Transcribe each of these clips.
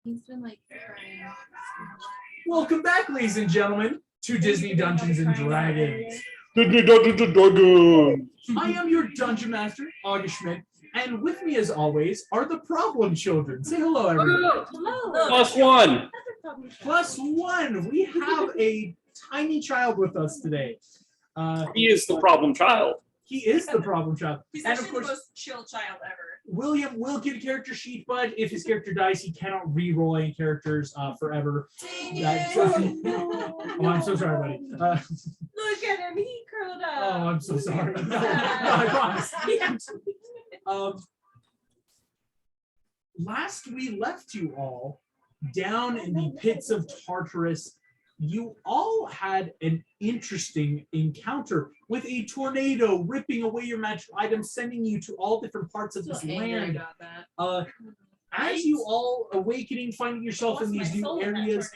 He's been like crying. Welcome back, ladies and gentlemen, to Disney Dungeons and Dragons. Disney Dungeons and Dragons. I am your Dungeon Master, August Schmidt, and with me, as always, are the Problem Children. Say hello, everybody. Hello. +1. +1. We have a tiny child with us today. He is the problem child. He is the problem child. He's And actually of course, the most chill child ever. William will get a character sheet, but if his character dies, he cannot re-roll any characters forever. Oh, I'm so sorry, buddy. Look at him, he curled up. Oh, I'm so sorry. No, I promise. Last we left you all down in the pits of Tartarus, you all had an interesting encounter with a tornado ripping away your magical items, sending you to all different parts of this land. About that. As you all awakening, finding yourself in these new areas,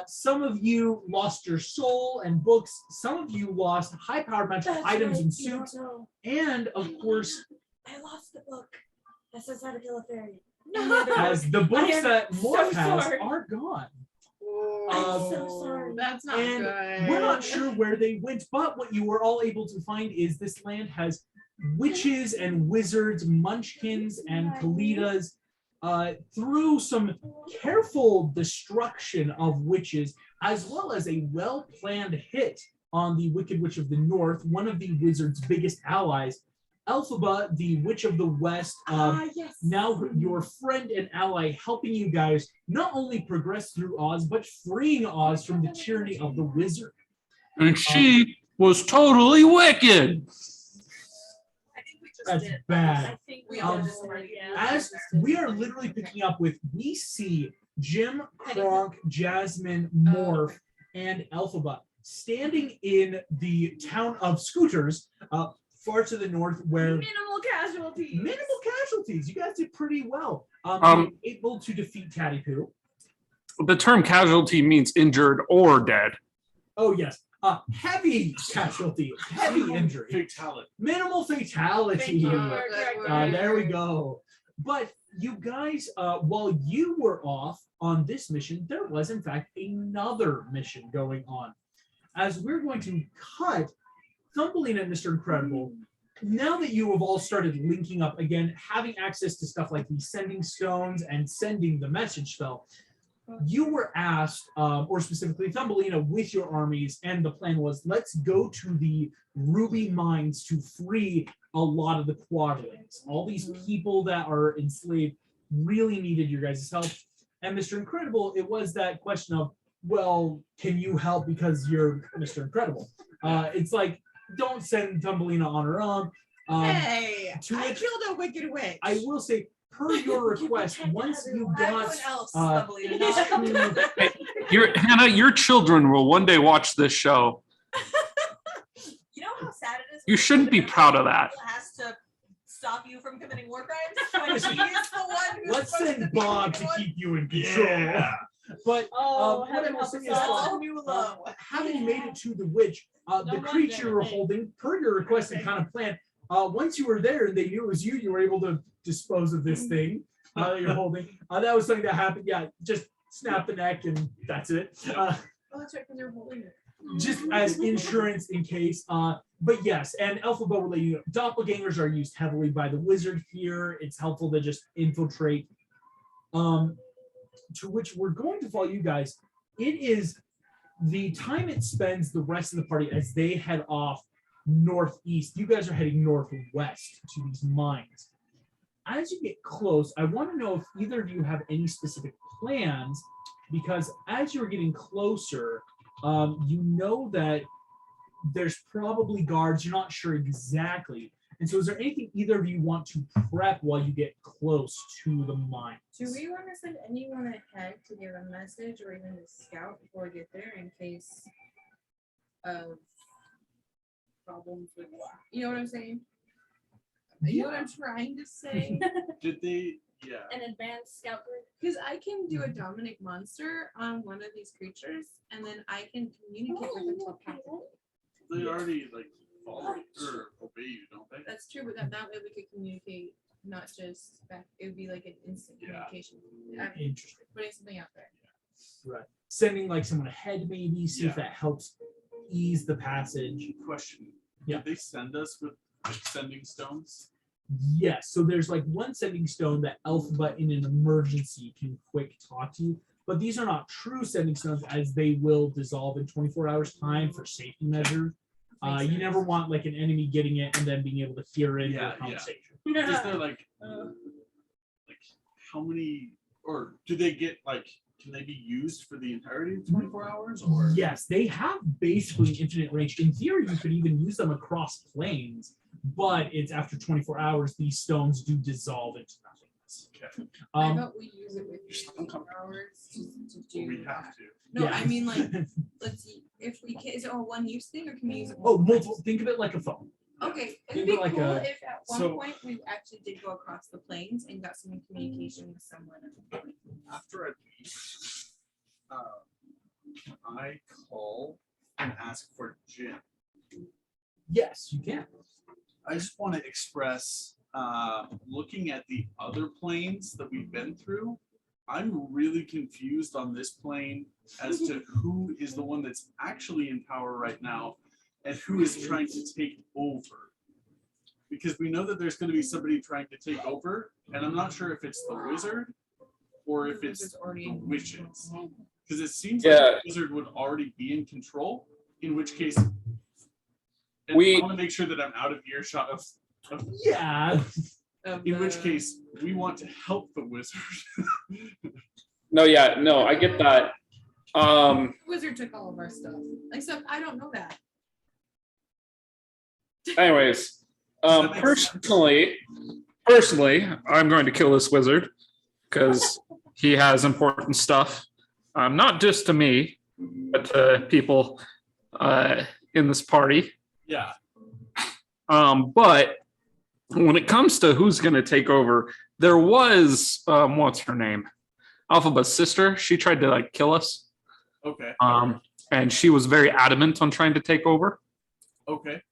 some of you lost your soul and books. Some of you lost high-powered magical items and suits, and of course, I lost the book that says how to kill a fairy. as the books that Morph so has sorry. are gone. I'm so sorry. That's not And good. we're not sure where they went, but what you were all able to find is this land has witches and wizards, munchkins and kalitas. Through some careful destruction of witches, as well as a well-planned hit on the Wicked Witch of the North, one of the wizard's biggest allies, Elphaba, the Witch of the West, Yes. now your friend and ally, helping you guys not only progress through Oz, but freeing Oz from the tyranny of the wizard. And she was totally wicked. I think we just That's did. bad. I think we all just already As we are literally picking up with, we see Jim, Kronk, Jasmine, Morph, and Elphaba standing in the town of Scooters, far to the north, where minimal casualties. minimal casualties. You guys did pretty well. Able to defeat Tatty Poo. The term casualty means injured or dead. Oh yes, heavy casualty, heavy injury, Fatality. minimal fatality. Correct. There we go. But you guys, while you were off on this mission, there was in fact another mission going on. As we're going to cut Thumbelina and Mr. Incredible, now that you have all started linking up again, having access to stuff like the sending stones and sending the message spell, you were asked, or specifically Thumbelina, with your armies, and the plan was, let's go to the Ruby Mines to free a lot of the quadlings. All these people that are enslaved really needed your guys' help. And Mr. Incredible, it was that question of, well, can you help because you're Mr. Incredible? It's like, don't send Thumbelina on her own. Hey, to I which- killed a wicked witch. I will say, per your request, once you got Everyone else, uh, Thumbelina, not to Hannah, your children will one day watch this show. You know how sad it is? You shouldn't be proud of that. Has to stop you from committing war crimes when she is the one who's let's supposed send to be Bob the to one. keep you in control. Yeah. But Oh, what I will say is, That's a new low. having made it to the witch, the creature you were holding, per your request and kind of plan, once you were there and they knew it was you, you were able to dispose of this thing that you're holding. That was something that happened. Yeah, just snap the neck and that's it. Oh, that's right, because you're holding it. Just as insurance in case. But yes, and Elphaba will let you know, doppelgangers are used heavily by the wizard here. It's helpful to just infiltrate. To which we're going to follow you guys. It is the time it spends the rest of the party as they head off northeast. You guys are heading northwest to these mines. As you get close, I want to know if either of you have any specific plans, because as you're getting closer, you know that there's probably guards. You're not sure exactly. And so is there anything either of you want to prep while you get close to the mines? Do we want to send anyone ahead to give a message or even to scout before we get there in case of problems with, you know what I'm saying? You know what I'm trying to say? Did they? Yeah. An advanced scout group. Because I can do a Dominic monster on one of these creatures, and then I can communicate with them telepathically. They already like follow or obey you, don't they? That's true, but that way we could communicate not just back. It would be like an instant Yeah. communication. I'm Interesting. putting something out there. Right. Sending like someone ahead, maybe see if Yeah. that helps ease the passage. Question. Yeah. Did they send us with sending stones? Yes. So there's like one sending stone that Alphabet in an emergency can quick talk to you. But these are not true sending stones as they will dissolve in 24 hours time for safety measures. Makes You sense. never want like an enemy getting it and then being able to hear in Yeah, your yeah. conversation. Is there like how many, or do they get like, can they be used for the entirety of 24 hours? Or Yes, they have basically infinite range. In theory, you could even use them across planes, but it's after 24 hours, these stones do dissolve into nothingness. okay, I Um, thought we use it with 24 hours to do we that. have to. No, yeah. I mean like, let's see, if we can, is it a one-use thing or can we use it? Oh, multiple multiple. times? Think of it like a phone. Okay, Think it'd be of it like cool a- if at one So- point we actually did go across the plains and got some communication with someone. After I leave, I call and ask for Jim. Yes, you can. I just want to express, looking at the other planes that we've been through, I'm really confused on this plane as to who is the one that's actually in power right now and who is trying to take over. Because we know that there's going to be somebody trying to take over, and I'm not sure if it's the wizard or if it's It's already the in witches. Because it seems Yeah. like the wizard would already be in control, in which case, and I want to make sure that I'm out of earshot of Yeah. of in which the- case we want to help the wizard. No, I get that. Wizard took all of our stuff. Except I don't know that. Anyways, That makes personally, I'm going to kill this wizard because he has important stuff, not just to me, but to people in this party. Yeah, But when it comes to who's going to take over, there was what's her name, Alphabet's sister. She tried to like kill us, okay, and she was very adamant on trying to take over. okay.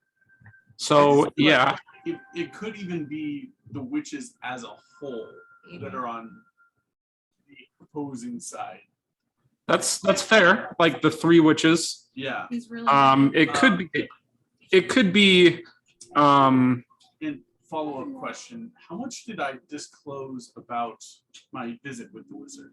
So I just feel like yeah, it could even be the witches as a whole that are on the opposing side. that's fair. Like the three witches. Yeah, He's really It could be. and follow-up question, how much did I disclose about my visit with the wizard?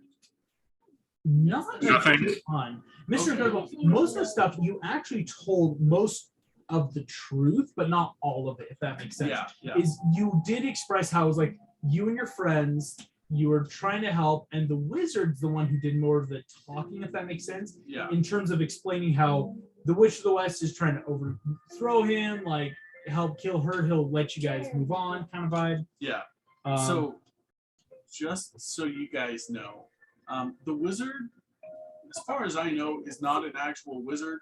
Not a Nothing. ton. Mr. Okay. Gurgle, most of the stuff you actually told most of the truth, but not all of it, if that makes sense. Yeah, yeah, Is you did express how it was like you and your friends, you were trying to help, and the wizard's the one who did more of the talking, if that makes sense, yeah, in terms of explaining how the Witch of the West is trying to overthrow him, like help kill her, he'll let you guys move on, kind of vibe. yeah. Um, So, just so you guys know, the wizard, as far as I know, is not an actual wizard.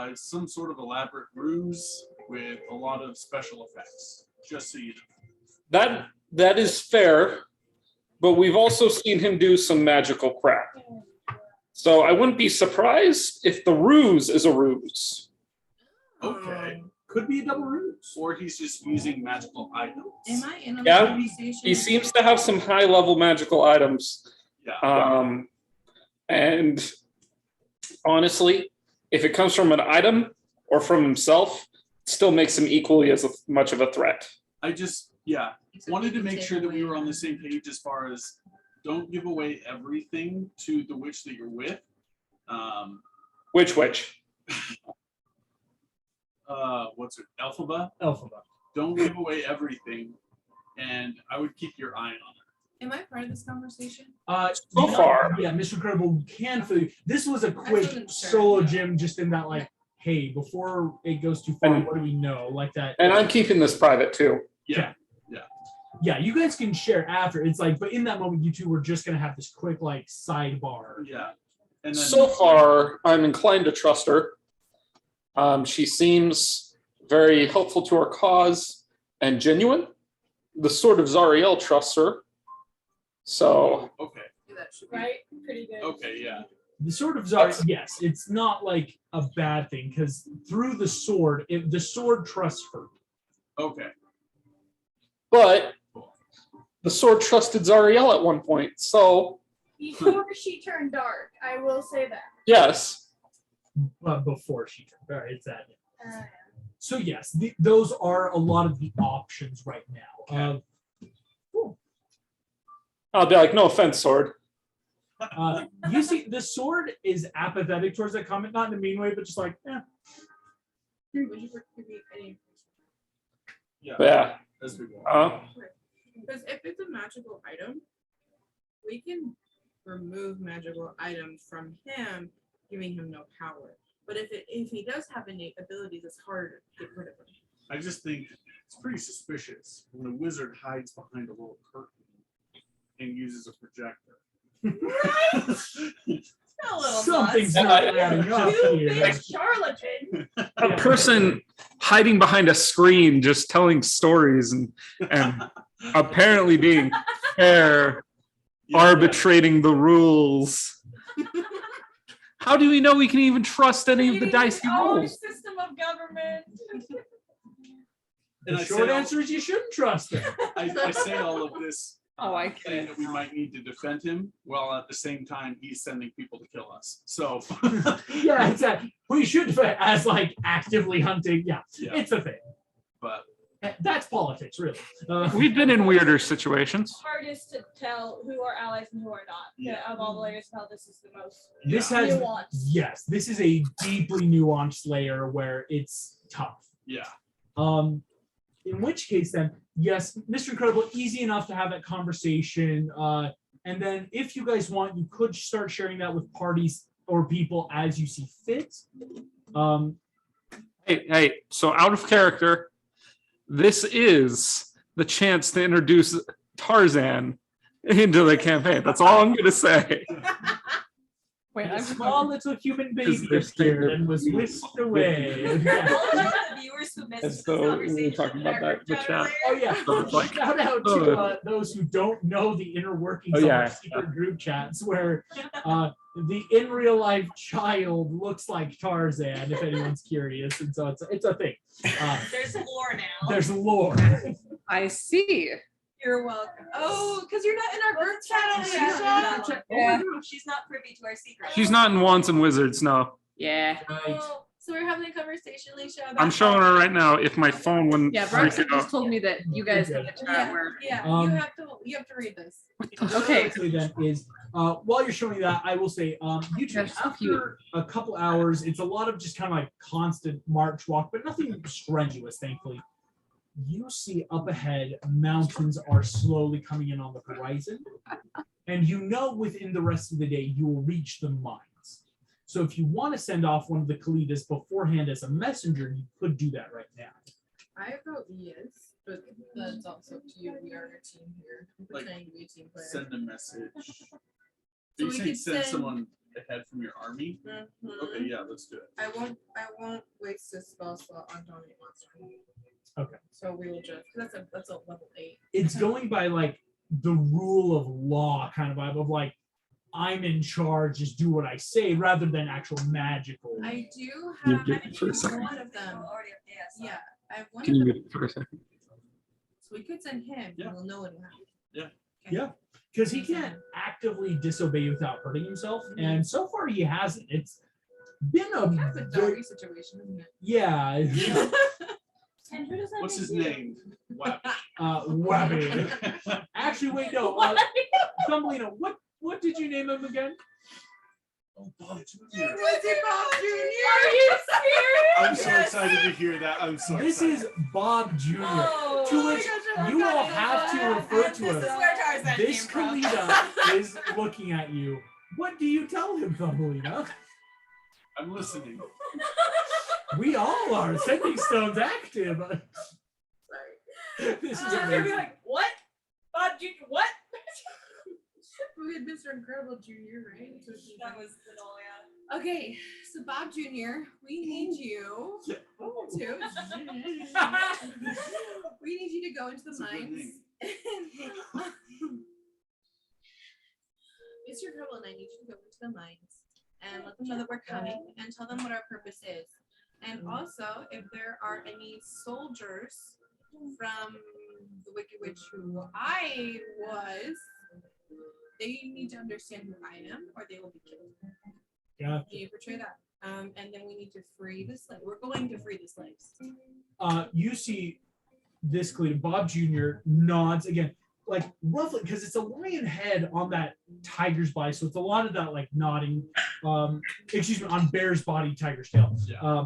It's some sort of elaborate ruse with a lot of special effects. Just so you know. That is fair, but we've also seen him do some magical crap. So I wouldn't be surprised if the ruse is a ruse. Okay. could be a double ruse. Or he's just using magical items. Am I in on Yeah, the conversation? He seems to have some high level magical items. Yeah. And honestly, if it comes from an item or from himself, it still makes him equally as much of a threat. I just, Except wanted you to can make take sure that we away were on the the- same page as far as don't give away everything to the witch that you're with. Which? What's it? Alphaba? Alphabet. Don't give away everything, and I would keep your eye on it. Am I part of this conversation? So far. Yeah, Mr. Incredible can feel you. This was a quick wasn't sure. solo gym, just in that, like, hey, before it goes too far, And- what do we know? Like that. And I'm keeping this private too. Yeah. Yeah, you guys can share after. It's like, but in that moment, you two were just gonna have this quick, like, sidebar. Yeah. And then So far, I'm inclined to trust her. She seems very helpful to our cause and genuine. The Sword of Zariel trusts her. So, okay. That should be. Right? Pretty good. Okay, yeah. The sword of Zar, yes, it's not like a bad thing because through the sword, the sword trusts her. Okay. but the sword trusted Zariel at one point. So Before she turned dark, I will say that. yes, before she turned. All right, it's that. So yes, those are a lot of the options right now. I'll be like, no offense, sword. You see, the sword is apathetic towards that comment, not in a mean way, but just like, Would you give me any? Yeah. As we go. Because if it's a magical item, we can remove magical items from him, giving him no power. But if he does have innate abilities, it's harder to get rid of him. I just think it's pretty suspicious when a wizard hides behind a little curtain and uses a projector. A little something's sus. not adding up You here. big charlatan. A person hiding behind a screen just telling stories and apparently being fair, arbitrating the rules. How do we know we can even trust any of the dice he Our rolls? system of government. And The I short say all- answer is you shouldn't trust him. I say all of this. Oh, I saying that we might need to defend him, while at the same time he's sending people to kill us. So Yeah, exactly. We should, as like actively hunting. Yeah, yeah, it's a thing. but That's politics, really. We've been in weirder situations. Hardest to tell who are allies and who are not. Yeah. Of all the layers, how this is the most This yeah, has nuanced. yes, this is a deeply nuanced layer where it's tough. yeah. In which case, then, yes, Mr. Incredible, easy enough to have that conversation. And then, if you guys want, you could start sharing that with parties or people as you see fit. Hey, so out of character, this is the chance to introduce Tarzan into the campaign. That's all I'm going to say. Wait, A I'm small little human baby they're appeared and was whisked away. Yeah. Apologize to the viewers who missed And this so we were conversation talking in about our that in the group chat. earlier. Oh yeah! So it's like- Shout out to those who don't know the inner workings of our secret group chats, where the in real life child looks like Tarzan, if anyone's curious, and so it's a thing. There's lore now. There's lore. I see. You're welcome. Oh, because you're not in our group chat, She's not in Alicia. our chat. Yeah. She's not privy to our secrets. She's not in Wands and Wizards, no. Yeah. Right. Oh, so we're having a conversation, Alicia. About I'm showing her right now if my phone wouldn't Yeah, freak Bryson out. just told me that you guys have a chat where. Yeah, Um, you have to read this. Okay. What I would say then is, while you're showing that, I will say, you two, That's so cute. after a couple hours, it's a lot of just kind of like constant march walk, but nothing strenuous, thankfully. You see up ahead, mountains are slowly coming in on the horizon, and you know within the rest of the day you will reach the mines. So if you want to send off one of the Kalidas beforehand as a messenger, you could do that right now. I vote yes, but that's also up to you. We are a team here. I'm Like, pretending to be a team player. Send a message. Are So you we saying could send send- someone ahead from your army? Mhm. Okay, yeah, let's do it. I won't waste a spell slot on Dominate Monster. Okay. So we will just that's a level 8. It's going by like the rule of law kind of vibe of like, I'm in charge, just do what I say, rather than actual magical. I do You have get it for a second. one of them. Already have yes. Yeah, I have one Can of you them. get it for a second? So we could send him. Yeah. And we'll know what will happen. Yeah. Okay. Yeah. Because he can't actively disobey without hurting himself, and so far he hasn't. It's been a Kind of a very, doggy situation, isn't it? yeah. And who does that What's make his you? name? Wap. Webby. Actually, wait, no. Thumbelina, what did you name him again? Oh, Bob Jr. Was it Bob Jr.? Are you serious? I'm so excited to hear that. I'm so This excited. is Bob Jr. Oh, To oh my which gosh, I you forgot all it. have to refer to This us. is where Tarzan This came from. Kalita is looking at you. What do you tell him, Thumbelina? I'm listening. We all are. Sending stones active. Sorry. This is She's gonna be amazing. like, what? Bob Jr. What? We had Mr. Incredible Jr., right? So she's That like- was the doll, yeah. Okay, so Bob Jr., we need you to. We need you to go into the That's a good mines. Mr. Incredible and I need you to go into the mines and let them know that we're coming and tell them what our purpose is. And also, if there are any soldiers from the Wicked Witch who I was, they need to understand who I am, or they will be killed. Gotcha. You portray that. And then we need to free the slave. We're going to free the slaves. You see this clean. Bob Jr. nods again, like roughly, because it's a lion head on that tiger's body, so it's a lot of that like nodding. Excuse me, on bear's body, tiger's tail. Yeah.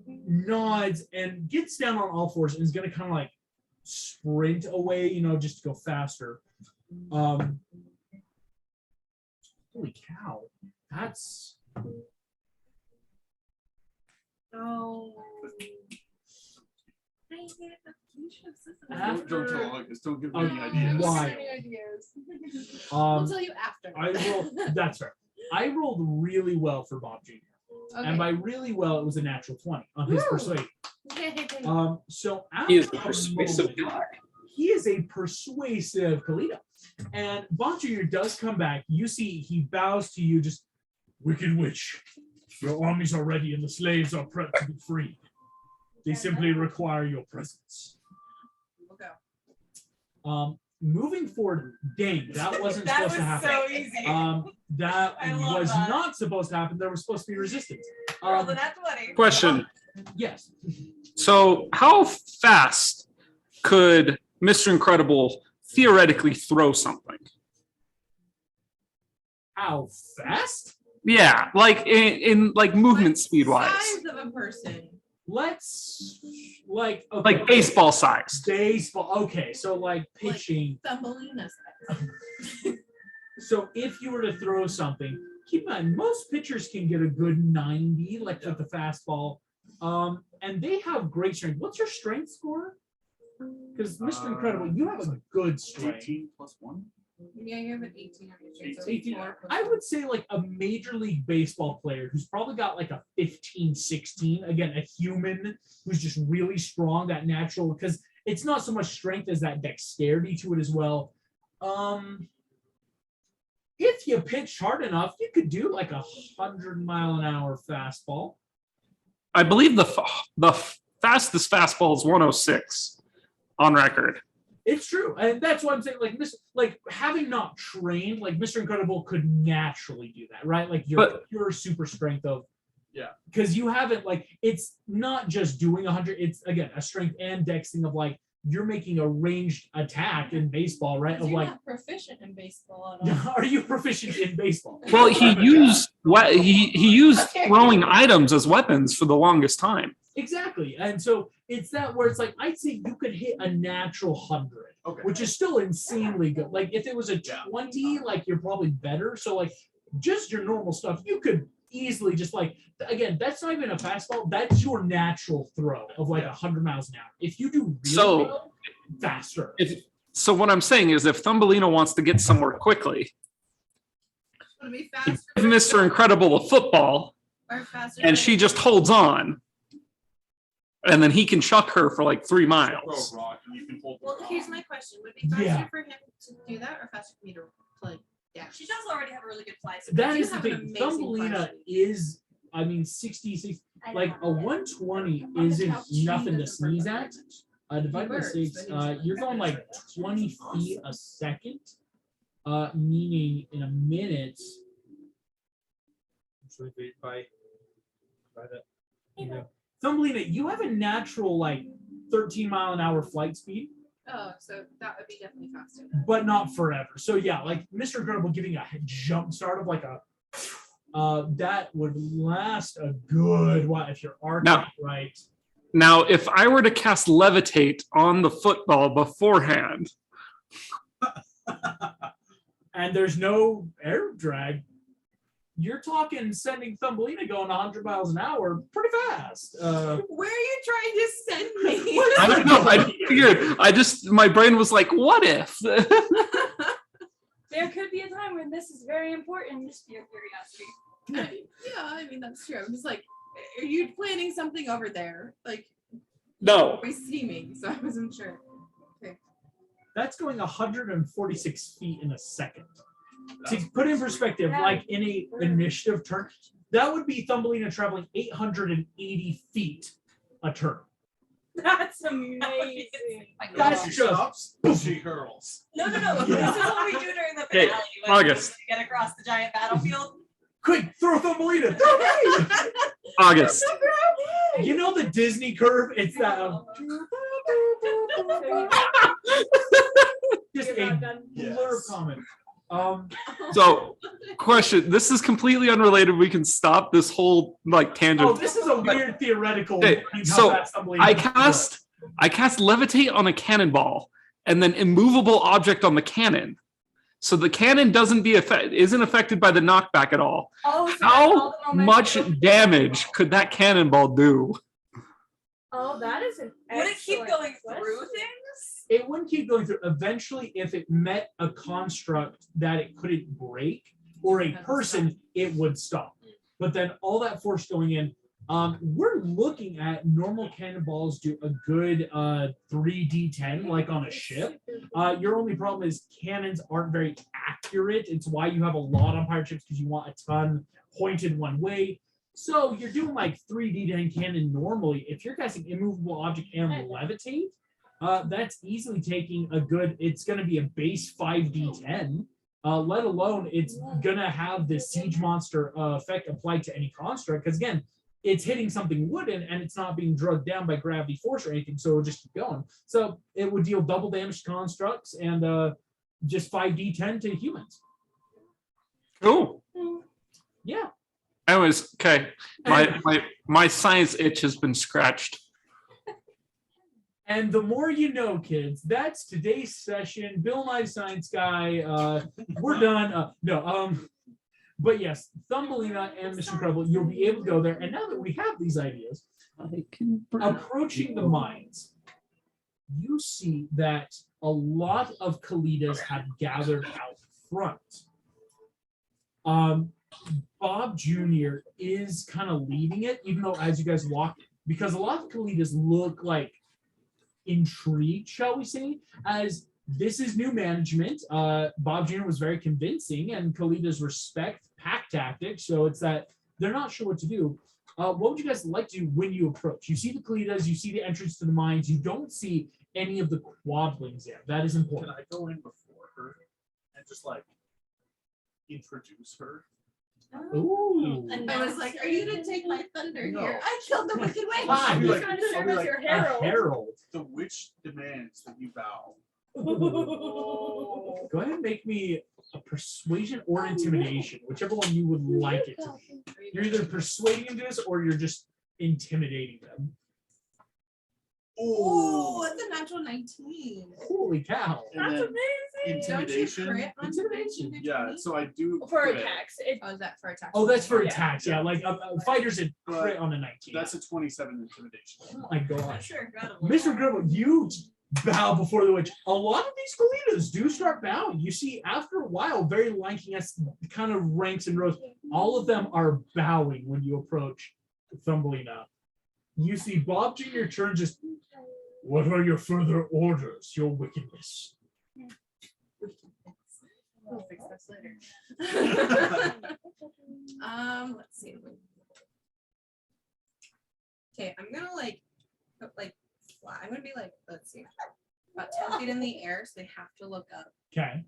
Nods and gets down on all fours and is gonna kind of like sprint away, just to go faster. Holy cow, that's. Oh. Don't tell August. Don't give me any Uh, ideas. why? We'll tell you after. I rolled. That's fair. I rolled really well for Bob Jr. And by really well, it was a natural 20 on his Woo! persuade. So He is after a persuasive moment, guy. he is a persuasive Kalito. And Bob Jr. does come back. You see, he bows to you, just Wicked Witch. Your armies are ready, and the slaves are prepped to be freed. They simply require your presence. We'll go. Moving forward, dang, that wasn't That supposed was to happen. so easy. That I love was that. not supposed to happen. There was supposed to be resistance. Roll the nat 20. Question. Yes. So, how fast could Mr. Incredible theoretically throw something? How fast? Yeah, like in like movement speed wise, Size of a person. Let's okay. like baseball sized. Baseball. Okay, so like pitching. Thumbelina size. So if you were to throw something, keep in mind most pitchers can get a good 90, like with the fastball. And they have great strength. What's your strength score? Because Mr. Incredible, you have a good strength. 18 plus 1. Yeah, you have an 18 on your strength. So 18. 4 plus I 1. would say like a major league baseball player who's probably got like a 15, 16. Again, a human who's just really strong, that natural, because it's not so much strength as that dexterity to it as well. If you pitched hard enough, you could do like 100-mile-an-hour fastball. I believe the fastest fastball is 106 on record. It's true, and that's why I'm saying, like having not trained, like Mr. Incredible could naturally do that, right? Like your pure super strength of, because you haven't it's not just doing 100. It's again a strength and dex thing of like you're making a ranged attack in baseball, right? Of You're like, not proficient in baseball at all. are you proficient in baseball? Well, he used throwing items as weapons for the longest time. Exactly, and so it's that where it's like I'd say you could hit a natural 100. Okay. Which is still insanely good. Like if it was a 20, like you're probably better. So like just your normal stuff, you could easily just like again, that's not even a fastball. That's your natural throw of like 100 miles an hour. If you do really well, faster. So what I'm saying is, if Thumbelina wants to get somewhere quickly, Would it be give faster? Mr. Incredible a football, Or faster? and she just holds on, and then he can chuck her for like 3 Throw miles. a rock and you can hold the Well, rock. here's my question: would it be faster Yeah. for him to do that, or faster for me to play dash? She does already have a really good fly. That You is the have an thing. amazing Thumbelina question. is, 66. Like a 120 isn't nothing to sneeze at. Divided by works, 6, but he's- you're going like 20 feet a second. Meaning in a minute. Thumbelina, you have a natural like 13-mile-an-hour flight speed, Oh, so that would be definitely faster. but not forever. So yeah, like Mr. Incredible giving a jump start of like a that would last a good while if you're arcing right. Now, if I were to cast Levitate on the football beforehand, And there's no air drag, you're talking sending Thumbelina going 100 miles an hour pretty fast. Where are you trying to send me? I don't know. I figured. My brain was like, what if? There could be a time when this is very important, just for your curiosity. Yeah, I mean that's true. I'm just like, are you planning something over there? Like, No. we seeming, so I wasn't sure. That's going 146 feet in a second. To put in perspective, like in a initiative turn, that would be Thumbelina traveling 880 feet a turn. That's amazing. That's She just stops, she hurls. No. Yeah. This is what we do during the Hey, finale. when we August. get across the giant battlefield. quick, throw Thumbelina. Throw me! August. You know the Disney curve? It's that just You're a not done. blur Yes. comment. So, question. This is completely unrelated. We can stop this whole like tangent. Oh, this is a weird theoretical. Okay, how so fast Thumbelina I can cast levitate on a cannonball and then immovable object on the cannon. So the cannon isn't affected by the knockback at all. Oh, so How all the momentum much goes- damage could that cannonball do? Oh, that is an Would it keep excellent going question. through things? It wouldn't keep going through. Eventually, if it met a construct that it couldn't break or a person, it would stop. But then all that force going in, we're looking at normal cannonballs do a good 3d10 like on a ship. Your only problem is cannons aren't very accurate. It's why you have a lot on pirate ships, because you want a ton pointed one way. So you're doing like 3d10 cannon normally. If you're casting immovable object and levitate, that's easily taking a good, it's going to be a base 5d10, let alone it's going to have the siege monster effect applied to any construct, because again, it's hitting something wooden and it's not being drugged down by gravity force or anything, so it'll just keep going. So it would deal double damage to constructs and just 5d10 to humans. Cool. Yeah. Anyways, okay. My science itch has been scratched. And the more you know, kids, that's today's session. Bill Nye Science Guy. We're done. But yes, Thumbelina and Mr. Incredible, you'll be able to go there. And now that we have these ideas, I can approaching the mines, you see that a lot of Kalidas have gathered out front. Bob Jr. is kind of leading it, even though as you guys walk, because a lot of Kalidas look like intrigued, shall we say, as this is new management. Bob Jr. was very convincing, and Kalidas respect pack tactics, so it's that they're not sure what to do. What would you guys like to do when you approach? You see the Kalidas, you see the entrance to the mines, you don't see any of the quadlings there. That is Can important. I go in before her and just like introduce her? Ooh. I was like, are you gonna take my thunder No. here? I killed the wicked witch. Hi. I'll be He's like- trying to I'll serve be as like, your A herald. herald. The witch demands that you bow. Go ahead and make me a persuasion or intimidation, whichever one you would like it to be. You're either persuading them to this or you're just intimidating them. Oh, it's a natural 19. Holy cow. And That's then amazing. Don't you intimidation. crit on Intimidation. to Yeah, 20? so I do For crit. attacks. It, Oh, is that for attack? Oh, that's for Yeah. attacks. Yeah, like fighters in crit on a 19. That's a 27 intimidation. Oh my gosh. Sure, got him. Mr. Gribble, you bow before the witch. A lot of these Kalidas do start bowing. You see, after a while, very liking us kind of ranks and rows. All of them are bowing when you approach Thumbelina. You see Bob Jr. turn just, what are your further orders, your wickedness? We'll fix this later. Let's see. Okay, I'm gonna like put like flat. I'm gonna be like, let's see, about 10 feet in the air, so they have to look up. Okay.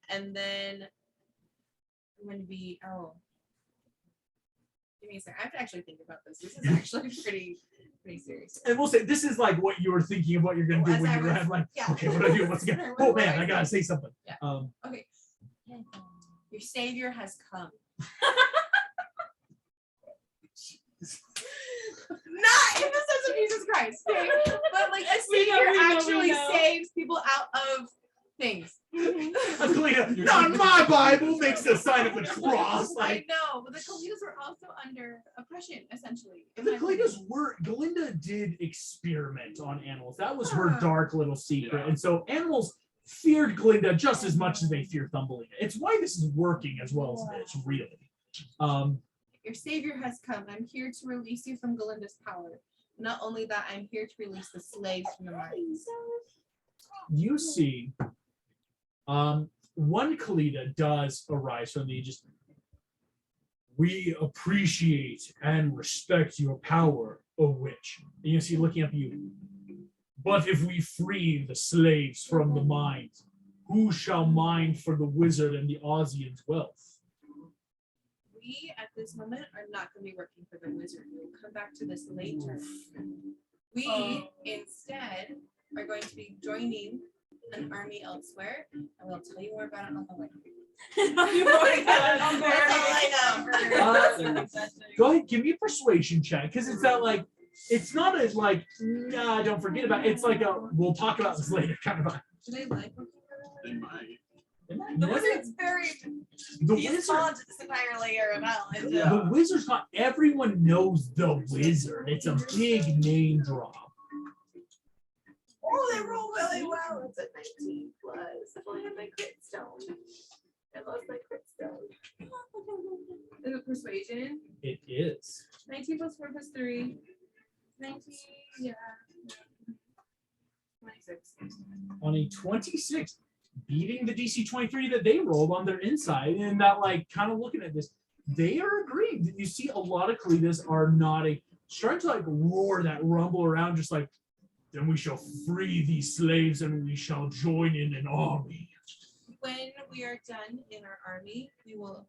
And then I'm gonna be give me a second. I have to actually think about this. This is actually pretty serious. And we'll say this is like what you were thinking of what you're gonna do As when I you was- had like, yeah. okay, what do I do? What's going? Oh man, I gotta say something. Yeah. Um, Okay. Your savior has come. Not in the sense of Jesus Christ, okay? But like a We know, savior we know, we actually know. saves people out of things. Kalina, not my Bible makes the sign of the cross. I Like know, but the Kalidas were also under oppression, essentially. in the my opinion. Kalidas were. Glinda did experiment on animals. That was her Ah. dark little secret, Yeah. and so animals feared Glinda just as much as they fear Thumbelina. It's why this is working as well as it is, really. Your savior has come. I'm here to release you from Galinda's power. Not only that, I'm here to release the slaves from the mines. You see, one Kalida does arise from the just. We appreciate and respect your power, a witch. And you see looking up at you. But if we free the slaves from the mines, who shall mine for the wizard and the Aussian's wealth? We, at this moment, are not going to be working for the wizard. We'll come back to this later. We, instead, are going to be joining an army elsewhere, and we'll tell you more about it on the way. Go ahead, give me a persuasion check, because it's that like, it's not as like, nah, don't forget about it. It's like a, we'll talk about this later kind of a. Do they like working for They might. The wizard's very. The He's wizard, fallen to this entire layer of knowledge. Yeah. the wizard's not, everyone knows the wizard. It's a big name drop. Oh, they roll really well. It's a 19 plus. If I had my crit stone. I lost my crit stone. Is it persuasion? It is. 19 plus 4 plus 3. 19, yeah. 26. On a 26, beating the DC 23 that they rolled on their inside, and that like kind of looking at this, they are agreeing that you see a lot of Kalidas are nodding, starting to like roar that rumble around, just like, then we shall free these slaves and we shall join in an army. When we are done in our army, we will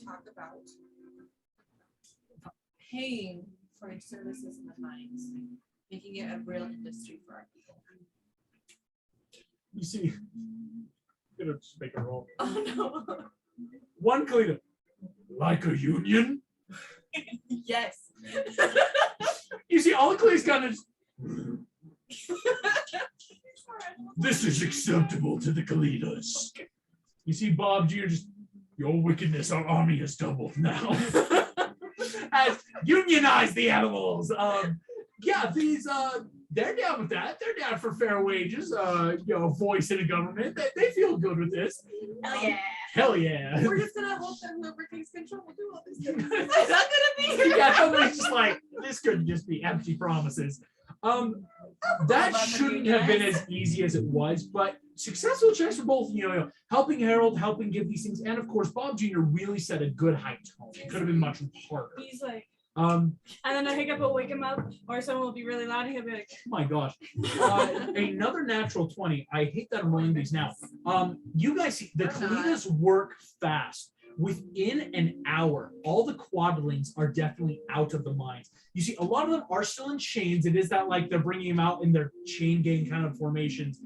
talk about paying for our services in the mines, making it a real industry for our people. You see, I'm gonna just make a roll. Oh no. One Kalida, like a union. Yes. You see, all the Kalidas kind of. This is acceptable to the Kalidas. You see, Bob Jr. just, your wickedness, our army has doubled now. Has unionized the animals. Yeah, these they're down with that. They're down for fair wages. Voice in a government. They feel good with this. Hell yeah. Hell yeah. We're just gonna hope that whoever takes control will do all this stuff. It's not gonna be. Yeah, somebody's just like, this could just be empty promises. That shouldn't have been as easy as it was, but successful checks for both, helping Harold, helping give these things, and of course, Bob Jr. really set a good high tone. It could have been much harder. He's like, And then a hiccup will wake him up, or someone will be really loud, and he'll be like, oh my gosh, another natural 20. I hate that I'm rolling these now. You guys see the Kalidas work fast. Within an hour, all the quadlings are definitely out of the mines. You see, a lot of them are still in chains. It is that like they're bringing them out in their chain gang kind of formations.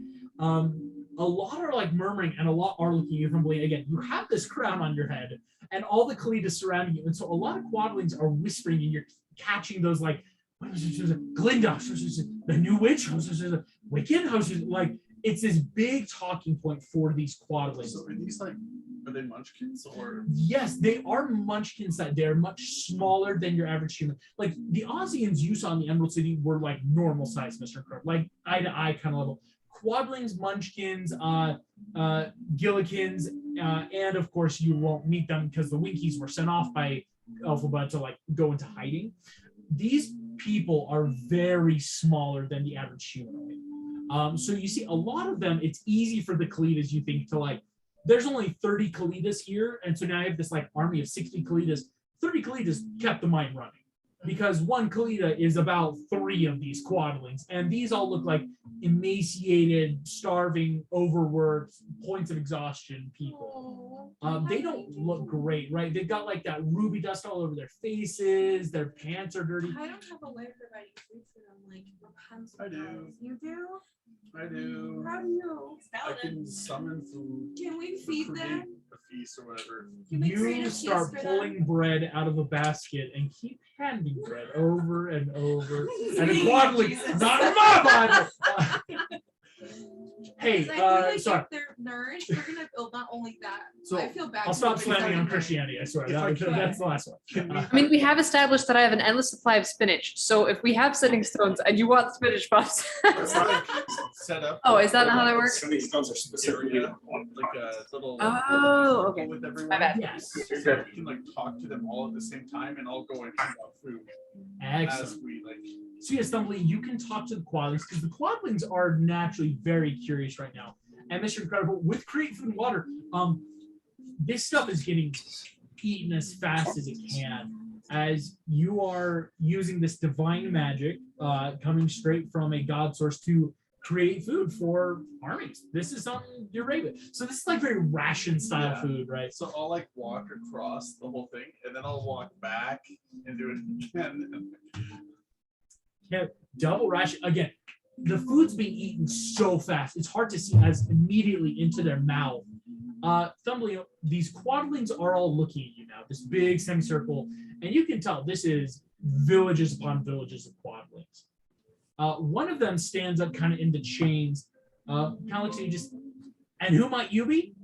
A lot are like murmuring, and a lot are looking at you humbly. Again, you have this crown on your head, and all the Kalidas surrounding you, and so a lot of quadlings are whispering, and you're catching those like, Glinda, the new witch, Wicked, like it's this big talking point for these quadlings. So are these like, are they munchkins or? Yes, they are munchkins that they're much smaller than your average human. Like the Aussians you saw in the Emerald City were like normal size, Mr. Crow, like eye to eye kind of level. Quadlings, munchkins, gillikins, and of course you won't meet them because the Winkies were sent off by Alphabet to like go into hiding. These people are very smaller than the average humanoid. So you see a lot of them, it's easy for the Kalidas, you think, to like, there's only 30 Kalidas here, and so now I have this like army of 60 Kalidas. 30 Kalidas kept the mine running because one Kalida is about 3 of these quadlings, and these all look like emaciated, starving, overworked, points of exhaustion people. They don't look great, right? They've got like that ruby dust all over their faces. Their pants are dirty. I don't have a way of providing food for them, like Rapunzel I do. does. You do? I do. How do you? I can summon food. Can we or feed create them? a feast or whatever. Can we create a You feast start for pulling bread out of a basket and keep handing bread over and over. And a Sweet quadling, Jesus. not in my Bible. Hey, Because I feel like sorry. if they're nourished, we're gonna build not only that. So, I feel bad. I'll stop for them slamming on because Christianity, I swear. If I could- That's the last one. Can we I mean, we have established that I have an endless supply of spinach. So if we have setting stones and you want spinach puffs. Let's like set up. Oh, is that not how that works? Some of these stones are specifically. Area, like a little. Oh, okay. With everyone. My bad. Yes. So we can like talk to them all at the same time, and I'll go and hand out food as Excellent. we like. So yes, Stumbly, you can talk to the quadlings because the quadlings are naturally very curious right now. And Mr. Incredible, with Create Food and Water, this stuff is getting eaten as fast as it can. as you are using this divine magic coming straight from a god source to create food for armies. This is something you're right with. So this is like very ration style Yeah. food, right? So I'll like walk across the whole thing, and then I'll walk back and do it again. Yeah, double ration again. The food's being eaten so fast; it's hard to see as immediately into their mouth. Thumbly, these quadlings are all looking at you now. This big semicircle, and you can tell this is villages upon villages of quadlings. One of them stands up, kind of in the chains. Kind of looks at you, just. And who might you be?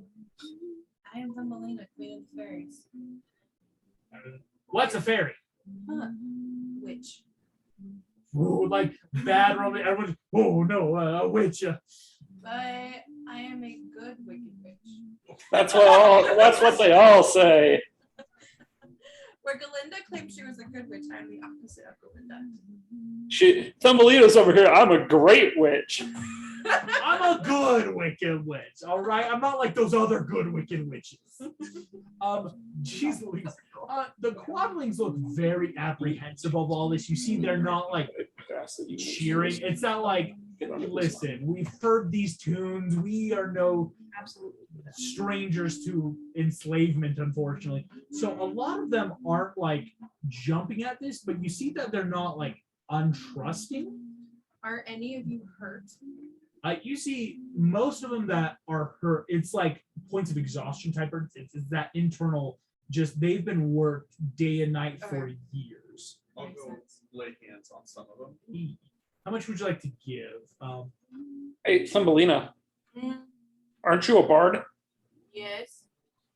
I am Thumbelina, Queen of the Fairies. What's a fairy? Huh. Witch. Ooh, like bad romance. Everyone, oh no, a witch. But I am a good wicked witch. That's what they all say. Where Galinda claims she was a good witch, I'm the opposite of Galinda. Thumbelina's over here. I'm a great witch. I'm a good wicked witch. All right, I'm not like those other good wicked witches. Jeez Louise. The quadlings look very apprehensive of all this. You see, they're not like cheering. It's not like, listen, we've heard these tunes. We are no strangers to enslavement, unfortunately. So a lot of them aren't like jumping at this, but you see that they're not like untrusting. Are any of you hurt? You see most of them that are hurt. It's like points of exhaustion type. It's that internal. Just they've been worked day and night for years. I'll Makes go sense. lay hands on some of them. How much would you like to give? Hey, Thumbelina, Mm, aren't you a bard? yes.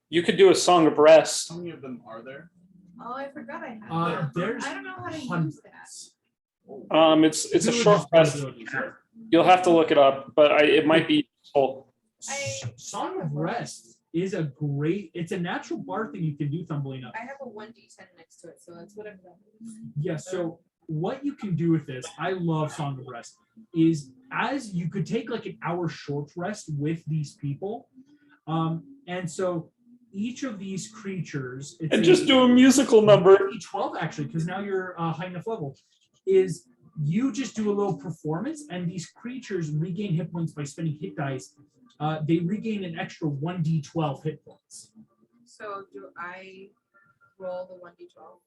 You could do a song of rest. How many of them are there? Oh, I forgot I had that. There's I don't know how to use hundreds. that. It's a Two short rest. abilities. You'll have to look it up, but it might be useful. Song of Rest is a great. It's a natural bar thing you can do, Thumbelina. I have a 1d10 next to it, so that's whatever that is. Yeah. So what you can do with this, I love Song of Rest, is as you could take like an hour short rest with these people, and so each of these creatures, it's And just do a musical number. 12 actually, because now you're high enough level. Is you just do a little performance, and these creatures regain hit points by spending hit dice. They regain an extra 1d12 hit points. So do I roll the 1d12?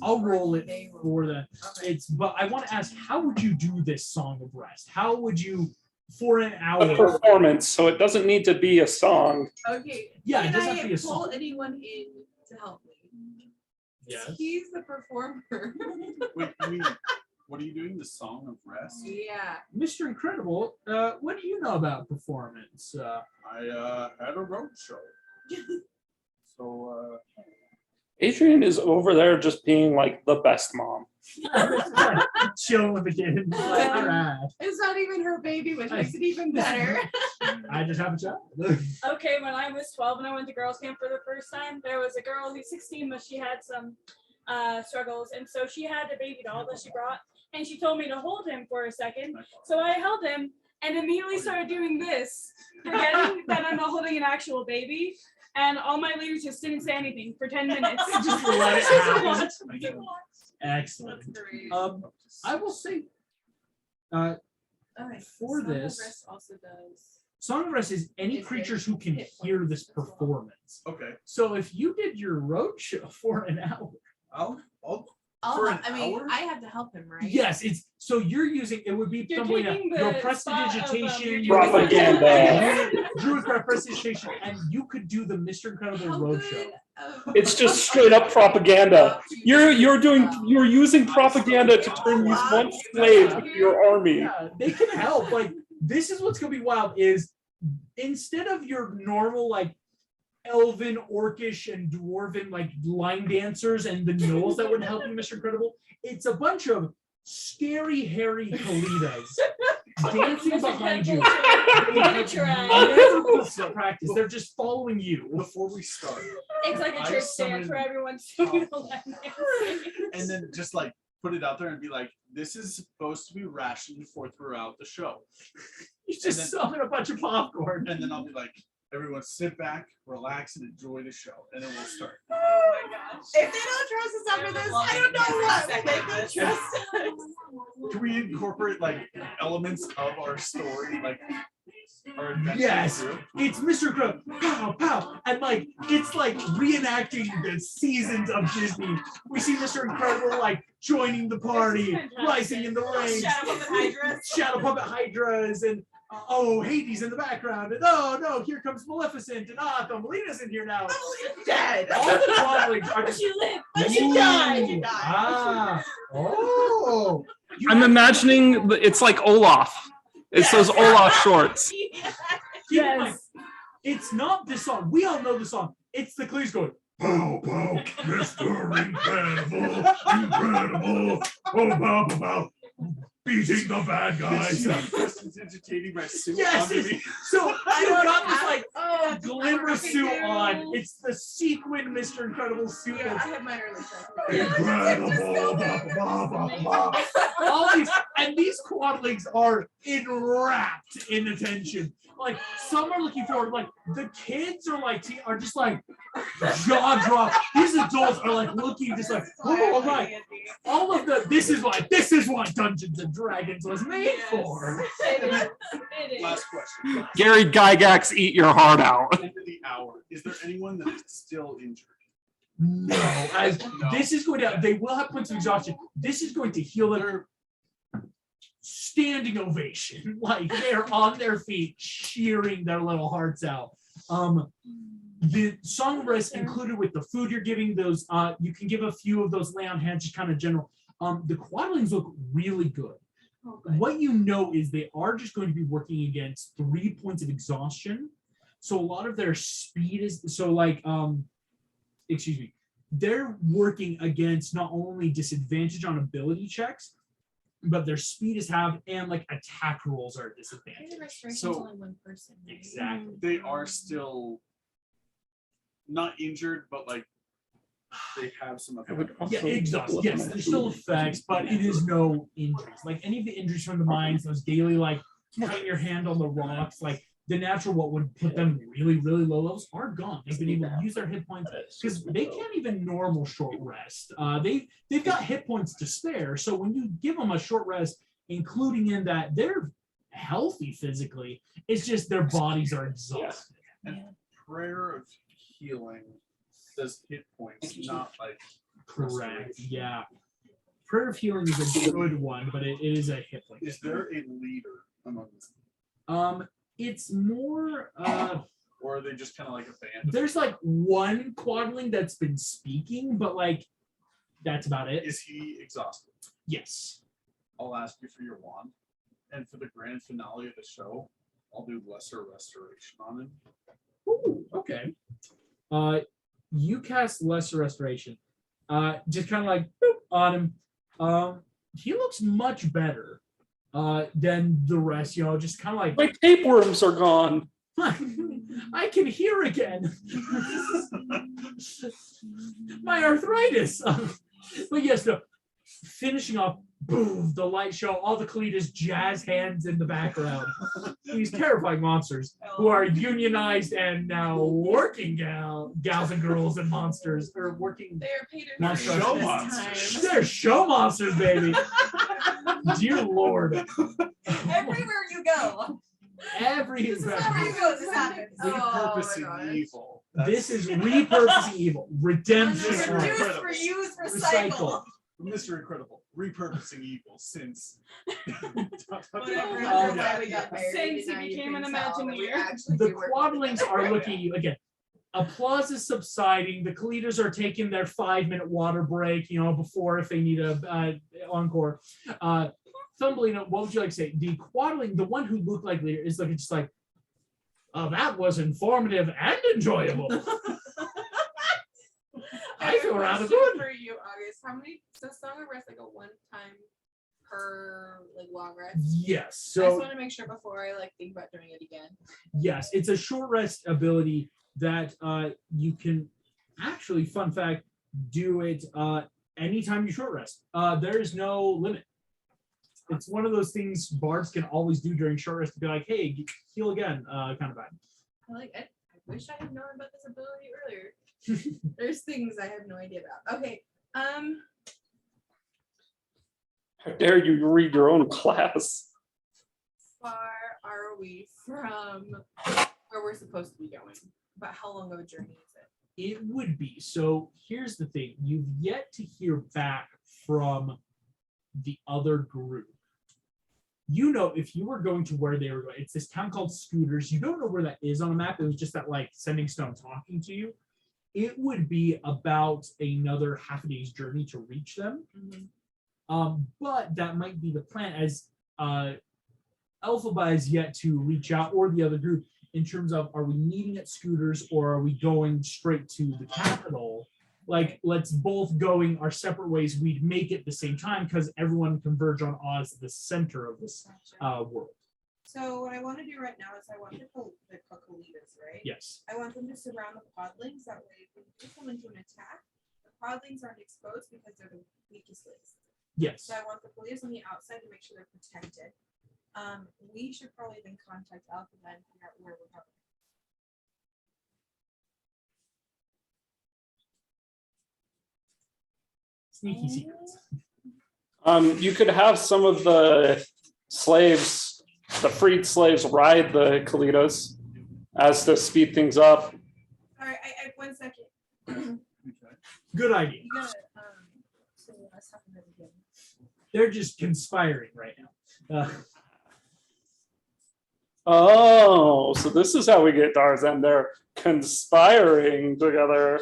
I'll roll it They roll. for the. Okay. But I want to ask, how would you do this Song of Rest? How would you, for an A hour? performance, so it doesn't need to be a song. Okay. Yeah, it Can doesn't I have to be a pull song. anyone in to help me? Yes. He's the performer. Wait, what are you doing? The Song of Rest? Yeah. Mr. Incredible, what do you know about performance? I had a road show. So Adrian is over there just being like the best mom. Chilling with the kids. Like, all right. It's not even her baby, which makes it even better. I just have a child. Okay, when I was 12 and I went to girls' camp for the first time, there was a girl who's 16, but she had some struggles. And so she had a baby doll that she brought, and she told me to hold him for a second. So I held him and immediately started doing this, forgetting that I'm not holding an actual baby. And all my leaders just didn't say anything for 10 minutes. Just let it Just happen. watched. Excellent. That's great. I will say, Okay, for Song of this- Rest also does. Song of Rest is any Is it creatures who can hit hear points this as well? performance. okay, So if you did your road show for an hour, I'll Oh, For an I mean, hour? I have to help him, right? yes, it's so you're using it would be You're something taking your the spot of, prestidigitation, your Propaganda. Druid prestidigitation, and you could do the Mr. Incredible How road good show. of- It's just straight up propaganda. You're using propaganda to turn these one slave into your army. Yeah, they can help. Like this is what's gonna be wild is instead of your normal like elven, orcish, and dwarven like line dancers and the gnolls that would help you, Mr. Incredible, it's a bunch of scary, hairy Kalidas dancing behind you. They have never practice. They're just following you. before we start, It's like a I church dance summoned- where everyone's singing the Latin dance. and then just like put it out there and be like, this is supposed to be rationed for throughout the show. You just then- summon a bunch of popcorn. And then I'll be like, Everyone sit back, relax, and enjoy the show, and then we'll start. Oh my gosh. If they don't trust us after this, I don't know what will make them trust us. Can we incorporate like elements of our story, like our adventure Yes. through? It's Mr. Crow, pow, pow, and like it's like reenacting the seasons of Disney. We see Mr. Incredible like joining the party, fantastic. rising in the ranks, Shadow Puppet Hydras. shadow puppet hydras, and oh Hades in the background, and oh no, here comes Maleficent, and Thumbelina's in here now. Dead. All the quadlings are But just. you live. But she died. Ooh, Oh. You I'm have- imagining it's like Olaf. It's those Olaf shorts. Keep in mind, it's not this song. We all know the song. It's the Cleese going, pow, pow, Mr. Incredible, incredible, oh, pow, pow, pow, beating the bad guys. Just agitating my suit Yes, onto it's- me. So I've got this like Oh, glimmer suit on. It's the sequin Mr. Incredible suit. yeah, I that's have my early childhood. incredible, blah, blah, blah, blah. All these and these quadlings are enwrapped in attention. Like some are looking forward, like the kids are like are just like jaw drop. These adults are like looking just like, oh my. All of the this is what Dungeons and Dragons was made for. It is. Last question. Gary Gygax, eat your heart out. End of the hour. Is there anyone that is still injured? No, as No. this is going to they will have points of exhaustion. This is going to heal their standing ovation. Like they're on their feet cheering their little hearts out. The song of rest included with the food you're giving those you can give a few of those lay on hands, just kind of general. The quadlings look really good. Oh, good. What you know is they are just going to be working against 3 points of exhaustion. So a lot of their speed is so like excuse me, they're working against not only disadvantage on ability checks, but their speed is halved and like attack rolls are a disadvantage. Maybe restoration's So- only one person. right? Exactly. They are still not injured, but like they have some effect. Yeah, exhaust. Yes, there's still effects, but it is no injuries. Like any of the injuries from the mines, those daily like cutting your hand on the rocks, like the natural what would put them really, really low levels are gone. They've been able to use their hit points because they can't even normal short rest. They've got hit points to spare. So when you give them a short rest, including in that they're healthy physically, it's just their bodies are exhausted. Prayer of healing says hit points, not like Correct. restoration. Yeah. Prayer of healing is a good one, but it is a hit point. Is there a leader among them? It's more Or are they just kind of like a band? there's like one quadling that's been speaking, but like that's about it. Is he exhausted? Yes. I'll ask you for your wand. And for the grand finale of the show, I'll do lesser restoration on him. Ooh, okay. You cast lesser restoration. Just kind of like boop, on him. He looks much better than the rest, just kind of like My tapeworms are gone. I can hear again. My arthritis. But yes, no. Finishing off, boom, the light show, all the Cletus jazz hands in the background. These terrifying monsters who are unionized and now working gals and girls and monsters, or working. They are paid Monster this show time. monsters. They're show monsters, baby. Dear Lord. Everywhere you go. Every Wherever you go, this happens. Repurposing evil. This is repurposing evil. Redemption. Mr. arc. Reduce, Incredible. reuse, Recycle. recycle. Mr. Incredible, repurposing evil since. Whatever. Oh, Why we got married, Since he and now you became can an tell that we Imagineer. actually The do work quadlings together. are looking at you again. Applause is subsiding. The Cleaters are taking their 5-minute water break, before if they need a encore. Thumbelina, what would you like to say? The quadling, the one who looked like leader, is looking just like, oh, that was informative and enjoyable. I feel rather Question good. for you, August. How many? So Song of Rest like a one time per like long rest. Yes. I just So want to make sure before I think about doing it again. yes, it's a short rest ability that you can actually, fun fact, do it anytime you short rest. There is no limit. It's one of those things bards can always do during short rest to be like, hey, heal again, kind of vibe. I like it. wish I had known about this ability earlier. There's things I have no idea about. Okay. How dare you read your own class? Far are we from where we're supposed to be going? But how long of a journey is it? It would be. So here's the thing. You've yet to hear back from the other group. You know, if you were going to where they were going, it's this town called Scooters. You don't know where that is on a map. It was just that like Sending Stone talking to you. It would be about another half a day's journey to reach them. But that might be the plan, as Elphaba is yet to reach out, or the other group, in terms of, are we meeting at Scooters or are we going straight to the capital? Like, let's both going our separate ways. We'd make it the same time because everyone converge on Oz, the center of this world. So what I want to do right now is I want the Cocolitas, right? Yes. I want them to surround the podlings. That way, if we do come into an attack, the podlings aren't exposed because they're the weakest links. Yes. So I want the Cocolitas on the outside to make sure they're protected. We should probably then contact Alpha and figure out where we're going. Sneaky secrets. You could have some of the slaves, the freed slaves, ride the Kalitas as to speed things up. All right, I 1 second. Good idea. You gotta, so let's talk about it again. They're just conspiring right now. Oh, so this is how we get Tarzan. They're conspiring together.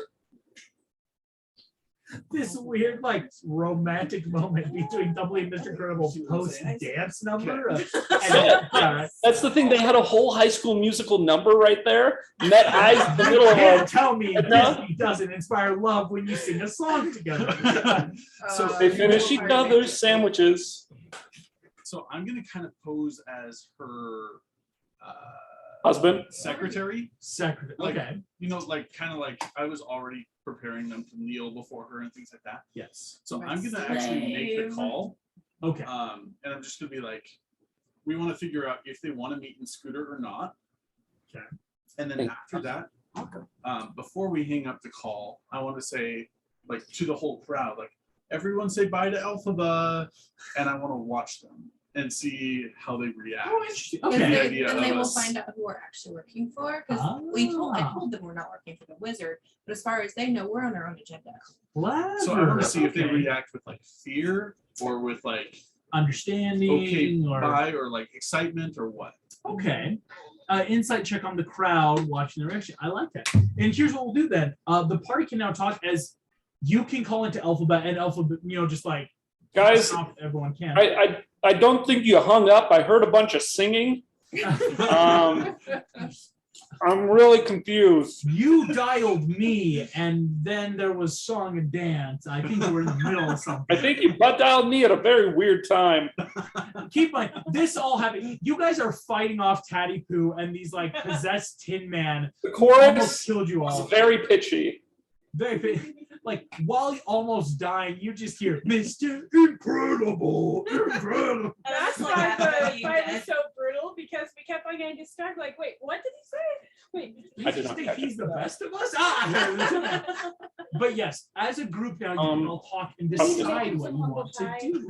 This weird, like, romantic moment between Double and Mr. Incredible post dance number. That's the thing. They had a whole High School Musical number right there. And that eyes in the middle You of can't tell me Disney doesn't inspire love when you sing a song together. So they finish each other's sandwiches. So I'm gonna kind of pose as her Husband. secretary. Secretary. Like, Okay. you know, like kind of like I was already preparing them to kneel before her and things like that. Yes. So My I'm gonna actually make the slave. call. Okay. And I'm just gonna be like, we want to figure out if they want to meet in Scooter or not. Okay. And then after that, before we hang up the call, I want to say, like, to the whole crowd, like, everyone say bye to Elphaba, and I want to watch them and see how they react. Oh, interesting. Because Okay. they, idea then they of will us- find out who we're actually working for. Because I told them we're not working for the wizard, but as far as they know, we're on our own agenda. Clever. So I want to see if they Okay. react with like fear or with like Understanding okay, or bye, or like excitement or what. okay. Insight check on the crowd watching the reaction. I like that. And here's what we'll do then. The party can now talk as you can call into Alphabet, and Alphabet, just like Guys, stop, everyone can. I don't think you hung up. I heard a bunch of singing. I'm really confused. You dialed me, and then there was song and dance. I think we're in the middle of something. I think you butt dialed me at a very weird time. Keep in mind, this all happened. You guys are fighting off Tatty Poo and these like possessed Tin Man. The Almost chorus killed you all. was very pitchy. Like while almost dying, you just hear Mr. Incredible. And that's like why after the you fight dead. was so brutal because we kept on getting distracted. Like, wait, what did he say? Wait. You I did just not think catch he's it. the best of us? Ah! But yes, as a group now, you can all talk and decide what you want to do.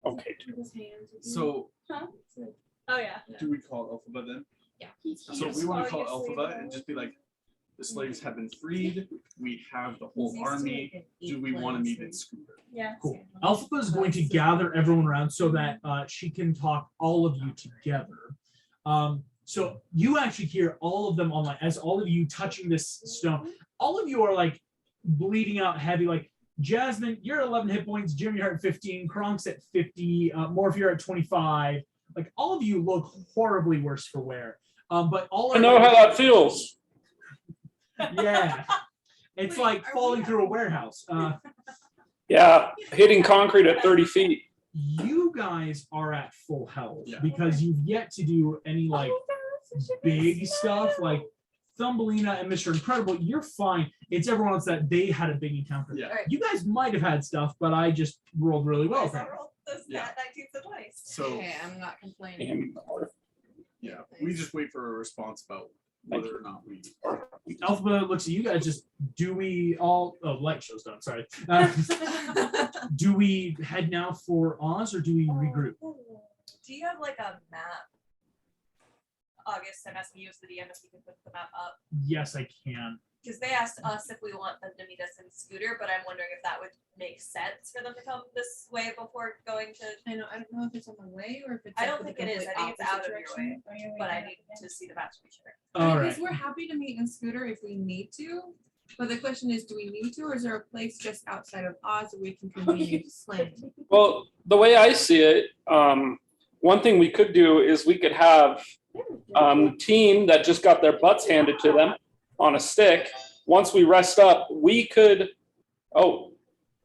Okay. So Oh yeah. do we call Elphaba then? So we want to call Elphaba and just be like, the slaves have been freed. We have the whole army. Do we want to meet in Scooter? Yeah. Cool. Alphaba is going to gather everyone around so that she can talk all of you together. So you actually hear all of them online as all of you touching this stone. All of you are like bleeding out heavy. Like Jasmine, you're at 11 hit points. Jim, you're at 15. Kronk's at 50. Morph, you're at 25. Like all of you look horribly worse for wear. But all I know how that feels. Yeah, it's Wait, like are falling we- through a warehouse. Yeah, hitting concrete at 30 feet. You guys are at full health Yeah. because you've yet to do any like big stuff like Thumbelina and Mr. Incredible. You're fine. It's everyone else that they had a big encounter. Yeah. You guys might have had stuff, but I just rolled really well. I for it. rolled this Yeah. nat 19 twice. So Okay, I'm not complaining. Yeah, we just wait for a response about whether or not we. Alpha looks at you guys. Just do we all? Oh, light show's done. Sorry. Do we head now for Oz or do we regroup? Do you have like a map? August, I'm asking you as the DM if you can put the map up. Yes, I can. Because they asked us if we want them to meet us in Scooter, but I'm wondering if that would make sense for them to come this way before going to. I don't know if it's on the way or if it's. I like don't the think it is. I complete think it's out opposite of your way. direction. But I need to see the map to be sure. All right. Because we're happy to meet in Scooter if we need to. But the question is, do we need to, or is there a place just outside of Oz where we can convene and explain? Well, the way I see it, one thing we could do is we could have team that just got their butts handed to them on a stick. Once we rest up, we could. Oh,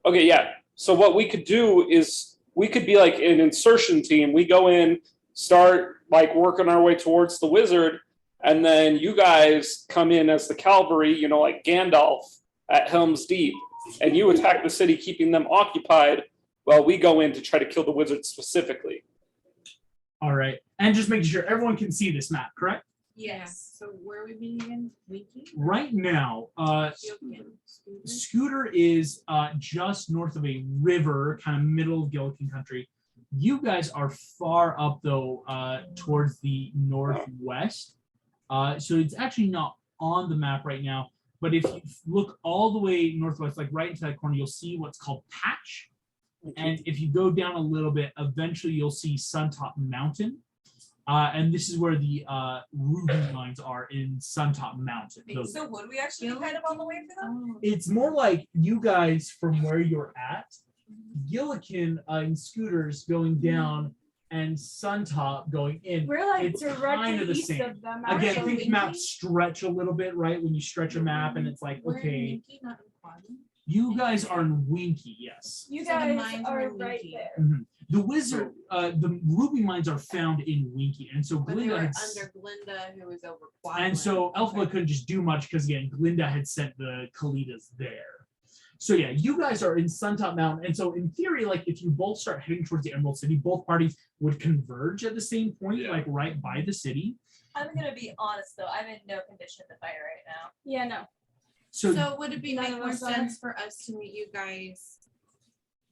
okay, yeah. So what we could do is we could be like an insertion team. We go in, start like working our way towards the wizard, and then you guys come in as the cavalry, you know, like Gandalf at Helm's Deep, and you attack the city, keeping them occupied while we go in to try to kill the wizard specifically. All right. And just making sure everyone can see this map, correct? Yes. So where are we meeting again? Winky? Right now, Scooter? Scooter is just north of a river, kind of middle of Gillikin country. You guys are far up though, towards the northwest. So it's actually not on the map right now. But if you look all the way northwest, like right into that corner, you'll see what's called Patch. And if you go down a little bit, eventually you'll see Suntop Mountain. And this is where the ruby mines are in Suntop Mountain. Those- So would we actually be kind of on the way for them? Oh. It's more like you guys from where you're at, Gillikin in scooters going down and Suntop going in. We're like It's directly kind of the east same. of them. Again, actually. think maps stretch a little bit, right? When you stretch a map and it's like, We're in okay, Winky, not in Quadrant. you guys are in Winky, yes. You So the guys mines are are right leaky. there. The wizard, the ruby mines are found in Winky. And so But they Glinda were had under Glinda, who was over Quadrant. And so Elphaba couldn't just do much because again, Glinda had sent the Kalitas there. So yeah, you guys are in Suntop Mountain. And so in theory, like if you both start heading towards the Emerald City, both parties would converge at the same point, Yeah. like right by the city. I'm gonna be honest though, I'm in no condition to fight right now. Yeah, no. So, would it be None make of more us are. sense for us to meet you guys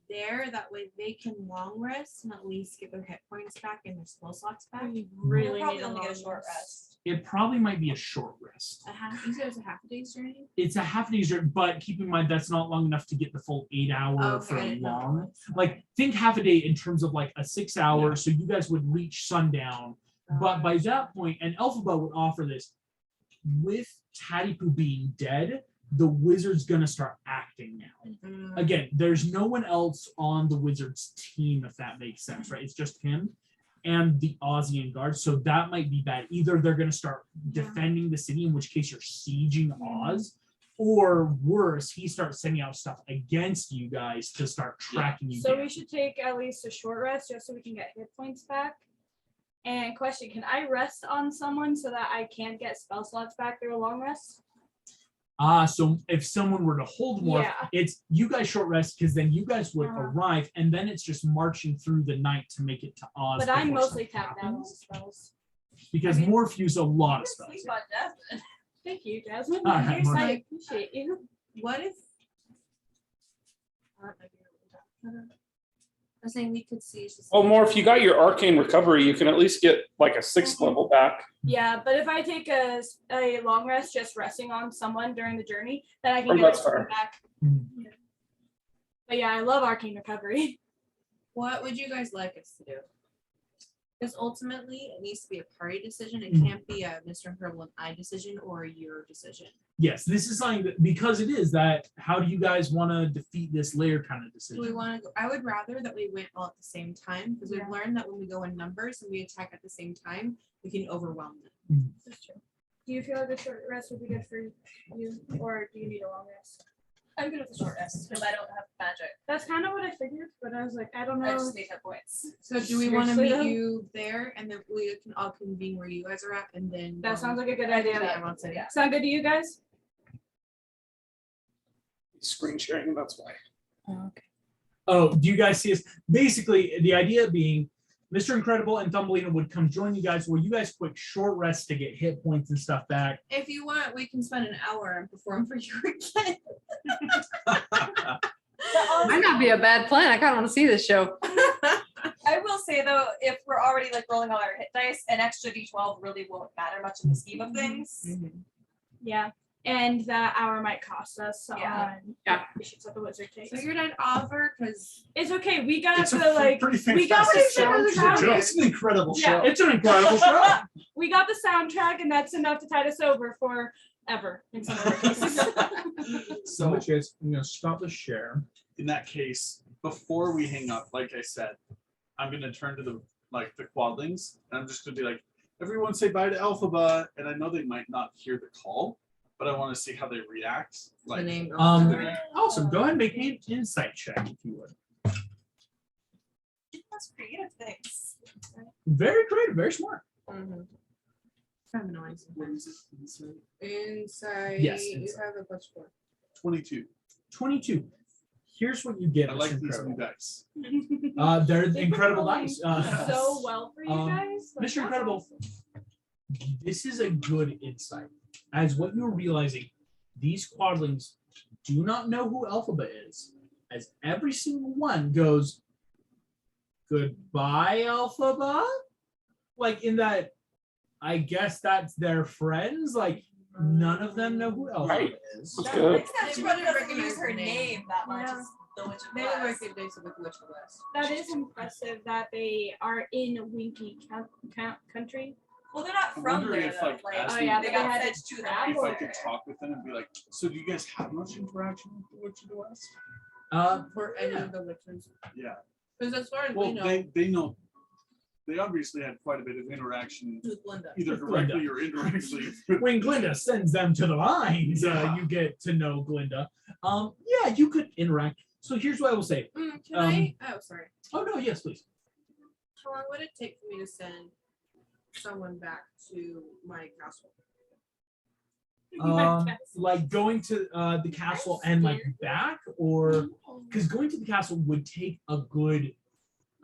there? That way they can long rest and at least get their hit points back and their spell slots back. We We'll really probably need a only get a long short rest. rest. it probably might be a short rest. You said it was a half a day's journey? It's a half a day's journey, but keep in mind that's not long enough to get the full 8 hour Okay, for I a didn't know that long. was. Like think half a day in terms of like a 6 hour. So you guys would reach sundown. But by that point, and Elphaba would offer this, with Tadipu being dead, the wizard's gonna start acting now. Mm. Again, there's no one else on the wizard's team, if that makes sense, right? It's just him and the Ozian guard. So that might be bad. Either they're gonna start defending the city, in which case you're sieging Oz, or worse, he starts sending out stuff against you guys to start tracking you So down. we should take at least a short rest just so we can get hit points back. And question, can I rest on someone so that I can get spell slots back through a long rest? So if someone were to hold more, Yeah. it's you guys short rest because then you guys would Uh-huh. arrive, and then it's just marching through the night to make it to Oz. But I'm before mostly something tapped out on happens. spells. Because I mean, Morph used a lot of Just spells. sleep on Jasmine. Thank you, Jasmine. All right, Here's- I Mark. appreciate you. What if? I was saying we could see. Well, more if you got your arcane recovery, you can at least get like a 6th level back. Yeah, but if I take a long rest, just resting on someone during the journey, then I can Oh, get that's it fair. back. Mhm. Yeah. But yeah, I love arcane recovery. What would you guys like us to do? Because ultimately, it needs to be a party decision. It Mhm. can't be a Mr. Herbal and I decision or a your decision. Yes, this is something that because it is that. How do you guys want to defeat this layer kind of Do we decision? want to? I would rather that we went all at the same time because we've Yeah. learned that when we go in numbers and we attack at the same time, we can overwhelm them. That's true. Do you feel like a short rest would be good for you, or do you need a long rest? I'm good with the short rest because I don't have magic. That's kind of what I figured, but I was like, I don't I know. just need hit points. So do we want to Seriously, meet though? you there and then we can all convene where you guys are at and then That sounds like a good to idea. Emerald City? Yeah. Sound good to you guys? Screen sharing, that's why. Oh, do you guys see us? Basically, the idea being Mr. Incredible and Thumbelina would come join you guys where you guys quick short rest to get hit points and stuff back. If you want, we can spend an hour and perform for you again. Might not be a bad plan. I kind of want to see this show. I will say though, if we're already like rolling all our hit dice, an extra D12 really won't matter much in the scheme of things. Yeah. And that hour might cost us Yeah. on Yeah. issues that the wizard takes. Figured I'd offer because It's okay. We got It's a the like pretty we got fantastic what it said on the soundtrack. soundtrack. It's an incredible Yeah. show. It's an incredible show. We got the soundtrack, and that's enough to tide us over forever in some other cases. So, which is, I'm going to stop the share. In that case, before we hang up, like I said, I'm gonna turn to the quadlings, and I'm just gonna be like, everyone say bye to Alphaba, and I know they might not hear the call, but I want to see how they react. the Like, name. Awesome. Go ahead and make me an insight check if you would. That's creative things. Very creative, very smart. Mhm. Feminizing. what is it? Inside? Inside. Yes, You inside. have a +4. 22. 22. Here's what you get. I Mr. like these Incredible. new dice. They're They've been incredible rolling dice. so well for you guys. Like, Mr. that's Incredible, awesome. this is a good insight. As what you're realizing, these quadlings do not know who Alphaba is, as every single one goes, "Goodbye, Alphaba." Like in that, I guess that's their friends. Like none of them know who Alphaba Right. is. That's That good. makes sense. They She probably doesn't recognize use her her name. name that much Yeah. as the Witch of the They would West. recognize the Witch of the West. That is impressive that they are in Winky country. Well, they're not I'm from wondering there if, though. like, Like, as Oh we- yeah, they but they got had sent to to the travel. If I there. could talk with them and be like, so do you guys have much interaction with the Witch of the West? For any Yeah. of the witches. Yeah. Because as far as Well, we know, they know. They obviously had quite a bit of interaction, with Linda. either directly or indirectly. When Glinda sends them to the lines, Yeah. you get to know Glinda. Yeah, you could interact. So here's what I will say. Can I? Oh, sorry. Oh no, yes, please. How long would it take for me to send someone back to my castle? Like going to the castle and like back, or because going to the castle would take a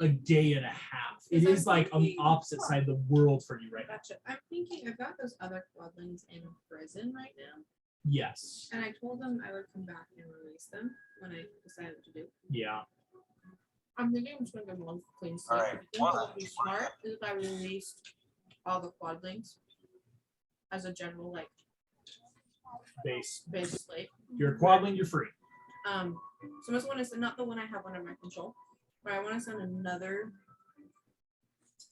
day and a half. It is like on the opposite side of the world for you right now. Gotcha. I'm thinking I've got those other quadlings in prison right now, Yes. and I told them I would come back and release them when I decided what to do. Yeah. I'm thinking I'm just gonna give them one clean slate. Alright, I think what would be smart is if I released all the quadlings as a general like Base. base slate. You're quadling, you're free. So I just want to send not the one I have under my control, but I want to send another,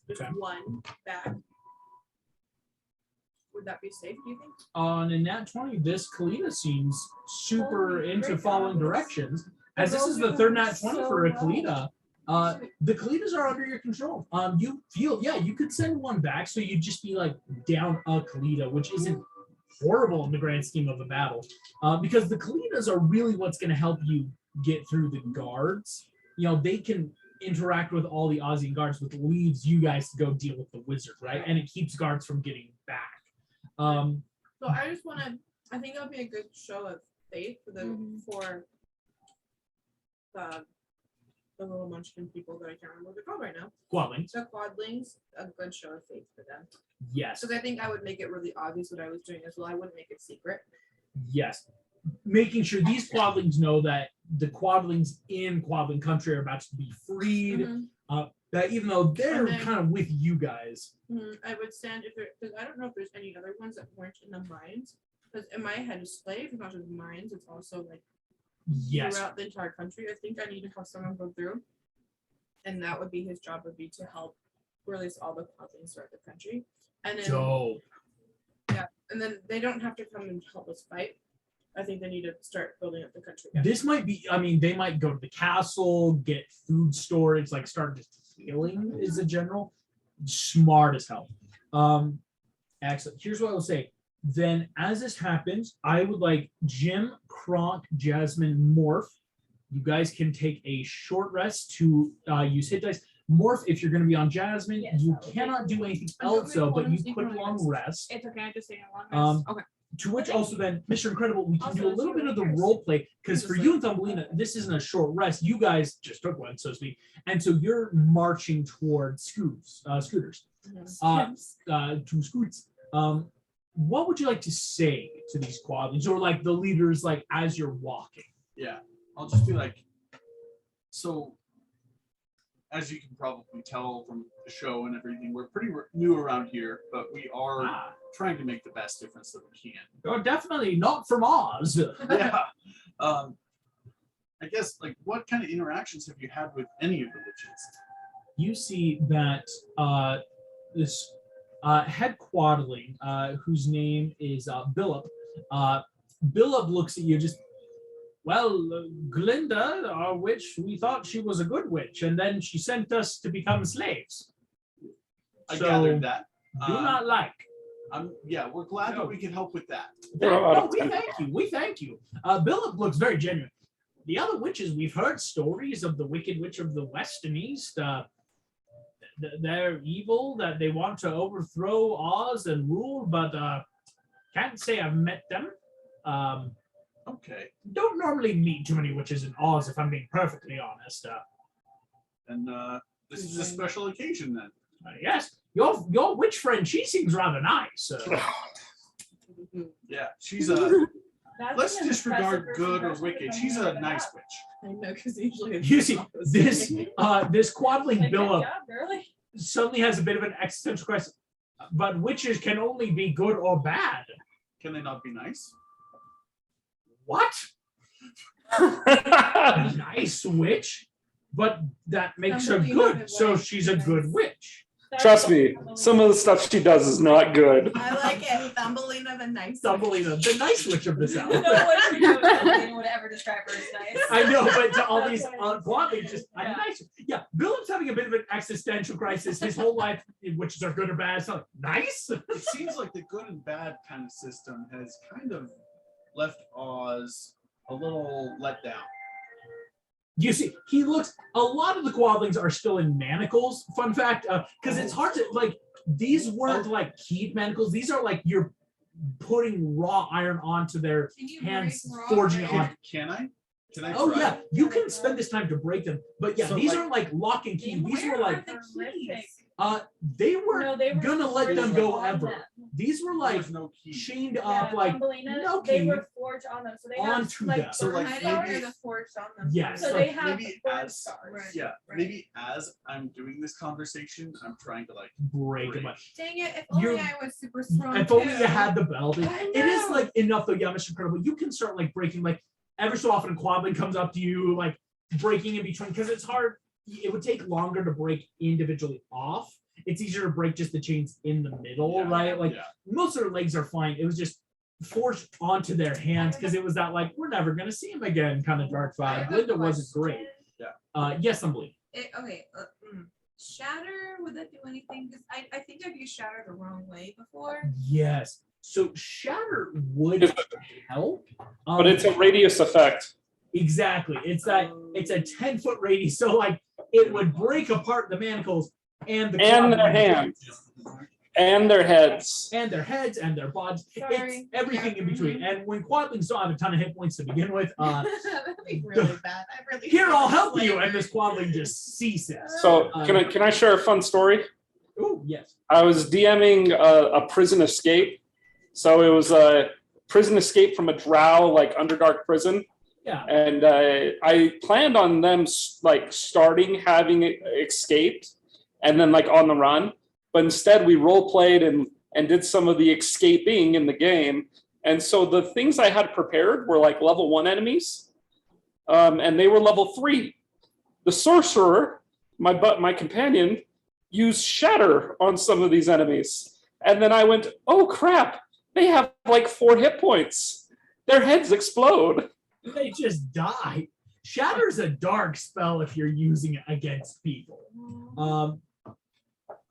just Okay. one back. Would that be safe? Do you think? On a nat 20, this Kalina seems super Holy into great following guys. directions. As this girls is the are third doing nat 20 so for a well. Kalina, the Kalinas are under your control. You feel, yeah, you could send one back, so you'd just be like down a Kalina, which isn't horrible in the grand scheme of a battle, because the Kalinas are really what's going to help you get through the guards. You know, they can interact with all the Aussie guards, which leaves you guys to go deal with the wizard, right? And it keeps guards from getting back. So I just want to. I think it would be a good show of faith for the for the little munchkin people that I can't remember what they're called right now. Quadlings, The quadlings, a good show of faith for them. yes. Because I think I would make it really obvious what I was doing as well. I wouldn't make it secret. Yes. Making sure these quadlings know that the quadlings in quadling country are about to be freed. That even though they're And then- kind of with you guys. I would stand if there, because I don't know if there's any other ones that weren't in the mines. Because in my head, a slave is not just mines; it's also like Yes. throughout the entire country. I think I need to have someone go through, and that would be his job. Would be to help release all the quadlings throughout the country, and then Dope. and then they don't have to come and help us fight. I think they need to start building up the country. again. This might be, I mean, they might go to the castle, get food storage, like start just healing is a general. Smart as hell. Excellent. Here's what I will say. Then as this happens, I would like Jim, Kronk, Jasmine, Morph. You guys can take a short rest to use hit dice. Morph, if you're going to be on Jasmine, Yes, you that would be cannot do anything I'm else though, but doing you one put of these long ones. rest. It's okay. I'm just taking a long rest. To which also then, Mr. Incredible, we can Also, do a little she bit of the cares. role play because for you and Thumbelina, this isn't a short rest. You guys just took one, so to speak, and so you're marching towards scooters, to scoots. What would you like to say to these quadlings or like the leaders, like as you're walking? Yeah, I'll just be like, so as you can probably tell from the show and everything, we're pretty new around here, but we are trying to make the best difference that we can. Oh, definitely not from Oz. Yeah. I guess, like, what kind of interactions have you had with any of the witches? You see that this head quadling, whose name is Billop. Billop looks at you just, well, Glinda, our witch, we thought she was a good witch, and then she sent us to become slaves. I So, gathered that. Do not like. Yeah, we're glad that we can help with that. No, we thank you. We thank you. Billop looks very genuine. The other witches, we've heard stories of the Wicked Witch of the West and East. They're evil, that they want to overthrow Oz and rule, but can't say I've met them. Okay. Don't normally meet too many witches in Oz, if I'm being perfectly honest. And this is a special occasion then. Yes, your witch friend, she seems rather nice. Yeah, she's That's let's an disregard impressive good or person wicked. to She's come a in nice like witch. I know, because usually it's You see, the opposite. this quadling that. Good Billop job, girly. suddenly has a bit of an existential crisis. But witches can only be good or bad. Can they not be nice? What? A nice witch? But that makes her good, so she's a good witch. That's Trust me, unbelievable. some of the stuff she does is not good. I like it. Thumbelina the nice. Thumbelina, the nice witch of the south. No one would ever describe her as nice. I know, but to all That's these what quadlings, just a Yeah. nice. Yeah, Billup's having a bit of an existential crisis. His whole life, witches are good or bad. So nice. It seems like the good and bad kind of system has kind of left Oz a little let down. You see, he looks. A lot of the quadlings are still in manacles. Fun fact, because it's hard to like. These weren't like keyed manacles. These are like you're putting raw iron onto their Can you hands, break raw forging it iron? on. Can I? Can I Oh try? yeah, you can spend this time to break them. But yeah, So, these like- aren't like lock and key. These Where were like are the keys? they were No, they were gonna let forged them go on ever. them. These were like There's no key. chained Yeah, up like Thumbelina, no they key were forged on them, so they have onto like them. So, like, I maybe- know the forged on them. Yes. so so they have maybe forged as- scars. Right. Yeah, Right. maybe as I'm doing this conversation, I'm trying to like break them. Dang it! If only You're- I was super strong. If only too. you had the belt. I It is know. like enough though, yeah, Mr. Incredible. You can start like breaking like ever so often quadling comes up to you, like breaking in between because it's hard. It would take longer to break individually off. It's easier to break just the chains in the middle, Yeah, right? Like yeah. most of their legs are fine. It was just forced onto their hands because it was that like we're never gonna see him again kind of dark I vibe. have a Linda wasn't great. question. Yes, I'm believing. Okay. Shatter, would that do anything? Because I think I've used Shatter the wrong way before. Yes. So shatter would help. But it's a radius effect. Exactly. It's that it's a 10-foot radius. So like it would break apart the manacles and the And their quadlings. hands. And their heads. And their heads and their bodies. It's Sorry. everything Yeah. in between. And when quadlings don't have a ton of hit points to begin with, That'd be really bad. I really. here hate I'll this help you, flavor. and this quadling just ceases. So can I share a fun story? Oh yes. I was DMing a prison escape. So it was a prison escape from a drow, like Underdark prison. Yeah. And I planned on them like starting having escaped and then like on the run. But instead we role played and did some of the escaping in the game. And so the things I had prepared were like level 1 enemies. And they were level 3. The sorcerer, my companion, used shatter on some of these enemies. And then I went, oh crap, they have like 4 hit points. Their heads explode. They just die. Shatter's a dark spell if you're using it against people.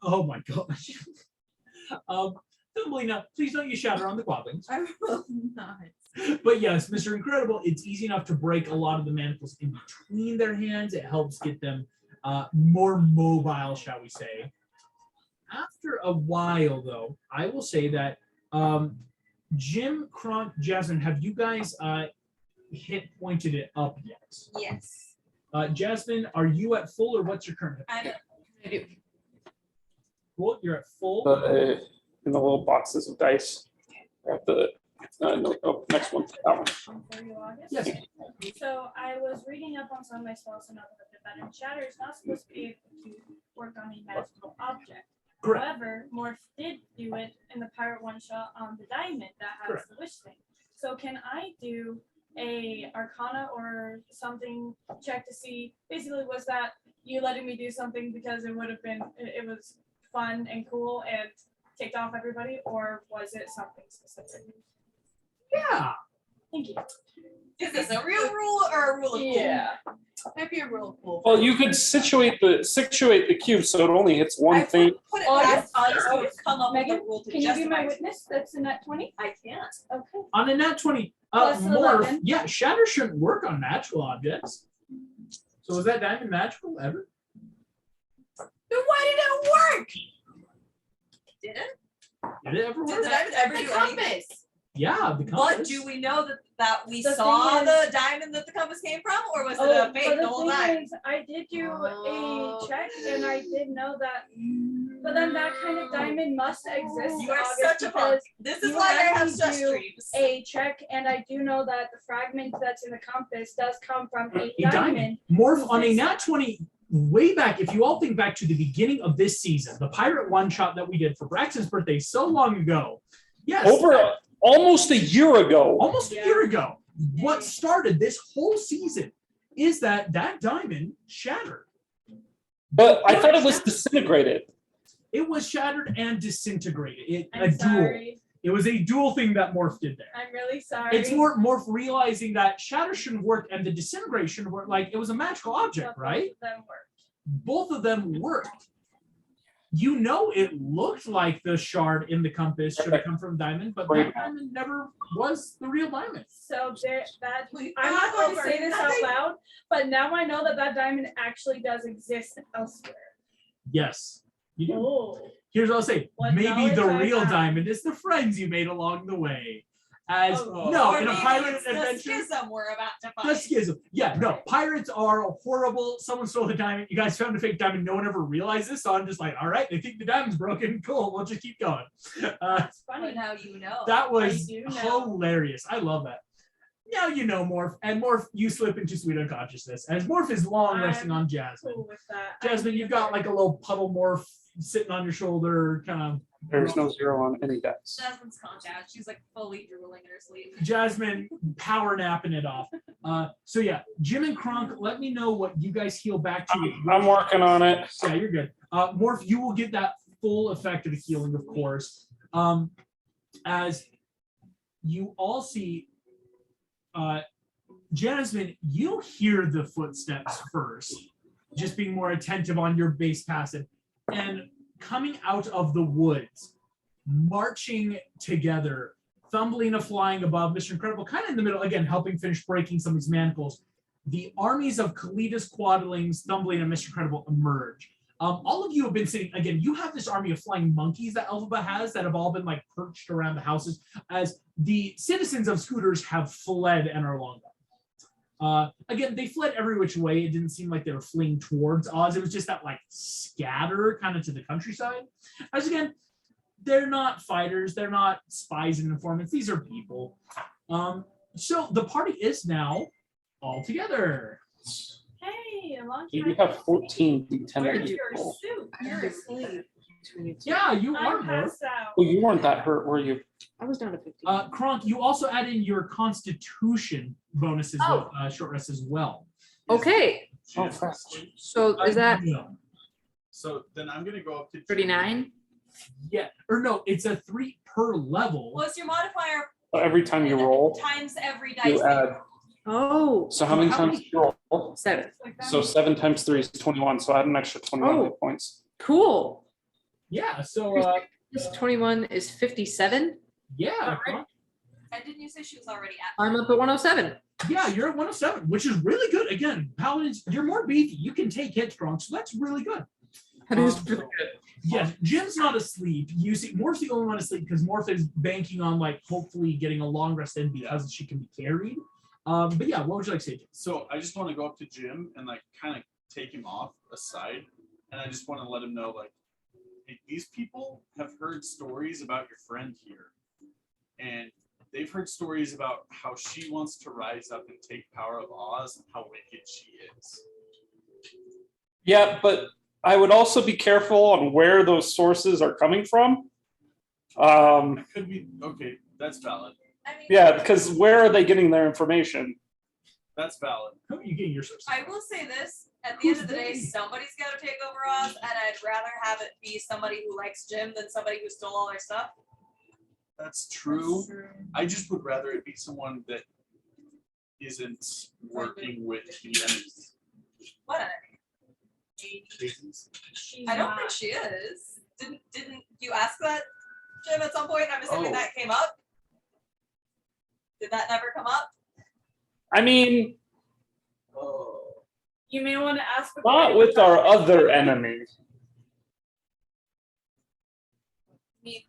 Oh my gosh. Thumbelina, please don't use shatter on the quadlings. I will not. But yes, Mr. Incredible, it's easy enough to break a lot of the manacles in between their hands. It helps get them more mobile, shall we say. After a while, though, I will say that Jim, Kronk, Jasmine, have you guys hit pointed it up yet? Yes. Jasmine, are you at full or what's your current hit? I do. Cool, you're at full. In the little boxes of dice. At the next one. That one. For you, August. Yes. So I was reading up on some of my spells and other that and Shatter is not supposed to be able to work on a magical object. Correct. However, Morph did do it in the Pirate one shot on the diamond that has Correct. the wish thing. So can I do a Arcana or something check to see? Basically, was that you letting me do something because it would have been it was fun and cool and ticked off everybody, or was it something specific? Yeah. Thank you. Is this a real rule or a rule of cool? Might be a real cool. Well, you could situate the cube so it only hits one thing. Put it August, past us to August, come up with Megan, a rule to Can you be my justify. witness? That's in that 20? I can't. Okay. On a nat 20, Plus Morph, 11. yeah, Shatter shouldn't work on magical objects. So was that diamond magical ever? Then why did it work? Did it? Did it ever Did work? the diamond ever do anything? Yeah, the But compass. do we know that we The saw thing the is- diamond that the compass came from, or was it Oh, a fake the whole time? I did do Oh. a check and I did know that, but then that kind of diamond must exist. You are August, such a punk. because This is you why I had have me stress do dreams. a check, and I do know that the fragment that's in the compass does come from a A diamond. Morph on a nat 20 way back. If you all think back to the beginning of this season, the pirate one shot that we did for Braxton's birthday so long ago. Yes. Almost a year ago. Almost a year ago. What started this whole season is that diamond shattered. But I thought it was disintegrated. It was shattered and disintegrated. I'm sorry. It was a dual thing that Morph did there. I'm really sorry. It's Morph realizing that shatter shouldn't work and the disintegration shouldn't work. Like, it was a magical object, But right? both of them worked. Both of them worked. You know, it looked like the shard in the compass should have come from diamond, but that diamond never was the real diamond. So there, that We I'm not going to over say this out nothing. loud, but now I know that that diamond actually does exist elsewhere. Yes, you do. Oh. Here's what I'll say. What Maybe knowledge the I real have. diamond is the friends you made along the way. As Oh. no, Or in a maybe pirate it's the adventure, schism we're about to the find. schism. Yeah, no, pirates are horrible. Someone stole the diamond. You guys found a fake diamond. No one ever realized this. So I'm just like, all right, they think the diamond's broken. Cool. We'll just keep going. It's funny. But now you know. That was do know. hilarious. I love that. Now you know, Morph. And Morph, you slip into sweet unconsciousness. As Morph is long resting on Jasmine. Cool with that. Jasmine, you've got like a little puddle Morph sitting on your shoulder, kind of. There's no 0 on any dice. Jasmine's calmed down. She's like fully drooling in her sleep. Jasmine power napping it off. So yeah, Jim and Kronk, let me know what you guys heal back to. with your- I'm working on it. Yeah, you're good. Morph, you will get that full effect of the healing, of course. As you all see, Jasmine, you hear the footsteps first, just being more attentive on your base passive. And coming out of the woods, marching together, Thumbelina flying above, Mr. Incredible kind of in the middle, again, helping finish breaking some of these manacles. The armies of Kalidas, Quadlings, Thumbelina, and Mr. Incredible emerge. All of you have been sitting, again, you have this army of flying monkeys that Elphaba has that have all been like perched around the houses as the citizens of Scooters have fled and are long gone. Again, they fled every which way. It didn't seem like they were fleeing towards Oz. It was just that like scatter kind of to the countryside. As again, they're not fighters. They're not spies and informants. These are people. So the party is now all together. Hey, a long You time. have 14 Where's D10 your people. suit? You're asleep. Yeah, you are I'm more. passed out. Well, you weren't that hurt, were you? I was down to 50. Kronk, you also add in your constitution bonuses with short rest as well. Okay, Oh, fast. so is that No. So then I'm gonna go up to 39? Yeah, or no, it's a 3 per level. What's your modifier? Every time you roll, Times every dice. you add. Oh, So how many How times many? do you roll? 7. So 7 times 3 is 21. So add an extra 21 Oh. hit points. Cool. Yeah, so This 21 is 57. yeah, Kronk, And didn't you say she was already at? I'm up at 107. yeah, you're at 107, which is really good. Again, Paladins, you're more beefy. You can take hits, Kronk, so that's really good. That is Um, pretty good. Yes, Jim's not asleep. You see, Morph's the only one asleep because Morph is banking on like hopefully getting a long rest in because she can be carried. But yeah, what would you like to say, Jim? So I just want to go up to Jim and like kind of take him off aside, and I just want to let him know like, hey, these people have heard stories about your friend here, and they've heard stories about how she wants to rise up and take power of Oz and how wicked she is. Yeah, but I would also be careful on where those sources are coming from. It could be okay. That's valid. I mean, Yeah, because where are they getting their information? That's valid. Who are you getting your sources? I will say this, at the end Who's of the day, they? somebody's got to take over Oz, and I'd rather have it be somebody who likes Jim than somebody who stole all their stuff. That's true. I just would rather it be someone that isn't working with the enemy. What? She's I don't not. think she is. Didn't you ask that, Jim, at some point? I'm assuming Oh. that came up. Did that never come up? I mean, You may want to ask. not with our other enemy. Meet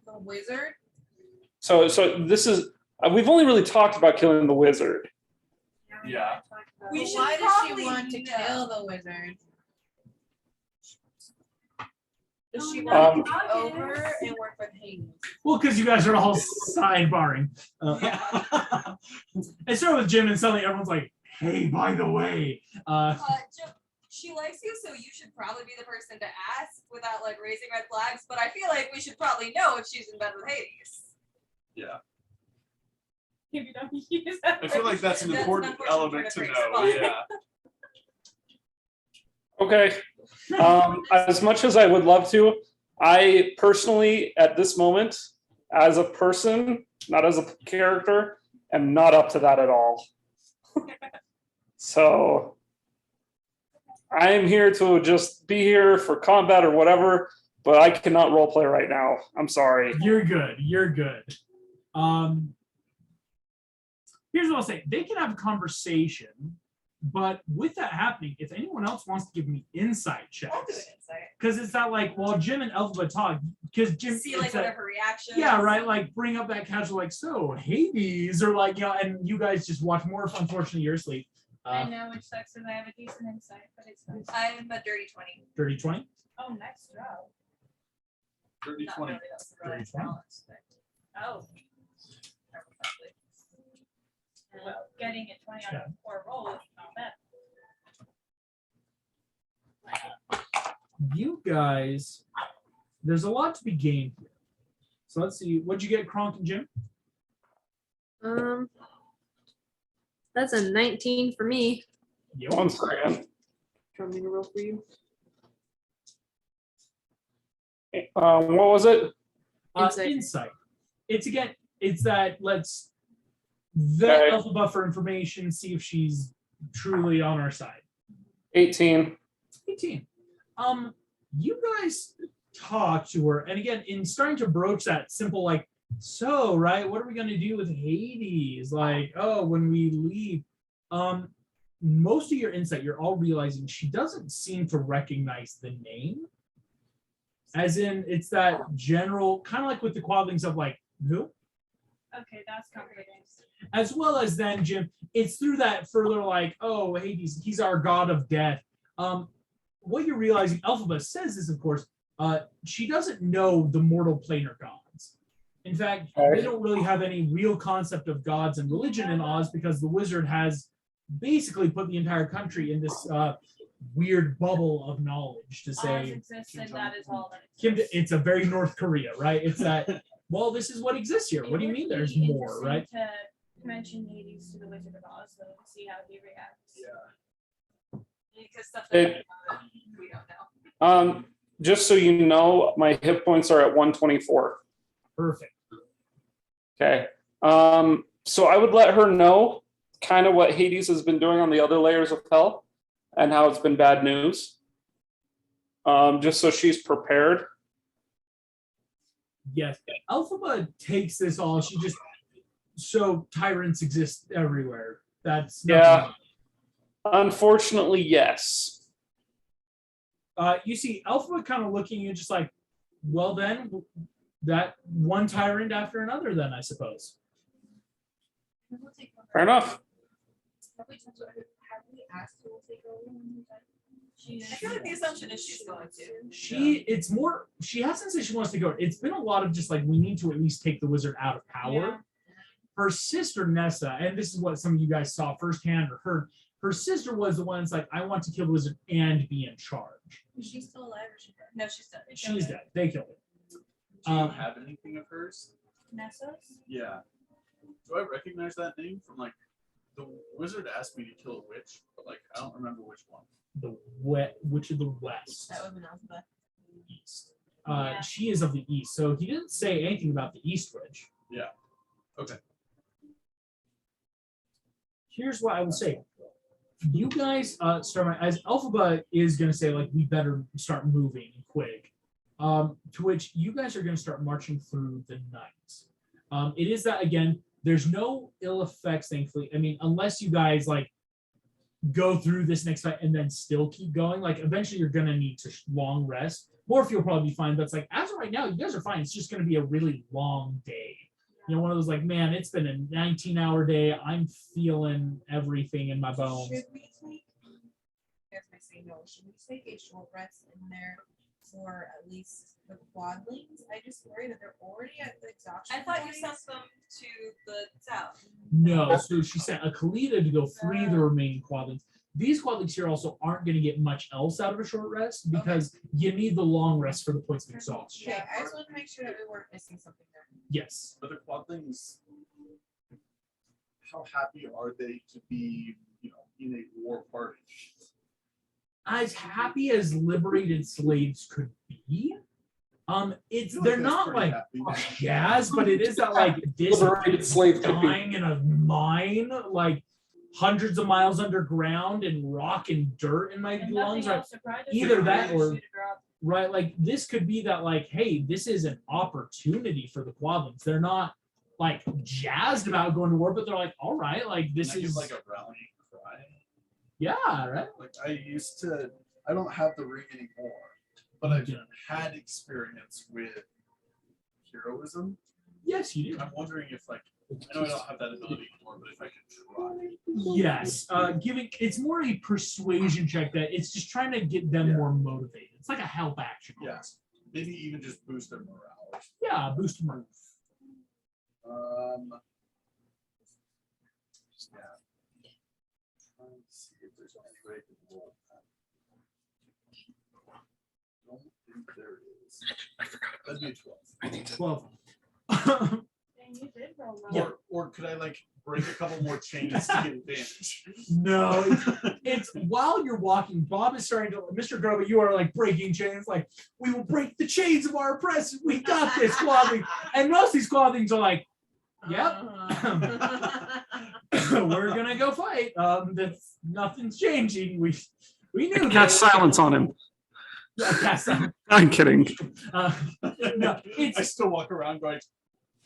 the wizard. So this is we've only really talked about killing the wizard. Yeah. We But should why does she probably want to know. kill the wizard? Does she Oh, want no. to take over and work with Hades? Well, because you guys are all sidebarring. It started with Jim, and suddenly everyone's like, "Hey, by the way." Jim, she likes you, so you should probably be the person to ask without like raising red flags. But I feel like we should probably know if she's in bed with Hades. Yeah. If you don't use that. I feel like that's an That's an important unfortunate element to turn of know. phrase, Yeah. Okay. As much as I would love to, I personally, at this moment, as a person, not as a character, am not up to that at all. So I am here to just be here for combat or whatever, but I cannot roleplay right now. I'm sorry. You're good. You're good. Here's what I'll say. They can have a conversation, but with that happening, if anyone else wants to give me insight I'll do checks, an insight. because it's not like, well, Jim and Elphaba talk, because Jim, See like it's what that- her reaction. yeah, is. right, like bring up that casual, like, so Hades, or like, you know, and you guys just watch more. Unfortunately, you're asleep. I know, which sucks, and I have a decent insight, but it's nice. I'm a dirty 20. 30, 20. Oh, nice throw. 30, Not 20. really, that's really 30, 20. balanced, but Oh, well, getting a 20 on a 4 roll is not bad. You guys, there's a lot to be gained here. So let's see. What'd you get, Kronk and Jim? That's a 19 for me. Yep. 1 second. Do you want me to roll for you? What was it? Insight. Insight. It's that let's vet Okay. Elphaba for information, see if she's truly on our side. 18. 18. You guys talk to her, and again, in starting to broach that simple, like, so, right, what are we gonna do with Hades? Like, oh, when we leave. Most of your insight, you're all realizing she doesn't seem to recognize the name. As in, it's that general, kind of like with the quadlings of like, who? Okay, that's comforting. As well as then, Jim, it's through that further like, oh, Hades, he's our god of death. What you're realizing, Elphaba says this, of course, she doesn't know the mortal planar gods. In fact, they don't really have any real concept of gods and religion in Oz because the wizard has basically put the entire country in this weird bubble of knowledge to Oz say, exists, and that is all that Kim, exists. it's a very North Korea, right? It's that, well, this is what exists here. What do you mean there's more, right? To mention Hades to the Wizard of Oz, though, to see how he reacts. because stuff that It- we don't know. Just so you know, my hit points are at 124. Perfect. Okay. So I would let her know kind of what Hades has been doing on the other layers of hell and how it's been bad news. Just so she's prepared. Yes. Elphaba takes this all. She just, so tyrants exist everywhere. That's Yeah. Unfortunately, yes. You see Alpha kind of looking at you just like, well then, that one tyrant after another then, I suppose. Fair enough. Have we asked who will take over? I feel like the assumption is she's going to. It's more, she hasn't said she wants to go. It's been a lot of just like, we need to at least take the wizard out of power. Yeah. Her sister Nessa, and this is what some of you guys saw firsthand or heard, her sister was the one that's like, I want to kill the wizard and be in charge. Is she still alive or she dead? No, she's done. She's dead. They killed her. Do you have anything of hers? Nessus? Yeah. Do I recognize that name from like the wizard asked me to kill a witch, but like I don't remember which one. The witch of the west. That was an alphabet. East. Yeah. She is of the east, so he didn't say anything about the east witch. Yeah. Okay. Here's what I will say. You guys start as Alphaba is going to say like we better start moving quick. To which you guys are going to start marching through the night. It is that again. There's no ill effects, thankfully. I mean, unless you guys like go through this next fight and then still keep going. Like eventually, you're going to need to long rest. Morph, you'll probably be fine. But it's like as of right now, you guys are fine. It's just going to be a really long day. You know, one of those like, man, it's been a 19-hour day. I'm feeling everything in my bones. Should we take? Yes, I say no. Should we take a short rest in there for at least the quadlings? I just worry that they're already at the exhaustion. I thought you point. sent them to the south. No, so she sent a Khalida to go free the remaining quadlings. These quadlings here also aren't going to get much else out of a short rest because you need the long rest for the points of exhaustion. Okay, I just want to make sure that we weren't missing something there. Yes. But the quadlings, how happy are they to be, you know, in a war party? As happy as liberated slaves could be, it's I feel they're that's not pretty like happy. jazz, but it is that like this Liberated slave could be. dying in a mine, like hundreds of miles underground and rock and dirt in my And lungs. nothing Right? else surprises Either you. that or- Shoot a drop. Right, like this could be that like, hey, this is an opportunity for the quadlings. They're not like jazzed about going to war, but they're like, all right, like this Can I give, is like a rallying cry. yeah, right. Like I don't have the ring anymore, but I've had experience with heroism. Yes, you do. I'm wondering if like I know I don't have that ability anymore, but if I could try. Yes, giving it's more a persuasion check that it's just trying to get them Yeah. more motivated. It's like a help action. Yeah. Maybe even just boost their morale. Yeah, boost them. Yeah. Trying to see if there's any way to roll that. Don't think there is. That'd be a 12. 12. Dang, you did roll well. Yeah. Or could I like break a couple more chains to get advantage? No, it's while you're walking, Bob is starting to, Mr. Grover, you are like breaking chains, like, we will break the chains of our oppressors. We got this, quadling. And most of these quadlings are like, yep, we're gonna go fight. That's nothing's changing. We knew Cast that. silence on him. Yeah, cast silence. I'm kidding. No, I it's still walk around going,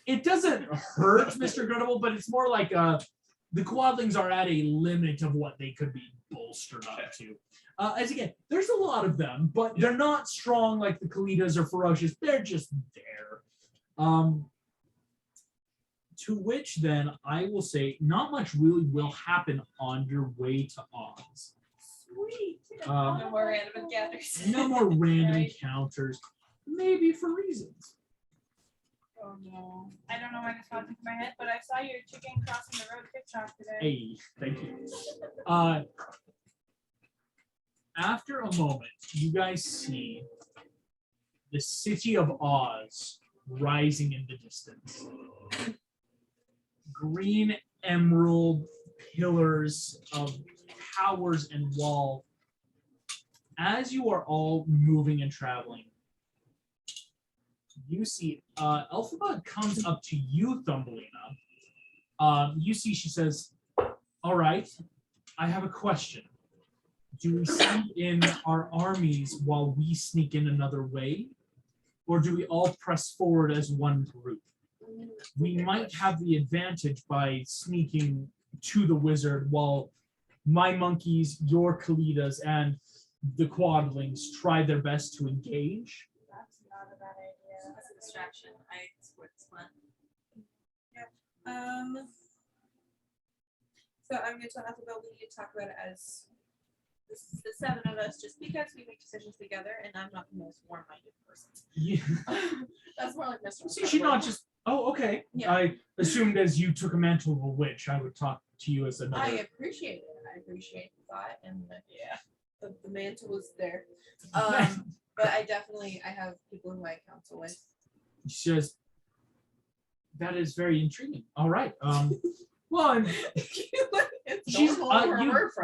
it doesn't hurt Mr. Grunnable, but it's more like the quadlings are at a limit of what they could be bolstered up to. As again, there's a lot of them, but they're not strong like the Kalidas or ferocious. They're just there. To which then I will say not much really will happen on your way to Oz. Sweet. No more random encounters. No more random Right. encounters, maybe for reasons. Oh no. I don't know why this popped into my head, but I saw your chicken crossing the road TikTok today. Hey, thank you. After a moment, you guys see the city of Oz rising in the distance. Green emerald pillars of towers and wall. As you are all moving and traveling, you see Elphaba comes up to you, Thumbelina. You see she says, all right, I have a question. Do we send in our armies while we sneak in another way? Or do we all press forward as one group? We might have the advantage by sneaking to the wizard while my monkeys, your Kalidas, and the quadlings try their best to engage. That's not a bad idea. That's a distraction. I support this plan. So I'm gonna tell Alphabet we need to talk about it as this is the 7 of us, just because we make decisions together, and I'm not the most warm-minded person. Yeah. That's more like Mr. So you should not just. Oh, okay. Yeah. I assumed as you took a mantle of a witch, I would talk to you as I another. appreciate it. I appreciate the thought, and the mantle was there. But I have people who I counsel with. She says, "That is very intriguing." All right. Well, and she's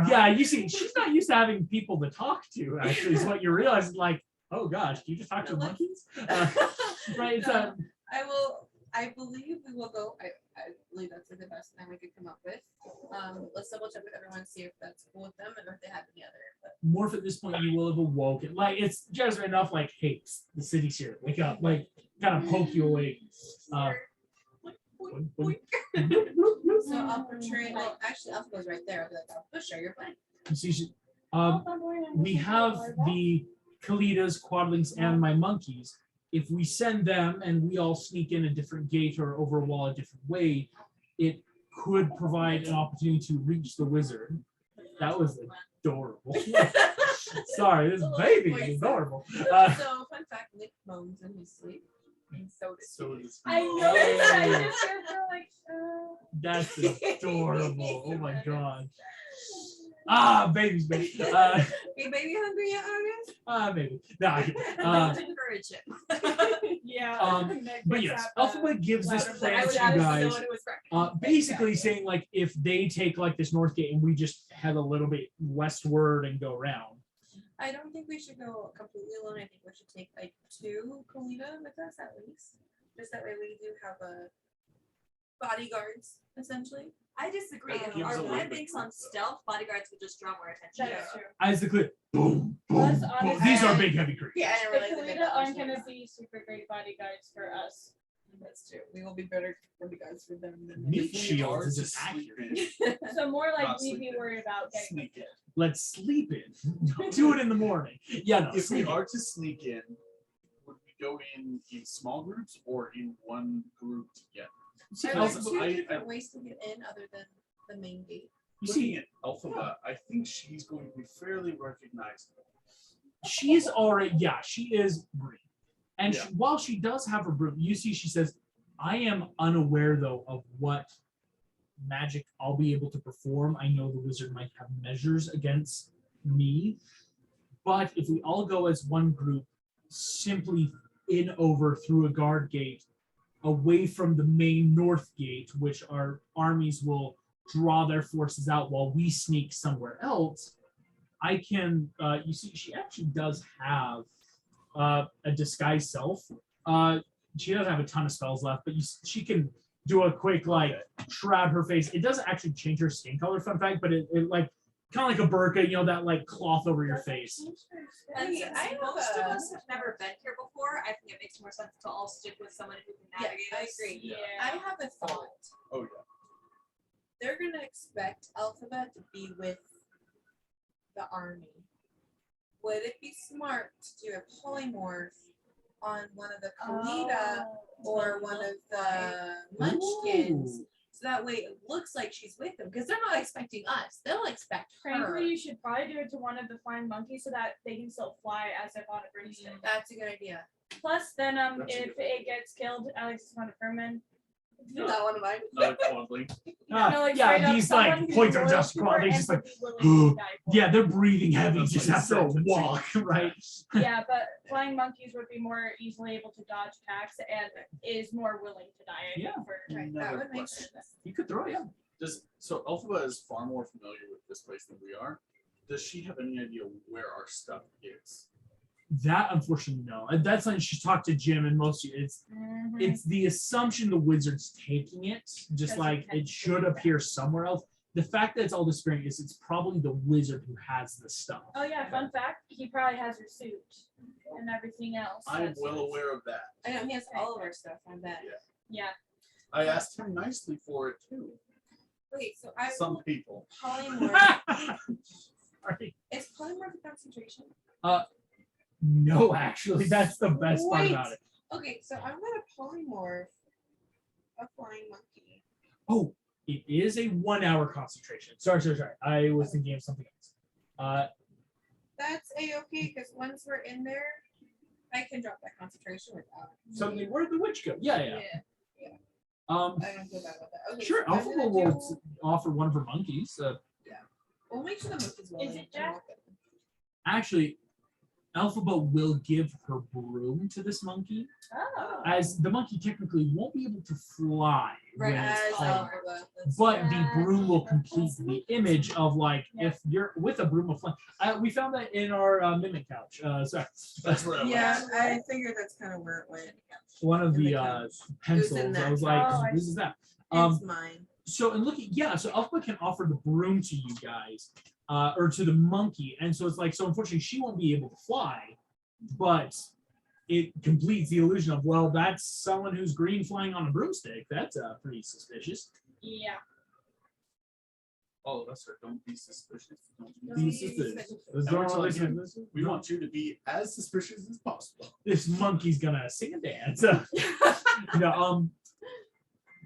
yeah. You see, she's not used to having people to talk to. Actually, is what you realize. Like, oh gosh, do you just talk to monkeys? Right. So, I believe we will go. I believe that's the best thing we could come up with. Let's double check with everyone, see if that's cool with them, and if they have any other input. Morph, at this point, you will have awoken. Like, it's just enough. Like, hey, the city's here. Wake up. Like, kind of poke you awake. So I'll portray. Well, actually, Alpha goes right there. I'll be like, I'll share your plan. You see, we have the Kalitas, Quadlings, and my monkeys. If we send them and we all sneak in a different gate or over a wall a different way, it could provide an opportunity to reach the wizard. That was adorable. Sorry, this baby is adorable. So, fun fact: Nick moans in his sleep, and so does he. I know this. I just heard her like. That's adorable. Oh my god. Babies, baby. Hey, baby, hungry yet, August? Maybe. No, Don't encourage it. Yeah. but yes, Alphabet gives this plan to you guys. Basically saying like if they take like this north gate and we just head a little bit westward and go around. I don't think we should go completely alone. I think we should take like 2 Kalita with us at least. Just that way we do have a bodyguards essentially. I disagree. If Gives our a little plan bit banks on more. stealth, bodyguards would just draw more attention. That's true. As the clip, boom, boom, Plus, boom. honestly, These are big heavy creatures. Yeah, I The didn't realize they made Kalita that aren't much gonna noise. be super great bodyguards for us. That's true. We will be better bodyguards for them than Meat If we shield are is to just sleep accurate. in, So more like Not we'd be sleeping. worried about getting. sneak in. Let's sleep in. Don't do it in the morning. Yeah, no. If we sleep in. are to sneak in, would we go in small groups or in one group together? See, Are there Also, 2 I- different ways to get in other than the main gate? you Looking see, at Alphabet, I think she's going to be fairly recognizable. she's already, yeah, she is green. And Yeah. while she does have her broom, you see, she says, I am unaware, though, of what magic I'll be able to perform. I know the wizard might have measures against me. But if we all go as one group, simply in over through a guard gate, away from the main north gate, which our armies will draw their forces out while we sneak somewhere else, I can, you see, she actually does have a disguise self. She doesn't have a ton of spells left, but she can do a quick, like, shroud her face. It doesn't actually change her skin color, fun fact, but it like, kind of like a burqa, you know, that, like, cloth over your face. And Hey, since I have most of a- us have never been here before, I think it makes more sense to all stick with someone who can Yeah, navigate I us. agree. Yeah. I have a thought. Oh yeah. They're gonna expect Alphabet to be with the army. Would it be smart to do a polymorph on one of the Kalita or one of the Munchkins? Ooh. So that way it looks like she's with them because they're not expecting us. They'll expect her. Frankly, you should probably do it to one of the flying monkeys so that they can still fly as if on a broomstick. That's a good idea. Plus, then That's a if good it gets killed, Alex is on a vermin. Not one of mine. Quadling. Yeah, these like points are just squad. They just like, yeah, they're breathing heavy just after a walk, right? Yeah, but flying monkeys would be more easily able to dodge attacks and is more willing to die. I think, Yeah. for Right, that Another would make question. sense. You could throw, yeah. So Alphabet is far more familiar with this place than we are. Does she have any idea where our stuff is? That unfortunately no. And that's when she's talked to Jim and most it's the assumption the wizard's taking it, just Because like it it should appear somewhere else. The fact that it's all disappearing is it's probably the wizard who has the stuff. Oh yeah, fun fact, he probably has her suit and everything else. I'm That's- well aware of that. I know he has all of our stuff. I bet. Yeah. I asked him nicely for it too. Wait, so I Some people. polymorph. Sorry. Is polymorph a concentration? No, actually, that's the best part about it. Okay, so I'm gonna polymorph a flying monkey. Oh, it is a 1 hour concentration. Sorry. I was thinking of something else. That's a-okay, because once we're in there, I can drop that concentration without. Something where the witch go? Yeah. I don't feel bad about that. Okay, Sure. so I'm Alpha gonna will do- offer one of her monkeys. We'll make sure the monkey's willing. Is it Jack? Actually, Alphaba will give her broom to this monkey, Oh. as the monkey technically won't be able to fly. Right, when it's as flying. Alpha, that's- But the Yeah. broom will complete the image of like Yeah. if you're with a broom of flame. We found that in our mimic couch. Sorry, That's where I Yeah, I figured that's kind of where it went. one of In the the couch. pencils. in I that was like, couch. this is that. It's mine. So and looking, yeah. So Alpha can offer the broom to you guys, or to the monkey, and so it's like so. Unfortunately, she won't be able to fly, but it completes the illusion of well, that's someone who's green flying on a broomstick. That's pretty suspicious. Yeah. All of us are don't be suspicious. Don't Don't be be suspicious. Is And there we're all telling this- him, this- We want you to be as suspicious as possible. this monkey's gonna sing and dance. No,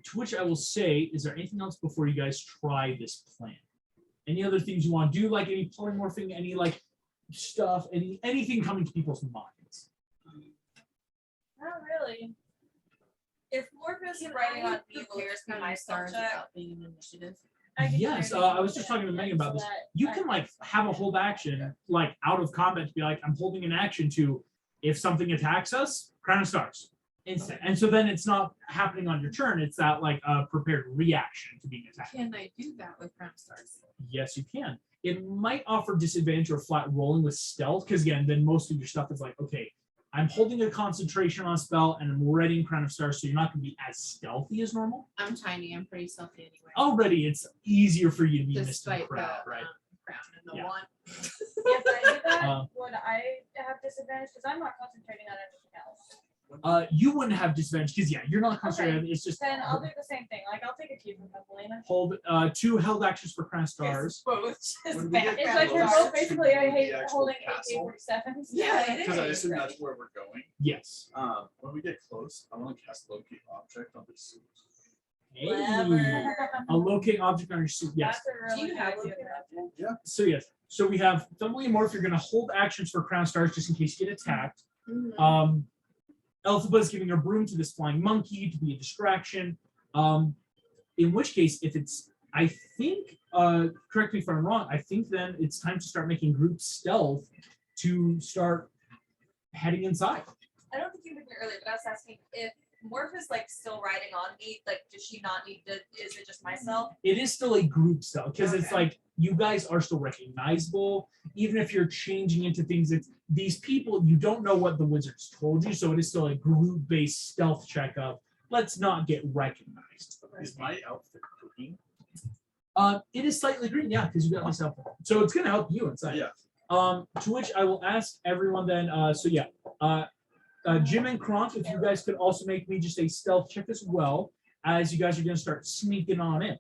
to which I will say, is there anything else before you guys try this plan? Any other things you want to do, like any polymorphing, any like stuff, anything coming to people's minds? Not really. If Morpheus Can writing I on evil, prepare yours can some my stars stars check. without being an initiative? I can Yes, try I to was do just that, talking to Megan about so this. that You I- can like have a hold action, like out of combat, to be like, I'm holding an action to, if something attacks us, crown of stars, instant. And so then it's not happening on your turn. It's that like prepared reaction to being attacked. Can I do that with crown stars? Yes, you can. It might offer disadvantage or flat rolling with stealth, because again, then most of your stuff is like, okay, I'm holding a concentration on a spell and I'm readying Crown of Stars, so you're not going to be as stealthy as normal. I'm tiny. I'm pretty stealthy anyway. Already, it's easier for you to be missed in the Despite crowd, the right? crown and the Yeah. wand. If I do that, Um, would I have disadvantage? Because I'm not concentrating on anything else. You wouldn't have disadvantage because you're not concentrating. It's just Then I'll do the same thing. Like I'll take a cue from Evelina. hold 2 held actions for Crown of Stars. Both. Just When we back get It's and like we're close both to basically. I the hate actual holding castle. AK-47s. Yeah, it Because I is. assume that's where we're going. Yes. When we get close, I want to cast locate object on the suit. Hey, Clever. a locate object on your suit. Yes. That's a really Do you good have idea. locate So yes. So we have Thumbly Morph. You're going to hold actions for Crown of Stars just in case you get attacked. Mhm. Elphaba is giving her broom to this flying monkey to be a distraction. In which case, if it's, I think, correct me if I'm wrong, I think then it's time to start making group stealth to start heading inside. I don't think you mentioned it earlier, but I was asking if Morph is like still riding on me, like does she not need to, is it just myself? It is still a group stealth because it's Okay. like you guys are still recognizable, even if you're changing into things. It's these people, you don't know what the wizards told you, so it is still a group-based stealth check of let's not get recognized. Is my outfit green? It is slightly green, yeah, because you got myself. So it's gonna help you inside. Yeah. To which I will ask everyone then. Jim and Kronk, if you guys could also make me just a stealth check as well, as you guys are gonna start sneaking on in.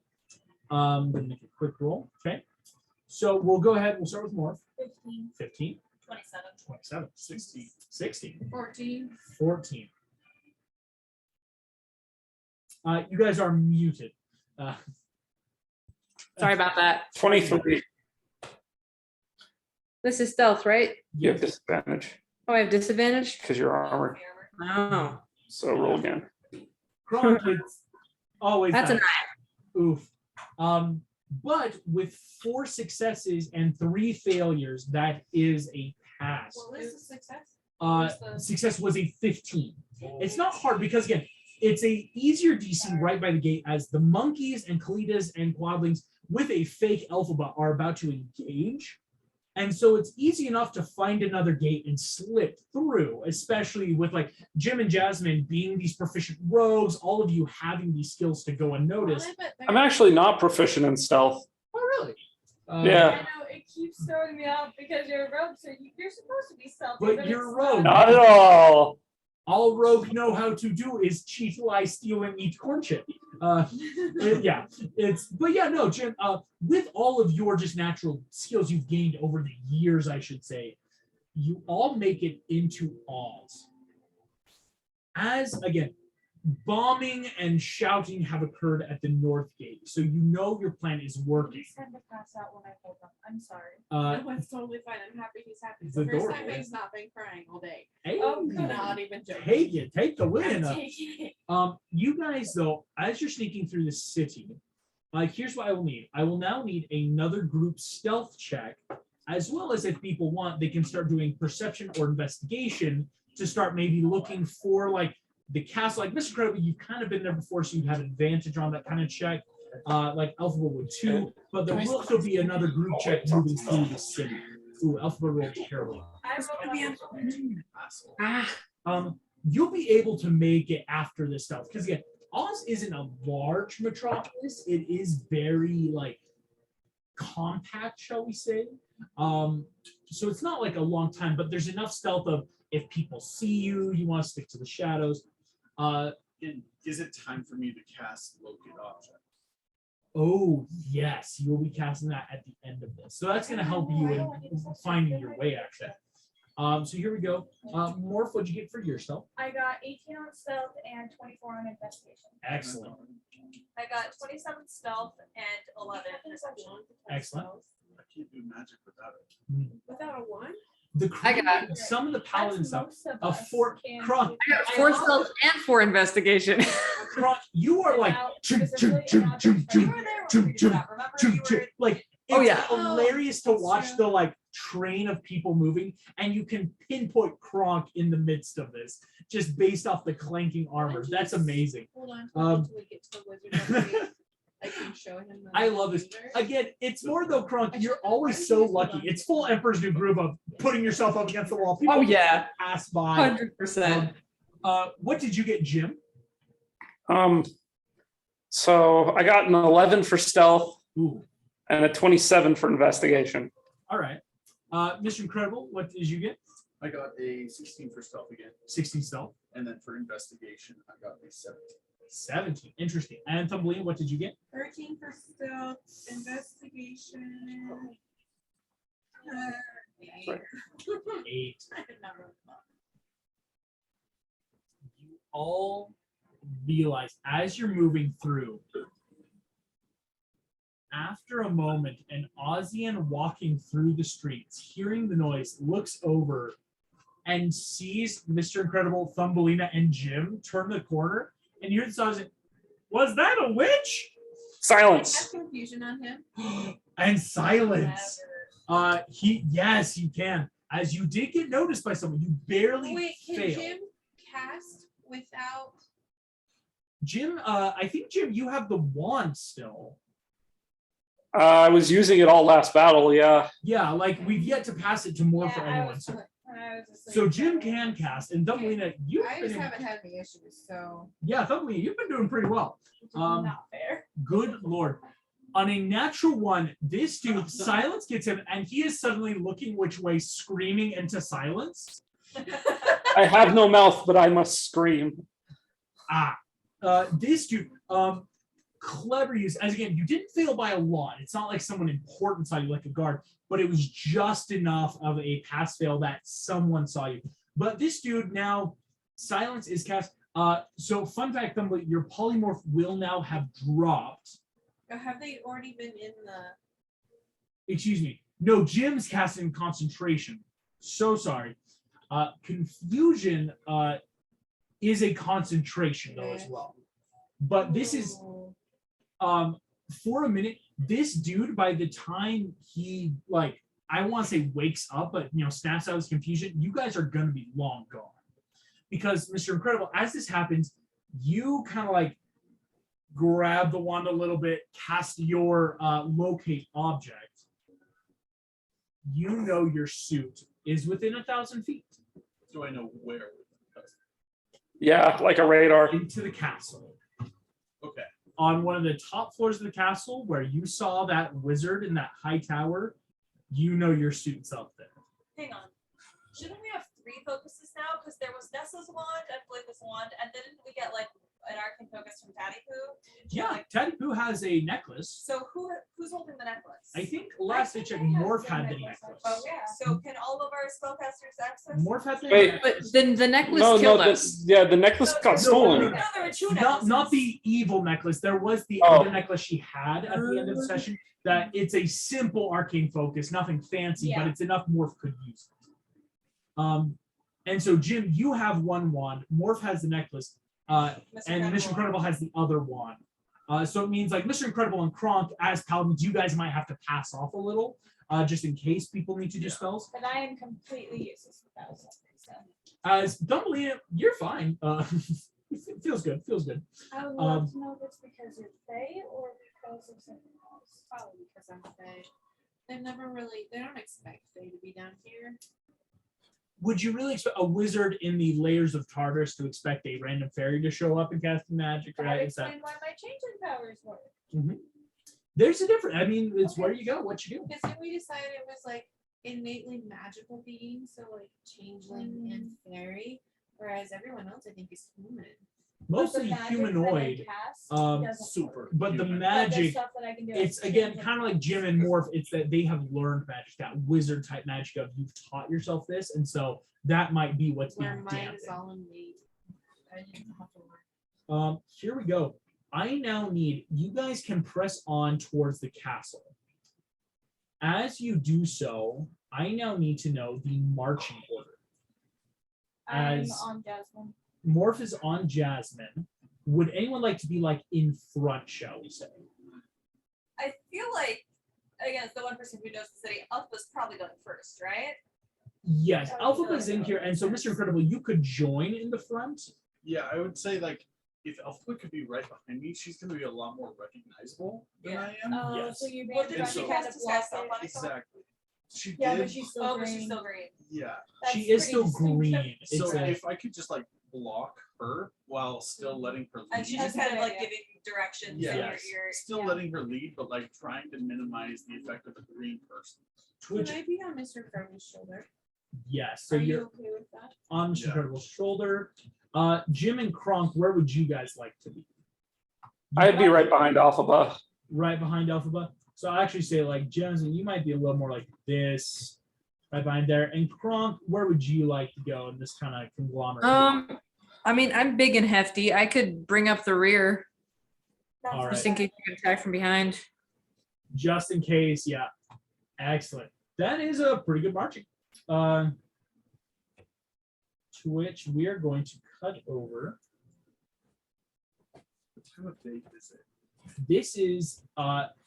I'm gonna make a quick roll. Okay. So we'll go ahead. We'll start with Morph. 15. 15, 27. 27, 16. 16, 14. 14. You guys are muted. Sorry about that. 23. This is stealth, right? You have disadvantage Oh, I have disadvantage? because you're armored. Oh. So roll again. Kronk, it's always That's a that. Oof. But with 4 successes and 3 failures, that is a pass. What was the success? Success was a 15. It's not hard because again, it's a easier DC right by the gate as the monkeys and Kalitas and Quadlings with a fake alphabet are about to engage. And so it's easy enough to find another gate and slip through, especially with like Jim and Jasmine being these proficient rogues, all of you having these skills to go unnoticed. I'm actually not proficient in stealth. Oh, really? Yeah. I know it keeps throwing me off because you're a rogue, so you're supposed to be stealthy. But you're a rogue. Not at all. all rogue know how to do is cheat, lie, steal, and eat corn chip. Yeah, but yeah, no, Jim, with all of your just natural skills you've gained over the years, I should say, you all make it into Oz. As, again, bombing and shouting have occurred at the North Gate, so you know your plan is working. He's had to pass out when I told him. I'm sorry. No, it's totally fine. I'm happy he's happy. It's The the first door time is- he's not been crying all day. Hey, Oh, good. Not even joking. take the win. I'm taking it. You guys, though, as you're sneaking through the city, here's what I will need. I will now need another group stealth check, as well as if people want, they can start doing perception or investigation to start maybe looking for like the castle. Like Mr. Crowley, you've kind of been there before, so you'd have advantage on that kind of check. Like Alphabet would too, but there will still be another group check moving through the city. Ooh, Alphabet rolled terribly. I You'll be able to make it after this stuff because again, Oz isn't a large metropolis. It is very like compact, shall we say? So it's not like a long time, but there's enough stealth of if people see you, you want to stick to the shadows. And is it time for me to cast locate object? Oh yes, you will be casting that at the end of this. So that's going to help you in finding your way, actually. So here we go. Morph, what'd you get for yourself? I got 18 on stealth and 24 on investigation. Excellent. I got 27 stealth and 11 perception. Excellent. I can't do magic without it. Without a one? The I got- some of the paladin That's stuff. most of A us four can Kronk. do. I got 4 stealth and 4 investigation. Kronk, you are like Without chum, physically chum, and not chum, physically. You chum, were there chum, when we did chum, that. Remember chum, you chum. were Like Oh, it's yeah. hilarious to That's watch true. the like train of people moving, and you can pinpoint Kronk in the midst of this just based off the clanking armor. That's amazing. Hold on. Um, Until we get to the wizard. Memory. I can show him. the I love this. wizard. Again, it's more though, Kronk, you're always so lucky. It's full Emperor's New Groove of putting yourself up against the wall. People Oh, yeah. pass by. 100%. What did you get, Jim? So I got an 11 for stealth Ooh, and a 27 for investigation. all right. Mr. Incredible, what did you get? I got a 16 for stealth again, 16 stealth. and then for investigation, I got a 17. 17. Interesting. And Thumbelina, what did you get? 13 for stealth, investigation. 8. You all realize as you're moving through, after a moment, an Ozian walking through the streets, hearing the noise, looks over and sees Mr. Incredible, Thumbelina, and Jim turn the corner, and you hear the Ozian, was that a witch? Silence. Have confusion on him. And silence. Yes, you can. As you did get noticed by someone, you barely Wait, can failed. Jim cast without? Jim, I think Jim, you have the wand still. I was using it all last battle. Yeah. Yeah, like we've yet to pass it to more for Yeah, I anyone. was- So, I was just so like, Jim can cast, and Thumbelina, you've I been just in- haven't had any issues, so. yeah, Thumbelina, you've been doing pretty well. which is not fair. Good lord. On a natural one, this dude, silence gets him, and he is suddenly looking which way, screaming into silence. I have no mouth, but I must scream. This dude, clever use. As again, you didn't fail by a lot. It's not like someone important saw you like a guard, but it was just enough of a pass fail that someone saw you. But this dude now, silence is cast. So fun fact, Thumbelina, your polymorph will now have dropped. Have they already been in the? Excuse me. No, Jim's casting concentration. So sorry. Confusion is a concentration though as well. But this is for a minute, this dude, by the time he like, I want to say wakes up, but snaps out his confusion, you guys are gonna be long gone. Because Mr. Incredible, as this happens, you kind of like grab the wand a little bit, cast your locate object. You know your suit is within 1,000 feet Do I know where? Yeah, like a radar. into the castle. Okay. On one of the top floors of the castle where you saw that wizard in that high tower, you know your suit's up there. Hang on. Shouldn't we have 3 focuses now because there was Nessa's wand and Blitha's wand, and then we get like an arcane focus from Tatty Poo. Yeah, Teddy Poo has a necklace. So who's holding the necklace? I think last I checked, Morph had the necklace. Oh yeah. So can all of our spellcasters access? Morph had the Wait. necklace. But then the necklace No, killed no, us. the necklace got No, stolen. no, No, there were 2 Not necklaces. the evil necklace. There was the Oh. other necklace she had at the end of the session. That it's a simple arcane focus, nothing fancy, but Yeah. it's enough Morph could use it. And so Jim, you have one wand. Morph has the necklace, and Mr. Incredible has the other wand. So it means like Mr. Incredible and Kronk as paladins, you guys might have to pass off a little, just in case people need to do spells. But I am completely useless without something. So As Dumbledore, you're fine. It feels good. Feels good. I would love to know if it's because you're Fae or because of something else. Probably because I'm Fae. They don't expect Fae to be down here. Would you really expect a wizard in the layers of Tartarus to expect a random fairy to show up and cast magic? That Right? explains why my changing powers work. There's a difference. I mean, it's where you go, what you do. Because then we decided it was like innately magical beings, so like changeling and fairy, whereas everyone else I think is human. Mostly humanoid. Super. But the human. magic, stuff that I can do. it's again kind of like Jim and Morph. It's that they have learned magic, that wizard type magic of you've taught yourself this, and so that might be what's Where being mine dampened. is all innate. I didn't have to learn. Here we go. I now need you guys can press on towards the castle. As you do so, I now need to know the marching order. I'm As on Jasmine. Morph is on Jasmine. Would anyone like to be like in front, shall we say? I feel like again, it's the one person who knows the city. Alpha's probably going first, right? Yes, I would Alpha feel is like in that here, would and make so sense. Mr. Incredible, you could join in the front. Yeah, I would say like if Alpha could be right behind me, she's gonna be a lot more recognizable than Yeah. I am. Oh, Yes. so you Well, made did the she kind cast of a block spell it. on it? Exactly. She Yeah, did. but she's still Oh, but she's green. still green. Yeah. That's She is pretty still green. distinctive. It's So a- if I could just like block her while still letting her lead, And she's That's just a kind good of like idea. giving directions Yeah. in Yes. your ear. still Yeah. letting her lead, but like trying to minimize the effect of a green person. Twitch. Can I be on Mr. Incredible's shoulder? Yes, so Are you you're okay with that? on Mr. Yeah. Incredible's shoulder. Jim and Kronk, where would you guys like to be? I'd be right behind Alphaba. Right behind Alphaba. So I actually say like Jonesy, you might be a little more like this, right behind there. And Kronk, where would you like to go in this kind of conglomerate? I mean, I'm big and hefty. I could bring up the rear All right. just in case you get attacked from behind. Just in case, yeah. Excellent. That is a pretty good marching. To which we are going to cut over. What time of day is it? This is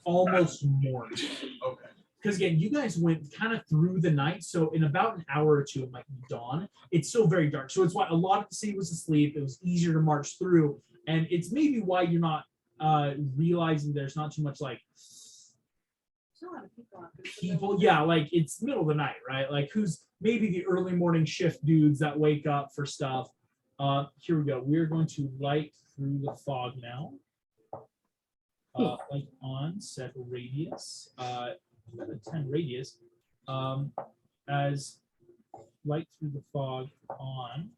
almost morning. Okay. Because again, you guys went kind of through the night, so in about an hour or two, it might be dawn. It's still very dark, so it's why a lot of the city was asleep. It was easier to march through, and it's maybe why you're not realizing there's not too much like There's a lot of people out there. people. Yeah, like it's middle of the night, right? Like who's maybe the early morning shift dudes that wake up for stuff. Here we go. We're going to light through the fog now. Light on, set radius. 10 radius. As light through the fog on.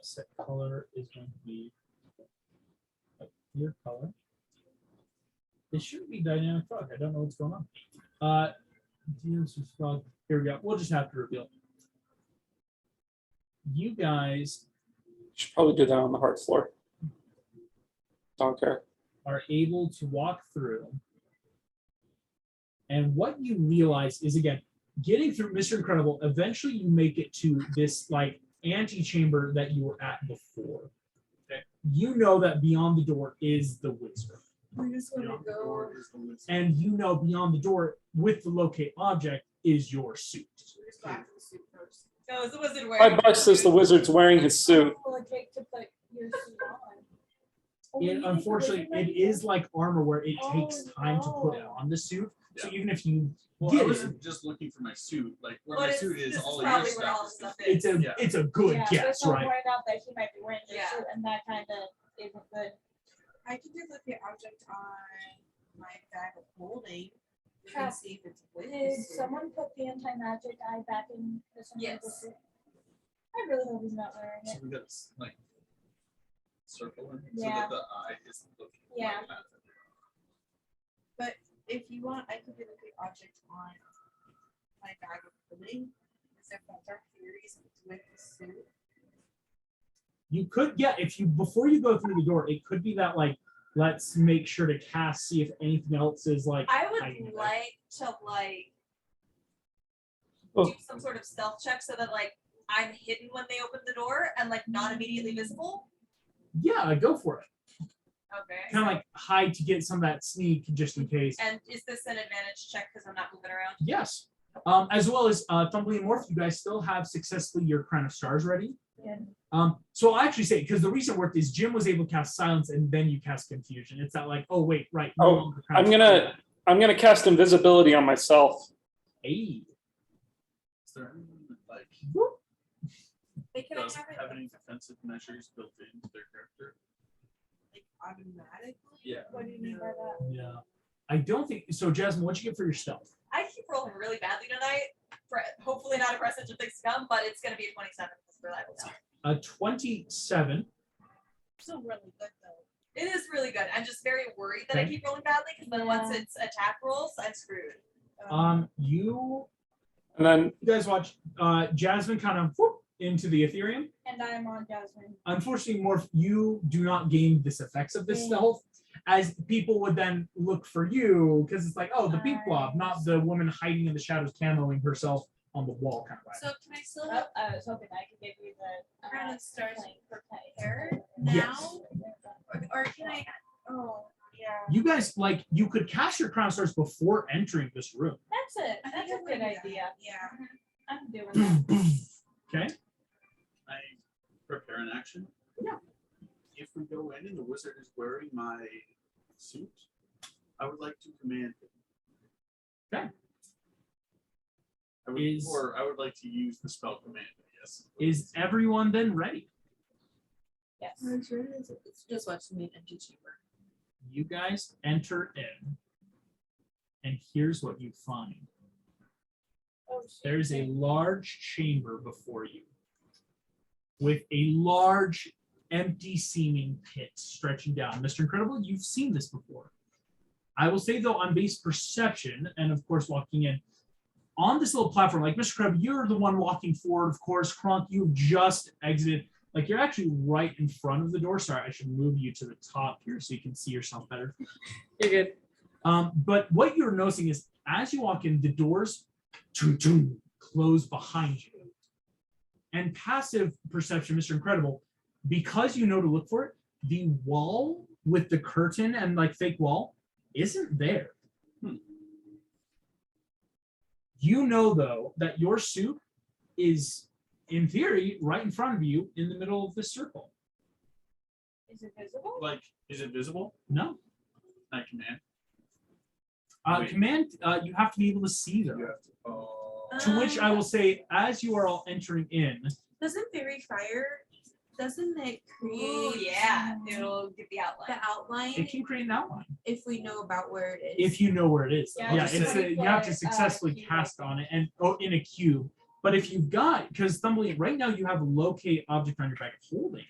Set color is going to be a clear color. It shouldn't be dynamic fog. I don't know what's going on. Fog. Here we go. We'll just have to reveal. You guys Should probably do that on the hard floor. Don't care. are able to walk through. And what you realize is, again, getting through Mr. Incredible, eventually you make it to this like antechamber that you were at before. Okay. You know that beyond the door is the wizard. We just want Beyond to the go. door is the wizard. And you know beyond the door with the locate object is your suit. We just go after the suit first. So is the wizard My wearing? boss says the wizard's wearing his suit. How long will it take to put your suit on? Oh, It, you think the unfortunately, wizard might it be is like armor where it takes Oh, time to put no. on the suit. So Yeah. even if you Well, I get it, wasn't just looking for my suit. Like where But my it's- suit is, this all is of your probably where all the stuff stuff is. it's a Yeah. it's a good Yeah, guess, there's no right? point out that he might be wearing your Yeah. suit, and that kind of isn't good. I can do look at object on my bag of holding. You can see if it's with the Did suit. someone put the anti-magic eye back in the Yes. I really hope he's not wearing So it. we got this, like circle in, so Yeah. that the eye is looking. Yeah. Like that. If you want, I could get a good object on my bag of holding. Because if that's our theories, it's with the suit. You could get if you before you go through the door, it could be that like let's make sure to cast see if anything else is like I hiding would there. like to Oh. do some sort of stealth check so that like I'm hidden when they open the door and like not immediately visible. Yeah, go for it. Okay. Kind of like hide to get some of that sneak just in case. And is this an advantage check because I'm not moving around? Yes. As well as Thumbly and Morph, you guys still have successfully your Crown of Stars ready. Yeah. So I'll actually say because the reason it worked is Jim was able to cast silence and then you cast confusion. It's not like, oh wait, right. no Oh, longer Crown of I'm gonna cast invisibility on myself. Hey. Is there anyone that like They can does have it have any defensive measures built into their character? like automatically. Yeah. What do you mean by that? Yeah. I don't think so. Jasmine, what'd you get for your stealth? I keep rolling really badly tonight. Hopefully not a presage of things to come, but it's gonna be a 27 because we're reliable now. A 27. Still really good though. It is really good. I'm just very worried that I Okay. keep rolling badly because then once Yeah. it's attack rolls, I'm screwed. You And then guys watch Jasmine kind of whoop, into the Ethereum. And I'm on Jasmine. Unfortunately, Morph, you do not gain this effects of this stealth, as people would then look for you because it's like, oh, the pink blob, not the woman hiding in the shadows, camoing herself on the wall kind of way. So can I still Oh, have I was hoping I could give you the Crown of Stars plane for pay. hair now? Yes. Or can I? Oh, yeah. You guys like you could cast your Crown of Stars before entering this room. That's it. I That's think a I'm good gonna do that. idea. Yeah. I'm doing that. Okay. I prepare an action. Yeah. If we go in and the wizard is wearing my suit, I would like to command him. Okay. I would, or I would like to use the spell command. Yes. Is everyone then ready? Yes. It's just watching me an empty chamber. You guys enter in, and here's what you find. Oh, shit. There's a large chamber before you with a large empty seeming pit stretching down. Mr. Incredible, you've seen this before. I will say though, on base perception, and of course walking in, on this little platform, like Mr. Incredible, you're the one walking forward, of course. Kronk, you've just exited. Like you're actually right in front of the door. Sorry, I should move you to the top here so you can see yourself better. You're good. But what you're noticing is as you walk in, the doors close behind you. And passive perception, Mr. Incredible, because you know to look for it, the wall with the curtain and like fake wall isn't there. You know, though, that your suit is, in theory, right in front of you in the middle of this circle. Is it visible? Like, is it visible? No. I command. Wait. Command, you have to be able to see them. You have to. Oh. To which I will say, as you are all entering in, Doesn't fairy fire? Doesn't it create? Ooh, yeah. It'll give the outline. The outline it can create an outline if we know about where it is. if you know where it is. Yeah, Yeah, just it's say- you have to 20-foot, successfully cube, cast I on it and in a cube. But if you've got, because Thumbly, right now you have a locate object on your bag of holding.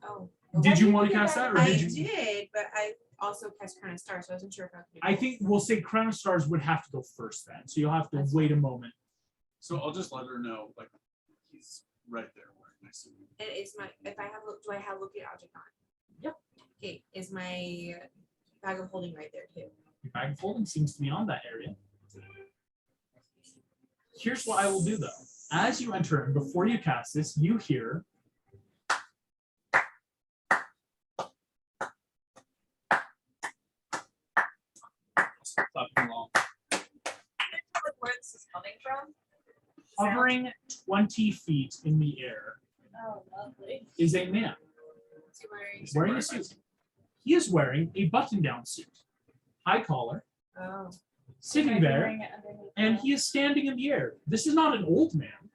Oh. Did you want to cast that, or I did you? did, but I also cast Crown of Stars, so I wasn't sure if I could. I think we'll say Crown of Stars would have to go first then, so you'll have to That's wait a moment. So I'll just let her know, like, he's right there wearing my suit. And is my if I have do I have locate object on? Yep. Okay, is my bag of holding right there too? Your bag of holding seems to be on that area. Here's what I will do though. As you enter in, before you cast this, you hear Clapping along. Where this is coming from? hovering 20 feet in the air Oh, lovely. is a man Is he wearing? wearing a suit. He is wearing a button-down suit, high collar, Oh. sitting Am I there, hearing it underneath and the- he is standing in the air. This is not an old man.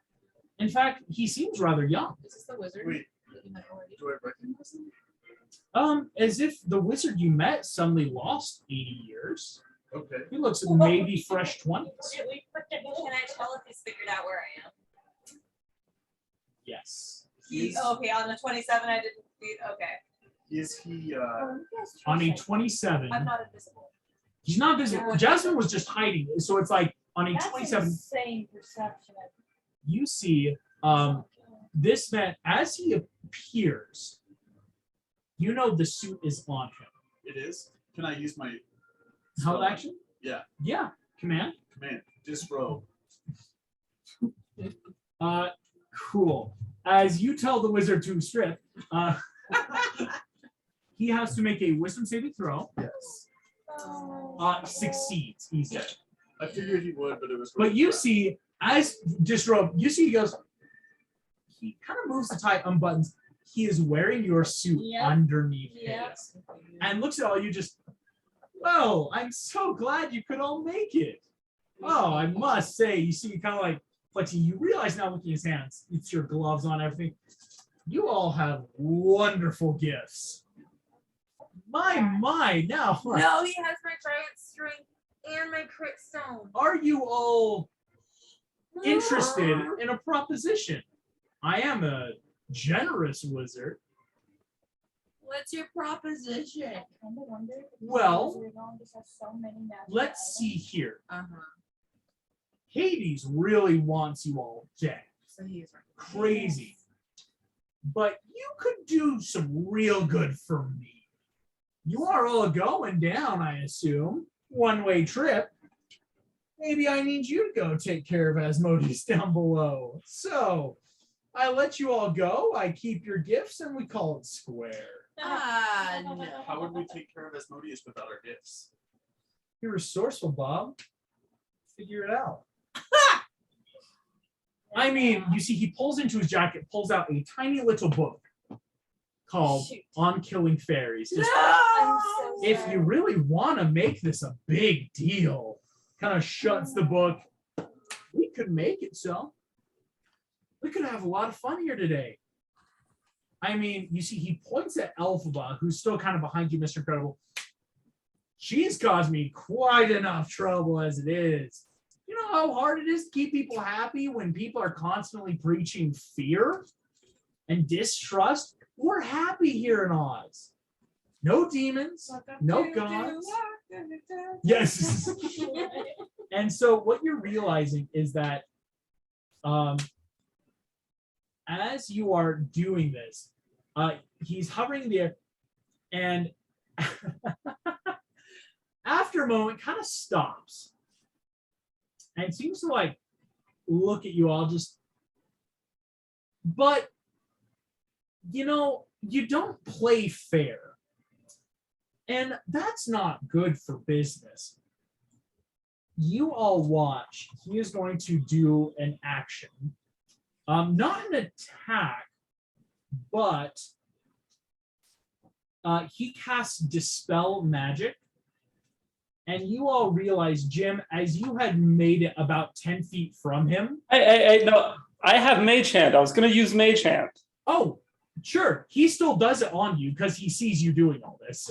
In fact, he seems rather young. Is this the wizard? Wait, that you met already? do I recognize him? As if the wizard you met suddenly lost 80 years. Okay. He looks maybe fresh 20s. Really freaking Can I tell if he's figured out where I am? Yes. He, okay, on the 27, I didn't read. Okay. Is he On a 27, I'm not invisible. he's not visible. Jasmine was just hiding. So it's like on a That's 27, insane perception. you see this man, as he appears, you know the suit is on him. it is? Can I use my Held action? Yeah. Yeah. Command. command? Disrobe. Cool. As you tell the wizard to strip, he has to make a wisdom saving throw. Yes. Succeeds. He's dead. I figured he would, but it was. But you see, as disrobe, you see he goes, he kind of moves the tie, unbuttons. He is wearing your suit Yep. underneath Yep. his. And looks at all you just, well, I'm so glad you could all make it. Oh, I must say, you see, kind of like flexing. You realize now looking at his hands, it's your gloves on, everything. You all have wonderful gifts. My, now. No, he has my giant strength and my crit stone. Are you all interested in a proposition? I am a generous wizard. What's your proposition? Well, let's see here. Uh-huh. Hades really wants you all dead. So he's right. Crazy. But you could do some real good for me. You are all going down, I assume. One-way trip. Maybe I need you to go take care of Asmodeus down below. So, I let you all go, I keep your gifts, and we call it square. No. How would we take care of Asmodeus without our gifts? You're resourceful, Bob. Figure it out. I mean, you see, he pulls into his jacket, pulls out a tiny little book called On Killing Fairies. Just, if you really want to make this a big deal, kind of shuts the book. We could make it so. We could have a lot of fun here today. I mean, you see, he points at Elphaba, who's still kind of behind you, Mr. Incredible. She's caused me quite enough trouble as it is. You know how hard it is to keep people happy when people are constantly preaching fear and distrust? We're happy here in Oz. No demons, no gods. Yes. And so what you're realizing is that as you are doing this, he's hovering in the air, and after a moment kind of stops and seems to like look at you all just, but you know, you don't play fair, and that's not good for business. You all watch. He is going to do an action. Not an attack, but he casts Dispel Magic. And you all realize, Jim, as you had made it about 10 feet from him. Hey, no, I have Mage Hand. I was going to use Mage Hand. Oh, sure. He still does it on you because he sees you doing all this.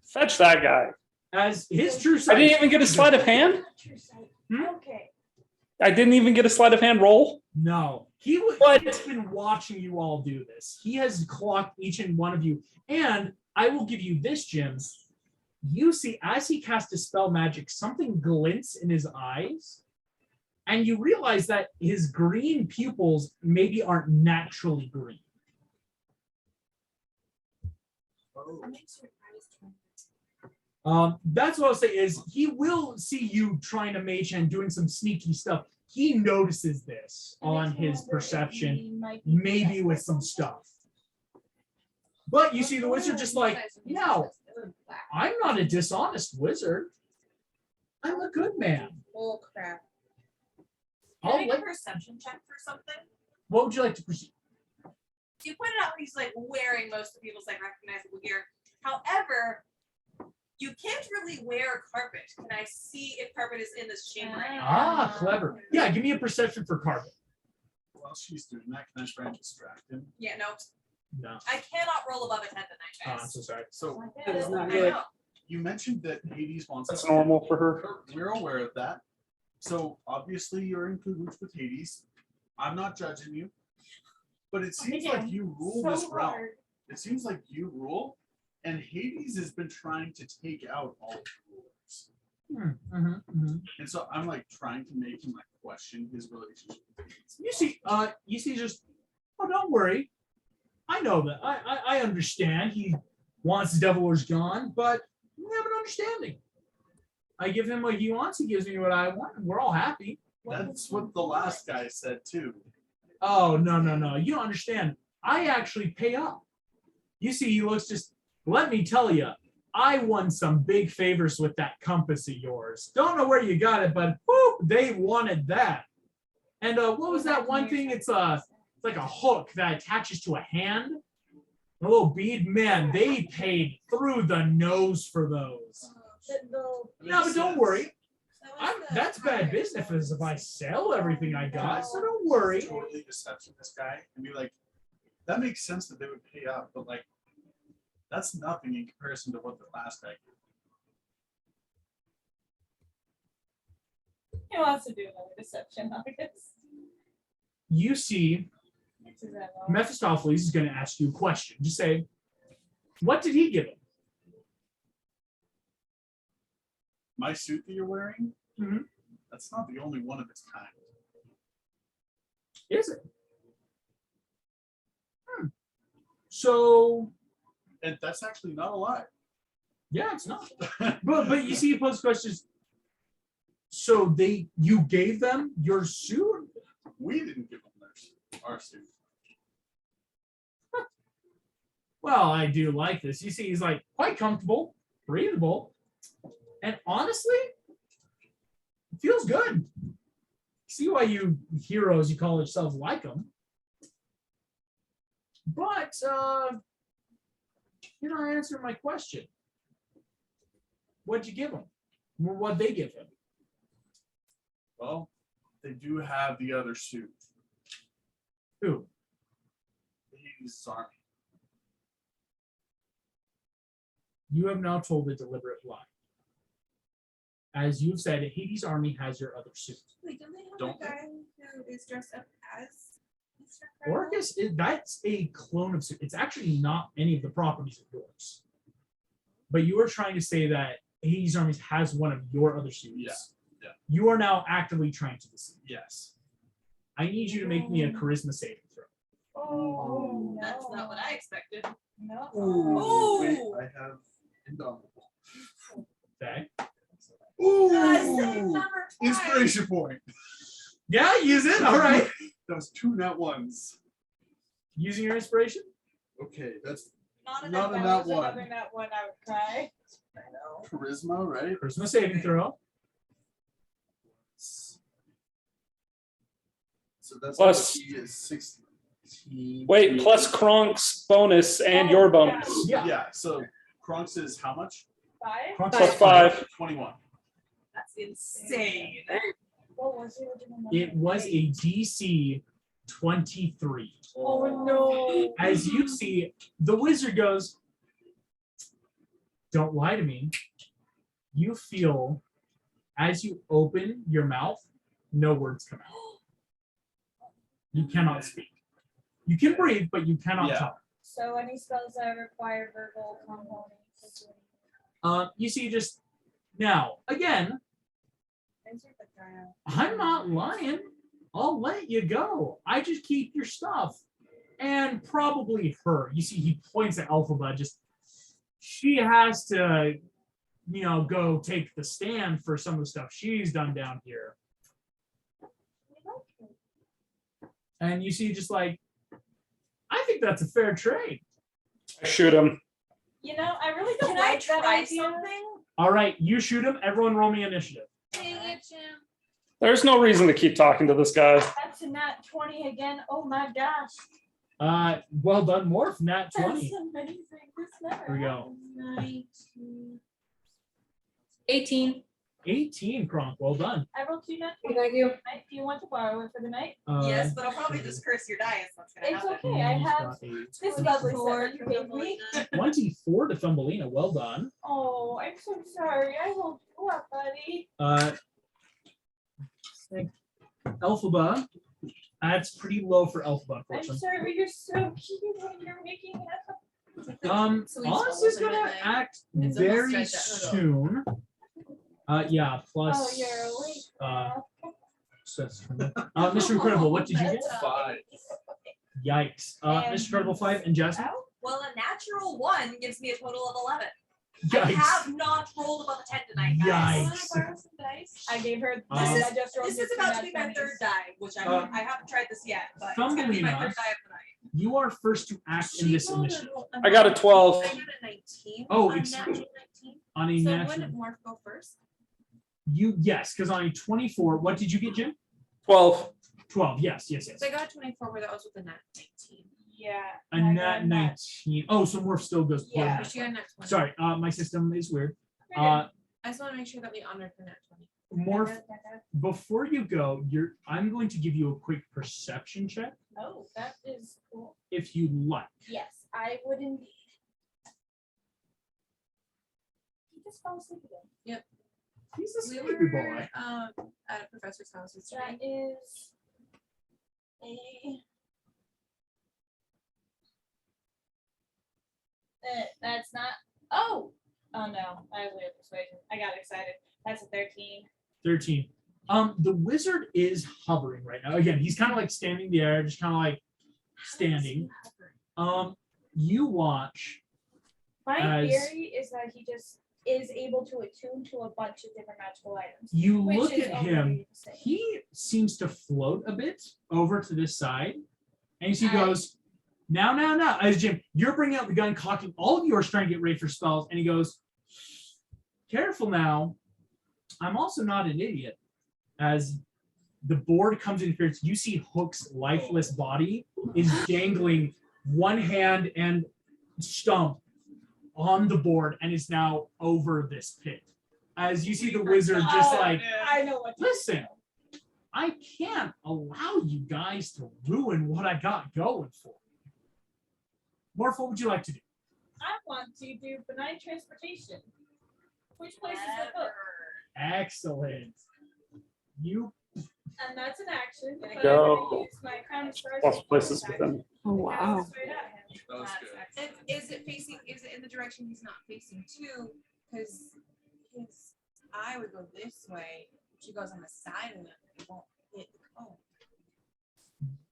Fetch that guy. As his true sight. I didn't even get a sleight of hand. Okay. I didn't even get a sleight of hand roll. No. He's been watching you all do this. He has clocked each and one of you. And I will give you this, Jim. You see, as he casts Dispel Magic, something glints in his eyes. And you realize that his green pupils maybe aren't naturally green. That's what I'll say is he will see you trying to mage hand, doing some sneaky stuff. He notices this on his perception, maybe with some stuff. But you see the wizard just like, no, I'm not a dishonest wizard. I'm a good man. Oh crap. Can I I'll make let- a perception check for something? What would you like to proceed? You pointed out he's like wearing most of people's like recognizable gear. However, you can't really wear carpet. Can I see if carpet is in this chamber anymore? Ah, clever. Yeah, give me a perception for carpet. While she's doing that, can I try and distract him? Yeah, no. No. I cannot roll above a 10 tonight, Oh, I'm guys. so sorry. So That is not I good. know. you mentioned that Hades wants That's us. normal for her. We're aware of that. So obviously you're in cahoots with Hades. I'm not judging you. But it seems like you rule this realm. It seems like you rule, and Hades has been trying to take out all of the rulers. And so I'm like trying to make him like question his relationship with Hades. You see, just oh, don't worry. I know that. I understand. He wants the Devil Wears gone, but we have an understanding. I give him what he wants. He gives me what I want. And we're all happy. That's what the last guy said too. Oh no! You don't understand. I actually pay up. You see, he looks just. Let me tell you, I won some big favors with that compass of yours. Don't know where you got it, but whew, they wanted that. And what was that one thing? It's like a hook that attaches to a hand. A little bead. Man, they paid through the nose for those. No, but don't worry. That's bad business if I sell everything I got. So don't worry. Totally deception this guy and be like, that makes sense that they would pay up, but like, that's nothing in comparison to what the last guy did. He wants to do another deception, I guess. You see, Mephistopheles is going to ask you a question. Just say, what did he give him? My suit that you're wearing, Mhm. that's not the only one of its kind. Is it? So, And that's actually not a lie. yeah, it's not. But you see, he poses questions. So you gave them your suit? We didn't give them our suit. Well, I do like this. You see, he's like quite comfortable, breathable, and honestly, it feels good. See why you heroes, you call yourselves like them. But you're not answering my question. What'd you give him? What'd they give him? Well, they do have the other suit. Who? Hades' army. You have now told a deliberate lie. As you've said, Hades' army has your other suit. Wait, don't they have Don't a guy who is dressed up as Mr. Incredible? Orcus, that's a clone of suit. It's actually not any of the properties of yours. But you are trying to say that Hades' army has one of your other suits. Yeah. You are now actively trying to deceive. Yes. I need you to make me a charisma saving throw. Oh, That's not what I expected. No. Wait, I have Indomitable. Okay. Ooh! Inspiration point. Yeah, use it. All right. That was 2 nat ones. Using your inspiration. Okay, that's Not Not enough. a That nat was one. another nat one, I would cry. I know. charisma, right? Charisma saving throw. So that's Plus- he is 16. Wait, plus Kronk's bonus and your bonus. Yeah. Yeah, so Kronks is how much? 5? Kronk Plus says 5. 21. That's insane. What was the original number? It was a DC 23. Oh no. As you see, the wizard goes, don't lie to me. You feel, as you open your mouth, no words come out. You cannot speak. You can breathe, but you cannot Yeah. talk. So any spells that require verbal components. You see, just now, again, I'm not lying. I'll let you go. I just keep your stuff. And probably her. You see, he points at Elphaba. Just, she has to, go take the stand for some of the stuff she's done down here. And you see, just like, I think that's a fair trade. Shoot him. You know, I really don't Can I like that try idea. something? All right, you shoot him. Everyone roll me initiative. Dang it, Jim. There's no reason to keep talking to this guy. That's a nat 20 again. Oh my gosh. Well done, Morph. Nat 20. That's amazing. This never Here we go. 19. 18. 18, Kronk. Well done. I rolled 2 nat Thank you. 20. Do you want to borrow it for the night? Yes, but I'll probably just curse your dice. That's gonna It's happen. okay. I he's have got a this lovely set that you gave me. 24 to Thumbelina. Well done. Oh, I'm so sorry. I rolled 4, buddy. Elphaba. That's pretty low for Elphaba, I'm unfortunately. sorry, but you're so cute when you're making it up. So we Oz is swallow gonna them at night. act It's almost very stretched out. soon. Yeah, plus. Oh, you're awake. So that's Mr. Incredible, what did you get? 5. Yikes. Mr. Incredible 5 and Jasmine? Well, a natural 1 gives me a total of 11. I Yikes. have not rolled above a 10 tonight, guys. Yikes. I gave her. This I just rolled This is just about two to be my nat 3rd 20s. die, which I haven't tried this yet, but it's Thumbelina. gonna be my 3rd die of the night. You are first to act in this initiative. I got a 12. I got a 19. Oh, a excuse natural 19. On a So natural. wouldn't Morph go first? Yes, because on a 24, what did you get, Jim? 12. 12. Yes. So I got a 24 where that was with a nat 19. Yeah. A I nat got 19. Oh, so Morph still goes. below Yeah. nat But she got a nat 20. Sorry, my system is weird. You're good. I just want to make sure that we honor her nat 20. Morph, before you go, I'm going to give you a quick perception check, Oh, that is cool. if you like. Yes, I would indeed. He just fell asleep again. He's a We sleepy boy. were at a professor's house yesterday. That is a. That's not. Oh! Oh no, I was with persuasion. I got excited. That's a 13. 13. The wizard is hovering right now. Again, he's kind of like standing in the air, just kind of like standing. You watch. My As- theory is that he just is able to attune to a bunch of different magical items. You Which look is at already him. insane. He seems to float a bit over to this side, and he Aye. goes, now. As Jim, you're bringing out the gun, cocking. All of you are trying to get ready for spells, and he goes, careful now. I'm also not an idiot. As the board comes in here, you see Hook's lifeless body is dangling one hand and stump on the board and is now over this pit. As you see the wizard just like, I know what. listen, I can't allow you guys to ruin what I got going for me. Morph, what would you like to do? I want to do benign transportation. Which place is the book? Excellent. You And that's an action. But I'm Go. gonna use my crown of stars Plus as a places bonus within. Oh, action. Cast wow. it straight at him. That was That's good. excellent. Is it facing? Is it in the direction he's not facing to? Because his eye would go this way. She goes on the side of it. It won't hit the cone.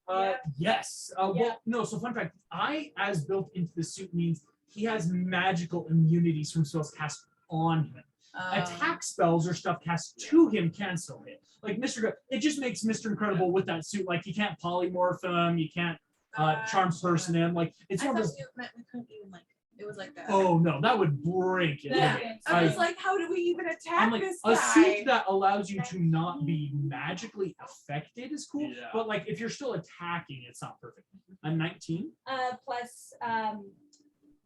Yeah. Yes. Yeah. Well, no. So fun fact: I, as built into the suit, means he has magical immunities from spells cast on him. Attack spells or stuff cast to him cancel it. Like Mr. It just makes Mr. Incredible with that suit. Like you can't polymorph him. You can't charm person him. Like it's I one thought of those. you meant we couldn't even like. It was like that. Oh no, that would break it. That Okay. is I was I- like, how do we even I'm attack like, this a guy? suit that allows you to not be magically affected is cool, Yeah. but like if you're still attacking, it's not perfect. A 19. Plus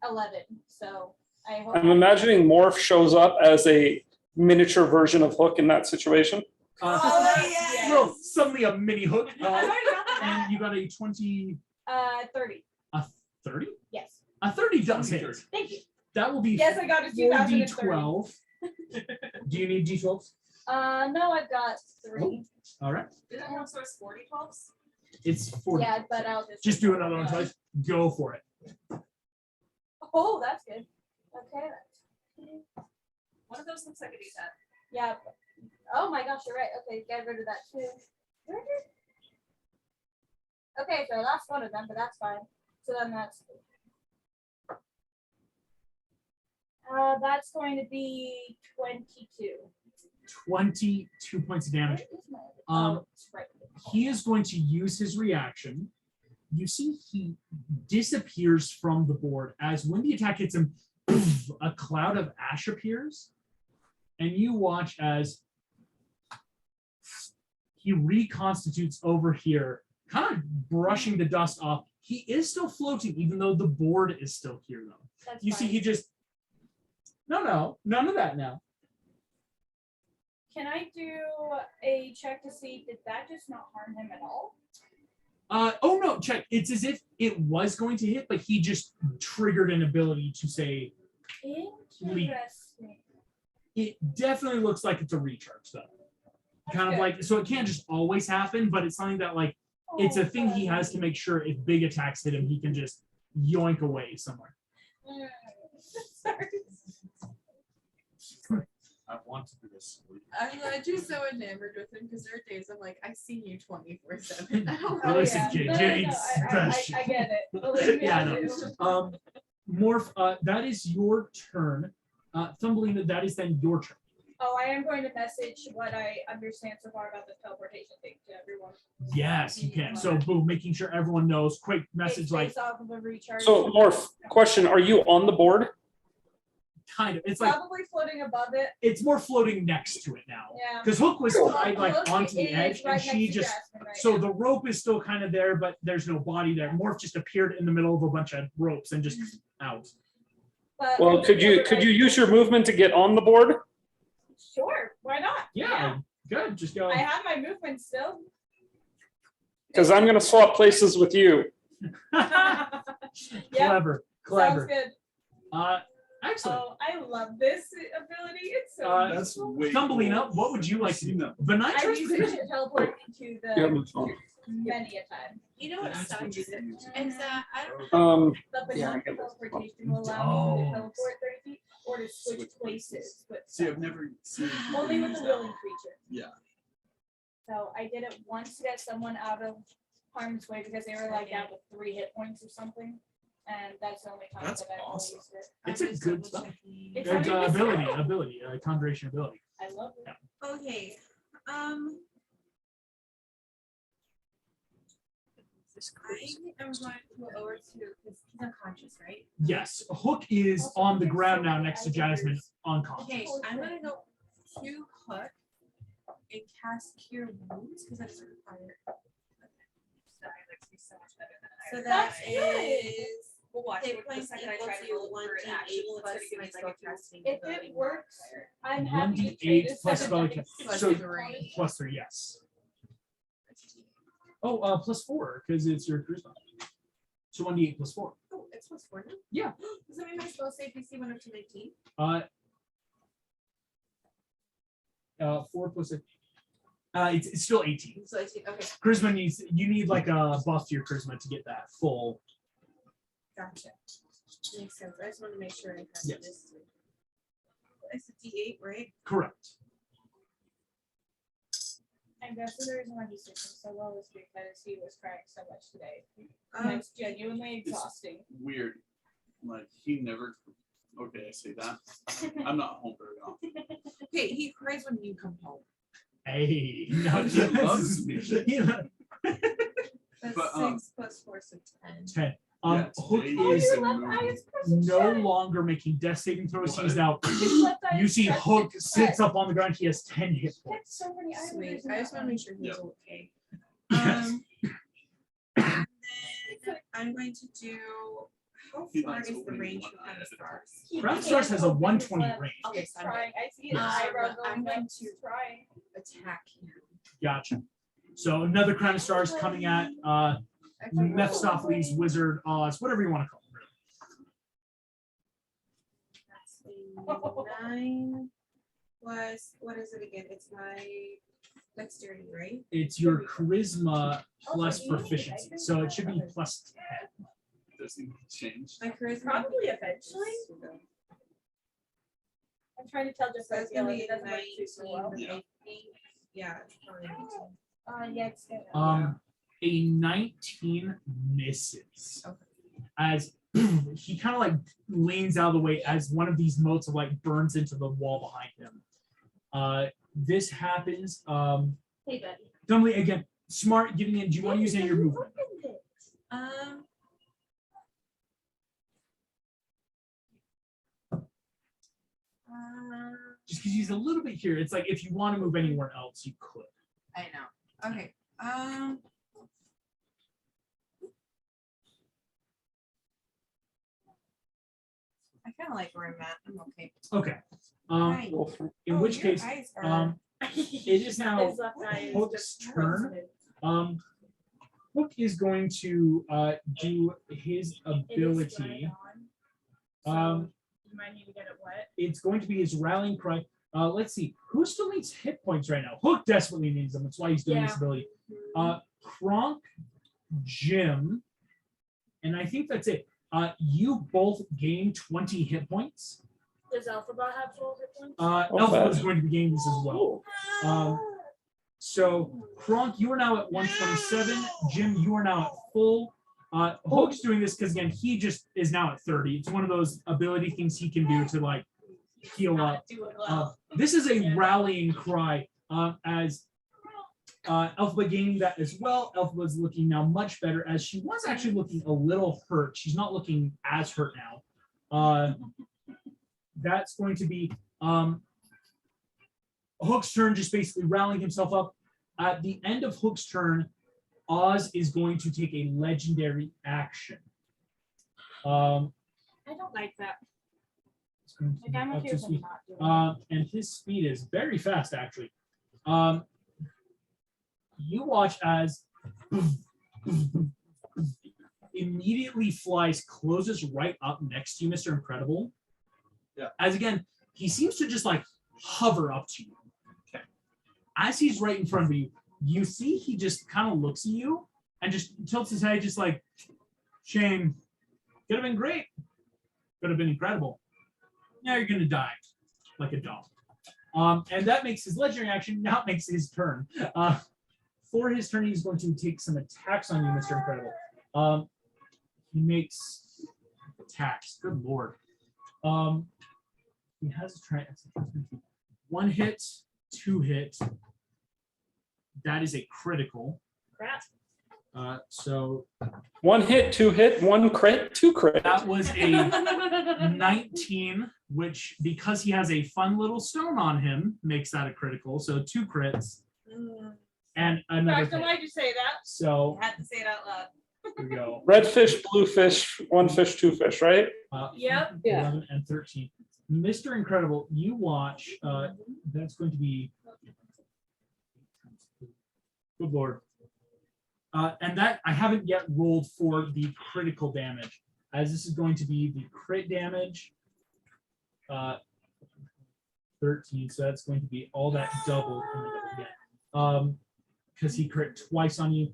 11. So I hope. I'm imagining Morph shows up as a miniature version of Hook in that situation. Oh, yes. No, suddenly a mini hook. I've already got that. And you got a 20, 30. a 30? Yes. A 30 does hit. 30. Thank you. That will be Yes, I got a 4 2030. D12. Do you need D12s? No, I've got 3. All right. Didn't one source 40 12s? It's 40. Yeah, but I'll Just do another one twice. Go for it. Oh, that's good. Okay. One of those looks like a D10. Yeah. Oh my gosh, you're right. Okay, get rid of that too. Okay, so I lost one of them, but that's fine. So then that's going to be 22. 22 points of damage. Where is my other- Um, oh, it's right there. He is going to use his reaction. You see he disappears from the board as when the attack hits him, poof, a cloud of ash appears. And you watch as he reconstitutes over here, kind of brushing the dust off. He is still floating, even though the board is still here, though. That's You see, fine. he just, no, none of that now. Can I do a check to see did that just not harm him at all? Oh no, check. It's as if it was going to hit, but he just triggered an ability to say Interesting. it definitely looks like it's a recharge though. Kind of good. like so it can't just always happen, but it's something that like it's a thing he has to make sure if big attacks hit him, he can just yoink away somewhere. Sorry. I want to do this. I'm glad you're so enamored with him because there are days I'm like, I see you 24/7. I don't Oh, Listen, yeah. Jay, No, no, Jay, no, it's I special. get it. Believe me, Yeah, I I know. do. Morph, that is your turn. Thumbelina, that is then your turn. Oh, I am going to message what I understand so far about the teleportation thing to everyone. Yes, you can. So boom, making sure everyone knows. Quick message It's like based off of a recharge. So, Morph, question: are you on the board? kind of. It's like Probably floating above it. it's more floating next to it now. Yeah. Because Hook was Cool. tied like Look, onto the it is edge, right and she next to just Jasmine right so now. the rope is still kind of there, but there's no body there. Morph just appeared in the middle of a bunch of ropes and just out. But Well, could you use your movement to get on the board? Sure, why not? Yeah, good. Just go. I have my movement still. Because I'm going to swap places with you. Yep, Clever, sounds clever. good. Excellent. Oh, I love this ability. It's so That's useful. way. Thumbelina, cool. what would you like to Seen do? that. The night I've used it transportation. to teleport into Yeah, the that's fine. many a time. You know what That's sucks? what Is you use. that I don't But Yeah, I not get this. teleportation will allow me to Oh. teleport 30 feet or to switch places. But See, I've never seen. people only with use a that. willing creature. Yeah. So I did it once to get someone out of harm's way because they were like down to 3 hit points or something. And that's the only time That's that I awesome. used it. It's a good stuff. It's It's already ability, conjuration ability. I love it. Okay. I am going to go over to because he's unconscious, right? Yes, Hook is on the ground now next to Jasmine, unconscious. Okay, I'm gonna go to Hook and cast Cure Wounds because that doesn't require. Sorry, makes me so much better than I. So That's that good. is. We'll watch Hit it. The points second I equal try to to roll one for an d8 actual, it's plus gonna give my me like a spellcasting If ability it works, I'm One happy to d8 trade a plus 7 spell. dice. plus So 3. plus 3, yes. Oh, plus 4 because it's your charisma. So 1d8 plus 4. Oh, it's plus 4 now? Yeah. Does that mean my spell save DC went up to 19? 4 plus 8. It's still 18. So 18, okay, Charisma you need like a buff to your charisma to get that full. gotcha. Makes sense. I just want to make sure I have Yes. this. It's a D8, right? Correct. And that's the reason why he's doing so well is because he was crying so much today. Um, And it's genuinely exhausting. Weird. Like he never. Okay, I say that. I'm not home very often. Okay, he cries when you come home. Hey, no, He loves me. That's But, 6 plus 4, so 10. 10. Yeah, Hook today Oh, is your left eye is pressing no shut. longer making death saving throws. He's What? now. His left eye You is see, pressed Hook shut. sits up on the ground. He has 10 hit That's points. so many Sweet. eyeballs in I just that want to make sure he's Yep. okay. Yes. And then I'm going to do. How He far likes is the opening range one of eye Crown at of a Stars? He Crown of can't Stars has a open his 120 left. range. Okay, He's so I'm trying. I see his Yes. eyebrows I'm going going up. to- He's trying. Attack him. Gotcha. So another Crown of Stars coming at Mephistopheles, Wizard, Oz, whatever you want to call him. That's a 9 plus, what is it again? It's my dexterity, right? It's your charisma plus Also, proficiency. So it should be plus 10. Doesn't change. My charisma. Probably eventually. I'm trying to tell just So like it's gonna be it doesn't work super well. 19, Yeah. I think. Yeah, it's probably 19. Yeah, it's gonna. A 19 misses. Okay. As he kind of like leans out of the way as one of these motes of like burns into the wall behind him. This happens. Hey, buddy. Dumbly again, smart giving in. Do you want to use any of your movement? Um. Just because he's a little bit here, it's like if you want to move anywhere else, you could. I know. Okay. I kind of like where I'm at. I'm okay. Okay. Right. In which your case, eyes are It is now His left eye is Hook's just turn. roasted. Hook is going to do his It is ability. right on, so Um, you might need to get it wet. It's going to be his rallying cry. Let's see. Who still needs hit points right now? Hook desperately needs them. That's why he's doing this Yeah. ability. Kronk, Jim, and I think that's it. You both gain 20 hit points. Does Alphabet have full hit points? Alpha is going to be gaining this as well. So Kronk, you are now at 127. Jim, you are now at full. Hook's doing this because again, he just is now at 30. It's one of those ability things he can do to like heal up. Do it well. This is a rallying cry as Alpha gaining that as well. Alpha is looking now much better as she was actually looking a little hurt. She's not looking as hurt now. That's going to be Hook's turn, just basically rallying himself up. At the end of Hook's turn, Oz is going to take a legendary action. I don't like that. It's going to Like be I'm up okay to with him speed. not doing it. And his speed is very fast, actually. You watch as immediately flies, closes right up next to you, Mr. Incredible. Yeah. As again, he seems to just like hover up to you. Okay. As he's right in front of you, you see he just kind of looks at you and just tilts his head, just like, shame. Could have been great. Could have been incredible. Now you're gonna die like a dog. And that makes his legendary action. Now it makes his turn. For his turn, he's going to take some attacks on you, Mr. Incredible. He makes attacks. Good lord. He has a try. One hit, two hit. That is a critical. Crap. So One hit, two hit, one crit, two crit. that was a 19, which because he has a fun little stone on him, makes that a critical. So 2 crits and another Doctor, hit. why'd you say that? So I had to say it out loud. here we go. Red fish, blue fish, one fish, two fish, right? Yep. 'Em. 11 and 13. Mr. Incredible, you watch. That's going to be. Good lord. And that I haven't yet rolled for the critical damage, as this is going to be the crit damage. 13, so that's going to be all that double again. Because he crit twice on you.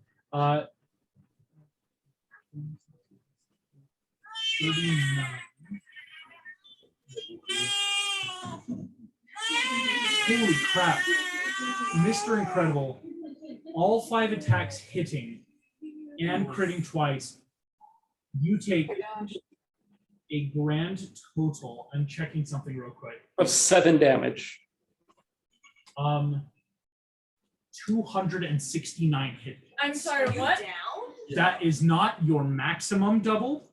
39. Holy crap. Mr. Incredible, all 5 attacks hitting and critting twice. You take a grand total. I'm checking something real quick. Of 7 damage. 269 hit. I'm sorry, Are you what? down? That is not your maximum double,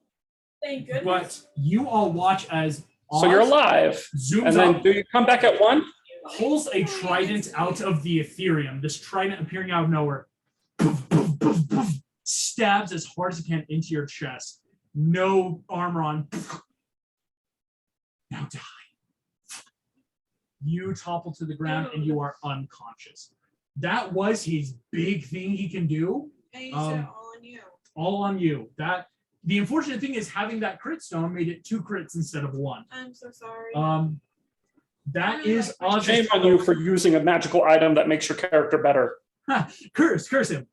Thank goodness. but you all watch as So you're Oz alive. zooms And then up, do you come back at 1? pulls a trident out of the Ethereum, this trident appearing out of nowhere, poof, poof, poof, poof, stabs as hard as it can into your chest. No armor on. Poof. Now die. You topple to the ground and you are unconscious. That was his big thing he can do. And you said all on you. All on you. That the unfortunate thing is having that crit stone made it 2 crits instead of 1. I'm so sorry. That is Oz's Shame on you for using a magical item that makes your character better. curse him.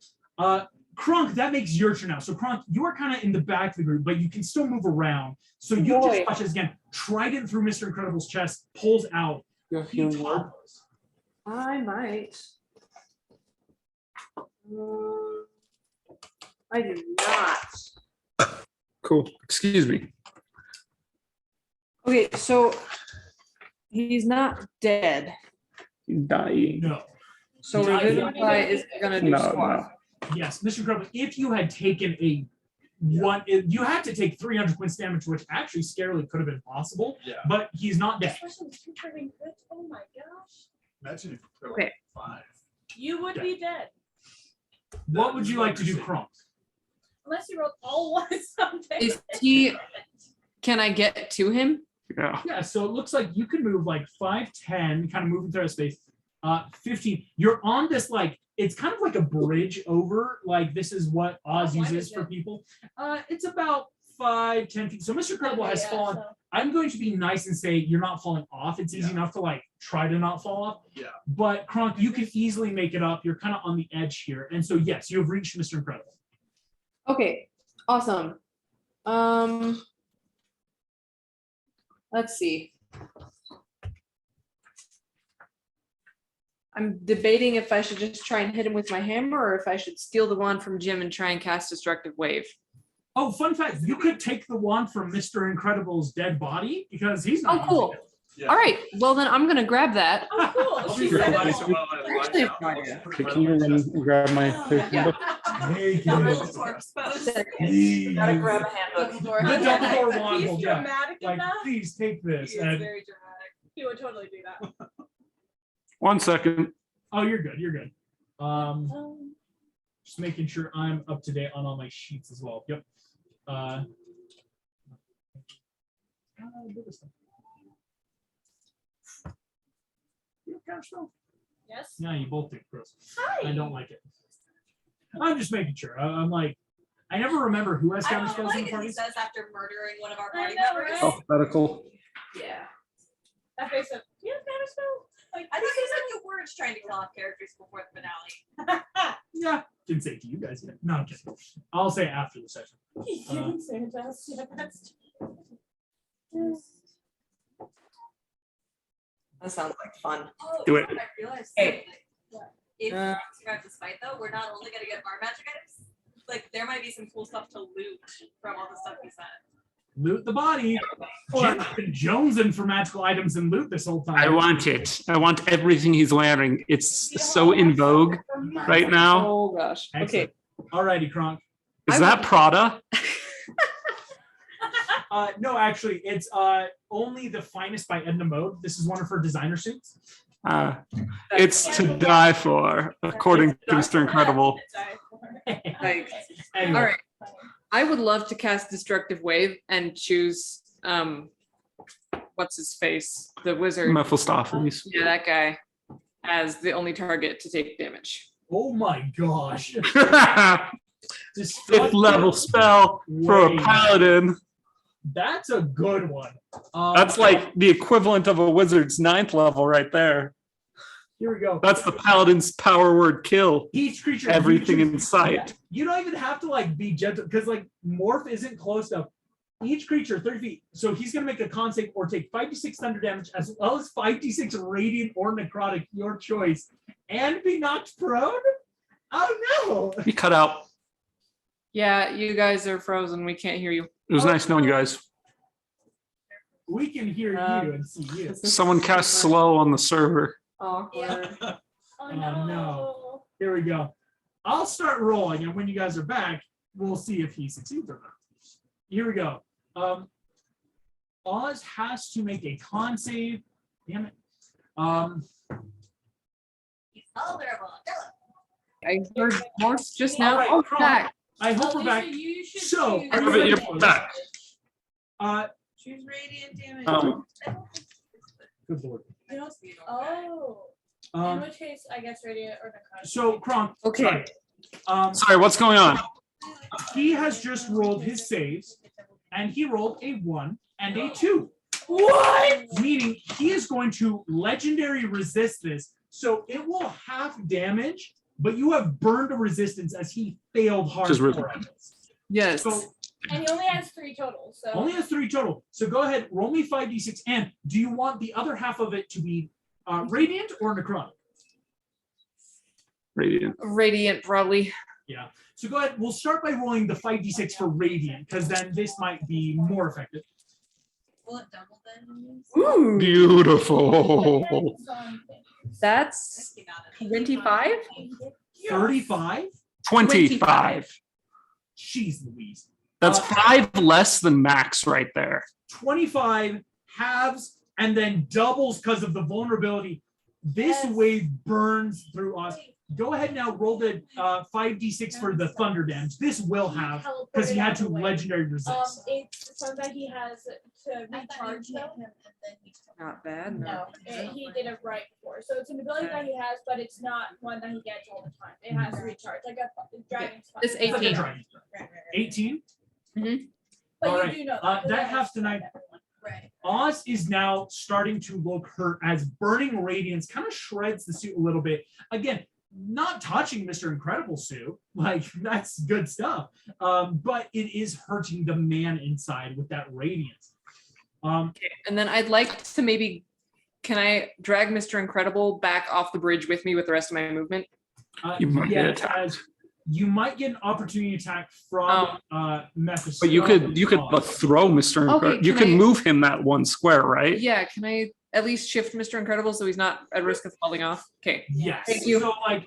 Kronk, that makes your turn now. So Kronk, you are kind of in the back of the group, but you can still move around. So you Boy. just watch as again, trident through Mr. Incredible's chest, pulls out. He topples. I might. I do not. Cool. Excuse me. Okay, so he's not dead. He's dying. No. So He's not Revivify is gonna do No, squat. no. Yes, Mr. Incredible, if you had taken a one, you had to take 300 points damage, which actually scarily could have been possible, Yeah. but he's not dead. Especially with 2 critting crits. Oh my gosh. Imagine if you put Okay. like 5. You would be dead. What would you like to do, Kronk? Unless you rolled all 1 something. Is he? Can I get to him? Yeah. Yeah, so it looks like you can move like 5, 10, kind of moving through space. 15. You're on this like it's kind of like a bridge over. Like this is what Oz How wide uses is for it? people. It's about 5-10 feet. So Mr. Incredible Okay, has yeah, fallen. so- I'm going to be nice and say you're not falling off. It's easy Yeah. enough to like try to not fall off. Yeah. But Kronk, you can easily make it up. You're kind of on the edge here. And so yes, you have reached Mr. Incredible. Okay, awesome. Let's see. I'm debating if I should just try and hit him with my hammer or if I should steal the wand from Jim and try and cast Destructive Wave. Oh, fun fact, you could take the wand from Mr. Incredible's dead body because he's not Oh, cool. using it. Yeah. All right, well then I'm gonna grab that. Oh, cool. I'll She be said real it. nice while I line Actually, out. no idea. Okay, can you run and grab my Yeah. Hey, Double kids. corpse pose. Please. Gotta grab a handbook. The Yeah, Dumbledore wand He's will, yeah. dramatic Like, enough. please take this. He is And, very dramatic. He would totally do that. 1 second. oh, you're good. You're good. Just making sure I'm up to date on all my sheets as well. Yep. You have counterspell? Yes. Yeah, you both take gross. Hi. I don't like it. I'm just making sure. I'm like, I never remember who has I don't counterspells like in it, he parties. says after murdering one of our I party know, members. right? Alphabetical. Yeah. That face of, do you have counterspell? Like, I think he's like the words trying to kill off characters before the finale. Yeah, didn't say it to you guys yet. No, I'm kidding. I'll say after the session. He didn't say it, that's- That sounds like fun. Oh, Do it. I realized Hey. something. If Uh, we survive this fight though, we're not only gonna get our magic items, like there might be some cool stuff to loot from all the stuff he said. Loot the body. Jim's been jonesing for magical items and loot this whole time. I want it. I want everything he's wearing. It's so in vogue right now. Oh gosh. Excellent. Okay. Alrighty, Kronk. Is that Prada? No, actually, it's only the finest by Edna Mode. This is one of her designer suits. It's to die for, according to Mr. Incredible. Like, Anyway, all right. I would love to cast Destructive Wave and choose what's his face? The wizard. Mephistopheles. Yeah, that guy as the only target to take damage. oh my gosh. Fifth Destructive level spell for a Wave. paladin. That's a good one. That's like the equivalent of a wizard's 9th level right there. Here we go. That's the paladin's power word kill. Each creature. Everything you choose- in sight. You don't even have to like be gentle because like morph isn't close enough. Each creature 30 feet. So he's gonna make a con save or take 5d6 thunder damage as well as 5d6 radiant or necrotic, your choice, and be knocked prone. Oh no! You cut out. Yeah, you guys are frozen. We can't hear you. It was nice knowing you guys. We can hear you and see you. Someone cast slow on the server. Awkward. Oh no. no. Here we go. I'll start rolling, and when you guys are back, we'll see if he succeeds or not. Here we go. Oz has to make a con save. Damn it. He's vulnerable. I heard Morse just now. All right, Oh, Kronk. back. I hope we're Lisa, back. you should So, choose- are you Perfect, ready you're for this? back. Choose radiant damage. Good lord. You know, oh. In Um, which case, I guess radiant or necrotic. so Kronk. Okay. sorry. Sorry, what's going on? He has just rolled his saves, and he rolled a 1 and a 2. What? Meaning he is going to legendary resist this, so it will half damage, but you have burned a resistance as he failed hard. Which is really for it. Yes. So And he only has 3 total, so. only has 3 total. So go ahead, roll me 5d6. And do you want the other half of it to be radiant or necrotic? Radiant. Radiant, probably. Yeah. So go ahead. We'll start by rolling the 5d6 for radiant, because then this might be more effective. Will it double then? Ooh. Beautiful. Depends on things. That's 25? 35. 25. Jeez Louise. That's 5 less than max right there. 25 halves and then doubles because of the vulnerability. This Yes. wave burns through Oz. Go ahead now, roll the 5d6 for the thunder damage. This will have, because he had to legendary resist. It's something that he has to recharge though. Not bad. No, he did it right before. So it's an ability that he has, but it's not one that he gets all the time. It has to recharge, like a dragon's fire. This It's like a 18. dragon. Right, right, right. 18. But All you right. do know That that half the night. Right. Oz is now starting to look hurt as burning radiance kind of shreds the suit a little bit. Again, not touching Mr. Incredible suit, like that's good stuff. But it is hurting the man inside with that radiance. And then I'd like to maybe, can I drag Mr. Incredible back off the bridge with me with the rest of my movement? You might get attacked. as you might get an opportunity attack from Mephistopheles. But you could throw Mr. Incredible. Okay, You can can I- move him that one square, right? Yeah, can I at least shift Mr. Incredible so he's not at risk of falling off? Okay. Yes. Thank you. So like,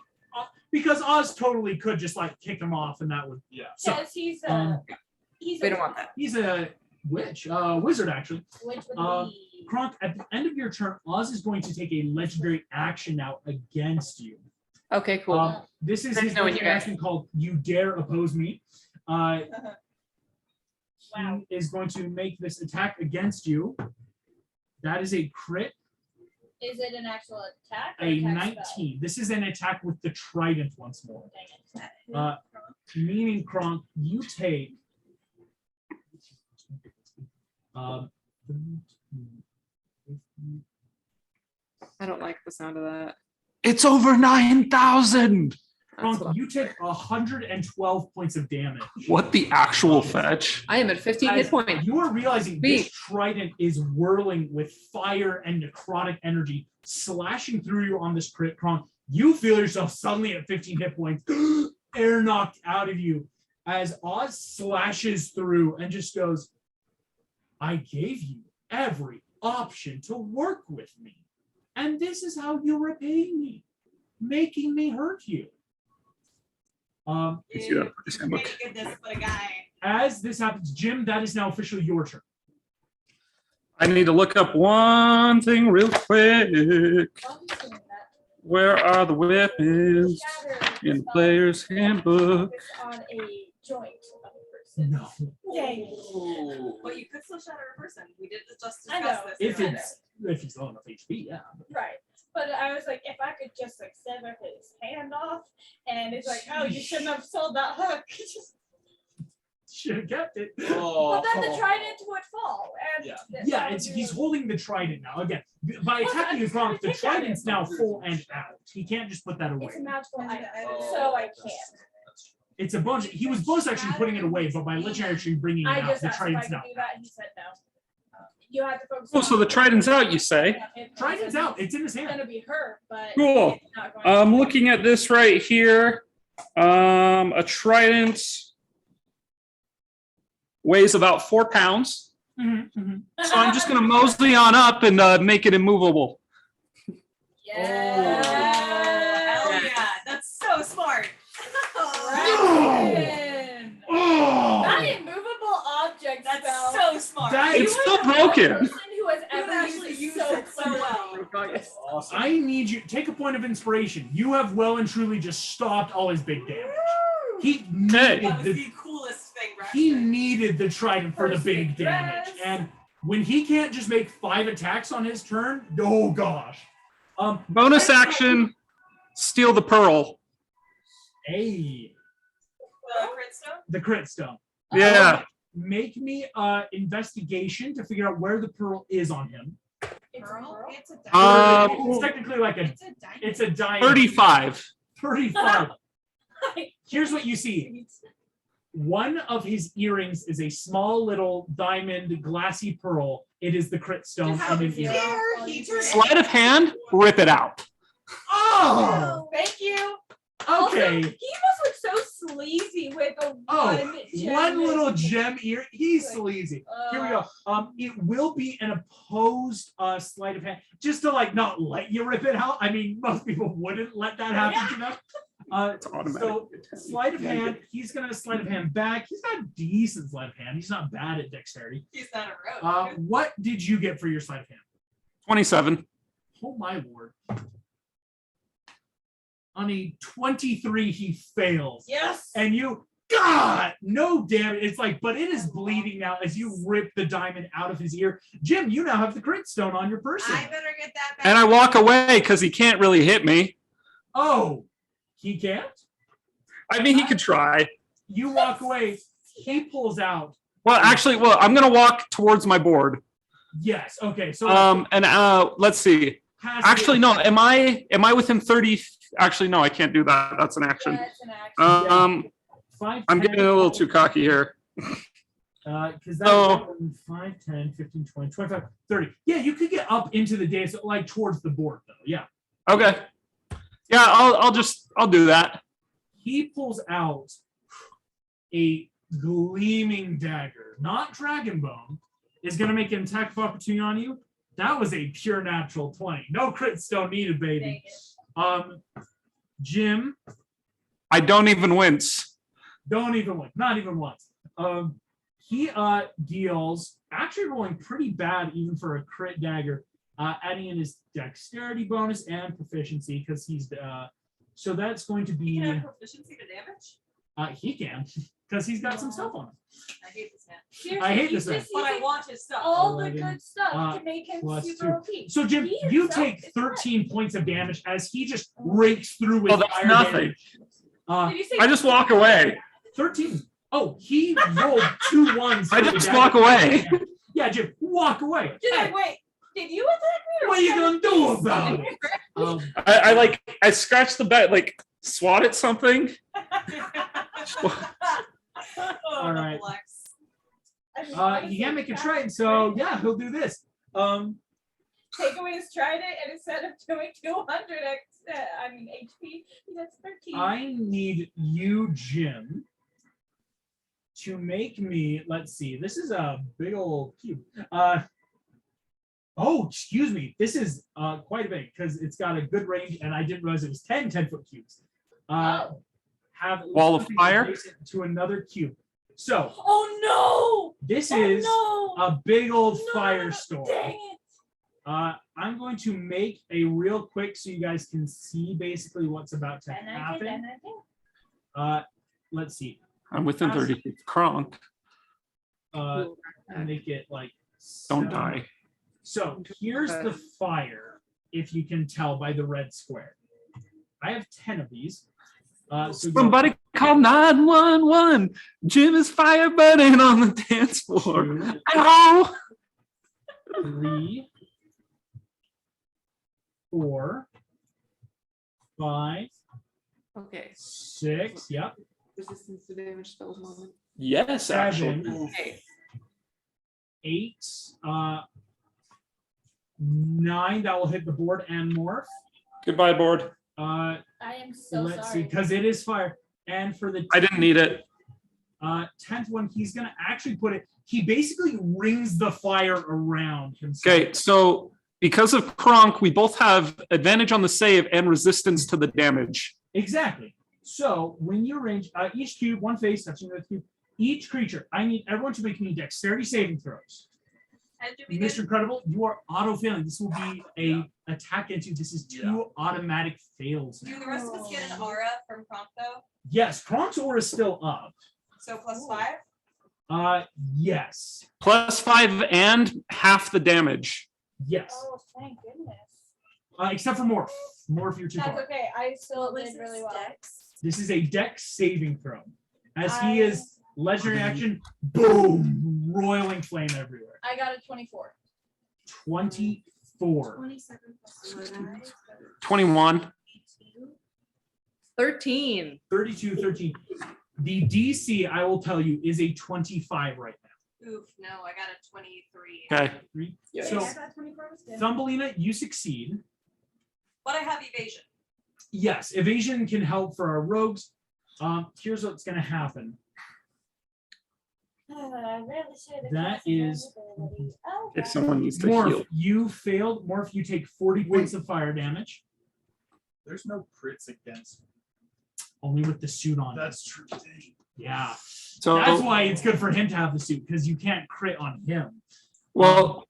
because Oz totally could just like kick him off, and that would So, Yes, he's We don't want that. he's a witch, wizard actually. Which would Um, be Kronk, at the end of your turn, Oz is going to take a legendary action now against you. Okay, cool. This is Let me his know when legendary you guys- action called "You Dare Oppose Me." Wow. He is going to make this attack against you. That is a crit, Is it an actual attack? or a attack 19. This is an attack with the trident once more. Spell? Dang it. Meaning, Kronk, you take. Um, I don't like the sound of that. It's over 9,000. That's Kronk, what you take 112 points of damage. What the actual fetch? I am at 15 hit As points. You are realizing Beat. this trident is whirling with fire and necrotic energy, slashing through you on this crit, Kronk. You feel yourself suddenly at 15 hit points, air knocked out of you, as Oz slashes through and just goes, I gave you every option to work with me. And this is how you repay me, making me hurt you. You see that for this handbook? Thank goodness for a guy. As this happens, Jim, that is now officially your turn. I need to look up one thing real quick. I'm just doing that. Where are the weapons Shatter in spell Player's Handbook? focus on a joint of a person. No. Dang it. But you could still shatter a person. We did just I discuss know. this. If he's low enough HP, yeah. Right. But I was like, if I could just like sever his hand off, and it's like, oh, you shouldn't have sold that hook. Should have kept it. Oh, But then the trident would fall. And Yeah. Yeah, he's holding the trident now. Again, by attacking his Kronk, the trident's now full and out. He can't just put that away. It's a magical item, Oh, so I that's- can't. It's a bunch. He was both actually putting it away, but by legendary actually bringing it I out, just the asked if I trident's could now. do that, and he said no. You have to focus. Oh, so on- the trident's out, you say? Yeah, it- Trident's out. It's in his It's hand. gonna be hurt, but Cool. it's not going to I'm be- looking at this right here. A trident weighs about 4 pounds. So I'm just going to mosey on up and make it immovable. Yeah. Hell yeah. That's so smart. Dragon. Oh, Not immovable object That's spell. so smart. That- It's You still are the broken. person who has You ever actually used used it so it so cleverly. well. Awesome. I need you. Take a point of inspiration. You have well and truly just stopped all his big damage. He Hey. needed That was the the coolest thing, he Braxton. needed the trident for the First big thing, damage. yes. And when he can't just make 5 attacks on his turn, oh gosh. Bonus action, steal the pearl. Hey, The crit stone? the crit stone. Yeah. Make me investigation to figure out where the pearl is on him. It's a Pearl? pearl? It's a It's technically like a It's a diamond. it's a diamond. 35. 35. Here's what you see. One of his earrings is a small little diamond glassy pearl. It is the crit stone Just have in it an zero. ear. Here, I'll he use turned- it. Sleight of hand, rip it out. Oh, Thank you. okay. Also, he must look so sleazy with a Oh, gem one little in- gem ear. He's sleazy. Here we go. It will be an opposed sleight of hand, just to like not let you rip it out. I mean, most people wouldn't let that happen to them. It's automatic. So sleight of hand. He's gonna sleight of hand back. He's got decent sleight of hand. He's not bad at dexterity. He's not a rogue. What did you get for your sleight of hand? 27. Oh my lord. On a 23, he fails. Yes. And you, God, no damage. It's like, but it is bleeding now as you rip the diamond out of his ear. Jim, you now have the crit stone on your person. I better get that back. And I walk away because he can't really hit me. Oh, he can't? I mean, he could try. You walk away. He pulls out. Well, actually, I'm gonna walk towards my board. Yes. Okay. So Let's see. has to Actually, be- no. Am I within 30? Actually, no. I can't do that. That's an action. That's an action. Five, I'm 10, getting a little too cocky here. because So- that's 5, 10, 15, 20, 25, 30. Yeah, you could get up into the dance, like towards the board, though. Yeah. Okay. Yeah, I'll do that. He pulls out a gleaming dagger, not dragon bone, is going to make an attack of opportunity on you. That was a pure natural 20. No crit stone needed, baby. Jim, I don't even wince. don't even win, not even once. He deals, actually rolling pretty bad even for a crit dagger, adding in his dexterity bonus and proficiency because he's so that's going to You be can have proficiency to damage. he can because he's got some stuff on him. I hate this man. Seriously, I hate he's this man. just But I using want his stuff. all the 11, good stuff to make him plus super 2. OP. So Jim, He you himself take is 13 points of damage as he just rakes through with Oh, that's fire nothing. damage. Did you say I just walk away. 13. Oh, he rolled 2 ones. I for the just dagger. walk away. Yeah, Jim, walk away. Did Hey, I wait? Did you attack me? Or what are you was gonna do about it? I scratch the bed, like swat at something. All right. Flex. You can't make a trade, so yeah, he'll do this. Take away his trident, and instead of doing 200 HP, that's 13. I need you, Jim, to make me, let's see, this is a big old cube. Oh, excuse me. This is quite a big because it's got a good range, and I didn't realize it was 10 10-foot cubes. Have Wall of something fire? adjacent to another cube. So Oh this no! is Oh, no! a big old No, firestorm. Dang it! I'm going to make a real quick so you guys can see basically what's about to happen. Let's see. I'm within 30 feet. Kronk, Make it like don't 7. die. So here's the fire, if you can tell by the red square. I have 10 of these. So Somebody call 911. Jim is fire burning on the dance floor. 2, Ow! 3, 4, 5, Okay. 6. Yep. Resistance to damage spells moment. Yes, actually. 7, Okay. 8, 9. That will hit the board and morph. Goodbye, board. I am so Let's see, sorry. because it is fire. And for the I didn't need it. 10th one, he's gonna actually put it. He basically rings the fire around himself. Okay, so because of Kronk, we both have advantage on the save and resistance to the damage. Exactly. So when you range, each cube, one face, touching the cube. Each creature, I need everyone to make me dexterity saving throws. And do we Mr. get Incredible, you are auto failing. This will be a attack into. This is 2 automatic fails do now. the rest of us get an aura from Kronk though? Yes, Kronk's aura is still up. So +5? Yes. +5 and half the damage. Yes. Oh, thank goodness. Except for Morph. Morph, you're too That's far. okay. I still Was did this really well. Dex? This is a dex saving throw. As I- he is legendary action, boom, roiling flame everywhere. I got a 24. 24. 27 plus 1. 21. 13. 32, 13. The DC, I will tell you, is a 25 right now. Oof, no, I got a 23. Okay. Yes. So, I got 24 was good. Thumbelina, you succeed. But I have evasion. Yes, evasion can help for our rogues. Here's what's going to happen. I really should have That cast another is- ability. Oh, If God. someone needs to heal. Morph, you failed. Morph, you take 40 points of fire damage. There's no crits against me. Only with the suit on. That's true. Dang. Yeah. So, That's why it's good for him to have the suit, because you can't crit on him. well,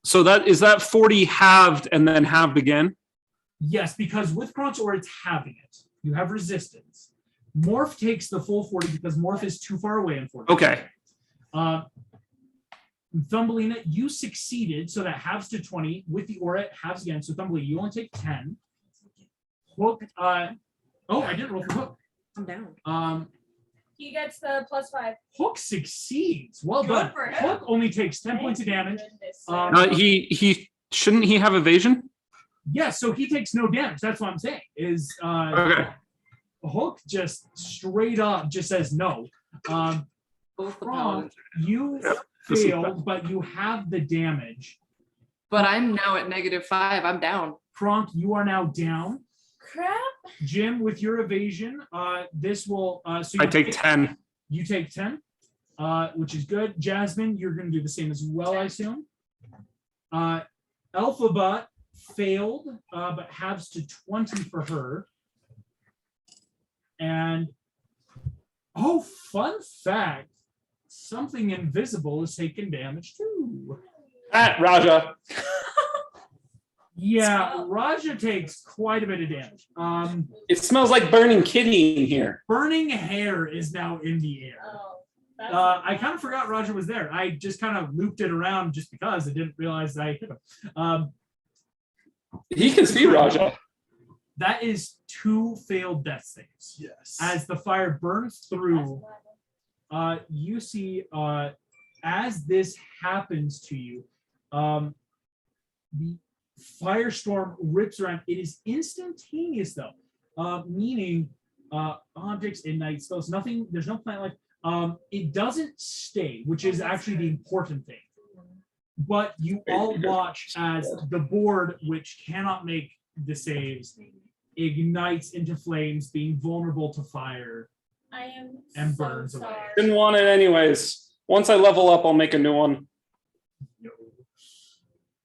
so that is that 40 halved and then halved again? Yes, because with Kronk's aura, it's having it. You have resistance. Morph takes the full 40 because Morph is too far away, unfortunately. Okay. Thumbelina, you succeeded, so that halves to 20. With the aura, it halves again. So Thumbelina, you only take 10. Hook, I didn't roll for Hook. I'm down. He gets the +5. Hook succeeds. Well Good done. for him. Hook only takes 10 points of damage. He shouldn't he have evasion? Yeah, so he takes no damage. That's what I'm saying. Is Okay. Hook just straight up just says no. Both the Kronk, paladins. you this is failed, but you have the damage. But I'm now at -5. I'm down. Kronk, you are now down. Crap. Jim, with your evasion, this will. So I you take 10. You take 10, which is good. Jasmine, you're going to do the same as well, I assume. Alphabet failed, but halves to 20 for her. And fun fact, something invisible is taking damage too. Raja. Yeah, Raja takes quite a bit of damage. It smells like burning kitty in here. Burning hair is now in the air. Oh, I kind of forgot Raja was there. I just kind of looped it around just because I didn't realize I hit him. He can see Raja. That is 2 failed death saves. Yes. As the fire burns through, you see as this happens to you, the firestorm rips around. It is instantaneous though, meaning objects, ignite spells, nothing, there's no plant life. It doesn't stay, which is actually the important thing. But you all watch as the board, which cannot make the saves, ignites into flames, being vulnerable to fire. I am And so burns away. sorry. Didn't want it anyways. Once I level up, I'll make a new one. No.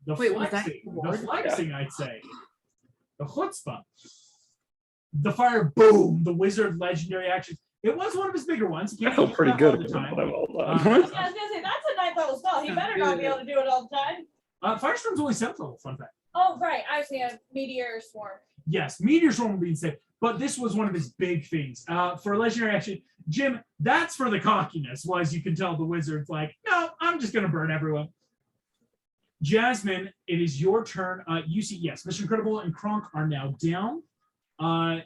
The Wait, was that flexing, the board? I'd say. The chutzpah. The fire, boom, the wizard legendary action. It was one of his bigger ones. He I can't feel do pretty that all good the about time. what I've all Yeah, I was gonna say that's a 9th level spell. He better not be able to do it all the time. Firestorm's only 7th level, fun fact. Oh right, I see a meteor swarm. Yes, Meteor Swarm will be insane, but this was one of his big things. For legendary action, Jim, that's for the cockiness, was you can tell the wizard's like, no, I'm just going to burn everyone. Jasmine, it is your turn. You see, yes, Mr. Incredible and Kronk are now down, and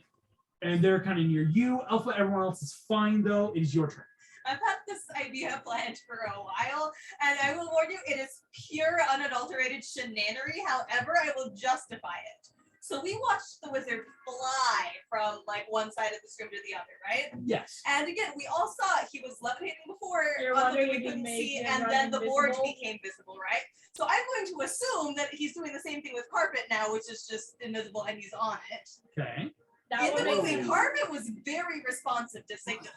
they're kind of near you. Alpha, everyone else is fine, though. It is your turn. I've had this idea planned for a while, and I will warn you, it is pure, unadulterated shenanery. However, I will justify it. So we watched the wizard fly from like one side of the stream to the other, right? Yes. And again, we all saw he was levitating before, You're other wondering we if he couldn't made see, him and run then the board invisible? became visible, right? So I'm going to assume that he's doing the same thing with carpet now, which is just invisible and he's on it. Okay. That In would the make movie, sense. carpet was very responsive to signals.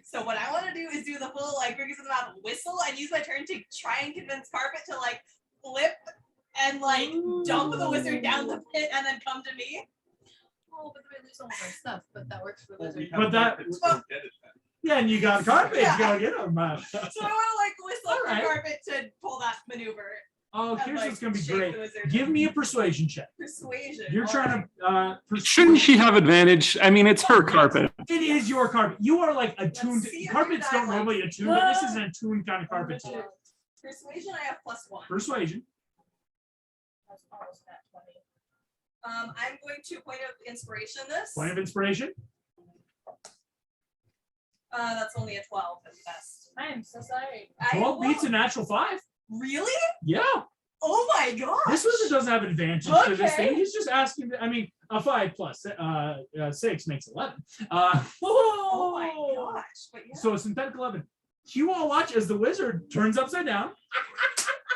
So what I want to do is do the full like fingers in the mouth whistle and use my turn to try and convince carpet to like flip and like dump the wizard down the pit and then come to me. Oh, but we lose all of our stuff, but that works for Well, we lizard. have But that- carpets, go get it then. Yeah, and you got carpet. Yeah. You gotta get them. So I want to like whistle All for right. carpet to pull that maneuver. Oh, and, here's like, what's gonna be shake great. the wizard. Give me a persuasion check. Persuasion. You're all trying right. to Shouldn't she have advantage? I mean, it's her carpet. It is your carpet. You are like attuned. see if Carpets you don't die, like- normally attune, but this is an attuned kind of carpet. Uh, Persuasion, I have +1. Persuasion. That's almost that 20. I'm going to point of inspiration this. Point of inspiration. That's only a 12 at best. I am so sorry. 12 beats a natural 5. Really? Yeah. Oh my god. This wizard doesn't have advantage to this thing. Okay. He's just asking. I mean, a 5 plus 6 makes 11. Oh my gosh. But yeah. So a synthetic 11. You all watch as the wizard turns upside down.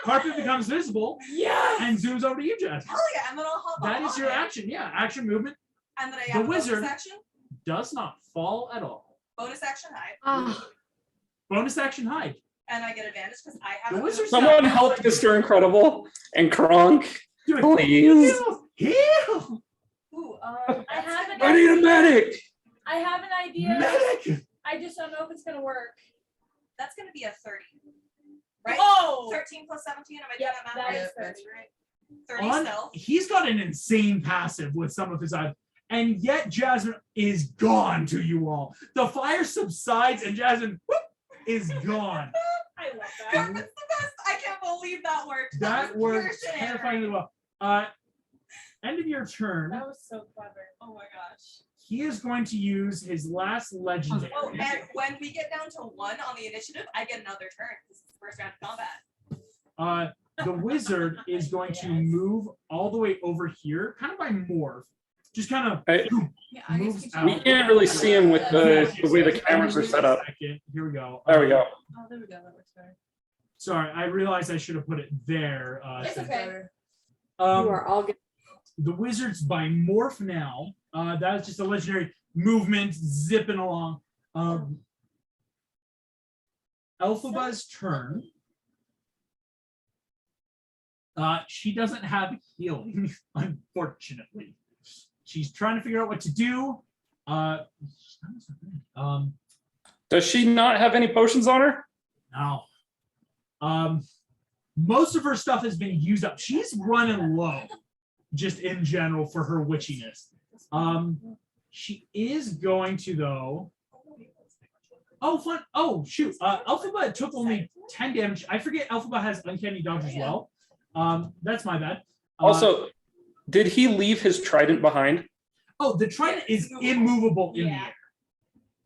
Carpet becomes visible Yes. and zooms over to you, Jess. Hell yeah, and then I'll hop That up is on your it. action. Yeah, action movement And then I The have a bonus wizard- action. does not fall at all. Bonus action hide. Ah, Bonus action hide. And I get advantage because I have The a wizard's bonus Someone not- help Mr. Incredible and Kronk, Do it. please. Heal! Heal! Ooh, I have an I need a medic. I have an idea. Medic! I just don't know if it's gonna work. that's gonna be a 30. Right? Oh. 13 plus 17. Am I doing Yep, that math that right? is That's 30. right. 30 stealth. He's got an insane passive with some of his eyes, and yet Jasmine is gone to you all. The fire subsides, and Jasmine whoop, is gone. I love that. Carpet's the best. I can't believe that worked. That was pure worked shenanigans. terrifyingly well. End of your turn. That was so clever. Oh my gosh. He is going to use his last legendary. Oh, and when we get down to 1 on the initiative, I get another turn. This is the first round of combat. The wizard is going to move all the way over here, kind of by morph. Just kind of Yeah, I guess moves we out. We can't really see him with the way the cameras are set up. Second. Here we go. There we go. Oh, there we go. That works better. Sorry, I realized I should have put it there. It's since- okay. Better. You are all good. The wizard's by morph now. That's just a legendary movement zipping along. Elphaba's turn. She doesn't have healing, unfortunately. She's trying to figure out what to do. Does she not have any potions on her? No. Most of her stuff has been used up. She's running low, just in general, for her witchiness. She is going to, though. Oh, fun. Oh, shoot. Elphaba took only 10 damage. I forget Elphaba has uncanny dodge as well. That's my bad. Also, did he leave his trident behind? Oh, the trident is immovable in the Yeah.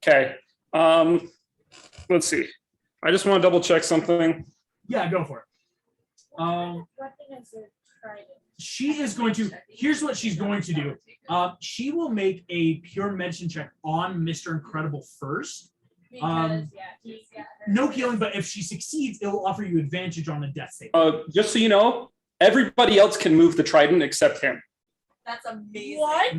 air. Okay. Let's see. I just want to double check something. Yeah, go for it. Weapon is a trident. She is going to. Here's what she's going to do. She will make a pure medicine check on Mr. Incredible first. Because he's got her. No healing, but if she succeeds, it will offer you advantage on a death save. Just so you know, everybody else can move the trident except him. That's amazing. What?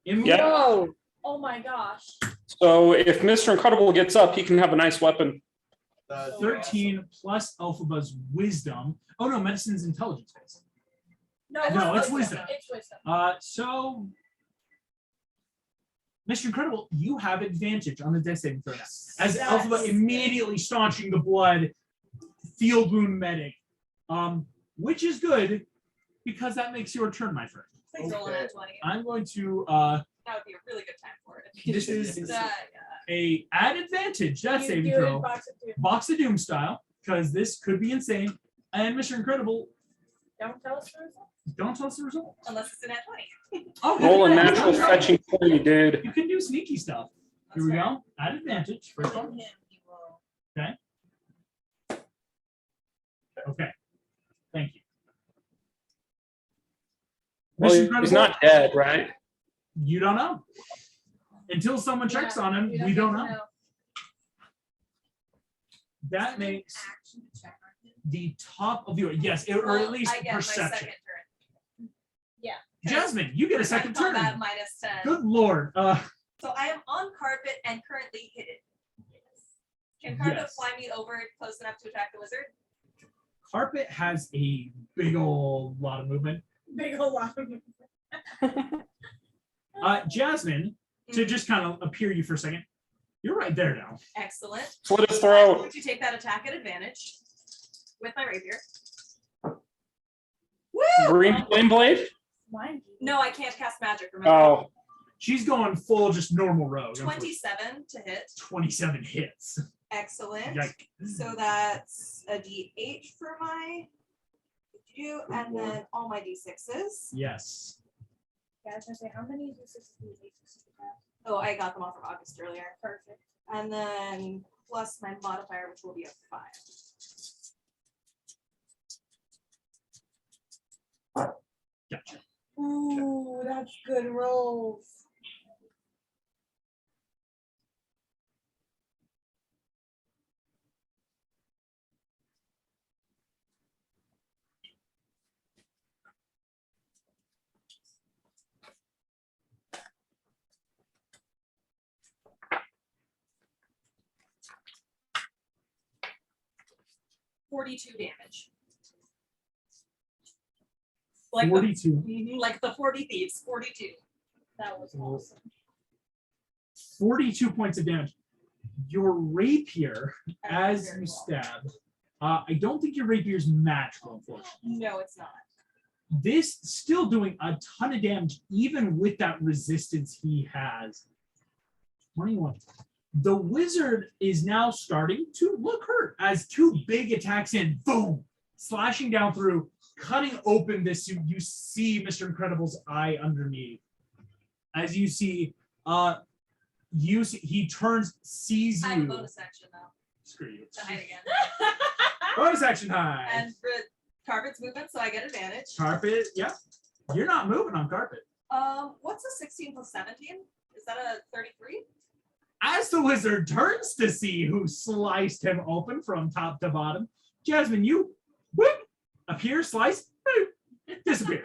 Yeah. Whoa. Oh my gosh. So if Mr. Incredible gets up, he can have a nice weapon. 13 plus Elphaba's wisdom. Oh no, medicine's intelligence based. No, it's wisdom. It's wisdom. So Mr. Incredible, you have advantage on the death saving throw now. As Yes. Elphaba immediately staunching the blood, field wound medic. Which is good because that makes your turn, my friend. Please roll Okay. a 20. I'm going to That would be a really good time for it. this is That, a add advantage death You saving do it throw. box of two. Box of Doom style, because this could be insane. And Mr. Incredible, Don't tell us the result. don't tell us the result. unless it's in at 20. Oh, Roll a yeah, natural yeah. fetching 20, dude. You can do sneaky stuff. Here we go. Add advantage. First From one. him, he will. Okay. Thank you. Well, Mr. he's Incredible, not dead, right? you don't know. Until someone checks Yeah, on him, you we don't get to know. That makes Action to check on him. the top of the yes, or Well, at least I get my perception. second turn. Jasmine, you get a second turn. Combat minus 10. Good lord. So I am on carpet and currently hidden. Can carpet Yes. fly me over close enough to attack the wizard? Carpet has a big old lot of movement. Big ol' lot of Jasmine, to just kind of appear you for a second, you're right there now. Excellent. Slit his I'm throat. going to take that attack at advantage with my rapier. Woo! Green flame blade? Mind you. No, I can't cast magic. Remember? Oh, She's going full just normal rogue. 27 to hit. 27 hits. Excellent. Yike. So that's a D8 for my and then all my D6s. Yes. Yeah, I was gonna say, how many uses do you have? Oh, I got them off of August earlier. Perfect. And then plus my modifier, which will be a 5. Gotcha. Ooh, that's good rolls. .42 damage. Like 42. like the 40 thieves, 42. That was awesome. 42 points of damage. Your rapier, as you Very well. stab, I don't think your rapier is magical, unfortunately. No, it's not. this still doing a ton of damage, even with that resistance he has. 21. The wizard is now starting to look hurt as two big attacks in, boom, slashing down through, cutting open this suit. You see Mr. Incredible's eye underneath. As you see, he turns, sees I have a you. bonus action though. Screw you. To hide again. Bonus action high. And for carpet's movement, so I get advantage. Carpet, yeah. You're not moving on carpet. What's a 16 plus 17? Is that a 33? As the wizard turns to see who sliced him open from top to bottom, Jasmine, you whoop, appear, slice, boop, disappear.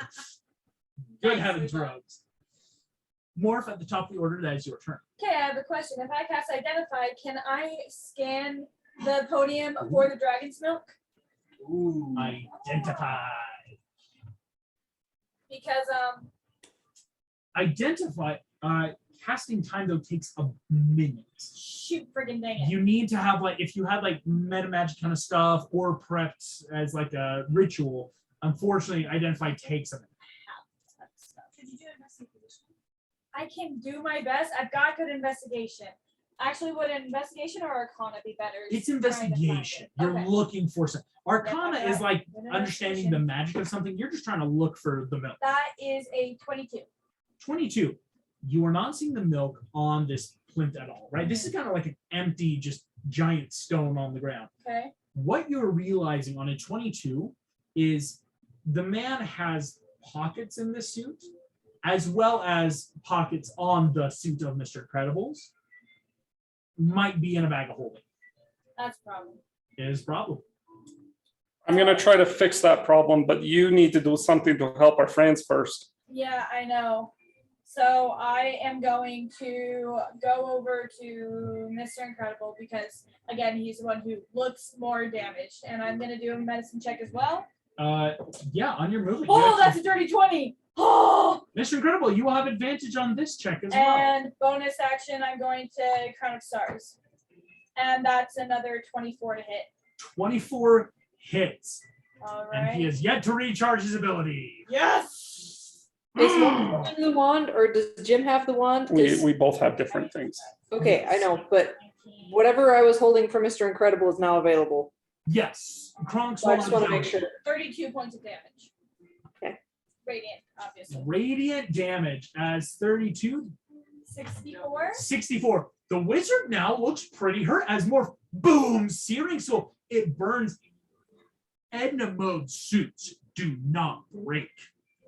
Good heavens, rogues. Morph at the top of the order, that is your turn. Okay, I have a question. If I cast Identify, can I scan the podium for the dragon's milk? Ooh. Identify. Because Identify, casting time though takes a minute. shoot friggin' dang it. You need to have like, if you had like meta magic kind of stuff or prepped as like a ritual, unfortunately Identify takes a minute. Could you do investigation? I can do my best. I've got good investigation. Actually, would an investigation or Arcana be better? It's Trying to find investigation. it. You're Okay. looking for something. Arcana Yep, is like Good understanding the investigation. magic of something. You're just trying to look for the milk. That is a 22. 22. You are not seeing the milk on this plinth at all, right? This is kind of like an empty, just giant stone on the ground. Okay. What you're realizing on a 22 is the man has pockets in this suit, as well as pockets on the suit of Mr. Credibles. Might be in a bag of holding. That's a problem. It is a problem. I'm gonna try to fix that problem, but you need to do something to help our friends first. Yeah, I know. So I am going to go over to Mr. Incredible because, again, he's the one who looks more damaged. And I'm going to do a medicine check as well. Yeah, on your movement. Oh, that's a dirty 20. Oh! Mr. Incredible, you will have advantage on this check as well. And bonus action, I'm going to Crown of Stars. And that's another 24 to hit. 24 hits. All And he right. has yet to recharge his ability. Yes! Is Morph holding the wand, or does Jim have the wand? 'Cause- We both have different things. Okay, I know, but whatever I was holding for Mr. Incredible is now available. Yes. Kronk's So I just want to wand make sure. 32 points of damage. Okay. Radiant, obviously. Radiant damage as 32, 64. 64. The wizard now looks pretty hurt as more boom, searing soul. It burns. Edna mode suits do not break,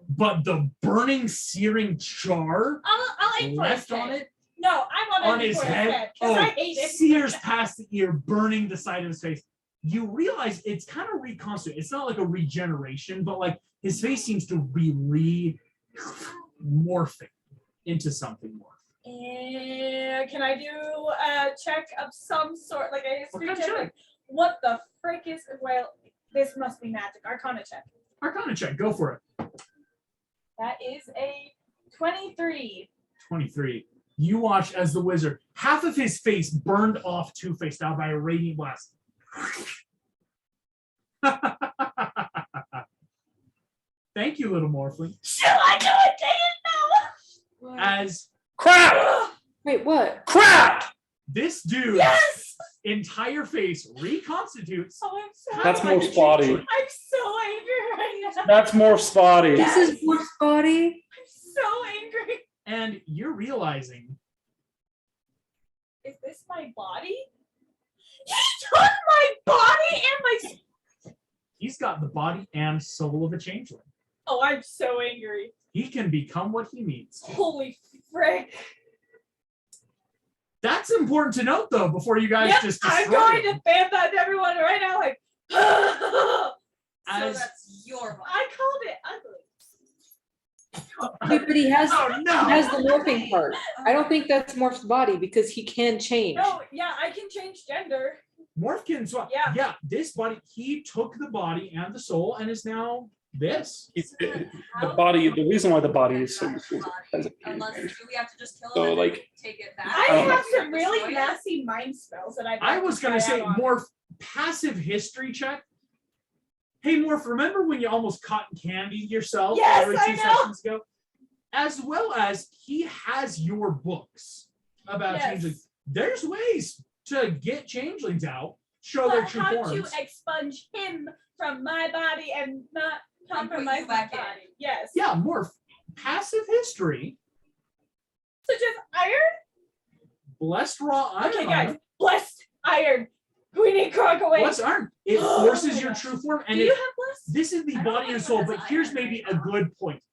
but the burning, searing char I'll aim for left his on head. it No, I want on to aim his for head. because I Oh, hate it. sears past the ear, burning the side of his face. You realize it's kind of reconstituted. It's not like a regeneration, but like his face seems to be morphing into something more. Can I do a check of some sort, like a history What kind of check? check? Like, what the frick is? Well, this must be magic. Arcana check. Arcana check, go for it. That is a 23. 23. You watch as the wizard, half of his face burned off Two-Face now by a radiant blast. Thank you, little morphling. Shall I do it? Dang it, no! As Crap! Wait, what? Crap! this dude's Yes! entire face reconstitutes. Oh, I'm so That's like more a spotty. changeling. I'm so angry right now. That's more spotty. This is Morph's body. I'm so angry. And you're realizing Is this my body? He took my body and my. he's got the body and soul of a changeling. Oh, I'm so angry. He can become what he needs. Holy frick. That's important to note, though, before you guys Yep, just I'm destroy going him. to ban that to everyone right now. Like, I So As- that's your body. called it ugly. Wait, but he has Oh he no! has the morphing part. I don't think that's Morph's body because he can change. No, yeah, I can change gender. Morph can swap. Yeah. This body, he took the body and the soul and is now this. The body, the reason why the body is so useful is Unless do we have to just kill So, him and like- take it back? I don't know. have some really nasty mind spells that I was going to say, Morph, passive history check. Hey, Morph, remember when you almost cotton candied yourself Yes, every I two know. sessions ago? As well as he has your books about Yes. changelings. There's ways to get changelings out, show their But true how forms. to expunge him from my body and not And put you compromise my back in. body. Yes. Yeah, Morph, passive history, So just iron? blessed raw iron. Okay, on guys. him. Blessed iron. We need Kronk away. Blessed iron. It Oh forces my your gosh. true form, and Do you it, have blessed? this is the I don't body think and it soul. has But here's iron maybe right a now. good point.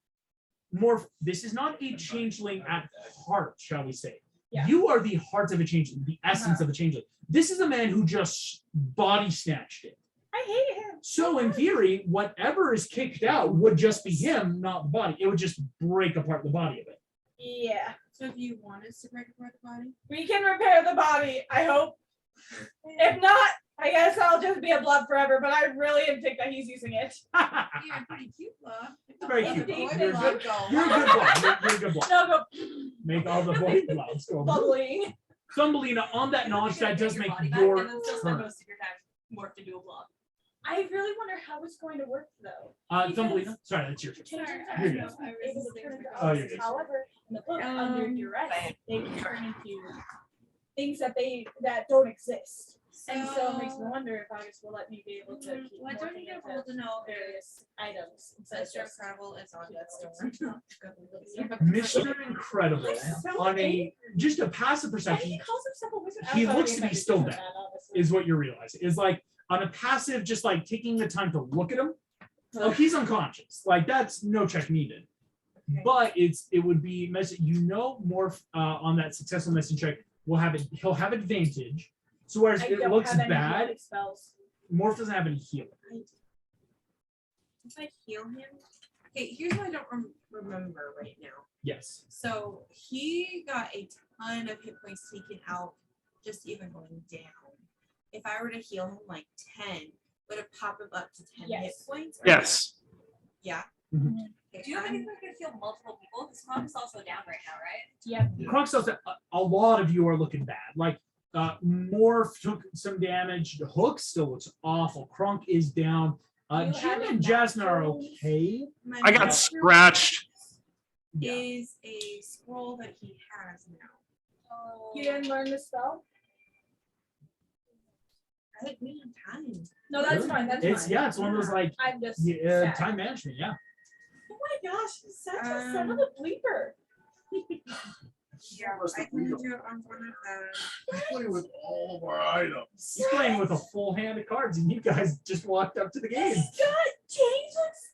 Morph, this is not a changeling at heart, shall we say. Yeah. You are the heart of a changeling, the essence of a changeling. This is a man who just body snatched it. I hate him. So in theory, whatever is kicked out would just be him, not the body. It would just break apart the body of it. Yeah. So if you want us to break apart the body, We can repair the body, I hope. If not, I guess I'll just be a blob forever, but I really think that he's using it. you're a pretty cute blob. Very cute. Boy You're a blob good- go. You're a good blob. You're a good blob. No, go Make all the boy blobs go. bubbling. Thumbelina, on that You knowledge, can that does get make body back your and then still spend turn. most of your time morphed into a blob. I really wonder how it's going to work though. Thumbelina, sorry, that's your turn. Changes You're are good. able to turn into Oh, you're opposites. good. However, in the book, under duress, they can turn into things that don't exist. And so it makes me wonder if August will let me be able to keep Well, I don't morphing need to into hold to know various items instead of Mr. just Incredible is on that Mr. Incredible, on a just a passive And perception, he calls himself a wizard. He outside of looks the to be effect still of dead, that, honestly. is what you're realizing. Is like on a passive, just like taking the time to look at him. Oh, he's unconscious. Like that's no check needed. But it would be Morph on that successful message check will have it. He'll have advantage. So whereas I it don't looks have any bad, healing spells. Morph doesn't have any healing. If I heal him, okay, here's what I don't remember right now. Yes. So he got a ton of hit points taken out just even going down. If I were to heal him like 10, would it pop him up to 10 hit Yes. points? Or- Yes. Yeah. Mhm. Okay, Do you have I'm- anything that could heal multiple people? Because Kronk is also down right now, right? Yep. Kronk says that a lot of you are looking bad. Like Morph took some damage. The Hook still looks awful. Kronk is down. You Jim have and it Jasmine are backwards. okay. My I got master scratched. Yeah. is a scroll that he has now. You didn't learn the spell? I think we have time. No, that's Really? fine. That's It's fine. yeah, it's one of those like I'm just yeah, sad. time management. Yeah. Oh my gosh, he's such a son Um, of a bleeper. Yeah, I can do it on one of the. Play with all of our items. He's playing with a full hand of cards, and you guys just walked up to the game. He's got changeless.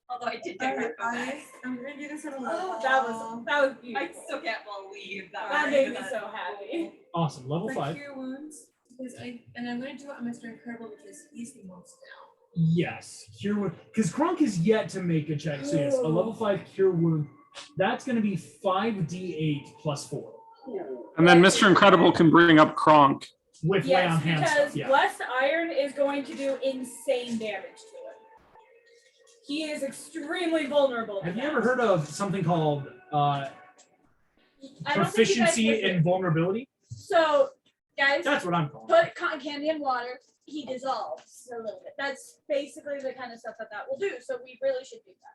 Although I did get rid of that. I'm gonna do this in a Oh, that was I beautiful. still can't believe that. That I made did me that. so happy. Awesome, level For 5. cure wounds, because I'm gonna do it on Mr. Incredible because he's the most now. Yes, cure wound. Because Kronk is yet to make a check. So yes, a level 5 cure wound. That's going to be 5d8 plus 4 And then Mr. Incredible can bring up Kronk. with lay on Yes, hand because stuff. Yeah. blessed iron is going to do insane damage to him. He is extremely vulnerable. to Have you that. ever heard of something called I don't think you guys proficiency would in do. vulnerability? So, guys, That's what I'm calling. put cotton candy in water. He dissolves a little bit. That's basically the kind of stuff that will do. So we really should do that.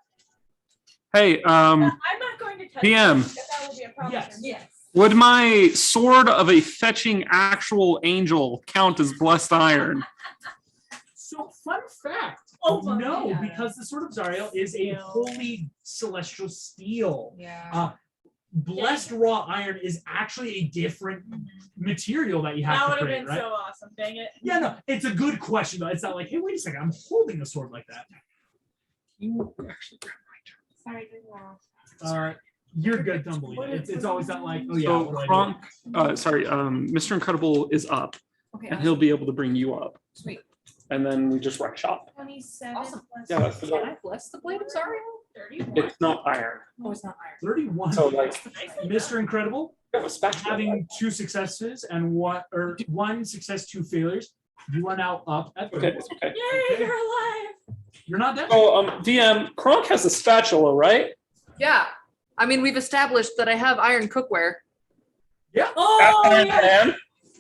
Hey, I'm not going to touch PM. it, if that will be a problem. Yes. for me. Yes. would my sword of a fetching actual angel count as blessed iron? So fun fact. Oh my no, God. because the Sword of Zariel is a holy celestial steel. Yeah. Blessed raw iron is actually a different material that you have That to would have create, been right? so awesome. Dang it. Yeah, no, it's a good question though. It's not like, hey, wait a second, I'm holding a sword like that. You actually grab Sorry, good loss. You're good, Thumbelina. It's always that like, oh yeah. So what do I do? Kronk, Mr. Incredible is up, Okay. and he'll be able to bring you up. Sweet. And then we just wreck shop. 27 Awesome. plus. Yeah, that's the goal. Can I bless the blade of Zariel? 31. It's not iron. Oh, it's not iron. 31. So like, Mr. Incredible, have a spatula. having 2 successes and 1 success, 2 failures. You are now up at 30. Okay, it's okay. Yay, you're alive. You're not dead. So DM, Kronk has a spatula, right? Yeah. I mean, we've established that I have iron cookware. Oh, And yeah. pan?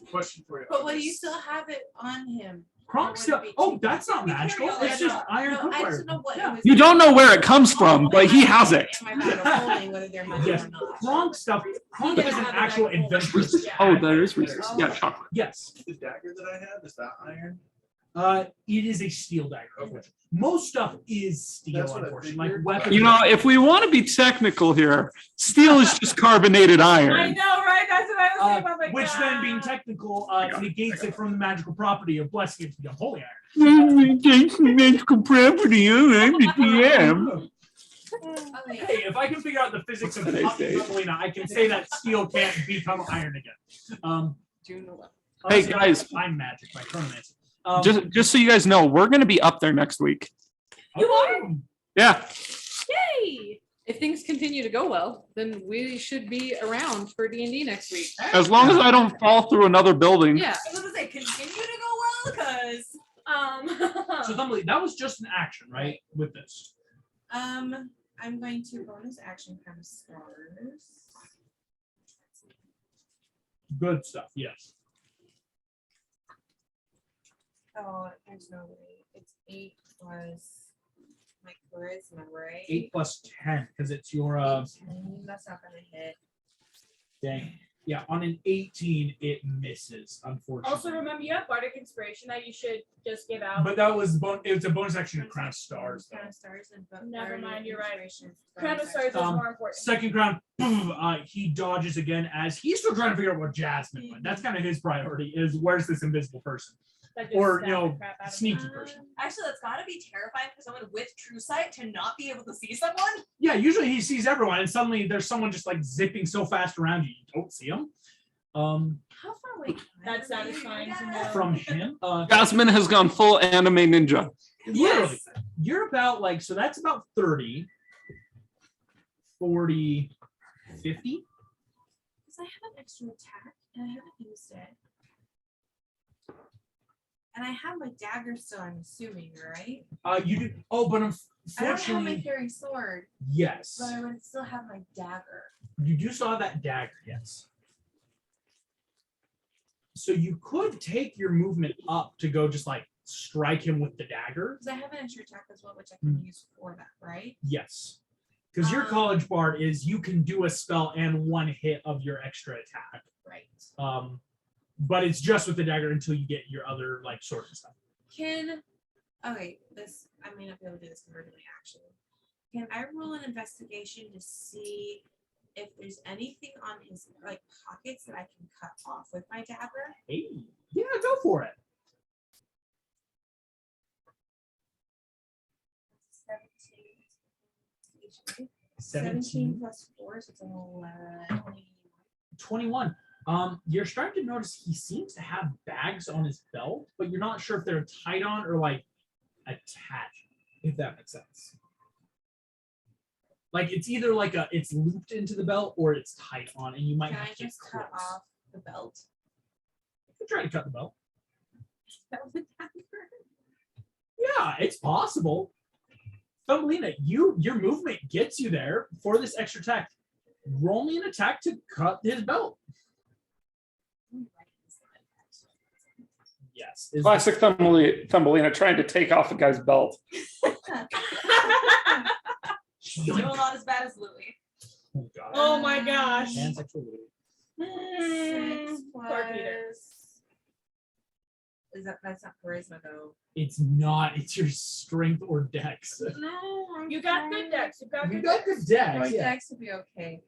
Question for you. But will you still have it on him? Kronk still. Oh, that's not magical. It's just iron No, I cookware. just know what Yeah. it was. You don't know where it comes from, but he has it. In my bag of holding, whether they're magic Yes, or not. Kronk stuff. Kronk didn't is an have a actual bag of holding. adventurous. Oh, cat. there is Reese's. Yeah, Oh. chocolate. Yes. The dagger that I have, is that iron? It is a steel dagger. Unfortunately. Most stuff is steel, That's what I unfortunately. Like figured. weapons. You know, if we want to be technical here, steel is just carbonated I iron. know, right? That's what I was thinking about. Like, which then, being technical, negates it from the magical property of blessing it to become holy iron. Magical property, I'm the DM. Okay. Hey, if I can figure out the physics of Today's date. Melina, I can say that steel can't become iron again. June 11th. Hey, Honestly, guys. I'm magic, my chronomancer. Just so you guys know, we're going to be up there next week. You are? Yeah. Yay! If things continue to go well, then we should be around for D&D next week. As long as I don't fall through another building. Yeah. I was gonna say continue to go well because So, Thumbly, that was just an action, right? With this. I'm going to bonus action kind of stars. Good stuff, yes. Oh, there's no way. It's 8 plus my charisma, right? 8 plus 10, because it's your, 18, that's not gonna hit. dang. Yeah, on an 18, it misses, unfortunately. Also, remember you have bardic inspiration that you should just give out. But that was, it was a bonus action to Crown of Stars, though. Crown of stars and Never mind, you're right. inspiration. Crown of Stars is Um, more important. Second round, he dodges again as he's still trying to figure out what Jasmine went. That's kind of his priority, is where's this invisible person? That just Or, stabbed you know, the crap out of me. sneaky person. actually that's gotta be terrifying for someone with true sight to not be able to see someone. Yeah, usually he sees everyone, and suddenly there's someone just like zipping so fast around you, you don't see him. How far away? That's satisfying to know. From him, Jasmine has gone full anime ninja. literally, you're about like, so that's about 30, 40, 50. Because I have an extra attack and I haven't used it. And I have my dagger still, I'm assuming, right? You do, oh, but I don't have my unfortunately, fairy sword, yes. but I would still have my dagger. You do still have that dagger, yes. So you could take your movement up to go just like strike him with the dagger. Because I have an extra attack as well, which I can use for that, right? Yes. Because your college bard is you can do a spell and one hit of your extra attack. Right. But it's just with the dagger until you get your other like sword and stuff. Okay, this I may not be able to do this convergently actually. Can I roll an investigation to see if there's anything on his like pockets that I can cut off with my dagger? Hey, yeah, go for it. 17 plus 4, so it's an 11. 21. You're starting to notice he seems to have bags on his belt, but you're not sure if they're tied on or like attached, if that makes sense. Like it's either like it's looped into the belt or it's tied on, and you might Can have I to get just cut close. off the belt? You could try to cut the belt. That would happen. Yeah, it's possible. Thumbelina, your movement gets you there for this extra attack. Roll me an attack to cut his belt. Yes. is- Classic Thumbelina trying to take off a guy's belt. Still not as bad as Louis. Oh, God. Oh my gosh. And sexual. 6 Poor Peter. plus. That's not charisma though? It's not. It's your strength or dex. No, You got good decks. You got You good got decks. good dex. My Yeah. dex would be okay.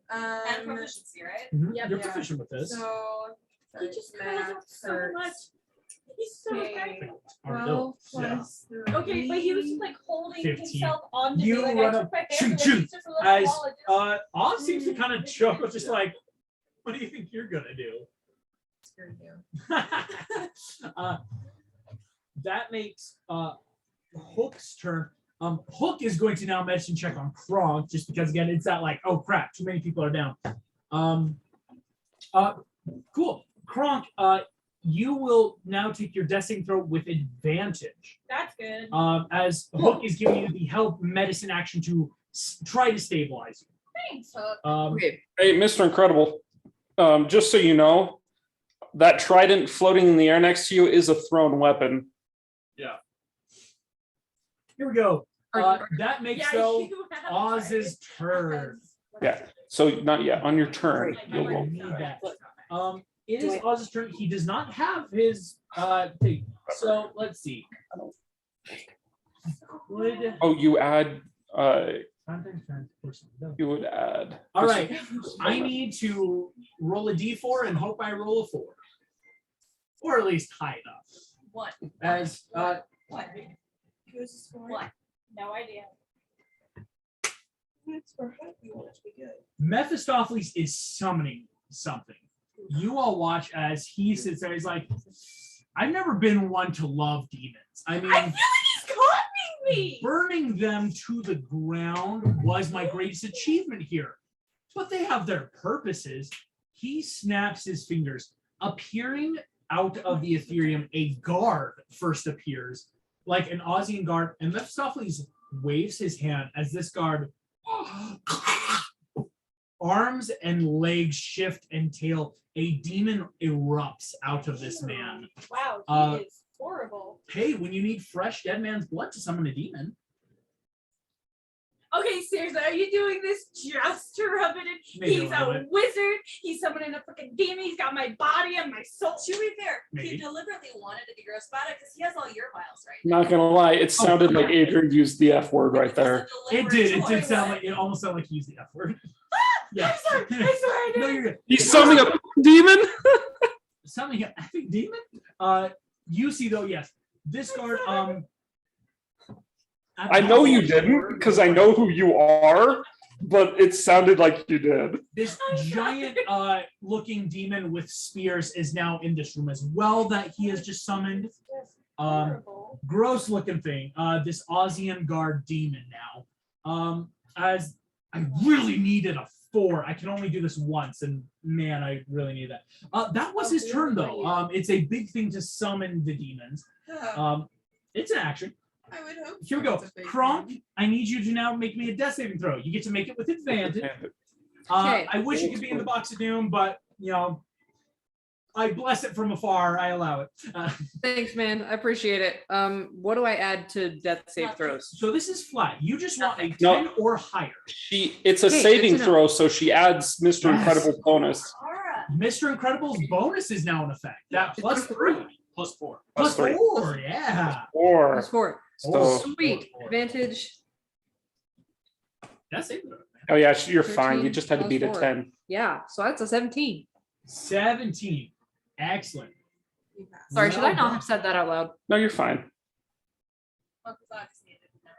And proficiency, right? Mhm, Yep. You're Yeah. proficient with this. So He just curls math up so much. hurts. He's so Okay. perfect. 12 plus Okay, but he was just like holding 15. himself on the You like, run I up, took my hand shoot, away, shoot, he's just a little As small, Oz seems to kind of chuckle, just like, what do you think you're gonna do? Screw you. That makes Hook's turn. Hook is going to now medicine check on Kronk, just because again it's that like, oh crap, too many people are down. Cool. Kronk, you will now take your death saving throw with advantage. That's good. As Hook is giving you the help medicine action to try to stabilize you. Thanks, Hook. Okay. Hey, Mr. Incredible, just so you know, that trident floating in the air next to you is a thrown weapon. Yeah. Here we go. Are- That makes Yeah, so you have Oz's tried it. turn. Yeah. So not yet. On your turn, you'll I roll. need that. It is Oz's turn. He does not have his thing. So let's see. Would Oh, you add. You would add. all right. I need to roll a d4 and hope I roll a 4, or at least high enough. What? As What? What? No idea. Mephistopheles is summoning something. You all watch as he sits there. He's like, I've never been one to love demons. I mean, I feel like he's copying me. burning them to the ground was my greatest achievement here. But they have their purposes. He snaps his fingers. Appearing out of the Ethereum, a guard first appears, like an Ozian guard, and Mephistopheles waves his hand as this guard arms and legs shift and tail. A demon erupts out of this man. Wow, he is horrible. Hey, when you need fresh dead man's blood to summon a demon, Okay, seriously, are you doing this just to rub it in? Maybe a He's little a bit. wizard. He's summoning a freaking demon. He's got my body and my soul. To be fair, Maybe. he deliberately wanted to be gross about it because he has all your files, right? Not gonna lie, it sounded like Adrian used the F word right there. it did sound like, it almost sounded like he used the F word. Yeah. I'm sorry. I swear I No, did. you're good. He's summoning a demon. Summoning an epic demon? You see though, yes. This guard, I know you didn't because I know who you are, but it sounded like you did. This giant looking demon with spears is now in this room as well that he has just summoned. Horrible. Gross looking thing. This Ozian guard demon now. As I really needed a 4. I can only do this once, and man, I really need that. That was his turn though. It's a big thing to summon the demons. It's an action. I would hope. Here we so. go. It's a big Kronk, thing. I need you to now make me a death saving throw. You get to make it with advantage. Okay. I wish it could be in the box of doom, but you know, I bless it from afar. I allow it. Thanks, man. I appreciate it. What do I add to death save throws? So this is flat. You just want a 10 No. or higher. It's a Okay, saving good to know. throw, so she adds Mr. Yes. Incredible bonus. Aura. Mr. Incredible's bonus is now in effect. That plus 3. Plus 4. Plus Plus 3. 4, yeah. Or Plus 4. so. Sweet. Advantage. That's it. Oh yeah, you're fine. You 13 just had to plus beat a 4. 10. Yeah. So that's a 17. 17. Excellent. You pass. Sorry, should I No not have said that out loud? No, you're fine. Well, 'cause obviously I didn't know.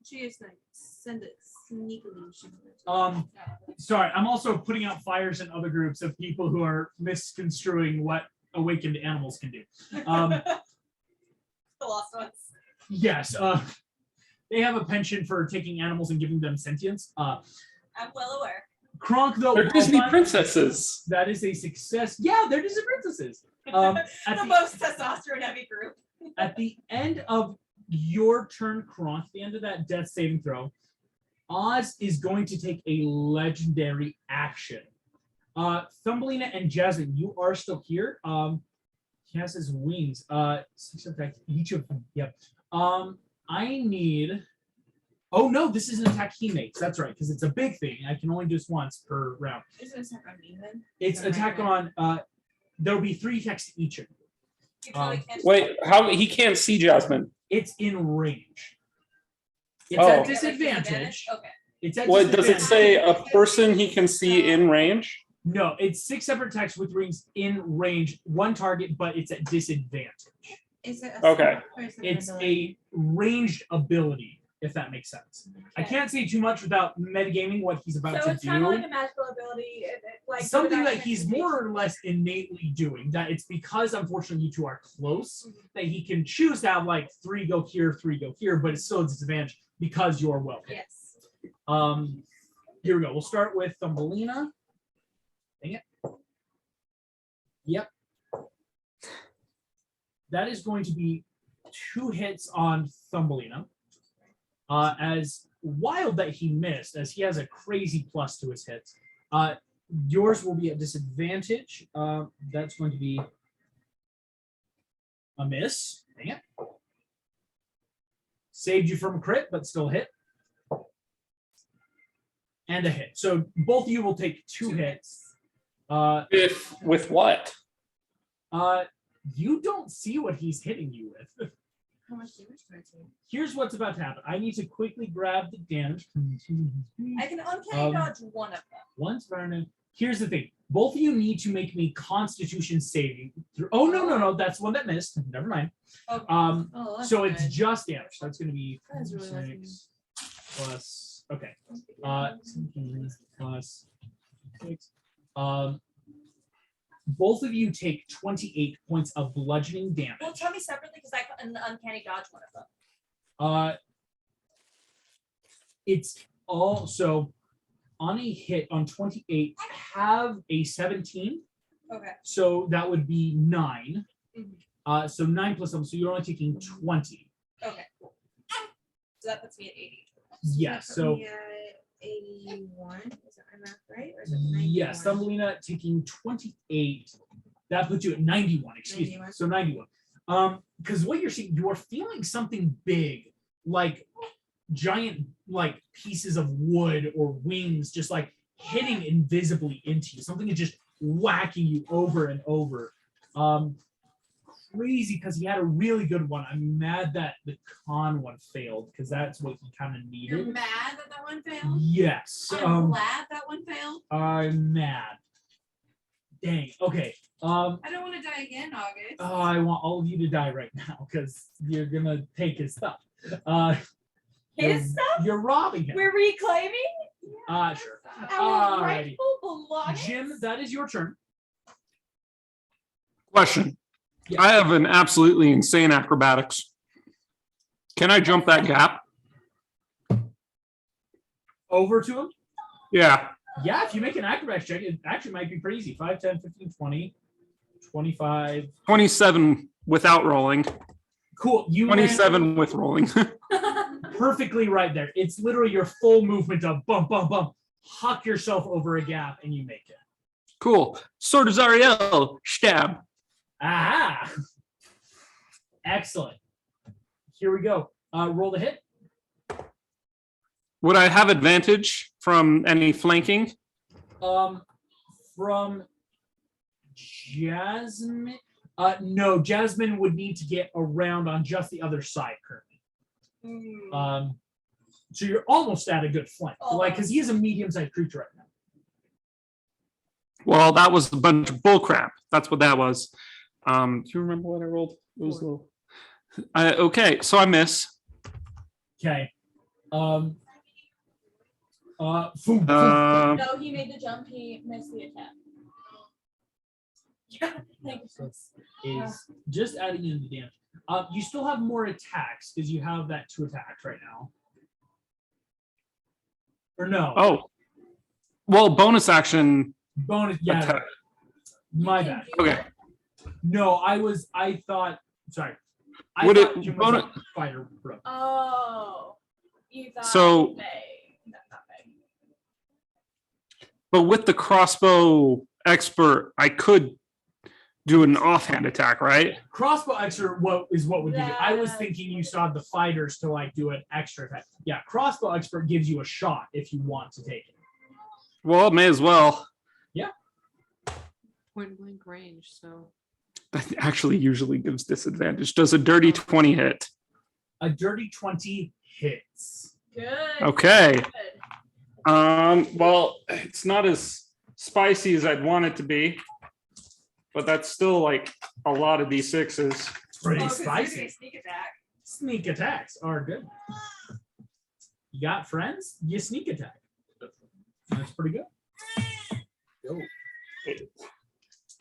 She is like send it sneakily. She would. Sorry, I'm also putting out fires in other groups of people who are misconstruing what awakened animals can do. The lost ones. Yes, they have a penchant for taking animals and giving them sentience. I'm well aware. Kronk, though, They're Disney Alpine- princesses. That is a success. Yeah, they're Disney princesses. At, The the, most testosterone heavy group. at the end of your turn, Kronk, the end of that death saving throw, Oz is going to take a legendary action. Thumbelina and Jasmine, you are still here. He has his wings. 6 attack each of them. Yep. I need. Oh no, this is an attack he makes. That's right, because it's a big thing. I can only do this once per round. Is it attack on me then? It's Okay. attack on. There'll be 3 attacks to each of you. You totally Um, can't just- Wait, how he can't see Jasmine? It's in range. It's Oh. at Like disadvantage. Okay. It's at What does it say? A disadvantage. person he can see in range? No, it's 6 separate attacks with rings in range, 1 target, but it's at disadvantage. Is it a Okay. spell or is it an It's ability? a ranged ability, if that makes sense. I can't say too much without metagaming what he's about So to it's kind of like do. a magical ability, like Something without that he's more or less innately doing. That it's because unfortunately you two are close that he can choose to have like 3 go here, 3 go here, but it's still a disadvantage because you're well. Yes. Here we go. We'll start with Thumbelina. Dang it. Yep. That is going to be 2 hits on Thumbelina. As wild that he missed, as he has a crazy plus to his hits. Yours will be at disadvantage. That's going to be a miss. Dang it. Saved you from a crit, but still hit. And a hit. So both of you will take two hits. With what? You don't see what he's hitting you with. How much damage do I take? Here's what's about to happen. I need to quickly grab the damage. I can uncanny dodge one of them. Once Vernon. Here's the thing. Both of you need to make me Constitution saving. Oh no, that's one that missed. Never mind. Okay. Oh, that's So it's good. just damage. That's going to be That's really lucky. 6 plus. Okay. 17 plus 6. Both of you take 28 points of bludgeoning damage. Well, tell me separately because I can uncanny dodge one of them. It's also on a hit on 28, have a 17. Okay. So that would be 9. Mhm. So 9 plus 7, so you're only taking 20. Okay. Cool. So that puts me at 80. Yes. So Yeah, 81. Is that my math right? Or is it 91? yes, Thumbelina taking 28. That puts you at 91. Excuse me. 91. So 91. Because what you're seeing, you are feeling something big, like giant, like pieces of wood or wings, just like hitting invisibly into you. Something is just whacking you over and over. Crazy because he had a really good one. I'm mad that the con one failed because that's what he kind of You're needed. mad that one failed? Yes. I'm glad that one failed. I'm mad. Dang. Okay. I don't want to die again, August. I want all of you to die right now because you're gonna take his stuff. His stuff? You're robbing him. We're reclaiming Sure. our Alrighty. rightful belongings. Jim, that is your turn. Question. Yeah. I have an absolutely insane acrobatics. Can I jump that gap? Over to him. Yeah. Yeah, if you make an acrobatics check, it actually might be pretty easy. 5, 10, 15, 20, 25. 27 without rolling. Cool. You land 27 with rolling. perfectly right there. It's literally your full movement of bump, bump, bump. Huck yourself over a gap and you make it. Cool. Sword of Zariel. Stab. Aha! Excellent. Here we go. Roll the hit. Would I have advantage from any flanking? From Jasmine. No, Jasmine would need to get around on just the other side currently. So you're almost at a good flank, like because he is a medium-sized creature right now. Well, that was a bunch of bullcrap. That's what that was. Do you remember what I rolled? It was low. Okay, so I miss. Okay. Boom. No, he made the jump. He missed the attack. Yeah, thank you. So is just adding in the damage. You still have more attacks because you have that 2 attacks right now. Or no? Oh, well, bonus action. Bonus. Yeah. Attack. My bad. Okay. No, I thought. Sorry. I Would thought it- Jim was bonus- a fighter, bro. Oh, you thought So- May. No, not May. But with the crossbow expert, I could do an offhand attack, right? Crossbow extra what would give you. I was Yeah. thinking you saw the fighters to like do an extra attack. Yeah, crossbow expert gives you a shot if you want to take it. Well, may as well. Point blank range, so That actually usually gives disadvantage. Does a dirty 20 hit? A dirty 20 hits. Good. Okay. Good. Well, it's not as spicy as I'd want it to be, but that's still like a lot of d6s. Pretty Oh, 'cause you're spicy. doing sneak attack. Sneak attacks are good. You got friends? You sneak attack. That's pretty good.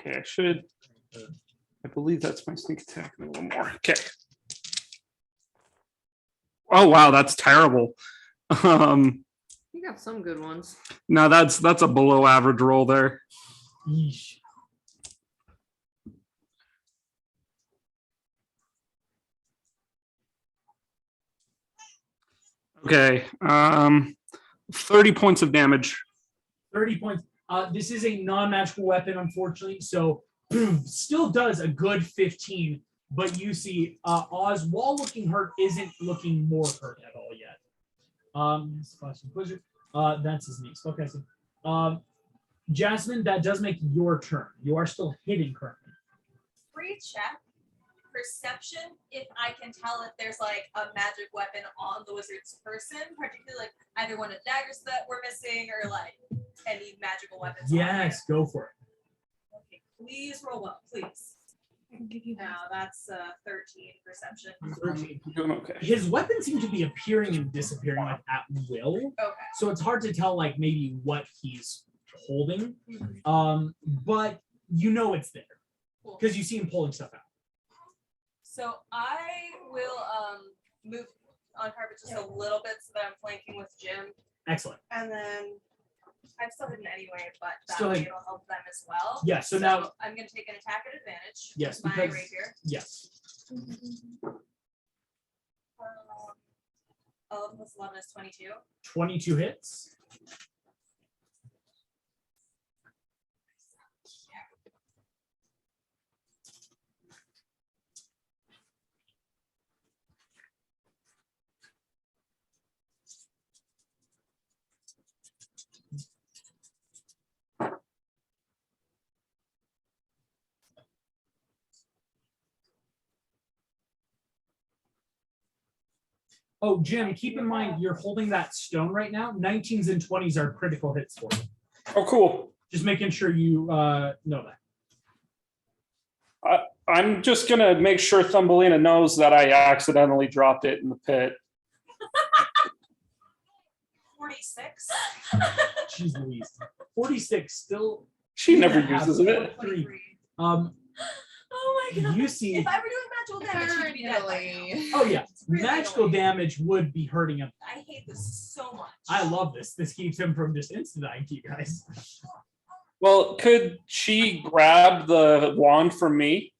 Okay, I should. I believe that's my sneak attack and a little more. Okay. Oh wow, that's terrible. you got some good ones. No, that's a below average roll there. Yeesh. Okay. 30 points of damage. 30 points. This is a non-magical weapon, unfortunately, so still does a good 15 But you see, Oz, while looking hurt, isn't looking more hurt at all yet. That's his name. Spellcasting. Jasmine, that does make your turn. You are still hitting currently. Free check perception if I can tell if there's like a magic weapon on the wizard's person, particularly like either one of the daggers that we're missing or like any magical weapons. Yes, go for it. Okay, please roll well, please. Now that's 13 perception. 13. Doing okay. His weapons seem to be appearing and disappearing like at will. Okay. So it's hard to tell like maybe what he's holding. But you know it's there. Cool. Because you see him pulling stuff out. So I will move on carpet just a little bit so that I'm flanking with Jim. Excellent. And then I'm still hidden anyway, but that Still way hidden. it'll help them as well. Yeah, so now- I'm gonna take an attack at advantage. Yes, with my because- rapier. Yes. 11 plus 11 is 22. 22 hits. Oh, Jim, keep in mind you're holding that stone right now. 19s and 20s are critical hits for you. Oh, cool. Just making sure you know that. I'm just gonna make sure Thumbelina knows that I accidentally dropped it in the pit. 46. Jeez Louise. 46 still. She never Yeah, uses it. 23. Oh my god. You see. If I were doing magical damage, she'd be dead by now. Oh yeah, It's really magical annoying. damage would be hurting him. I hate this so much. I love this. This keeps him from just instant dying to you guys. Well, could she grab the wand from me?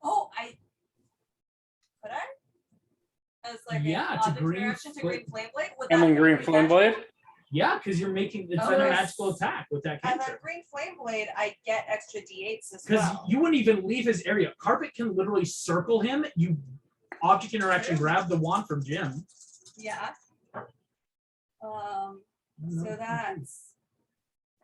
Oh, could I? As like Yeah, an it's a object green reaction to flame- green flame blade. Would And that then be green free flame magic? blade? Yeah, because you're making it's Oh, a nice. magical attack with that And then cantrip. green flame blade, I get extra d8s as Because well. you wouldn't even leave his area. Carpet can literally circle him. You object interaction, grab the wand from Jim. Yeah. So that's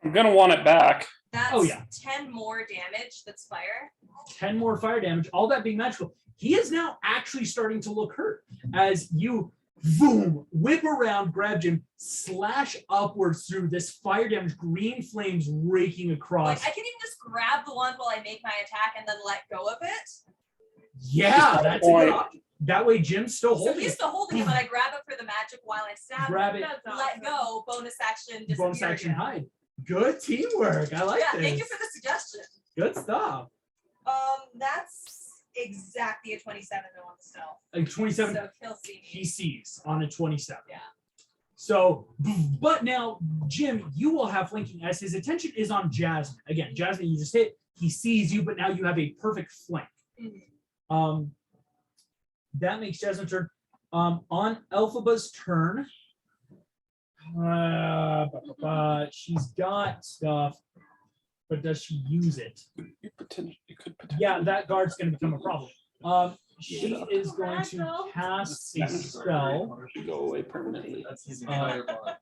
I'm gonna want it back. Oh, yeah. 10 more damage. That's fire. 10 more fire damage, all that being magical. He is now actually starting to look hurt as you boom, whip around, grab Jim, slash upwards through this fire damage, green flames raking across. Like I can even just grab the one while I make my attack and then let go of it. Yeah, that's a good Point. option. That way Jim's still So holding he's it. still holding it, but I grab it for the magic while I stab. Grab him, it. That's Let awesome. go. Bonus action. Disappear Bonus action again. hide. Good teamwork. I like Yeah, this. thank you for the suggestion. Good stuff. That's exactly a 27 on the stealth. A 27. So he'll see He me. sees on a 27. Yeah. So, but now, Jim, you will have flanking as his attention is on Jasmine. Again, Jasmine, you just hit. He sees you, but now you have a perfect flank. Mhm. That makes Jasmine's turn. On Elphaba's turn, she's got stuff, but does she use it? You potentially could Yeah, that guard's going to become a problem. She is going to cast a spell go away permanently. That's his entire body.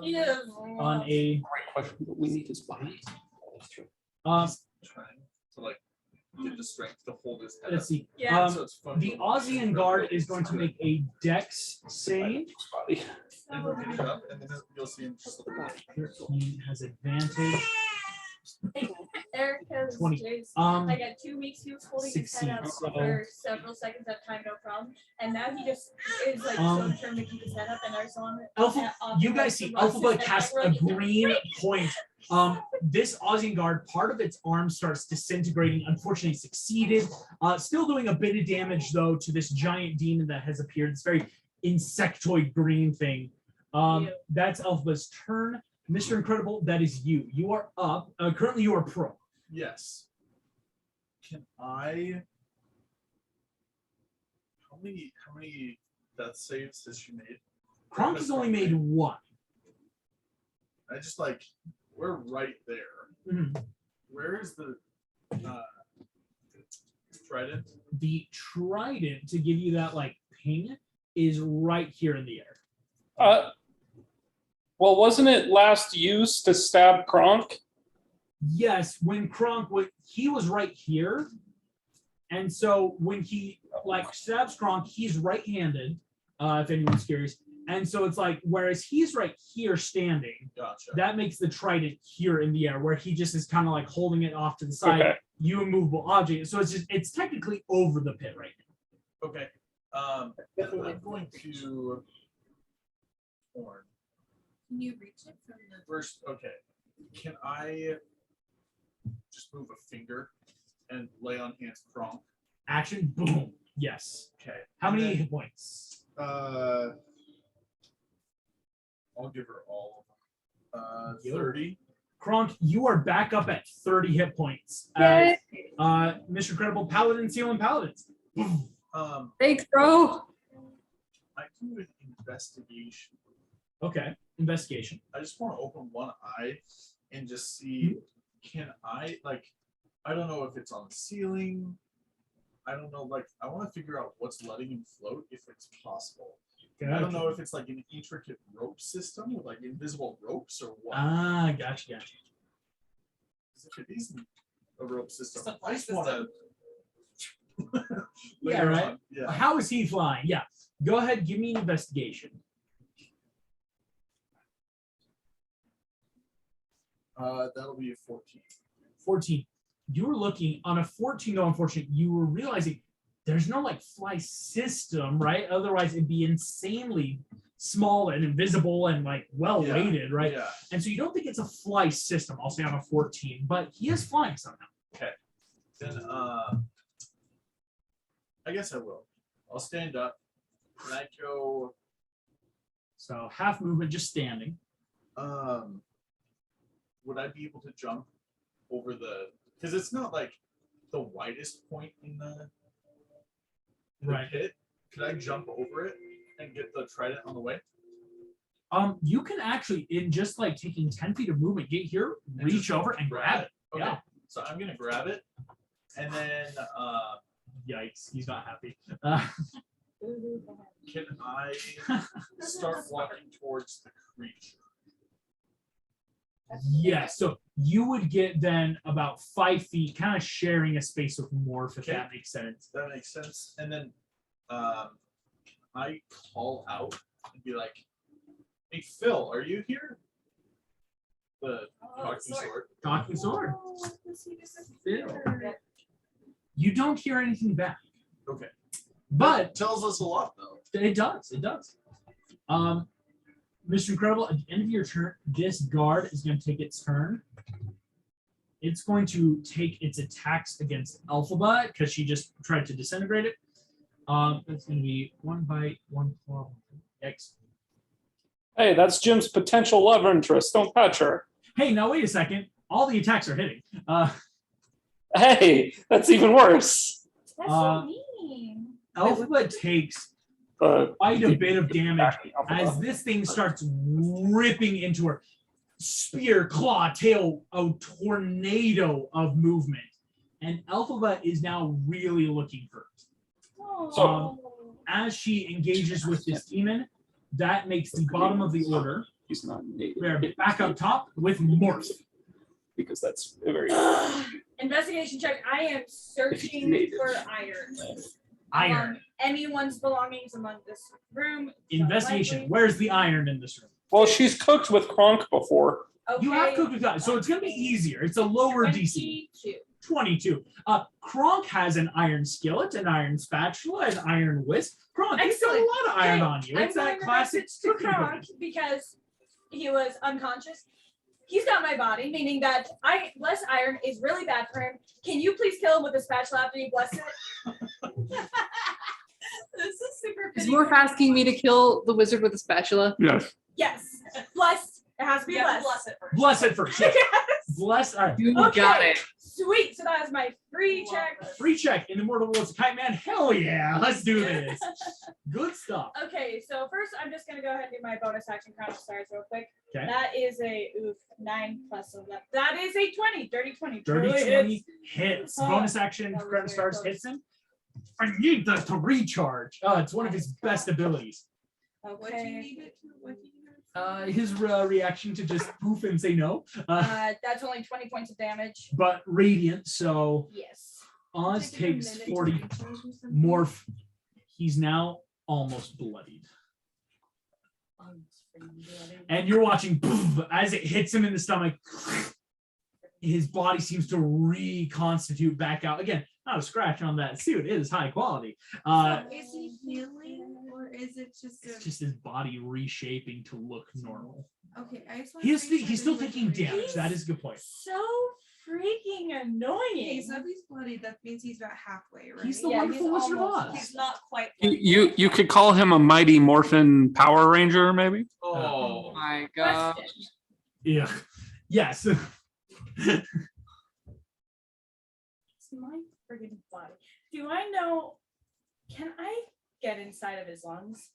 Yeah. on a. Great question, but we need his body. He's trying to like get the strength to hold his head. Let's see. Yeah. So it's fun The to- Aussian guard is going to make a Dex save. Body. And he'll get it up, and then you'll see him just look at it. He has advantage. Eric has 20. Jay's. Um, I got 2 weeks. He was holding his head up 16, so- for several seconds at a time, no problem. And now he just is like so Um, determined to keep his head up, and I saw him. Alpha, you guys see Alphabet cast a green point. This Aussian guard, part of its arm starts disintegrating. Unfortunately, succeeded. Still doing a bit of damage though to this giant demon that has appeared. This very insectoid green thing. That's Alphabet's turn. Mr. Incredible, that is you. You are up. Currently, you are pro. Yes. Can I? How many death saves has she made? Kronk has only made one. I just like we're right there. Mhm. Where is the Trident. The trident to give you that like ping is right here in the air. Well, wasn't it last used to stab Kronk? Yes, when Kronk he was right here, and so when he like stabs Kronk, he's right-handed. If anyone's curious, and so it's like whereas he's right here standing, Gotcha. that makes the trident here in the air, where he just is kind of like holding it off to the side. Okay. You immovable object, so it's technically over the pit right now. Okay. I'm going to horn. Can you reach it from the? First, okay. Can I just move a finger and lay on hands Kronk? Action, boom. Yes. Okay. How And many then, hit points? I'll give her all of them. 30. Kronk, you are back up at 30 hit points. Yay. Mr. Incredible Paladin, Sealing Paladins. Boom. Thanks, bro. I do an investigation. Okay. Investigation. I just want to open one eye and just see, can I, like, I don't know if it's on the ceiling. I don't know, like, I want to figure out what's letting him float, if it's possible. I don't know if it's like an intricate rope system with like invisible ropes or what. Gotcha. 'Cause if it isn't a rope system, It's a I just fly want to. Yeah, right. Yeah. How is he flying? Yeah. Go ahead, give me an investigation. That'll be a 14. 14. You were looking on a 14, though, unfortunately, you were realizing there's no like fly system, right? Otherwise, it'd be insanely small and invisible and like well weighted, right? Yeah. And so you don't think it's a fly system, I'll say on a 14, but he is flying somehow. Then I guess I will. I'll stand up and I go. So half movement, just standing. Would I be able to jump over the? Because it's not like the widest point in the Right. pit. Could I jump over it and get the trident on the way? You can actually, in just like taking 10 feet of movement, get here, And reach just over and grab it. Okay. Yeah. So I'm gonna grab it, and then Yikes, he's not happy. can I start walking towards the creature? Yes, so you would get then about 5 feet, kind of sharing a space with Morph, if Okay. that makes sense. That makes sense. And then I call out and be like, "Hey Phil, are you here?" The talking sword. Talking sword. Oh, let's see, this is Phil. better. You don't hear anything back, Okay. but Tells us a lot though. it does. It does. Mr. Incredible, at the end of your turn, this guard is going to take its turn. It's going to take its attacks against Alphaba because she just tried to disintegrate it. That's going to be 1 bite, 1 claw. X. Hey, that's Jim's potential love interest. Don't touch her. Hey, now wait a second. All the attacks are hitting. Hey, that's even worse. That's Uh, so mean. Alphaba takes quite a bit of damage as this thing starts ripping into her. Spear, claw, tail, a tornado of movement. And Alphaba is now really looking hurt. Oh. As she engages with this demon, that makes the bottom of the order. He's not native. We're back up top with Morph. Because that's a very Investigation check. I am searching native. for iron. Iron. Among anyone's belongings among this room. It's Investigation. unlikely. Where's the iron in this room? well, she's cooked with Kronk before. Okay. You have cooked with that, so it's going to be easier. It's a lower DC. 22. 22. Kronk has an iron skillet, an iron spatula, an iron whisk. Kronk, you've got a Excellent. lot of iron Okay, on you. I'm It's that going to classic message to cooking Kronk cookie. because he was unconscious. He's got my body, meaning that less iron is really bad for him. Can you please kill him with a spatula after you bless it? This is super Is fitting. Morph asking me to kill the wizard with a spatula? Yes. Yes. Blessed. It has to be You have to blessed. bless it first. Bless it first. Yes. Bless. All right. You Okay. got it. So Sweet. So that is my free check. Free check in the Mortal Worlds of Kite Man. Hell yeah, let's do this. Good stuff. Okay, so first I'm just gonna go ahead and do my bonus action Crown of Stars real quick. Okay. That is a 9 plus 11. That is a 20. Dirty 20. Dirty Truly 20 hits. Oh, Bonus action, that was Crown of very Stars close. hits him. I need that to recharge. It's one of his best abilities. What do you Okay. need it to? What do you need? His reaction to just poof and say no. That's only 20 points of damage. But radiant, so Yes. Oz Take it a takes minute to 40 recharge or something? morph. He's now almost bloodied. And you're watching poof, as it hits him in the stomach. His body seems to reconstitute back out. Again, not a scratch on that suit. It is high quality. Is he healing or is it just It's just his body reshaping to look normal. okay? I just want He's still taking damage. That is a good point. So freaking annoying. Okay, so if he's bloody, that means he's about halfway, right? He's the Yeah, wonderful he's Wizard of almost- Oz. He's not quite. You could call him a mighty morphin Power Ranger, maybe. Oh. My God. Question. Yeah. Yes. It's my friggin' body. Do I know? Can I get inside of his lungs?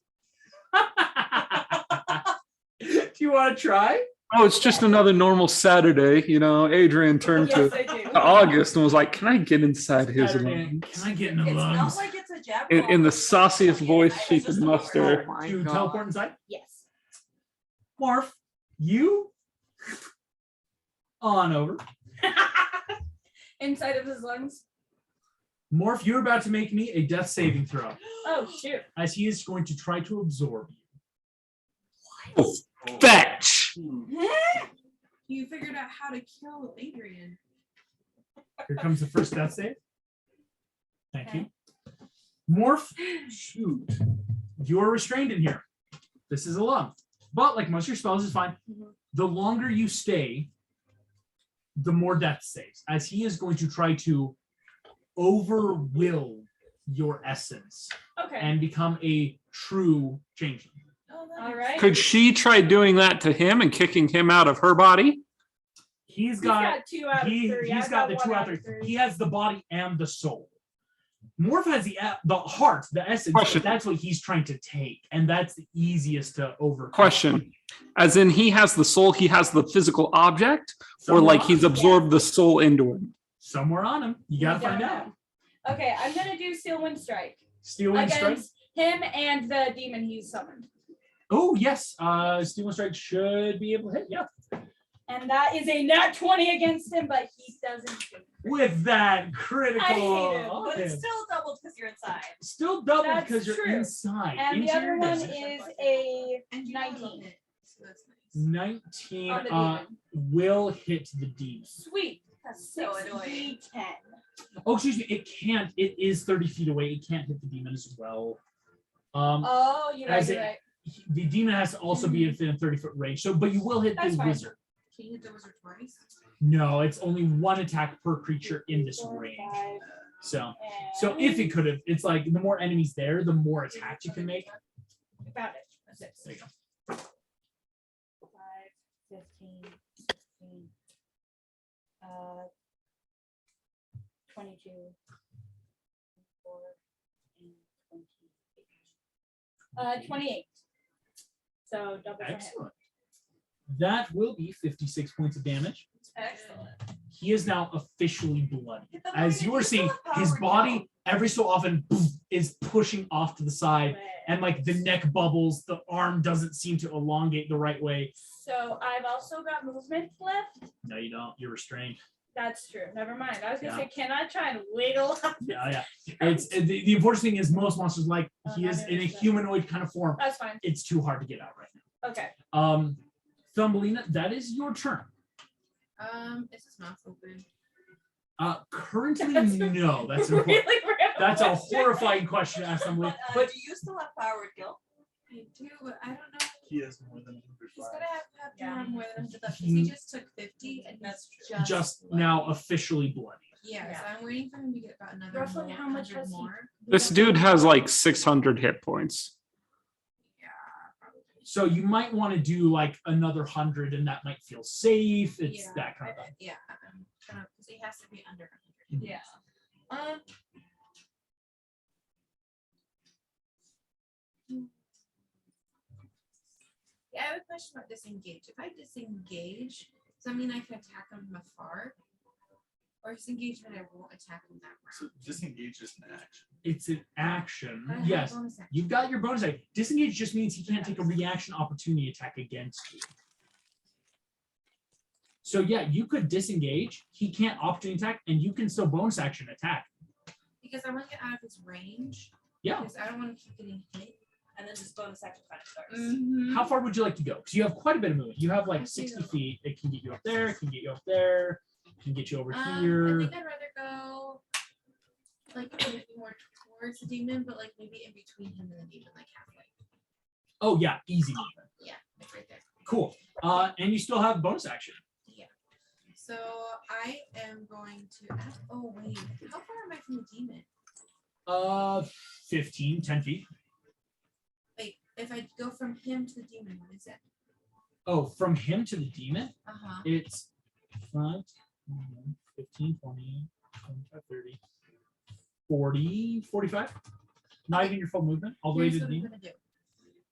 Do you want to try? Oh, it's just another normal Saturday. You know, Adrian turned Yes, to I do. August and was like, "Can I get inside his Saturday, lungs?" Can I get in the It's not lungs? like it's a jab. In the sauciest voice she could muster. Oh my To God. teleport inside? Yes. Morph, you on over. Inside of his lungs. Morph, you're about to make me a death saving throw, Oh shoot. as he is going to try to absorb you. Fetch. You figured out how to kill Adrian. Here comes the first death save. Thank you. Morph, shoot. You're restrained in here. This is a lung. But like most of your spells is fine. The longer you stay, the more death saves, as he is going to try to overwill your essence Okay. and become a true changeling. All right. Could she try doing that to him and kicking him out of her body? He's got 2 out of 3. he's I've got the 2 1 out of 3. He has the body and the soul. Morph has the heart, the essence. Question. That's what he's trying to take, and that's the easiest to overcome. Question. As in, he has the soul, he has the physical object, or Somewhere like on he's him. absorbed the soul into him? Somewhere on him. You gotta We don't find out. know. Okay, I'm gonna do Steel Wind Strike Steel Wind Strike. against him and the demon he's summoned. Oh yes, Steel Wind Strike should be able to hit. Yeah, And that is a nat 20 against him, but he doesn't. with that critical. I hate him, on But it's him. still doubled because you're inside. Still double That's because you're true. inside. And the into other your one distance. is a And you have a 19. hit, so that's nice. 19 on the demon. will hit the demon. Sweet. That's So 6 annoying. D10. Oh, excuse me. It can't. It is 30 feet away. It can't hit the demon as well. Oh, you're right. as You're it- right. The demon has to also be within a 30-foot range. So, but you will hit That's the fine. wizard. Can you hit the wizard twice? No, it's only one attack per creature in this 4, range. 5, So and- if it could have, it's like the more enemies there, the more attacks you can make. Found it. That's it. There you go. 5, 15, 16, 22, 24, and 28. 28. So double for him. Excellent. That will be 56 points of damage. Excellent. He is now officially bloody. Get the As money, you are you still seeing, have his power, body every so often is pushing off to the side, and like the neck bubbles, the arm doesn't seem to elongate the right way. So I've also got movement left. No, you don't. You're restrained. That's true. Never mind. I was gonna Yeah. say, can I try and wiggle? Yeah. It's the unfortunate thing is most monsters like he is in a humanoid kind of form. That's fine. It's too hard to get out right Okay. now. Thumbelina, that is your turn. Is his mouth open? Currently, That's no. That's an really important. random That's a question. horrifying question to ask Thumbelina. But But do you still have power to kill? I do, but I don't know. He has more than He's 105. gonna have to Yeah. run more than because he just took 50 and That's that's just bloody. now officially bloody. Yeah, so Yeah. I'm waiting for him to get about another Roughly how much 100 has he- more. This dude has like 600 hit points. Yeah, probably. So you might want to do like another 100, and that might feel safe. It's Yeah, that kind of thing. Yeah, I'm trying to, because has to be under 100. Yeah. Yeah, I have a question about disengage. If I disengage, does that mean I can attack them from afar? Or disengage and I won't attack them that So round? disengage is an action. It's an action. But I have Yes. bonus action. You've got your bonus action. Disengage just means he can't take a reaction opportunity attack against you. So yeah, you could disengage. He can't opportunity attack, and you can still bonus action attack. Because I want to get out of his range. Yeah. Because I don't want to keep getting hit. And then just bonus action kind of starts. Mm-hmm. How far would you like to go? Because you have quite a bit of movement. You have I like do. 60 feet. It can get you up there. It can get you up there. It can get you over I here. think I'd rather go like maybe more towards the demon, but like maybe in between him and the demon, like halfway. Oh yeah, easy movement. Yeah, like right there. Cool. And you still have bonus action. Yeah. So I am going to. Oh wait, how far am I from the demon? 15, 10 feet. Wait, if I go from him to the demon, what is it? Oh, from him to the demon, Uh-huh. it's 5, 15, 20, 25, 30, 40, 45. Not even your full movement, all the way Here's to the what I'm demon. gonna do.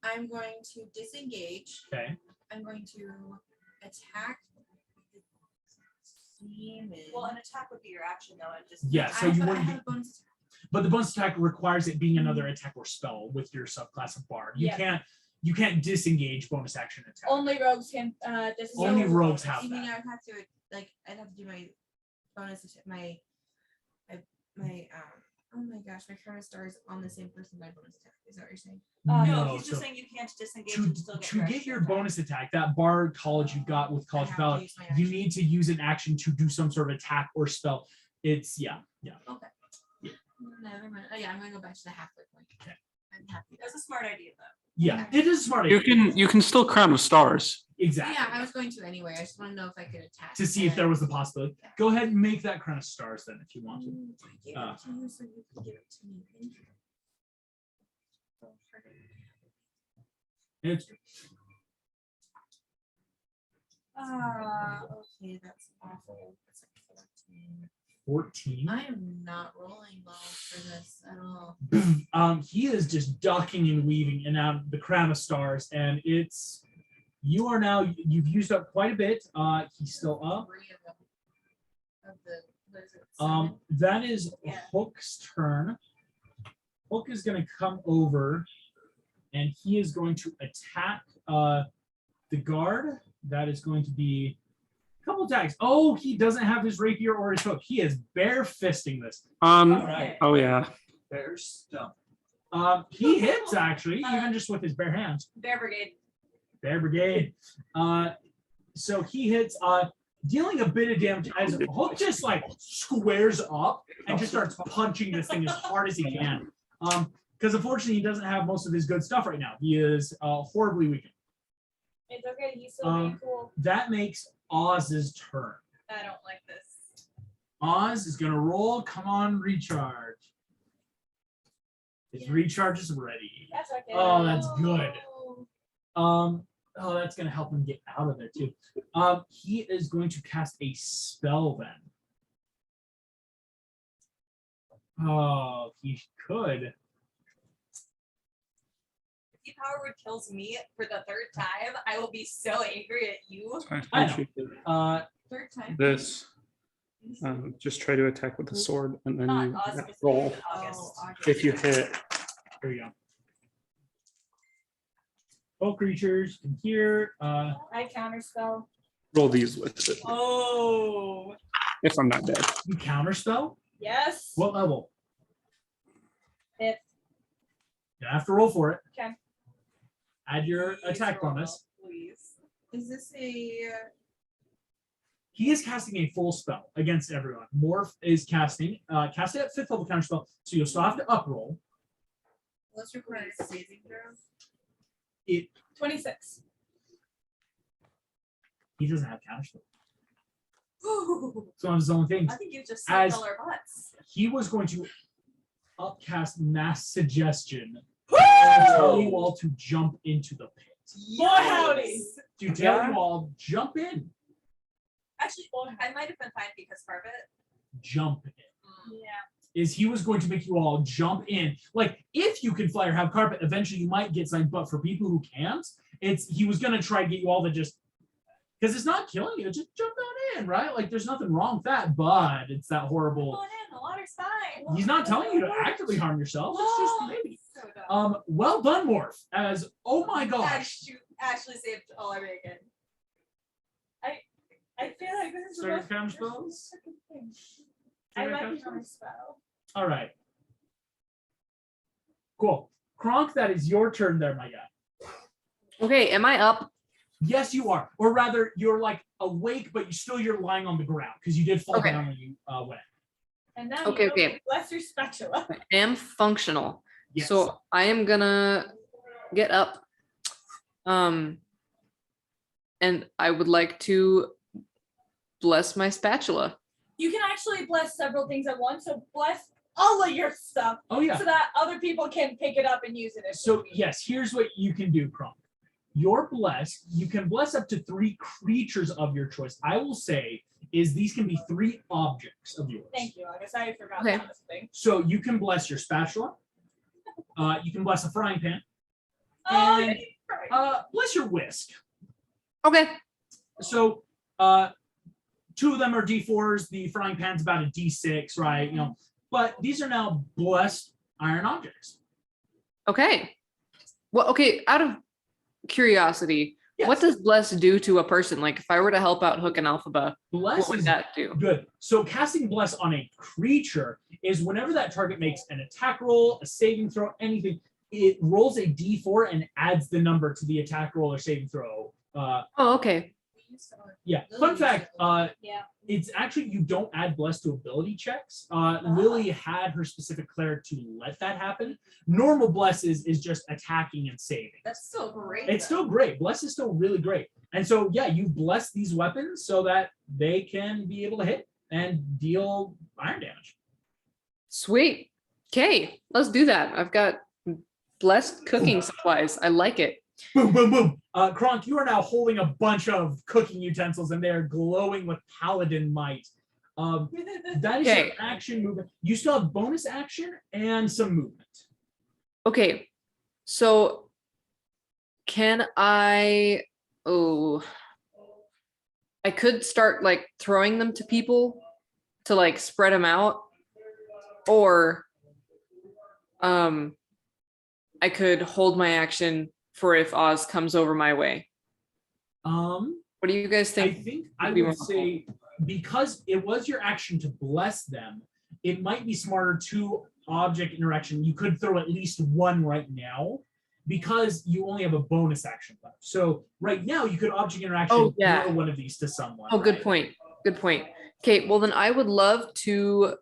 I'm going to disengage. Okay. I'm going to attack the demon. Well, an attack would be your action though, and just Yeah, so you but I wouldn't have a bonus attack. But the bonus attack requires it being another attack or spell with your subclass of bard. You can't disengage bonus action attack. Only rogues can disengage. Only rogues have You mean that. I'd have to I'd have to do my bonus attack, my oh my gosh, my current star is on the same person by bonus attack. Is that what you're saying? No, he's so just saying you can't disengage to, and still get to your get extra your attack. bonus attack, that bard college you got with College I of have to Valor, use my you action. need to use an action to do some sort of attack or spell. It's yeah. Okay. Yeah. Never mind. Oh yeah, I'm gonna go back to the halfway point. Okay. I'm happy. That's a smart idea though. Yeah, it is smart. You can still crown with stars. Exactly. Yeah, I was going to anyway. I just want to know if I could attack. To see if there was the possibility. Go ahead and make that crown of stars then if you want to. I gave Uh, it to you so you can give it to me. Thank you. It's Okay, that's awful. That's like 14. 14. I am not rolling well for this at all. He is just ducking and weaving and out the crown of stars, and it's you are now you've used up quite a bit. He's still up. 3 of them. Of the what is it? That is Yeah. Hook's turn. Hook is going to come over, and he is going to attack the guard. That is going to be a couple attacks. Oh, he doesn't have his rapier or his hook. He is bare fisting this. Oh yeah. Bear stump. He hits actually, even just with his bare hands. Bear Brigade. Bear Brigade. So he hits, dealing a bit of damage as Hook just like squares up and just starts punching this thing as hard as he can. Because unfortunately he doesn't have most of his good stuff right now. He is horribly weakened. It's okay. He's still being cool. That makes Oz's turn. I don't like this. Oz is gonna roll. Come on, recharge. His recharge is ready. That's okay. Oh, that's good. Oh, that's gonna help him get out of there too. He is going to cast a spell then. Oh, he could. If Powerwood kills me for the 3rd time, I will be so angry at you. I know. 3rd time. This. Just try to attack with the sword and then Not you Oz, but roll. August. If you hit, There you go. Both creatures can hear. I counterspell. roll these with it. Oh. If I'm not dead. You counterspell? Yes. What level? 5th. You have to roll for it. Okay. Add your Please attack roll, bonus. Please. Is this a He is casting a full spell against everyone. Morph is casting. Cast it at 5th level counterspell, so you'll still have to uproll. what's required saving throw? It 26. he doesn't have counterspell. Ooh, It's one of his own things. I think you just As- sucked all our butts. He was going to upcast mass suggestion. Tell you all to jump into the pit. Boy, howdy. To tell you all, jump in. I Actually, I might have been fine because carpet. Jump in. Yeah. Is he was going to make you all jump in. Like, if you can fly or have carpet, eventually you might get signed. But for people who can't, he was going to try to get you all to just, because it's not killing you, just jump on in, right? Like, there's nothing wrong with that, but it's that horrible. Going in, the water's fine. He's not telling you to actively harm yourself. It's just maybe. So dumb. Well done, Morph. As oh my gosh. Ashley saved all our bacon. I feel like this is the Start most your counter spells. thing. I might be on a spell. All right. Cool. Kronk, that is your turn there, my guy. Okay, am I up? Yes, you are. Or rather, you're like awake, but you're lying on the ground because you did fall Okay. down when you went. And now Okay, you okay. okay. Bless your spatula. I am functional. Yes. So I am gonna get up. And I would like to bless my spatula. You can actually bless several things at once. So bless all of your stuff Oh yeah. so that other people can pick it up and use it. If So they need. yes, here's what you can do, Kronk. You're blessed. You can bless up to 3 creatures of your choice. I will say is these can be 3 objects of yours. Thank you. I guess I forgot Okay. that was a thing. So you can bless your spatula. You can bless a frying pan. Oh, And, yeah. bless your whisk. Okay. So 2 of them are D4s. The frying pan's about a D6, right? You know, but these are now blessed iron objects. Okay. Well, okay, out of curiosity, Yes. what does bless do to a person? Like if I were to help out Hook and Alphaba, Bless what would is that do? good. So casting bless on a creature is whenever that target makes an attack roll, a saving throw, anything, it rolls a D4 and adds the number to the attack roll or saving throw. Oh, okay. Yeah. Fun fact, Yeah. it's actually you don't add bless to ability checks. Lily had her specific cleric to let that happen. Normal bless is just attacking and saving. That's still great. It's still great. Bless is still really great. And so yeah, you bless these weapons so that they can be able to hit and deal iron damage. Sweet. Okay, let's do that. I've got blessed cooking supplies. I like it. Boom, boom, boom. Kronk, you are now holding a bunch of cooking utensils and they are glowing with paladin might. That is your Okay. action movement. You still have bonus action and some movement. Okay, so can I? Oh, I could start like throwing them to people to like spread them out, or I could hold my action for if Oz comes over my way. What do you guys I think? think I would be would more say because it was your action to bless them, it might be smarter to object interaction. You could throw at least one right now because you only have a bonus action left. So right now you could object interaction Oh, yeah. throw one of these to someone. Oh, good right? point. Good point. Okay, well then I would love to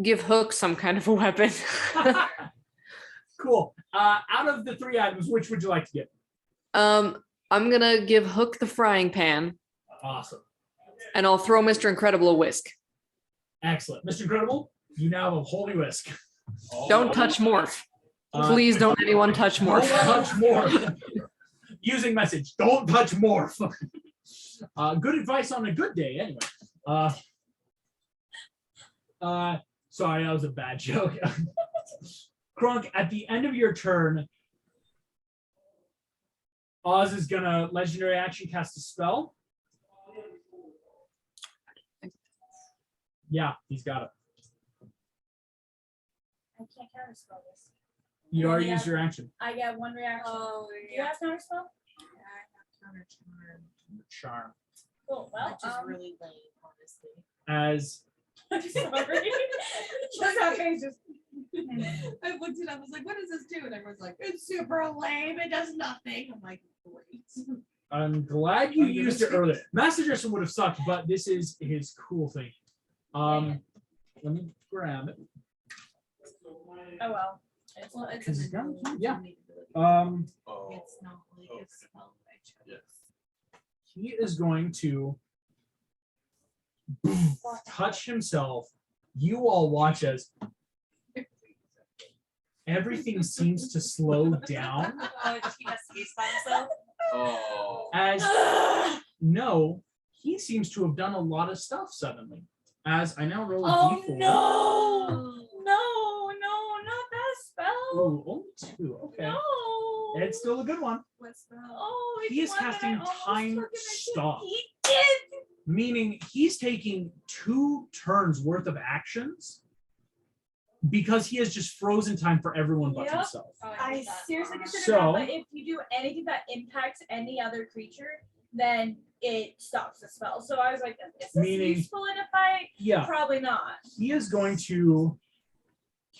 give Hook some kind of a weapon. Cool. Out of the 3 items, which would you like to get? I'm gonna give Hook the frying pan, Awesome. and I'll throw Mr. Incredible a whisk. Excellent. Mr. Incredible, you now have a holy whisk. Don't touch Morph. Uh, Please don't anyone touch Don't Morph. touch Morph. Using message. Don't touch Morph. Good advice on a good day, anyway. Sorry, that was a bad joke. Kronk, at the end of your turn, Oz is gonna legendary action cast a spell. Yeah, he's got it. I can't counterspell this. You already Yeah. used your action. I get 1 reaction. Oh, Do you have counterspell? Yeah, I have counter charm, Charm. Cool. Well, which is really lame, honestly. As I'm sorry. Just that face just. I looked it up. I was like, "What does this do?" And everyone's like, "It's super lame. It does nothing." I'm like, "Great." I'm glad you used it earlier. Master Justin would have sucked, but this is his cool thing. Let me grab it. Oh well. Well, it's Is an it done? ability, Yeah. innate ability. Oh, It's not like a spell by choice. yes. He is going to touch himself. You all watch as everything seems to slow down Oh, he has space by himself. Oh. as no, he seems to have done a lot of stuff suddenly. As I now roll a Oh d4. no, not that spell. Oh, only 2. Okay. No. It's still a good one. What's that? Oh, it's He is one that I casting almost Time took and I Stop. didn't. He did. Meaning he's taking 2 turns worth of actions because he has just frozen time for everyone but Yep. himself. I seriously consider So- that, but if you do anything that impacts any other creature, then it stops the spell. So I was like, is this Meaning- useful in a fight? Yeah, Probably not. he is going to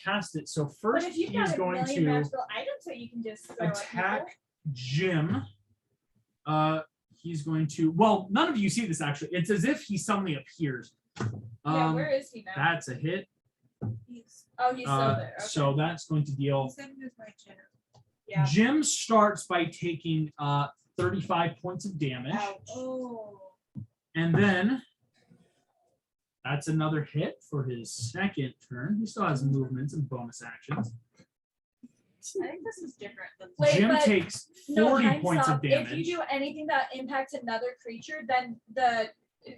cast it. So But first if you've he is got a going million to magical items that you can just throw at attack people. Jim. He's going to. Well, none of you see this actually. It's as if he suddenly appears. Yeah, where is he now? That's a hit. He's, Oh, he's still there. Okay. So that's going to he deal. said he was my chair. yeah. Jim starts by taking 35 points of damage, Oh. and then that's another hit for his second turn. He still has movements and bonus actions. I think this is different than Wait, Jim but takes No, 40 time points stop. of damage. If you do anything that impacts another creature, then the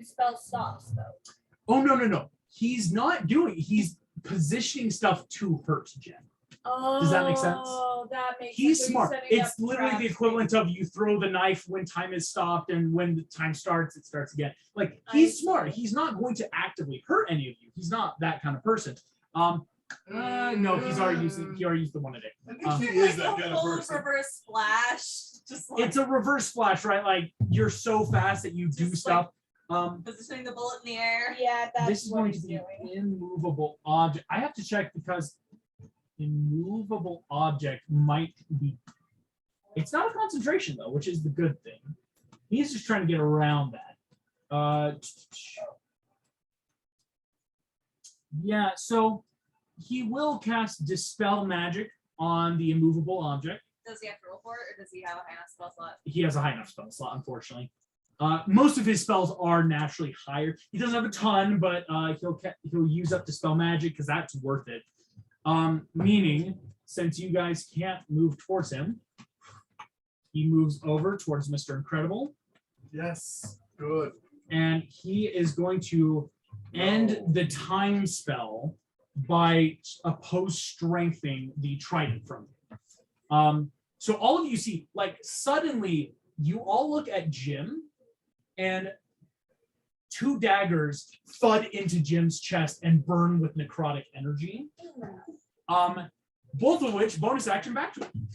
spell stops though. Oh no. He's not doing. He's positioning stuff to hurt Jim. Oh, Does that make sense? That makes He's sense. So he's smart. setting It's up literally the traps. equivalent of you throw the knife when time is stopped, and when the time starts, it starts again. Like I he's smart. see. He's not going to actively hurt any of you. He's not that kind of person. No, he already used the one a day. He Like is that a kind of full person. reverse splash. Just like It's a reverse splash, right? Like you're so fast that you do Just stuff. positioning the bullet in the air. Yeah, that's This is what going he's to be doing. immovable object. I have to check because immovable object might be. It's not a concentration though, which is the good thing. He's just trying to get around that. Yeah, so he will cast Dispel Magic on the immovable object. Does he have to roll for it, or does he have a high enough spell slot? He has a high enough spell slot, unfortunately. Most of his spells are naturally higher. He doesn't have a ton, but he'll use up Dispel Magic because that's worth it. Meaning, since you guys can't move towards him, he moves over towards Mr. Incredible, Yes. Good. and he is going to end the time spell by opposed strengthening the trident from him. So all of you see, like suddenly you all look at Jim, and 2 daggers thud into Jim's chest and burn with necrotic energy. Both of which bonus action back to him.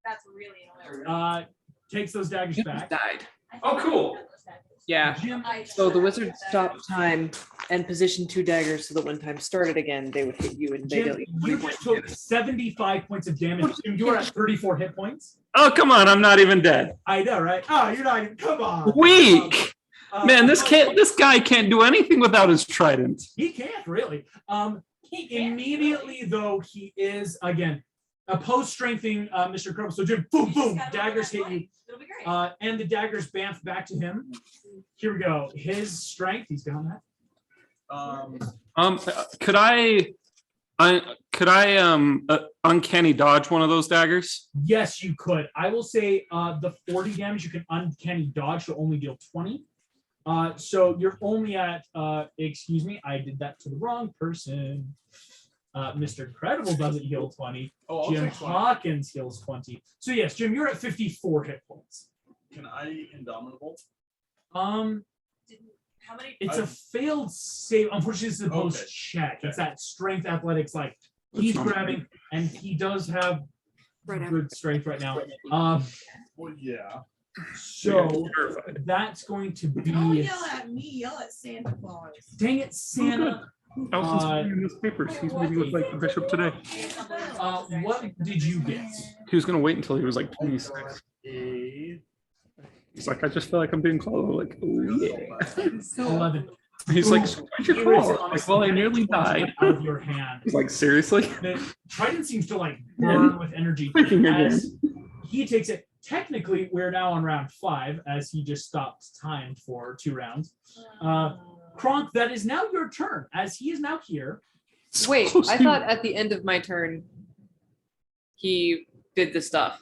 That's really annoying. Takes those daggers Jim back. died. Oh, cool. Yeah. Jim, So the wizard stopped time and positioned 2 daggers so that when time started again, they would hit you and they Jim, you just took 75 points of damage. Jim, you are at 34 hit points. Oh, come on. I'm not even dead. I know, right? Oh, you're not even. Come on. Weak. Man, this but guy can't do anything without his trident. He can't really. He can't Immediately though, he is again opposed strengthening Mr. Incredible. So Jim, boom, You just boom, gotta daggers roll hit that you. twice. It'll be great. And the daggers bamf back to him. Here we go. His strength, he's got that. Could I uncanny dodge one of those daggers? Yes, you could. I will say the 40 damage you can uncanny dodge to only deal 20. So you're only at excuse me, I did that to the wrong person. Mr. Incredible doesn't heal 20. Oh, I'll Jim take 20. Hawkins heals 20. So yes, Jim, you're at 54 hit points. Can I indomitable? How many? It's a failed save. Unfortunately, it's a post Okay. check. It's that strength athletics. Like he's That's not grabbing, and he does have Right after. good strength right now. Well, yeah. So Terrified. that's going to Don't be. yell at me, yell at Santa Claus. Dang it, Santa. Allison's reading his papers. He's meeting with like the bishop today. What did you get? He was gonna wait until he was like 26. He's like, I just feel like I'm being called. I'm like, oh yeah. 11. He's like, Ooh, what'd you it call? was Like, honestly well, I getting nearly 20 died. Out of your hand. He's like, seriously? The trident seems to like burn with energy Freaking again. as he takes it. Technically, we're now on round 5 as he just stopped time for 2 rounds. Kronk, that is now your turn as he is now here. Wait, So I stupid. thought at the end of my turn, he did the stuff.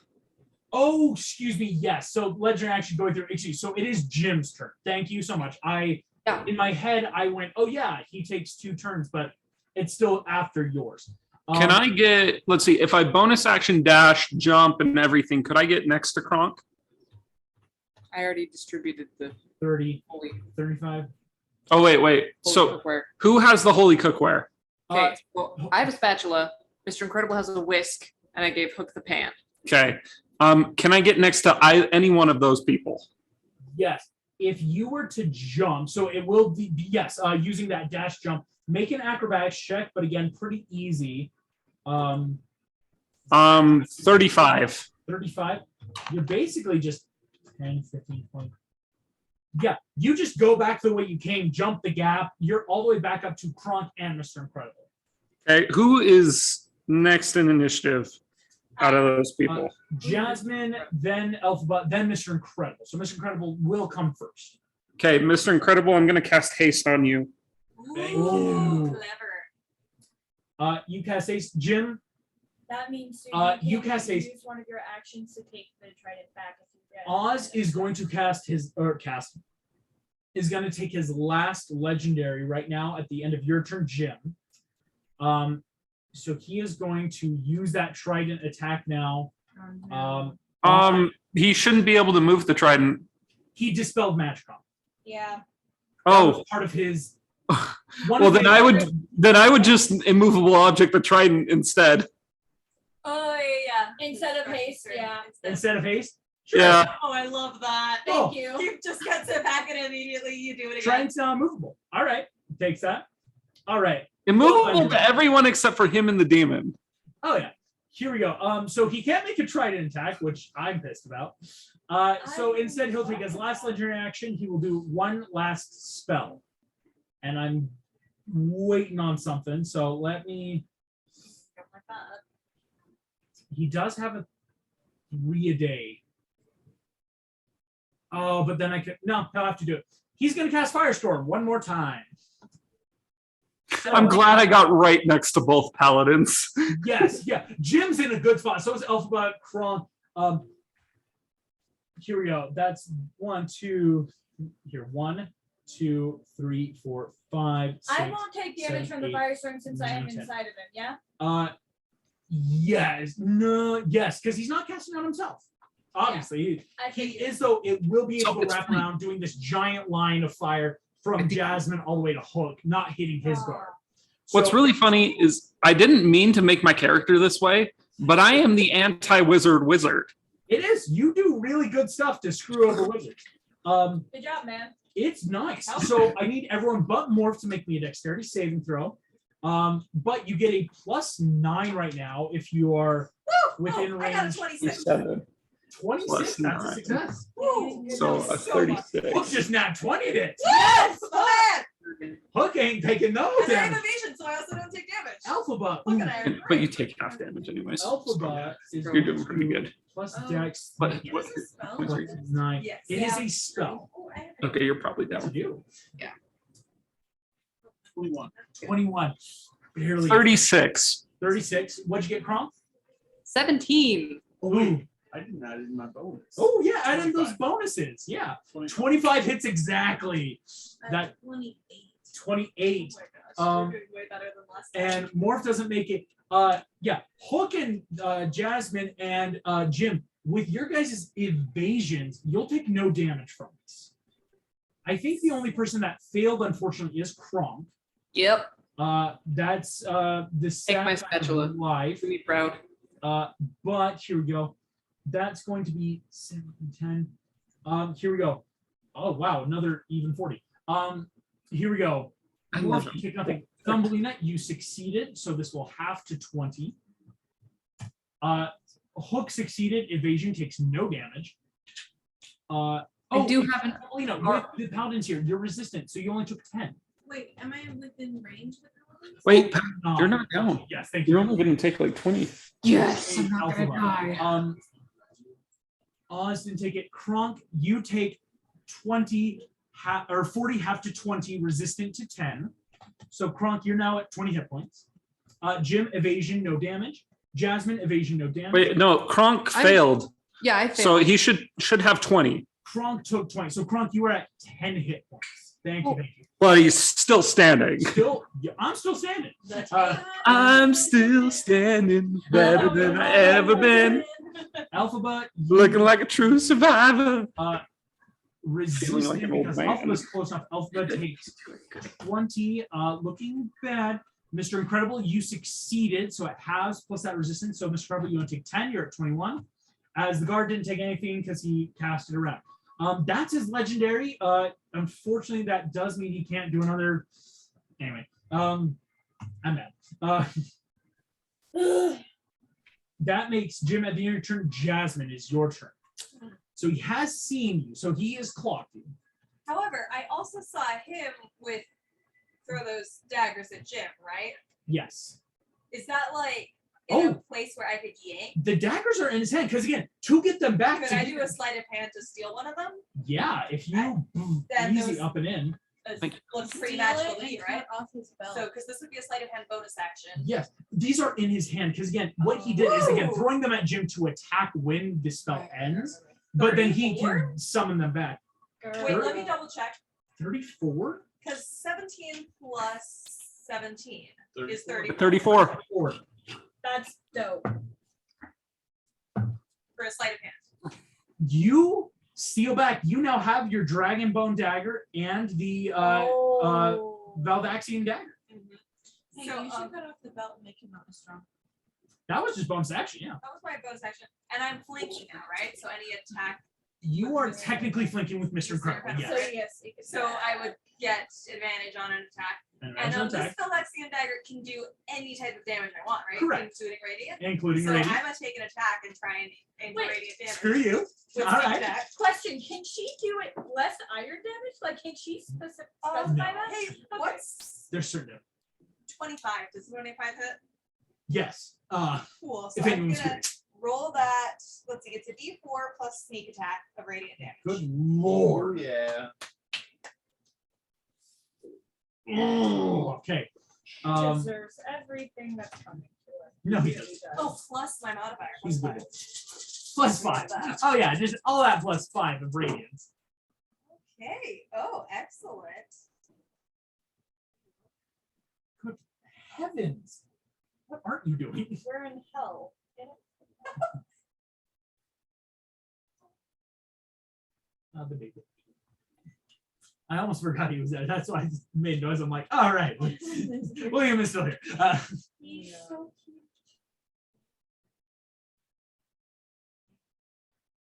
Oh, excuse me. Yes. So legendary action going through. Excuse. So it is Jim's turn. Thank you so much. Yeah. In my head, I went, oh yeah, he takes 2 turns, but it's still after yours. Can I get, let's see, if I bonus action dash, jump, and everything, could I get next to Kronk? I already distributed the 30, holy 35? Oh, wait. So cookware. who has the holy cookware? Okay, well, I have a spatula. Mr. Incredible has a whisk, and I gave Hook the pan. Okay. Can I get next to any one of those people? Yes. If you were to jump, so it will be, yes, using that dash jump, make an acrobatics check, but again, pretty easy. 35. 35. You're basically just 10, 15, 20. Yeah, you just go back the way you came, jump the gap. You're all the way back up to Kronk and Mr. Incredible. Okay. Who is next in initiative out of those people? Jasmine, then Elphaba, then Mr. Incredible. So Mr. Incredible will come first. Okay, Mr. Incredible, I'm going to cast haste on you. Ooh. Clever. You cast Ace. Jim, That means you can cast a- use one of your actions to take the trident back. If you get it. Oz is going to is going to take his last legendary right now at the end of your turn, Jim. So he is going to use that trident attack now. He shouldn't be able to move the trident. He dispelled magic on. Yeah. That Oh, was part of his. well then I would just immovable object the trident instead. Oh yeah. Instead of haste, yeah. Instead of haste. Yeah. Oh, I love that. Oh. Thank you. You just got to back it immediately. You do it again. Trident's movable. All right, takes that. All right. Immovable to everyone except for him and the demon. Oh yeah. Here we go. So he can't make a trident attack, which I'm pissed about. So instead, he'll take his last legendary action. He will do one last spell, and I'm waiting on something. So let me. He does have a 3 a day. Oh, but then I could no. He'll have to do it. He's going to cast Firestorm one more time. So, I'm glad I got right next to both paladins. Yes, yeah. Jim's in a good spot. So is Elphaba, Kronk. Here we go. That's 1, 2. Here, 1, 2, 3, 4, 5. 6, I won't take damage 7, from the 8, firestorm since I am 9, 10. inside of him. Yeah. Yes, no, yes, because he's not casting on himself. Obviously, he is though. It will be able to wrap around doing this giant line of fire from Jasmine all the way to Hook, not hitting his guard. What's really funny is I didn't mean to make my character this way, but I am the anti-wizard wizard. It is. You do really good stuff to screw over wizards. Good job, man. It's nice. So I need everyone but Morph to make me a dexterity saving throw. But you get a +9 right now if you are within range. I got a 26. 26. That's a success. Woo. So a 36. Hook just not 20'd it. Yes! Man! Hook ain't taking those And I have damage. evasion, so I also don't take damage. Alphaba. Look at it. But you take half damage anyways. Alphaba is You're doing pretty good. plus Oh. Dex. But Is what, this a spell? what's plus your- 9. Yes. It is Yeah. a spell. Oh, I have it. okay, you're probably That's down. you. 21. 21. Barely. 36. 36. What'd you get, Kronk? 17. Ooh. I didn't add in my bonus. Oh yeah, add in those 25. bonuses. Yeah. 25. 25 hits exactly. That 28. 28. Oh my gosh, Um, you're doing way better than last time. And Morph doesn't make it. Yeah. Hook and Jasmine and Jim, with your guys' evasions, you'll take no damage from this. I think the only person that failed, unfortunately, is Kronk. Yep. That's the Take my sad fact of spatula. life. Really proud. But here we go. That's going to be 7 and 10. Here we go. Oh wow, another even 40. Here we go. I Morph, love you it. take nothing. Thumbelina, you succeeded, so this will half to 20. Hook succeeded. Evasion takes no damage. I do have an. Thumbelina, with the paladins here, you're resistant, so you only took 10. Wait, am I within range with the Wait, you're not down. Yes, thank You're you. only going to take like 20. Yes, I'm not gonna Alpha. die. Oz didn't take it. Kronk, you take 20 or 40 half to 20, resistant to 10. So Kronk, you're now at 20 hit points. Jim, evasion, no damage. Jasmine, evasion, no damage. Wait, no, Kronk failed. Yeah, I So failed. he should have 20, Kronk took 20. So Kronk, you were at 10 hit points. Thank you. but he's still standing. Still, yeah, I'm still standing. That's I'm still standing better than I ever been, Alphabet, looking like a true survivor. resisting like an old because man. Alphabet's close enough. Alphabet takes 20, looking bad. Mr. Incredible, you succeeded, so it has plus that resistance. So Mr. Incredible, you want to take 10, you're at 21. As the guard didn't take anything because he cast it around. That's his legendary. Unfortunately, that does mean he can't do another. Anyway, I'm mad. That makes Jim at the end of your turn. Jasmine is your turn. So he has seen you. So he has clocked you. However, I also saw him with throw those daggers at Jim, right? Yes. Is that like in a Oh. place where I could yank? The daggers are in his hand because again, to get them back. Could to I get- do a sleight of hand to steal one of them? Yeah, if you Then easy those- up and in. Looks pretty Steal magical it to me, and right? cut off his belt. So, because this would be a sleight of hand bonus action. Yes, these are in his hand because again, what he did is again Woo! throwing them at Jim to attack when the spell ends, but then he 34? can summon them back. Wait, let me double check. 34? Because 17 plus 17 is 34. 34. Or That's dope. for a sleight of hand. you steal back. You now have your dragon bone dagger and the Valdaxian dagger. Hey, So, you should cut off the belt and make him not as strong. That was just bonus action, yeah. that was my bonus action. And I'm flanking now, right? So any attack. You are technically flanking with Mr. Incredible, Incredible. yes. So yes, you can So I would get advantage on an attack. And And an this attack, Phylaxian dagger can do any type of damage I want, right? Correct. Including radiant. including So radiant. I'm gonna take an attack and try and aim Wait, radiant damage. Screw you. With All sneak right. attack. Question: can she do it less iron damage? Like, can she specify No. that? Hey, Okay. what's There's certain. 25? Does 25 hit? Yes. Cool. So If I'm anyone's gonna curious. roll that. Let's see, it's a D4 plus sneak attack of radiant damage. Good lord. Yeah. Okay. Deserves everything that's coming to it. No, he Really doesn't. does. Oh, plus my modifier. He's Plus good. 5. Plus 5. Oh yeah, just all that plus 5 of radiance. Okay. Oh, excellent. Good heavens. What aren't you doing? We're in hell. The big one. I almost forgot he was there. That's why I just made noise. I'm like, all right. William is still here. He's so cute.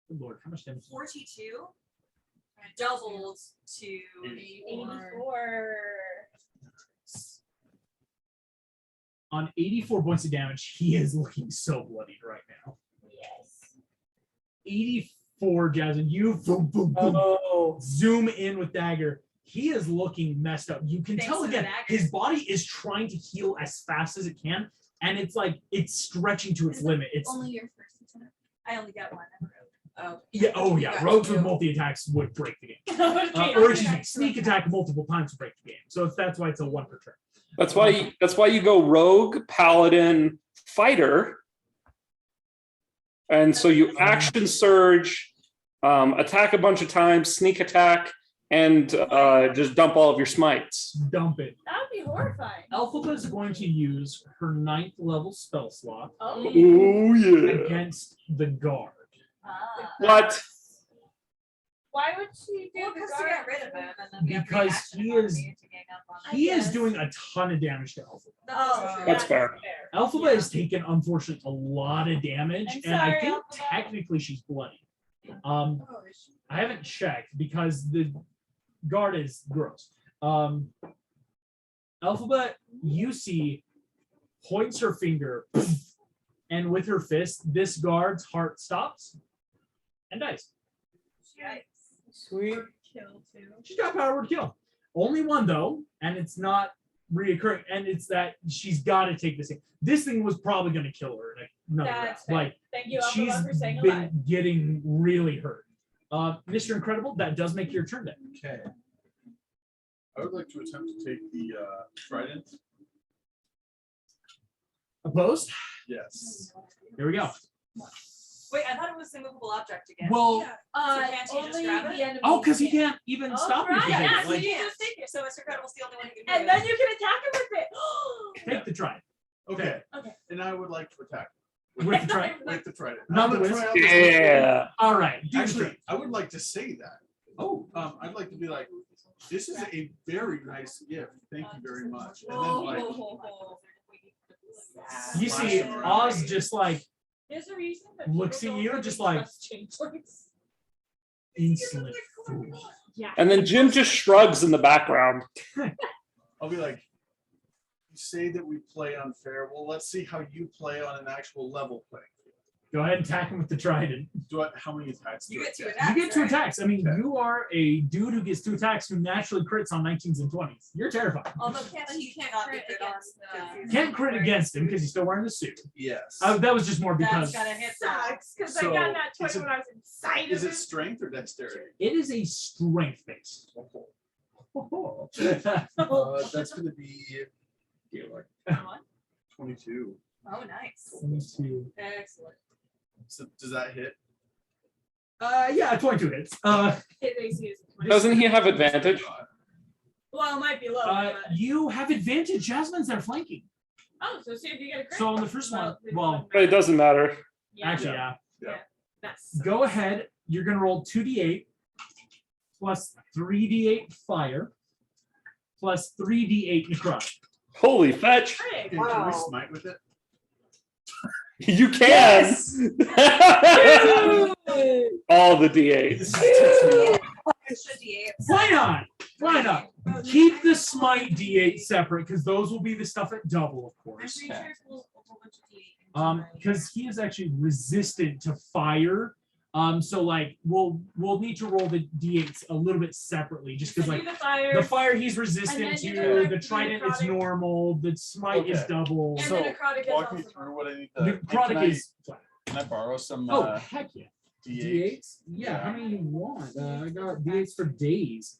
Good lord, how much damage? 42 doubled to 84. On 84 points of damage, he is looking so bloodied right now. Yes. 84, Jasmine. You boom, boom, boom, Oh. zoom in with dagger. He is looking messed up. You can Thanks tell to the again, dagger. his body is trying to heal as fast as it can, and it's like it's stretching to its Is it limit. It's Only your first attack. I only got one. I wrote. Oh. yeah, oh You yeah. got Rogues with two. multi attacks would break the game. Okay. Or excuse me, sneak attack multiple times would break the game. So that's why it's a 1 per turn. That's why you go rogue, paladin, fighter. And so you action surge, attack a bunch of times, sneak attack, and just dump all of your smites. Dump it. That would be horrifying. Alphaba is going to use her 9th level spell slot Oh. Oh yeah. against the guard. What? Why would she do Well, the because to guard? get rid of him, and then we have Because reaction he on is- me to gang up on He him. is guess. doing a ton of damage to Alphaba. Oh, That's fair. Alphaba Yeah. has taken, unfortunately, a lot of damage, I'm and I sorry, think Alphaba. technically she's bloody. Oh, is she? I haven't checked because the guard is gross. Alphaba, you see, points her finger, and with her fist, this guard's heart stops and dies. Yikes. Sweet. Kill too. She's got power word kill. Only one though, and it's not reoccurring, and it's that she's got to take this thing. This thing was probably going to kill her in another round. That's fair. Like Thank you, she's Alpha, for saying been alive. getting really hurt. Mr. Incredible, that does make your turn then. Okay. I would like to attempt to take the trident. Opposed? Yes. Here we go. Wait, I thought it was a movable object again. Well, Yeah. So can't you just only grab it? the enemy oh, because he can. can't even Oh, stop you right, from yeah, taking it. so Like, you just take it. So Mr. Incredible's the only one who can do And it. then you can attack him with it. take the trident. Okay. Okay. And I would like to attack With the trident. with the trident. Not I'm the gonna whisk? try out this- Yeah. All right. do the Actually, trident. I would like to say that. Oh, I'd like to be like, this is a very nice gift. Thank you very much. And then like, you see Oz just like There's a reason that looks people at you don't just really like- trust changelings. insolent fool. Yeah. And then Jim just shrugs in the background. I'll be like, you say that we play unfair. Well, let's see how you play on an actual level play. Go ahead and attack him with the trident. How many attacks? You do I get 2 get? attacks. You get 2 right? attacks. I mean, Okay. you are a dude who gets 2 attacks who naturally crits on 19s and 20s. You're terrified. Although he cannot be crit on. Can't crit against him because he's still wearing the suit. Yes. That was just more That's because gonna hit that. Sucks because So, I got that it's 20 when I was inside Is of it it. strength or dexterity? it is a strength based. That's going to be 22. Oh, nice. 22. Excellent. So does that hit? Yeah, 22 hits. His AC is 20. Doesn't he have advantage? Well, it might be low. but... You have advantage. Jasmine's there flanking. Oh, so see if you get a crit. So on the first one, well, But it doesn't matter. yeah, actually, yeah. that's Go ahead. You're going to roll 2d8 plus 3d8 fire plus 3d8 necrotic. Holy fetch. Hey, Can we smite with it? You can. All the D8s. This ticks me off. Extra D8. Why not? Why not? Keep the smite d8 separate because those will be the stuff at double, of I'm course. pretty sure it's a whole bunch of D8. Because he is actually resistant to fire. So like we'll need to roll the d8s a little bit separately, just because like the fire. the fire he's And resistant then to, you go back the to trident is necrotic. normal, the smite is Okay. double. And So, the necrotic is walk me also through what I need The to. necrotic is flat. Can I borrow some Oh heck yeah. D8? D8s? Yeah, how many you want? I got D8s for days.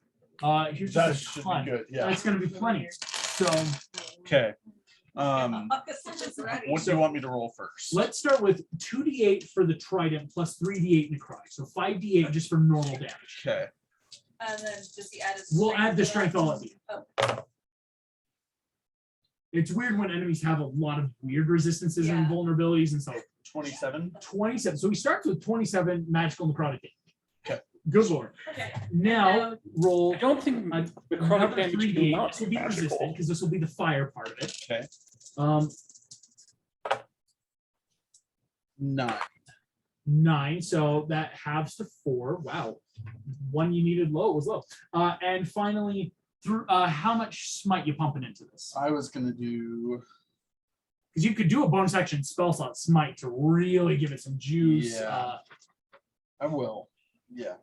Here's That just a should ton. be good. Yeah. That's gonna be plenty. So Okay. It's ready. What do you want me to roll first? let's start with 2d8 for the trident plus 3d8 necrotic. So 5d8 just for normal damage. Okay. And then just the added. We'll strength add the to strength that. all at the end. It's weird when enemies have a lot of weird resistances and Yeah. vulnerabilities, and so 27. 27. So we start with 27 magical necrotic damage. Okay. Good lord. Okay. Now roll I don't think the chronic another damage 3d8. cannot This will be be resistant magical. because this will be the fire part of it. Okay. 9. 9. So that halves to 4. Wow. One you needed low was low. And finally, through how much smite you pumping into this? I was gonna do. Because you could do a bonus action spell slot smite to really give it some juice. Yeah. I will. Yeah.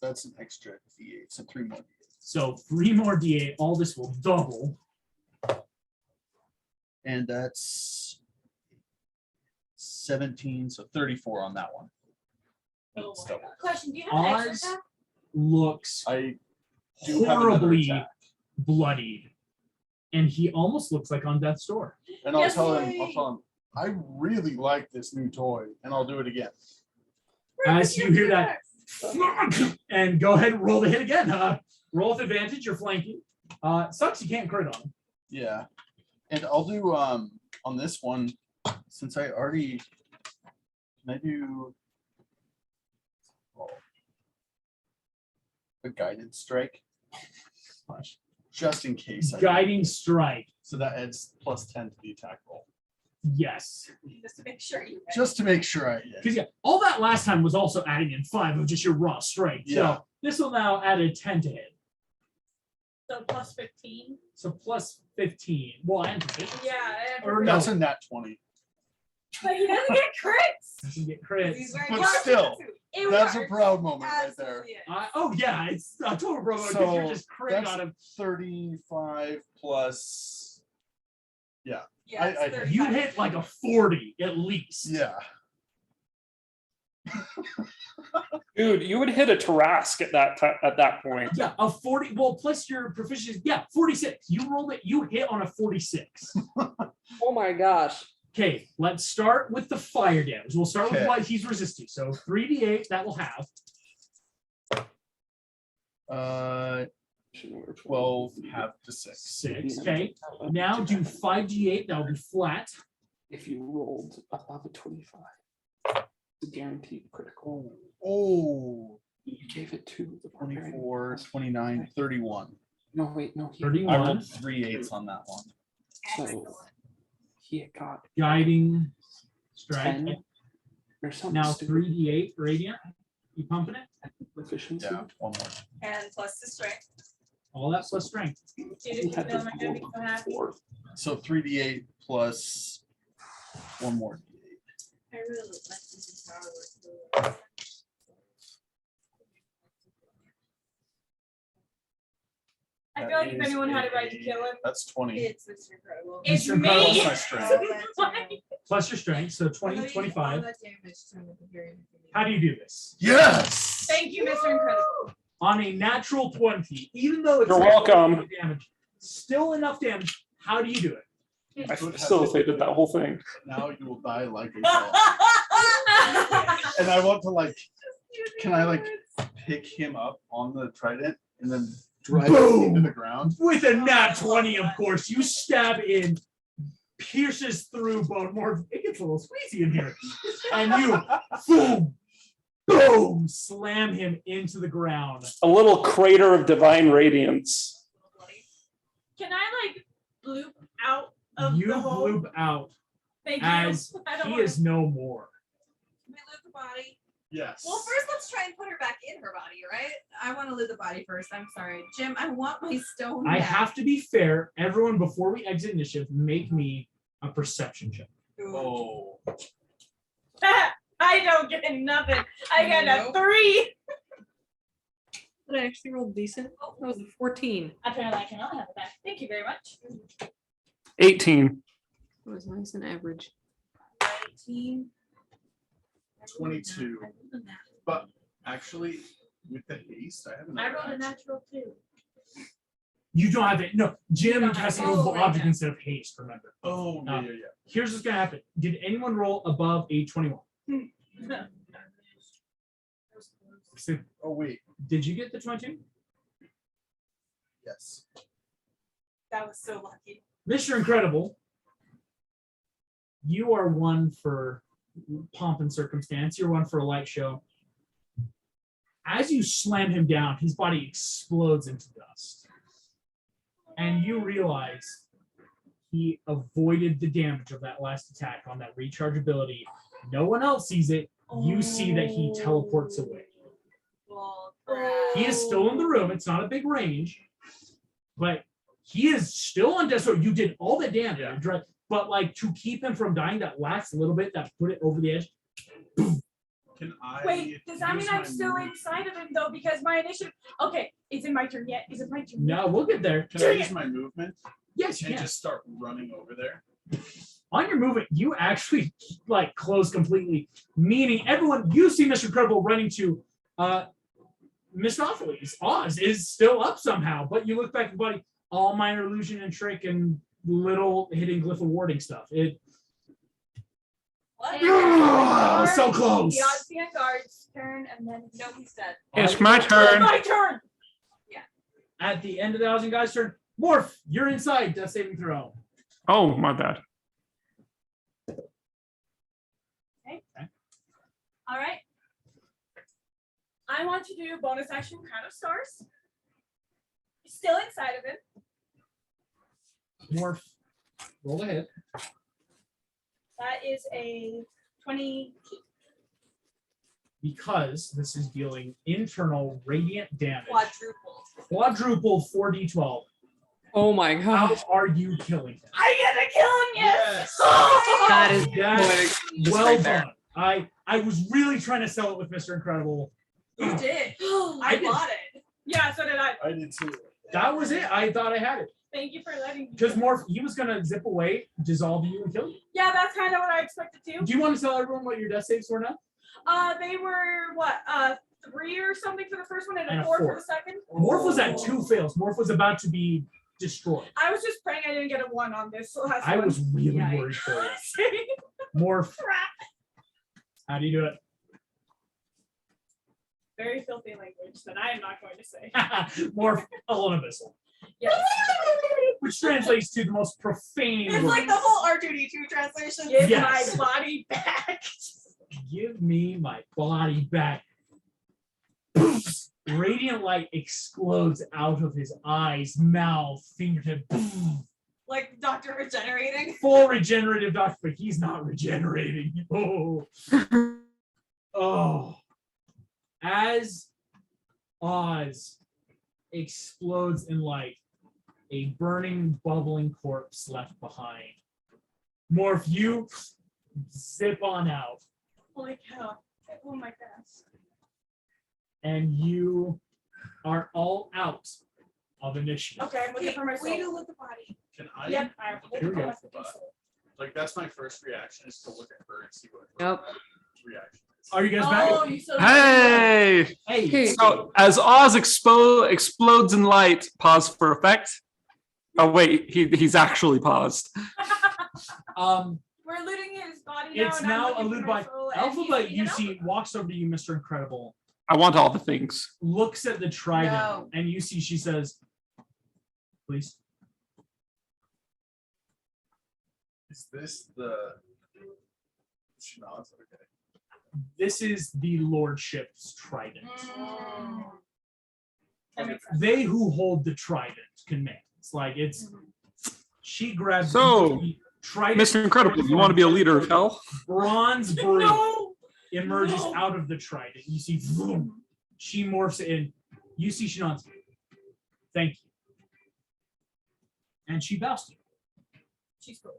That's an extra D8. So 3 more D8. So 3 more d8. All this will double. And that's 17. So 34 on that one. Oh It's my double. God. Question: Do you have an Oz extra attack? looks I do have another horribly attack. bloodied. And he almost looks like on death's door. And I'll Yes, tell him, yay. I really like this new toy, and I'll do it again. As you hear that, and go ahead and roll the hit again. Roll with advantage. You're flanking. Sucks you can't crit on him. Yeah. And I'll do on this one, since I already can I do a guided strike? Just in case. Guiding strike. So that adds +10 to the attack roll. Yes. Just to make sure you. Just to make sure I hit. Because yeah, all that last time was also adding in 5 of just your raw strength. Yeah. So this will now add a 10 to hit. So plus 15. So plus 15. Well, and proficiency. Yeah. Or no. That's a nat 20. But he doesn't get crits. Doesn't get crits. He's wearing But glasses, still, too. It That's a works. proud moment right there. Absolutely is. Oh yeah, it's a total bro because So you're just critting that's on him. 35 plus. Yeah, I- it's I- 35. You hit like a 40 at least. Yeah. Dude, you would hit a Tarask at that point. Yeah, a 40. Well, plus your proficiency. Yeah, 46. You rolled it. You hit on a 46. Oh my gosh. Okay, let's start with the fire damage. We'll start with Okay. what he's resisting. So 3d8, that will have. 12 half to 6. 6. Okay. Now do 5d8, that will be flat. If you rolled above a 25, it's a guaranteed critical. Oh, You gave it to the barbarian. 24, 29, 31. No, wait, no. He, 31. I rolled 3 8s on that one. so he got Guiding strike. 10 or something. Now stupid 3d8 radiant. You pumping it? proficiency. Yeah, one more. And plus the strength. All that plus strength. Dude, He if you had feel to like I'm gonna be roll so happy. 4. So 3d8 plus one more d8. I really like this power. I feel like if That anyone is had a right to kill him, That's 20. It's Mr. Incredible. it's Mr. Incredible. me. Plus my strength. Plus your strength. So 20, Although you 25. all that damage to him at the very end. How do you do this? Yes! Thank you, Mr. Incredible. On a natural 20, even though it's You're not welcome. damage, still enough damage. How do you do it? I facilitated that whole thing. Now you will die like a dog. And I want to like, can I like pick him up on the trident and then drive him Boom! into the ground? With a nat 20, of course, you stab in, pierces through bone more. It gets a little squeezy in here. And you, boom, boom, slam him into the ground. A little crater of divine radiance. Can I like bloop out of You the hole? bloop out Thank as you. I don't he wanna- is no more. Can we loot the body? Yes. Well, first let's try and put her back in her body, right? I want to loot the body first. I'm sorry. Jim, I want my stone I back. have to be fair. Everyone, before we exit initiative, make me a perception check. Oh. I don't get nothing. I got a Nope. 3. But I actually rolled decent. That was a 14. Apparently, I cannot have it back. Thank you very much. 18. That was nice and average. 19. 22. But actually, with the haste, I haven't. I rolled a natural 2. You don't have it. No, Jim don't has to have- move oh, right object now. instead of haste, remember. Oh, yeah, yeah, yeah. Here's what's going to happen. Did anyone roll above a 21? So, Oh, wait. did you get the 22? Yes. That was so lucky. Mr. Incredible, you are one for pomp and circumstance. You're one for a light show. As you slam him down, his body explodes into dust. And you realize he avoided the damage of that last attack on that recharge ability. No one else sees it. You see that he teleports away. Well, He is still in the room. It's not a big range, but he is still on death row. You did all the damage, right? But like to keep him from dying, that last little bit that put it over the edge. Can I? Wait, does that use mean I'm my still move- inside of him though? Because my initiative. Okay, is it my turn yet? Is it my turn? No, we'll get there. Can I use my movement Yes, you and can. just start running over there? On your movement, you actually like close completely, meaning everyone you see Mr. Incredible running to Mistopheles. Oz is still up somehow, but you look back at the body, all minor illusion and trick and little hidden glyph of warding stuff. It What? so close. The Odyssey guard's turn, and then No, he's dead. It's my It's turn. my turn. At the end of the thousand guys' turn, Morph, you're inside. Death saving throw. Oh, my bad. All right. I want to do bonus action Crown of Stars. Still inside of him. Morph, roll ahead. That is a 20. Because this is dealing internal radiant damage. Quadruple. Quadruple 4d12. Oh my How gosh. are you killing him? I get to kill him, yes! That is That's poetic just well right there. done. I was really trying to sell it with Mr. Incredible. You did. I I did. bought it. Yeah, so did I. I did too. That was it. I thought I had it. Thank you for letting me. Because Morph, he was gonna zip away, dissolve you, and kill you. Yeah, that's kind of what I expected to. Do you want to tell everyone what your death saves were now? They were what 3 or something for the first one and And a a 4 4. for the second. Morph was at 2 fails. Morph was about to be destroyed. I was just praying I didn't get a 1 on this last I one. was really Yikes. worried for you. Morph. How do you do it? Very filthy language that I am not going to say. Morph Abyssal. Yes. Which translates to the most profane. It's like the whole R2D2 translation. Give Yes. my body back. Give me my body back. Radiant light explodes out of his eyes, mouth, fingertip. Like Dr. Regenerating. Full regenerative doctor, but he's not regenerating. Oh. Oh. As Oz explodes in light, a burning, bubbling corpse left behind. Morph, you zip on out, Holy cow. Oh my gosh. and you are all out of initiative. Okay, I'm looking for my Way to soul. look the body. Can I? Yep, I have Here we go. Like that's my first reaction is to look at her and see what Yep. her reaction is. Are you guys Oh, back? you so Hey! Hey. Okay. So as Oz explodes in light, pause for effect. Oh wait, he's actually paused. We're looting his body now. It's and I'm now a looking loot for my by soul, and Alphabet. he's You eating see, walks over to you, Mr. Incredible, I want all the things. looks at the trident, No. and you see she says, please. Is this the? She nods. Okay. This is the lordship's trident. That makes sense. They who hold the trident commands. Like it's she grabs So, the trident. Mr. Incredible, you want to be a leader of hell? Bronze broom No. emerges No. out of the trident. You see, vroom, she morphs in. You see, she nods. Thank you. And she bows to you. She's cool.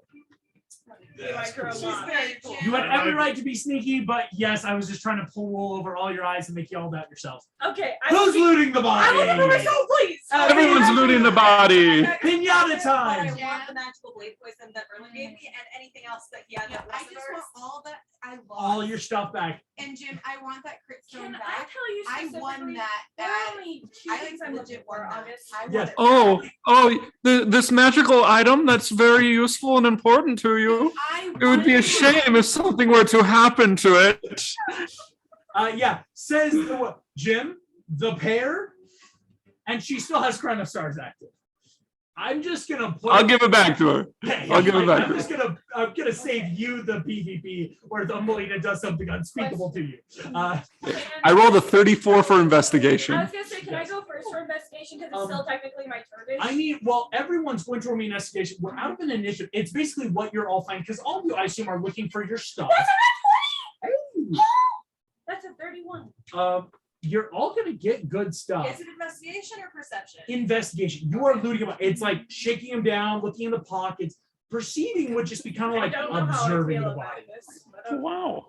Yeah, You like her a She's lot. very cool. You had every right to be sneaky, but yes, I was just trying to pull wool over all your eyes and make you all doubt yourself. Okay. Who's looting the I'm looking for my body? soul, please. Everyone's looting the body. Pinata time. But I want the magical blade poison that Erlen gave me and anything else that he had. Yeah, that I wasn't just ours. want all that I lost. All your stuff back. And Jim, I want that crit stone Can I back. tell you I specifically? won that. There are At, only two I things I'm looking legit for, won that. August. I want Yes. it This magical item that's very useful and important to you. I It would be a won shame if something were to happen to it. Yeah, says the Jim, the pair, and she still has Crown of Stars active. I'm just gonna put. I'll give it back to her. I'll give it back I'm to just gonna. I'm gonna save you the PvP where Thumbelina does something unspeakable to you. I rolled a 34 for investigation. I was gonna say, can I go first for investigation because it's still technically my turn? I need. Well, everyone's going to roll me an investigation. We're out of an initiative. It's basically what you're all finding because all of you, I assume, are looking for your stuff. That's a 31. You're all gonna get good stuff. Is it investigation or perception? Investigation. You are looting him. It's like shaking him down, looking in the pockets. Perceiving would just be kind of I like don't know how I observing feel the about body. this. But, Wow.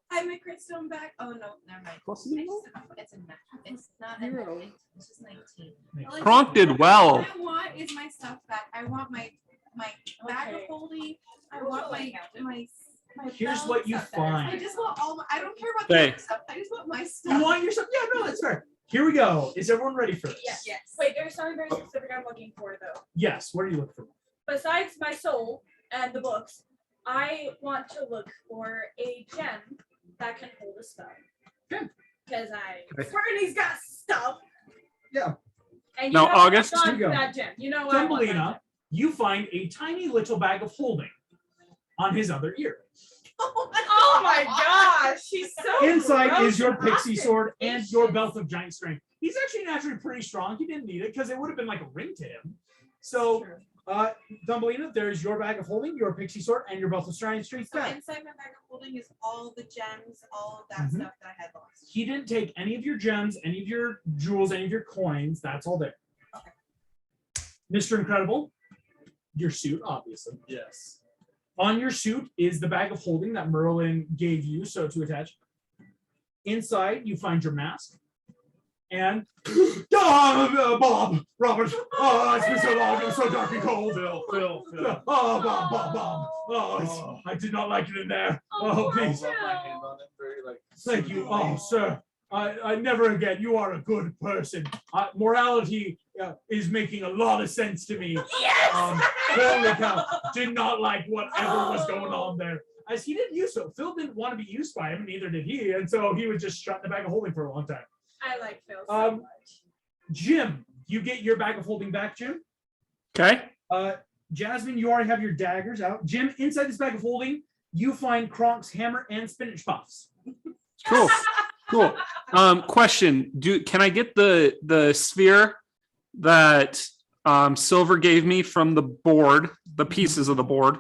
I have my crit stone back. Oh no, never mind. Plus It's a it's not a 19. It's just 19. Like, Kronk did well. What I want is my stuff back. I want my bag of Okay. holding. I want my Here's belt. what you I find. just want all my, I don't care about the Hey. other stuff. I just want my You stuff. want your stuff? Yeah, no, that's fair. Here we go. Is everyone ready for this? Yes. Yes. Wait, there's something very specific I'm looking for though. Yes. What are you looking for? Besides my soul and the books, I want to look for a gem that can hold a spell. Okay. Because I Okay. swear he's got stuff. Yeah. And Now, you know August? I've gone Here you for go. that gem. You know I want that Thumbelina, gem. you find a tiny little bag of holding on his other ear. Oh my gosh, he's so Inside gross is your and pixie sword and your ostentatious. belt of giant strength. He's actually naturally pretty strong. He didn't need it because it would have been like a ring to him. So, Thumbelina, there's your bag of holding, your pixie sword, and your belt of giant strength So back. inside my bag of holding is all the gems, all of that Mhm. stuff that I had lost. He didn't take any of your gems, any of your jewels, any of your coins. That's all there. Okay. Mr. Incredible, your suit, obviously. Yes. On your suit is the bag of holding that Merlin gave you, so to attach. Inside, you find your mask. And Bob, Robert, it's been so long, it was so dark and cold. Phil. Oh, Bob. Oh, I did not like it in there. Oh, poor please. Hold up my hand on it, very like. Thank you. soothingly. Oh, sir. Never again. You are a good person. Morality is making a lot of sense to me. Yes! Holy cow. Did not like whatever was going on there. As he didn't use it. Phil didn't want to be used by him, and neither did he. And so he was just shut in the bag of holding for a long time. I like Phil so much. Jim, you get your bag of holding back, Jim. Okay. Jasmine, you already have your daggers out. Jim, inside this bag of holding, you find Kronk's hammer and spinach puffs. Cool. Cool. Question: can I get the sphere that Silver gave me from the board, the pieces of the board,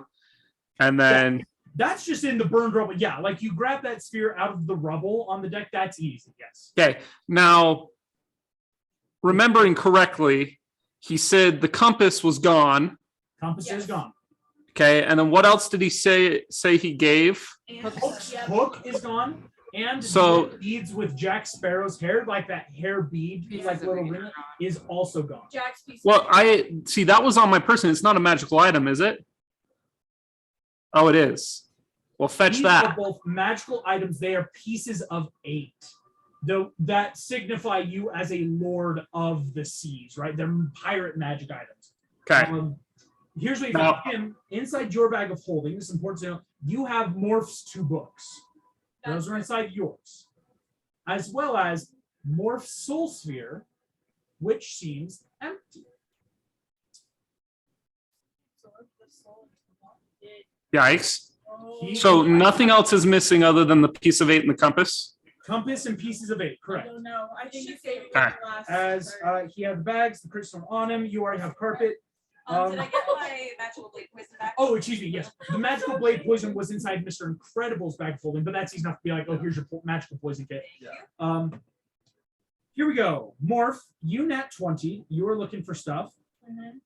and then that's just in the burned rubble. Yeah, like you grab that sphere out of the rubble on the deck. That's easy. Yes. Okay. Now, remembering correctly, he said the compass was gone. Compass is gone. Okay, and then what else did he say he gave? Hook is gone. And So- the beads with Jack Sparrow's hair, like that hair bead, like little ring, is also gone. Jack's piece. Well, I see that was on my person. It's not a magical item, is it? Oh, it is. Well, fetch These that. are both magical items. They are pieces of 8. Though that signify you as a lord of the seas, right? They're pirate magic items. Okay. Here's what you got. Jim, inside your bag of holding, this is important to know, you have Morph's 2 books. Those are inside yours. As well as Morph's soul sphere, which seems empty. Yikes. He- So nothing else is missing other than the piece of 8 and the compass. Compass and pieces of 8, I correct. don't know. I think you saved it Okay. for last. As he had the bags, the crystal on him, you already have carpet. Did I get my magical blade poison back? Oh, excuse me. Yes, the magical blade poison was inside Mr. Incredible's bag of holding, but that's easy enough to be like, oh, here's your magical poison kit. Yeah. Here we go. Morph, you nat 20. You are looking for stuff Mhm.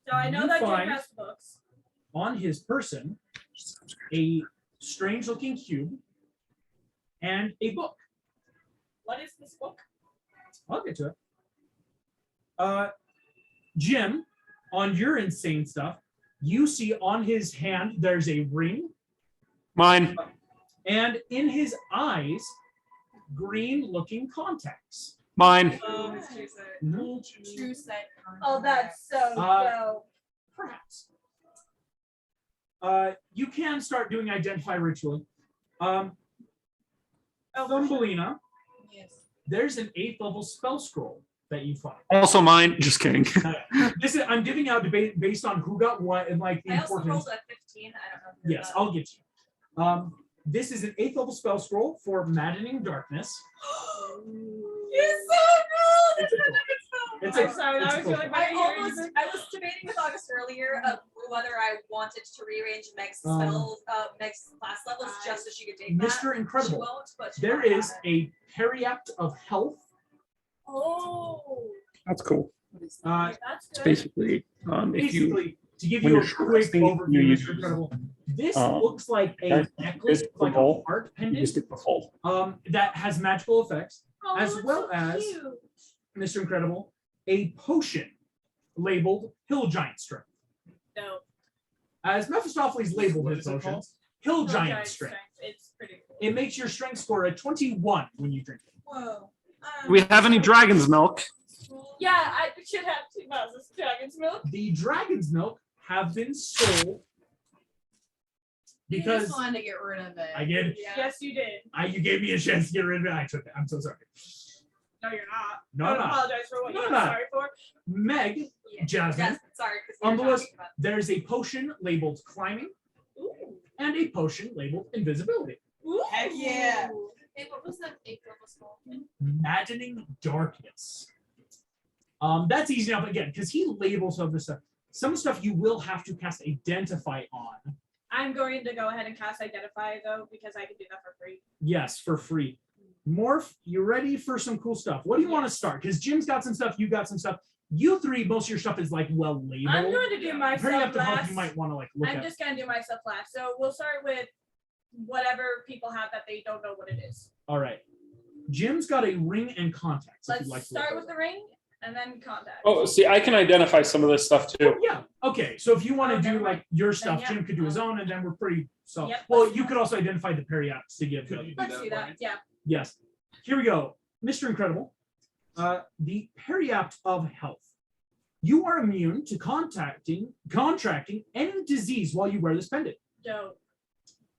So I know You that Jim find- has books. on his person, a strange-looking cube, and a book. What is this book? I'll get to it. Jim, on your insane stuff, you see on his hand there's a ring, Mine. and in his eyes, green-looking contacts. Mine. Oh, it's true sight. Mhm. True sight. Oh, that's so dope. Perhaps. You can start doing identify ritual. Thumbelina, Yes. there's an 8th level spell scroll that you find. Also mine. Just kidding. This is I'm giving out debate based on who got what and like the I also importance. rolled a 15. I don't know. if Yes, that- I'll get you. This is an 8th level spell scroll for maddening darkness. It's so good. It's a cool- It's a- I'm sorry, it's that a was cool really one. bad. I was debating with August earlier of whether I wanted to rearrange Meg's spells, Meg's class levels just so she could take that. Mr. She Incredible. won't, but she There might is have it. a periapt of health. Oh, That's cool. Uh, that's It's good. basically if you basically, to give when you a you're quick resting, overview, you use, Mr. Incredible, this um, looks like a guys, necklace, this like a ball, heart you pendant, just get the full. that has magical effects. Oh, as that's well so as- cute. Mr. Incredible, a potion labeled Hill Giant Strength. Dope. As Mephistopheles labeled What his is it potions, Hill Giant Strength. Strength. It's pretty cool. It makes your strength score a 21 when you drink it. Whoa. Do we have any dragon's milk? Yeah, I should have 2 bottles of dragon's milk. The dragon's milk have been sold You because just wanted to get rid of it. I did. Yeah. Yes, you did. You gave me a chance to get rid of it. I took it. I'm so sorry. No, you're not. No, I I'm don't not. apologize for what No, you're I'm not. sorry for. Meg, Yeah. Jasmine, Yes, sorry, because on you're the list, talking about. there's a potion labeled climbing Ooh. and a potion labeled invisibility. Ooh. Heck yeah. Hey, what was that 8th level spell? Maddening darkness. That's easy enough again because he labels some of the stuff. Some stuff you will have to cast identify on. I'm going to go ahead and cast Identify, though, because I can do that for free. Yes, for free. Morph, you ready for some cool stuff? What do you want to start? Because Jim's got some stuff, you got some stuff. You three, most of your stuff is like well labeled. I'm going to do my Pretty up stuff to help last. you might want to like look I'm at. just going to do my stuff last. So we'll start with whatever people have that they don't know what it is. All right. Jim's got a ring and contacts. If Let's you'd like to start look with the ring and then contact. Oh, see, I can identify some of this stuff too. Yeah. Okay. So if you want to Oh, do never mind. like your stuff, yeah. Jim could do his own, and then we're pretty. So Yep, well, let's you do could also identify the periapts to give. Could you do Let's that, do that. Brian? Yeah. Yes. Here we go. Mr. Incredible. The Periapt of Health. You are immune to contracting any disease while you wear this pendant. Dope.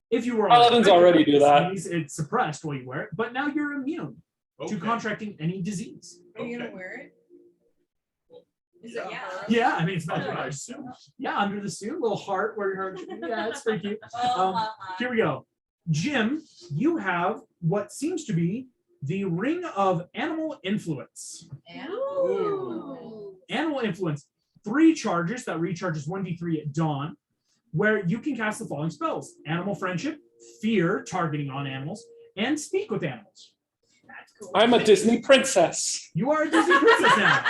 If you were Paladins already do this that. means it's suppressed while you wear it, but now you're immune to contracting any disease. Are you gonna wear it? Is it Yeah. Yeah, I mean it's not I assume. Yeah, under the suit, little heart where your heart should be. Yeah, it's pretty cute. Oh, Here we go. Jim, you have what seems to be the Ring of Animal Influence. Ooh. Animal Influence, 3 charges that recharges 1d3 at dawn, where you can cast the following spells: Animal Friendship, Fear, targeting on animals, and Speak with Animals. That's cool. I'm a Disney princess. You are a Disney princess now.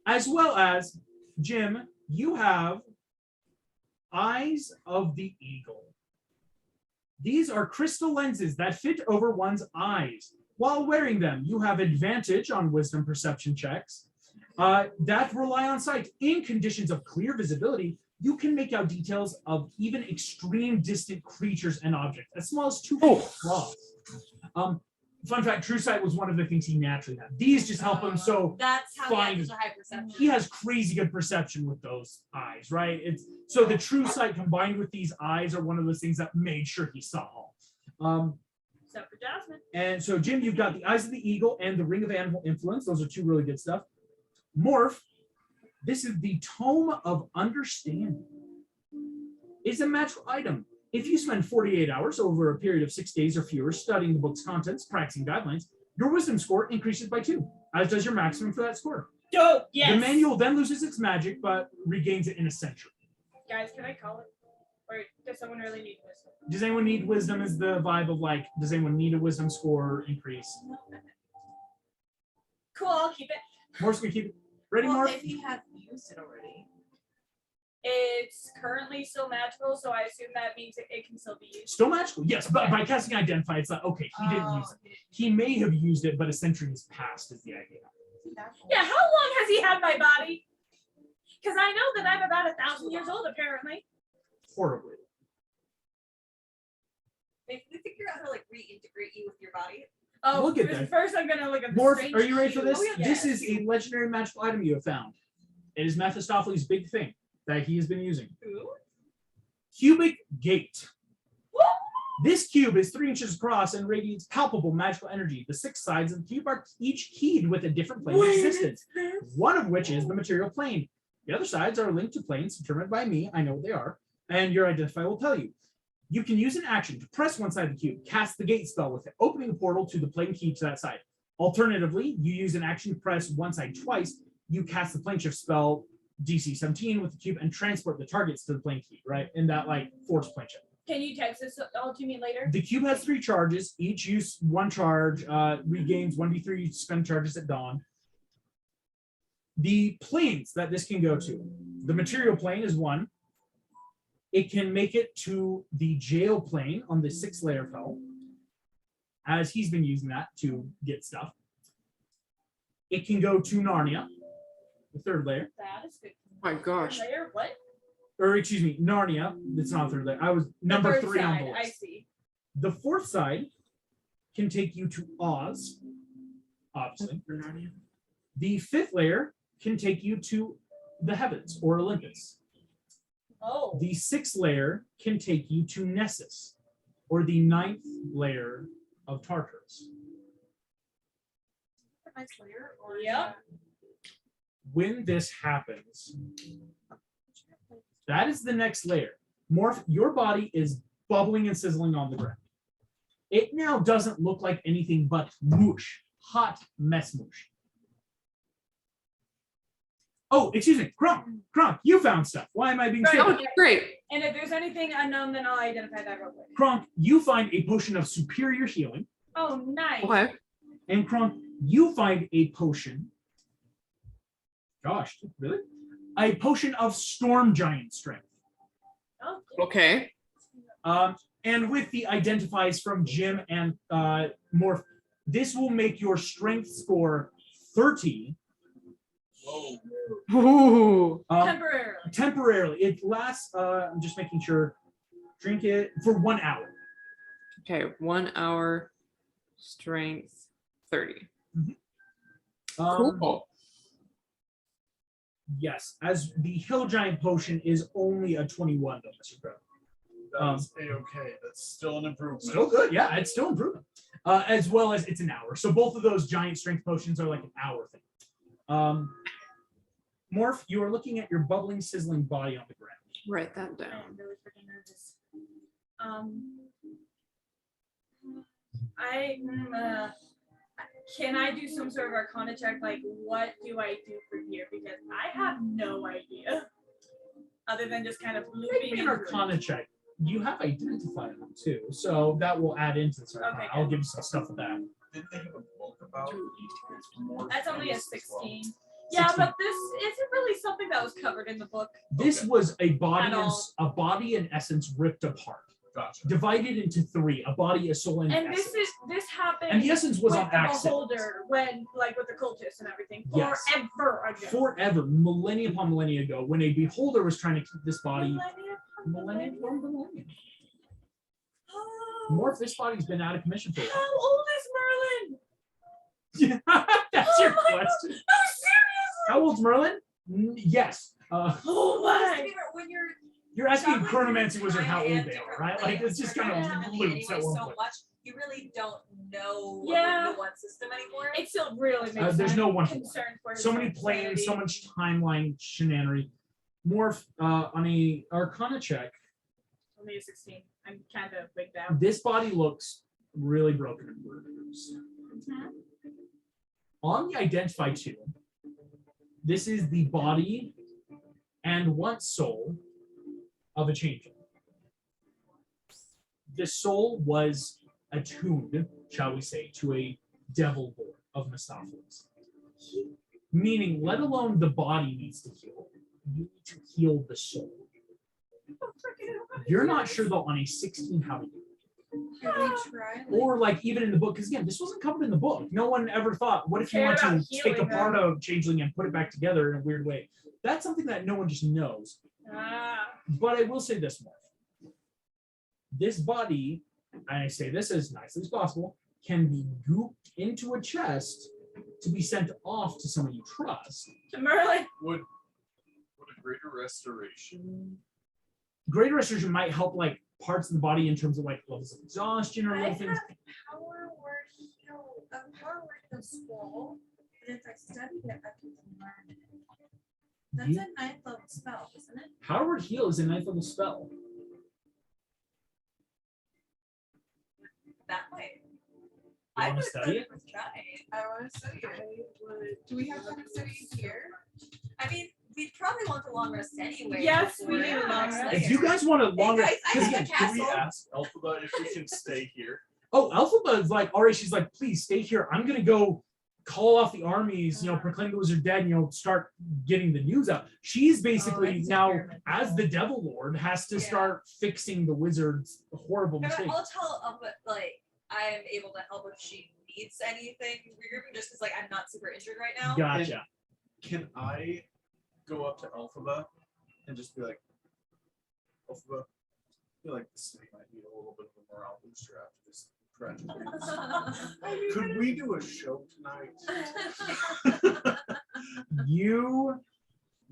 As well as, Jim, you have Eyes of the Eagle. These are crystal lenses that fit over one's eyes. While wearing them, you have advantage on wisdom perception checks that rely on sight. In conditions of clear visibility, you can make out details of even extreme distant creatures and objects, as small as 2 feet across. Fun fact, True Sight was one of the things he naturally had. These just help him so that's how fine. he has such a high perception. he has crazy good perception with those eyes, right? It's so the True Sight combined with these eyes are one of those things that made sure he saw all. Except for Jasmine. And so, Jim, you've got the Eyes of the Eagle and the Ring of Animal Influence. Those are 2 really good stuff. Morph, this is the Tome of Understanding. It's a magical item. If you spend 48 hours over a period of 6 days or fewer studying the book's contents, practicing guidelines, your wisdom score increases by 2, as does your maximum for that score. Dope. Yes. The manual then loses its magic, but regains it in a century. Guys, can I call it? Or does someone really need wisdom? Does anyone need wisdom? Is the vibe of like, does anyone need a wisdom score increase? Cool, I'll keep it. Morph's gonna keep it. Ready, Well, Morph? if he hasn't used it already. It's currently still magical, so I assume that means it can still be used. Still magical? Yes, but by casting Identify, it's like, okay, he didn't use it. He may have used it, but a century has passed is the idea. Yeah, how long has he had my body? Because I know that I'm about 1,000 years old, apparently. Horribly. If we figure out how to like reintegrate you with your body. Oh, We'll get there. first I'm gonna look at the Morph, strange are you ready for shoes. this? This is a legendary magical item you have found. It is Mephistopheles' big thing that he has been using. Ooh. Cubic Gate. This cube is 3 inches across and radiates palpable magical energy. The 6 sides of the cube are each keyed with a different plane of existence, one of which is the material plane. The other sides are linked to planes determined by me. I know what they are, and your Identify will tell you. You can use an action to press one side of the cube, cast the gate spell with it, opening the portal to the plane key to that side. Alternatively, you use an action to press one side twice. You cast the plane shift spell DC 17 with the cube and transport the targets to the plane key, right? In that like force plane shift. Can you text this all to me later? The cube has 3 charges. Each use 1 charge, regains 1d3 spend charges at dawn. The planes that this can go to, the material plane is 1. It can make it to the jail plane on the 6th layer of hell, as he's been using that to get stuff. It can go to Narnia, the 3rd layer. That is good. Oh my gosh. Layer? What? Or excuse me, Narnia. It's not 3rd layer. I was number The 3 third on side, the I list. see. The 4th side can take you to Oz, obviously. The 5th layer can take you to the heavens or Olympus. Oh. The 6th layer can take you to Nessus, or the 9th layer of Tartarus. A nice layer, or Yep. When this happens, that is the next layer. Morph, your body is bubbling and sizzling on the ground. It now doesn't look like anything but mush, hot mess mush. Oh, excuse me, Kronk, you found stuff. Why am I being Right. stupid? Oh, great. And if there's anything unknown, then I'll identify that real quick. Kronk, you find a potion of superior healing. Oh, nice. Okay. And Kronk, you find a potion. Gosh, really? A potion of storm giant strength. Oh, Okay. And with the identifies from Jim and Morph, this will make your strength score 30. Ooh. temporarily. Temporarily. It lasts, I'm just making sure, drink it for 1 hour. Okay, 1 hour strength 30. Cool. Yes, as the hill giant potion is only a 21 though, Mr. Crow. That is a-okay. That's still an improvement. Still good, yeah, it's still improvement. As well as it's an hour. So both of those giant strength potions are like an hour thing. Morph, you are looking at your bubbling, sizzling body on the ground. Write that down. I'm really freaking nervous. Can I do some sort of arcana check? Like, what do I do from here? Because I have no idea. Other than just kind of Make looping me an into arcana check. You have identified them too, so that will add into this arcana. Okay, I'll good. give you some stuff with that. Didn't they have a book about more That's only a things as well? 16. Yeah, 16. but this isn't really something that was covered in the book. This Okay. was a body, At all. a body in essence ripped apart, Gotcha. divided into three: a body, a soul, and an And essence. this happened And the essence was with on the accident. beholder when, like, with the cultists and everything. Yes. Forever ago. Forever, millennia upon millennia ago, when a beholder was trying to keep this body, Millennia. millennia upon millennia. Morph, this body's been out of commission for a How while. old is Merlin? That's your Oh my- question. No, seriously. How old's Merlin? Yes. Oh my. When you're You're asking a traveling chronomancy through wizard how time old and they are, different right? Like planes, it's just you're kind of traveling loops anyway at one so point. much, you really don't know Yeah. the one system anymore. It still really makes There's me no one-to-one. concerned for his So many planes, so sanity. much timeline shenanigans. Morph, on a Arcana check, Only a 16. I'm kind of wigged out. this body looks really broken and bruised. On the Identify 2, this is the body and once soul of a changeling. The soul was attuned, shall we say, to a devil lord of Mistopheles. Meaning, let alone the body needs to heal, you need to heal the soul. You're not sure though on a 16 how to do it. Should we try? Like, Or like even in the book, because again, this wasn't covered in the book. No one ever thought, what if you Cared want to about take healing apart a changeling and put it back together in a weird way? That's something that no one just knows. Ah. But I will say this more. This body, and I say this as nicely as possible, can be gooped into a chest to be sent off to someone you trust. To Merlin. Would a greater restoration? Greater restoration might help like parts of the body in terms of like levels of exhaustion or I little have things. power word heal, power word heal scroll, and if I study it, I can learn it. That's You- a 9th level spell, isn't it? Howard Heal is a 9th level spell. That way. You I wanna would study it? try. I want to study it. Do we have time to study here? I mean, we probably want the long rest anyway. Yes, we before do. the next If If layer. you guys want to longer, guys, I 'cause have a again, Can we Castle. ask Alphaba if we can stay here? oh, Alphaba is like, all right, she's like, please stay here. I'm gonna go call off the armies, proclaim the wizard dead, start getting the news out. She's basically it's now, experiment. as the devil lord, has to Yeah. start fixing the wizard's horrible But mistake. I'll tell Alpha, like, I am able to help if she needs anything regrouping, just because, like, I'm not super injured right now. Gotcha. Can I go up to Alphaba and just be like, Alphaba, I feel like the city might need a little bit of a morale booster after this tragedy. Could we do a show tonight? You,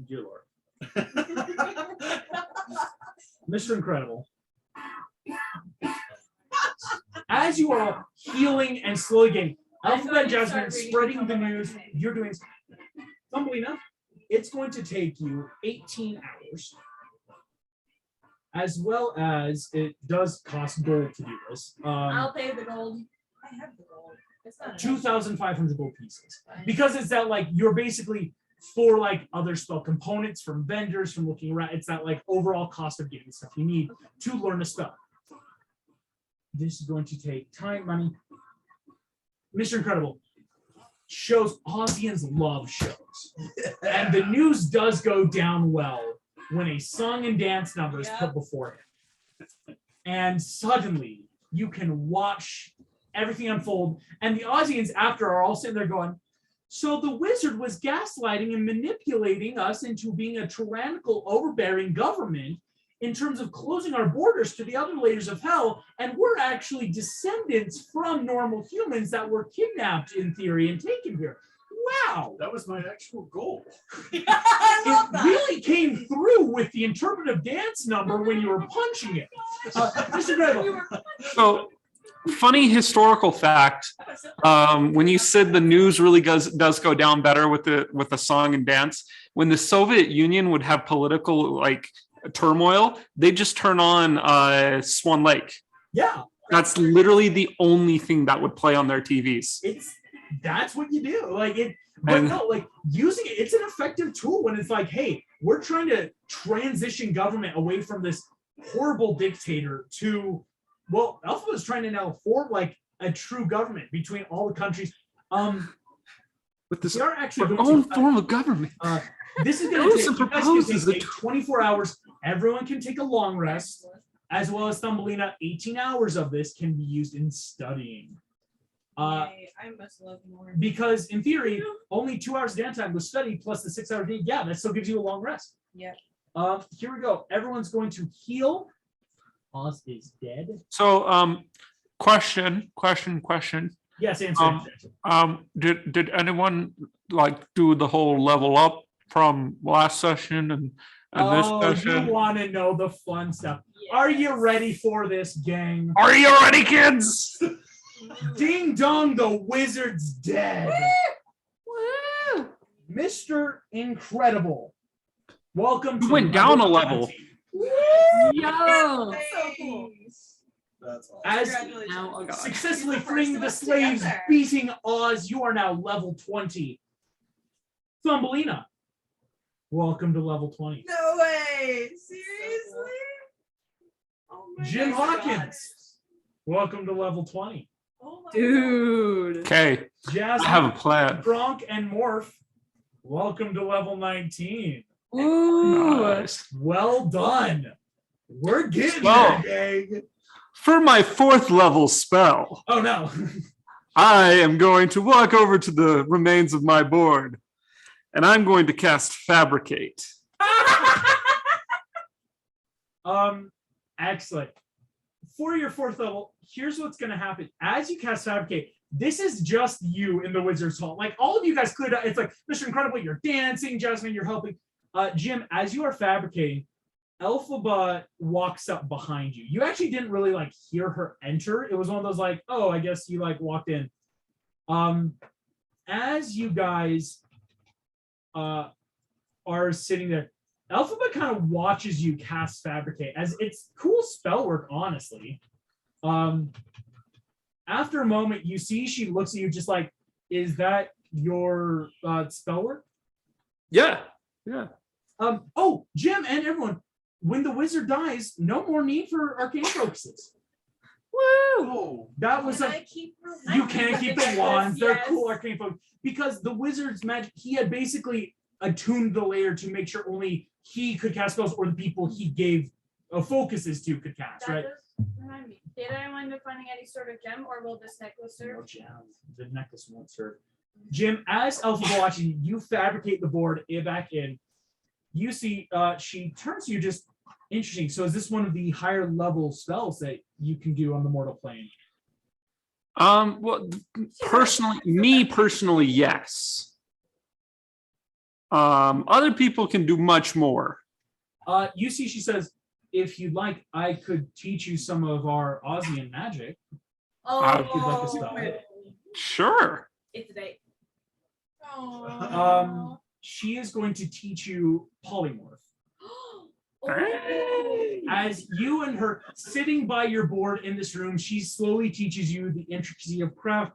dear Lord, Mr. Incredible. As you are healing and slowly getting I Alphabet thought you Jasmine started reading spreading from the my news, name. you're doing Thumbelina, it's going to take you 18 hours. As well as it does cost gold to do this. I'll pay the gold. I have the gold. It's not 2,500 gold pieces. Because it's that like you're basically for like other spell components from vendors, from looking around. It's that like overall cost of getting the stuff you need to learn a spell. This is going to take time, money. Mr. Incredible shows Aussians love shows. And the news does go down well when a song and dance number is put before him. And suddenly you can watch everything unfold. And the Aussians after are all sitting there going, so the wizard was gaslighting and manipulating us into being a tyrannical, overbearing government in terms of closing our borders to the other layers of hell, and we're actually descendants from normal humans that were kidnapped in theory and taken here. Wow. That was my actual goal. I love It that. really came through with the interpretive dance number when you were punching it. Mr. Greville. So, funny historical fact. When you said the news really does go down better with the song and dance, when the Soviet Union would have political like turmoil, they just turn on Swan Lake. Yeah. That's literally the only thing that would play on their TVs. That's what you do. Like it, but And- no, like using it, it's an effective tool when it's like, hey, we're trying to transition government away from this horrible dictator to, well, Alpha is trying to now form like a true government between all the countries. With this We are actually our going own to, form of government. this is going to Joseph take, you guys can proposes take a 24 hours. Everyone can take a long rest, as well as Thumbelina. 18 hours of this can be used in studying. Yay, I must love more. Because in theory, only 2 hours of downtime was study plus the 6 hour day. Yeah, that still gives you a long rest. Yep. Here we go. Everyone's going to heal. Oz is dead. So, question. Yes, answer. Did anyone like do the whole level up from last session and this You session? want to know the fun stuff. Are you ready for this, gang? Are you ready, kids? Ding dong, the wizard's dead. Woo! Mr. Incredible. Welcome to You went down a level. 20. Yo! So cool. That's all. As Congratulations. Now, oh god. successfully He's the freeing first the of us to slaves, get there. beating Oz, you are now level 20. Thumbelina, welcome to level 20. No way. Seriously? Oh my Jim God. Hawkins, welcome to level 20. Oh my Dude. Okay, I have a Jasmine, plan. Gronk, and Morph, welcome to level 19. Ooh. Nice. Well done. We're getting Well. there, gang. For my 4th level spell, Oh, no. I am going to walk over to the remains of my board, and I'm going to cast Fabricate. Excellent. For your 4th level, here's what's going to happen. As you cast Fabricate, this is just you in the Wizard's Hall. Like, all of you guys could, it's like, Mr. Incredible, you're dancing, Jasmine, you're helping. Jim, as you are fabricating, Elphaba walks up behind you. You actually didn't really, like, hear her enter. It was one of those, like, oh, I guess you, like, walked in. As you guys are sitting there, Elphaba kind of watches you cast Fabricate, as it's cool spell work, honestly. After a moment, you see she looks at you just like, is that your spell work? Yeah. Oh, Jim and everyone, when the wizard dies, no more need for arcane focuses. Woo! Oh, That was Can a I keep her you wand? can't keep the Yes, wands. They're yes. cool arcane focus because the wizard's magic. He had basically attuned the layer to make sure only he could cast spells, or the people he gave focuses to could cast. That Right? does remind me. Did anyone end up finding any sort of gem, or will this necklace serve? No gem. The necklace won't serve. Jim, as Elphaba watching you fabricate the board back in, you see she turns to you just interesting. So is this one of the higher level spells that you can do on the mortal plane? Well, personally, yes. Other people can do much more. You see, she says, if you'd like, I could teach you some of our Ozian magic. If you'd like a spell. Sure. It's a date. She is going to teach you polymorph. Hey. As you and her sitting by your board in this room, she slowly teaches you the intricacy of craft.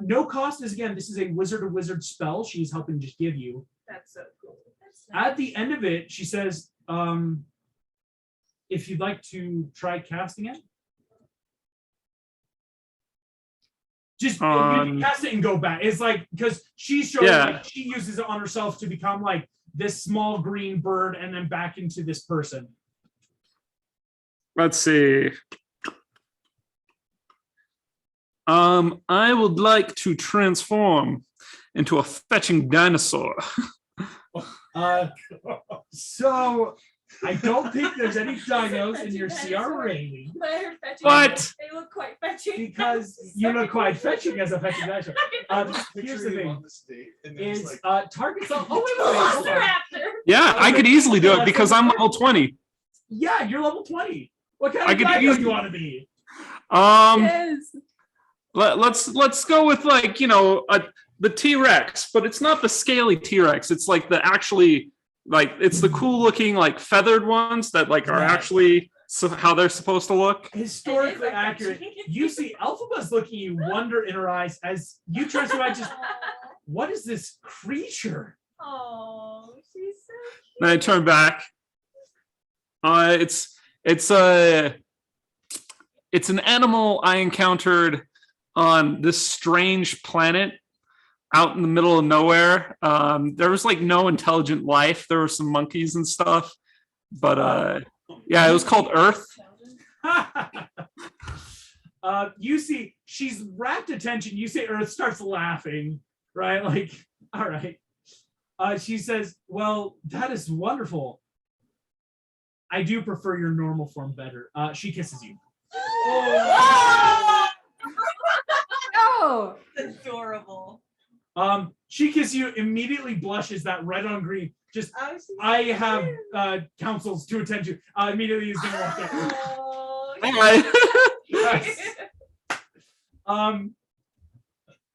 No cost is, again, this is a wizard to wizard spell she's helping just give you. That's so cool. At the end of it, she says, if you'd like to try casting it, just you can cast it and go back. It's like, because she's showing like she uses it on herself to become like this small green bird and then back into this person. Let's see. I would like to transform into a fetching dinosaur. So I don't think there's any dinos in your Fetching CR dinosaur. rating But I heard fetching. What? They look quite fetching. because you look quite fetching as a fetching dinosaur. Here's the Picture you thing: on the state, and then it's is like, targets on. Oh wait, hold on. Velociraptor. Yeah, I could easily do it because I'm level 20. Yeah, you're level 20. What kind I of could dino do easily- you want to be? Yes. Let's go with like the T-Rex, but it's not the scaly T-Rex. It's like the actually like it's the cool looking like feathered ones that like are Yeah. actually how they're supposed to look. Historically It is like accurate. fetching. You see Alphaba's looking you wonder in her eyes as you transfer out just what is this creature? Oh, she's so Then I turn back. It's an animal I encountered on this strange planet out in the middle of nowhere. There was like no intelligent life. There were some monkeys and stuff, but yeah, it was called Earth. You see, she's rapt attention. You say Earth starts laughing, right? Like, all right. She says, well, that is wonderful. I do prefer your normal form better. She kisses you. Oh. Adorable. She kisses you, immediately blushes that red on green. Just, I have counsels to attend to. Immediately is gonna walk in. Yes.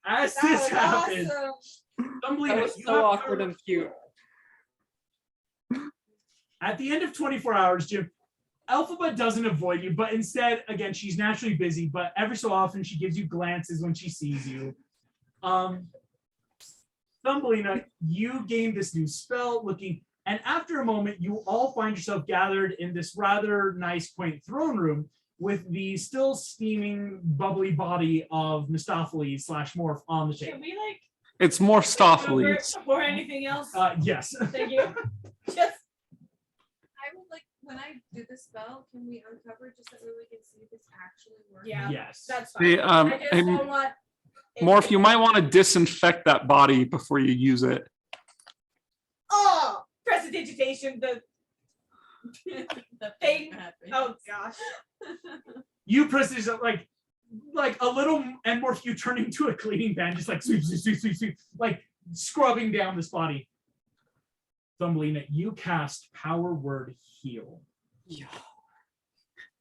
As this happens, stumbling That at was you so have awkward and cute. At the end of 24 hours, Jim, Elphaba doesn't avoid you, but instead, again, she's naturally busy, but every so often she gives you glances when she sees you. Thumbelina, you gain this new spell looking, and after a moment, you all find yourself gathered in this rather nice, quaint throne room with the still steaming, bubbly body of Mistopheles / Morph on the Can table. we like It's more over Stopheles. before anything else? Yes. Thank you. Just I would like when I do the spell, can we uncover just so that we can see if it's actually working? yeah, Yes. that's fine. The, I just and don't want it Morph, to- you might want to disinfect that body before you use it. Oh, prestidigitation. The The thing- happens. oh gosh. You press this like a little, and Morph, you turn into a cleaning band, just like sweep, sweep, sweep, sweep, sweep, like scrubbing down this body. Thumbelina, you cast power word heal.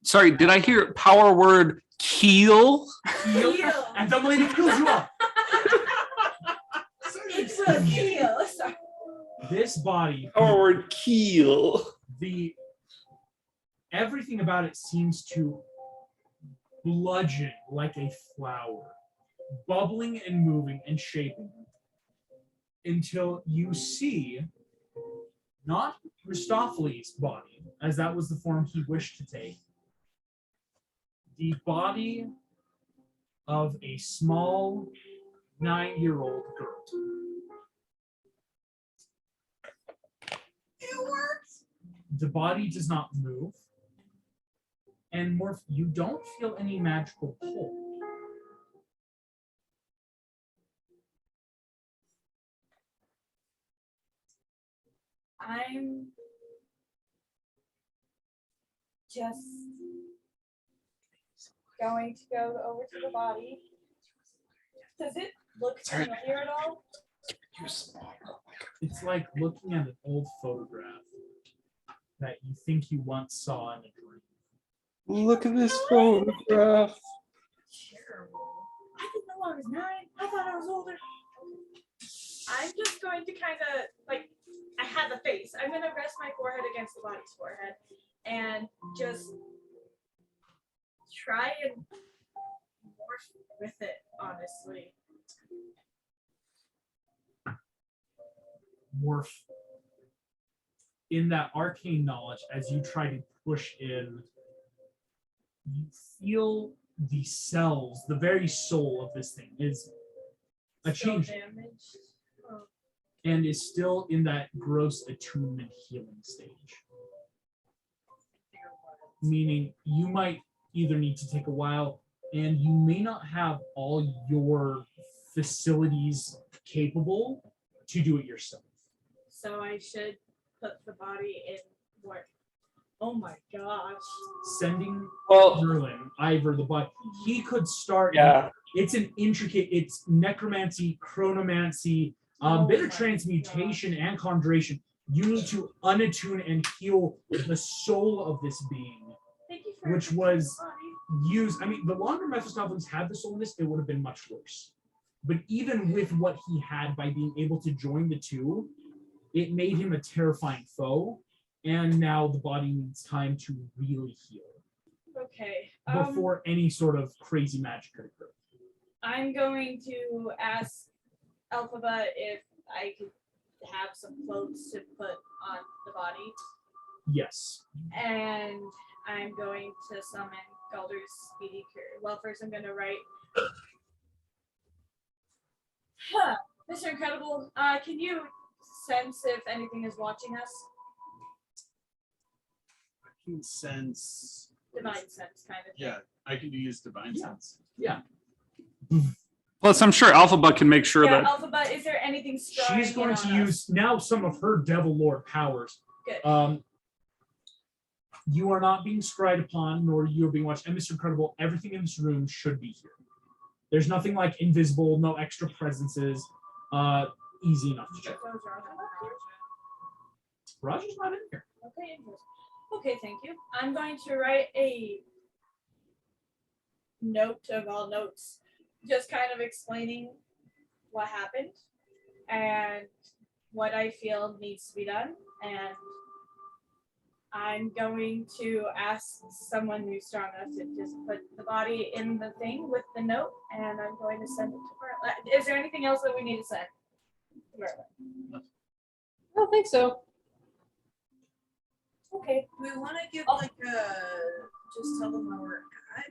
Sorry, did I hear power word keel? Heal, Heal. and Thumbelina heals you up. It will heal. Sorry. This body, Power word keel. everything about it seems to bludgeon like a flower, bubbling and moving and shaping until you see not Christopheles' body, as that was the form he wished to take, the body of a small 9-year-old girl. It works. The body does not move. And Morph, you don't feel any magical pull. I'm just going to go over to the body. Does it look familiar at all? It's like looking at an old photograph that you think you once saw in a dream. Look at this photograph. Terrible. I didn't know I was 9. I thought I was older. I'm just going to kind of like, I had the face. I'm going to rest my forehead against the body's forehead and just try and morph with it, honestly. Morph, in that arcane knowledge, as you try to push in, you feel the cells, the very soul of this thing is a Still change damaged. Oh, and is still in that gross attunement healing stage. Meaning you might either need to take a while and you may not have all your facilities capable to do it yourself. so I should put the body in warp Oh my gosh. sending Well, Merlin, Ivor, the bot. He could start. yeah. It's an intricate. It's necromancy, chronomancy, Oh bit of my transmutation and conjuration. You need to unattune and heal the soul of this being, Thank you for which was used. I mean, the longer Mephistopheles had the soul in this, it would have been much worse. But even with what he had, by being able to join the two, it made him a terrifying foe. And now the body needs time to really heal Okay. before any sort of crazy magic could occur. I'm going to ask Alphaba if I could have some clothes to put on the body, Yes. and I'm going to summon Galder's Speedy Cure. Well, first I'm going to write. Huh, Mr. Incredible, can you sense if anything is watching us? I can sense. Divine sense, kind of. Yeah, I can use divine Yeah. sense. Yeah. Plus, I'm sure Alphabet can make sure Yeah, that. Alphaba, is there anything strong? She's going to use now some of her Devil Lord powers. Good. You are not being scryed upon, nor you are being watched. And Mr. Incredible, everything in this room should be here. There's nothing like invisible, no extra presences. Easy enough to check. So is Raja not here? Roger's not in here. Okay, interesting. Okay, thank you. I'm going to write a note of all notes, just kind of explaining what happened and what I feel needs to be done. And I'm going to ask someone who's strong enough to just put the body in the thing with the note, and I'm going to send it to Merlin. Is there anything else that we need to send? Merlin. I don't think so. Okay. We want to give Oh. like a just tell them where we're at.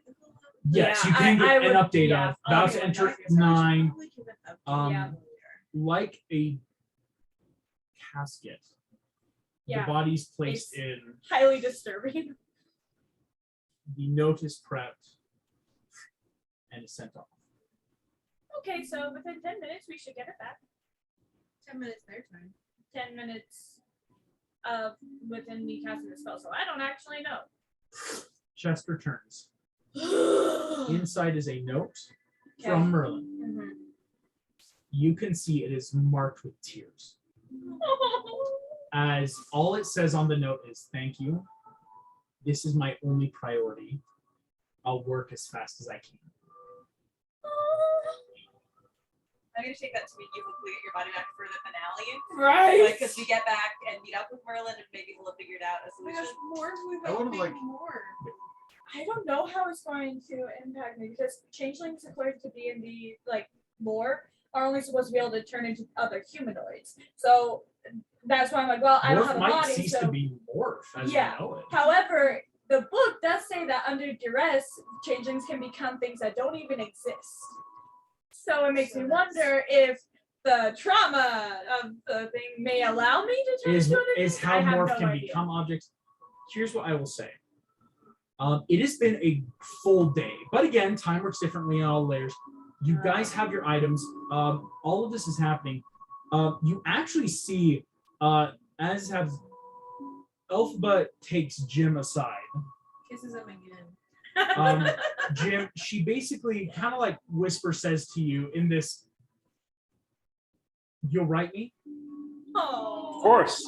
Yes, Yeah, you can I give an would- update yeah, of about to okay, enter okay. 9. Probably give an update Yeah. on where Like a casket. Yeah. The body's placed It's- in. Highly disturbing. The note is prepped and is sent off. Okay, so within 10 minutes we should get it back. 10 minutes their time. 10 minutes of within me casting the spell, so I don't actually know. Chest returns. Inside is a note Okay. from Merlin. Mhm. You can see it is marked with tears. As all it says on the note is, "Thank you. This is my only priority. I'll work as fast as I can." I'm gonna take that to mean you hopefully get your body back for the finale. Right. Because we get back and meet up with Merlin and maybe we'll have figured out a Oh my gosh, solution. more we've I would've got liked- more. I don't know how it's going to impact me because changelings, according to D&D, like lore, are only supposed to be able to turn into other humanoids. So that's why I'm like, well, I don't Morph have a might body, cease so. to be morph as Yeah. we know it. However, the book does say that under duress, changelings can become things that don't even exist. So it makes So me that's- wonder if the trauma of the thing may allow me to turn Is into other is things. how I have morph no can idea. become objects. Here's what I will say. It has been a full day, but again, time works differently on all layers. You guys have your items. All of this is happening. You actually see, as have Elphaba takes Jim aside. Kisses him again. Jim, she basically kind of like whisper says to you in this, "You'll write me?" Of course. She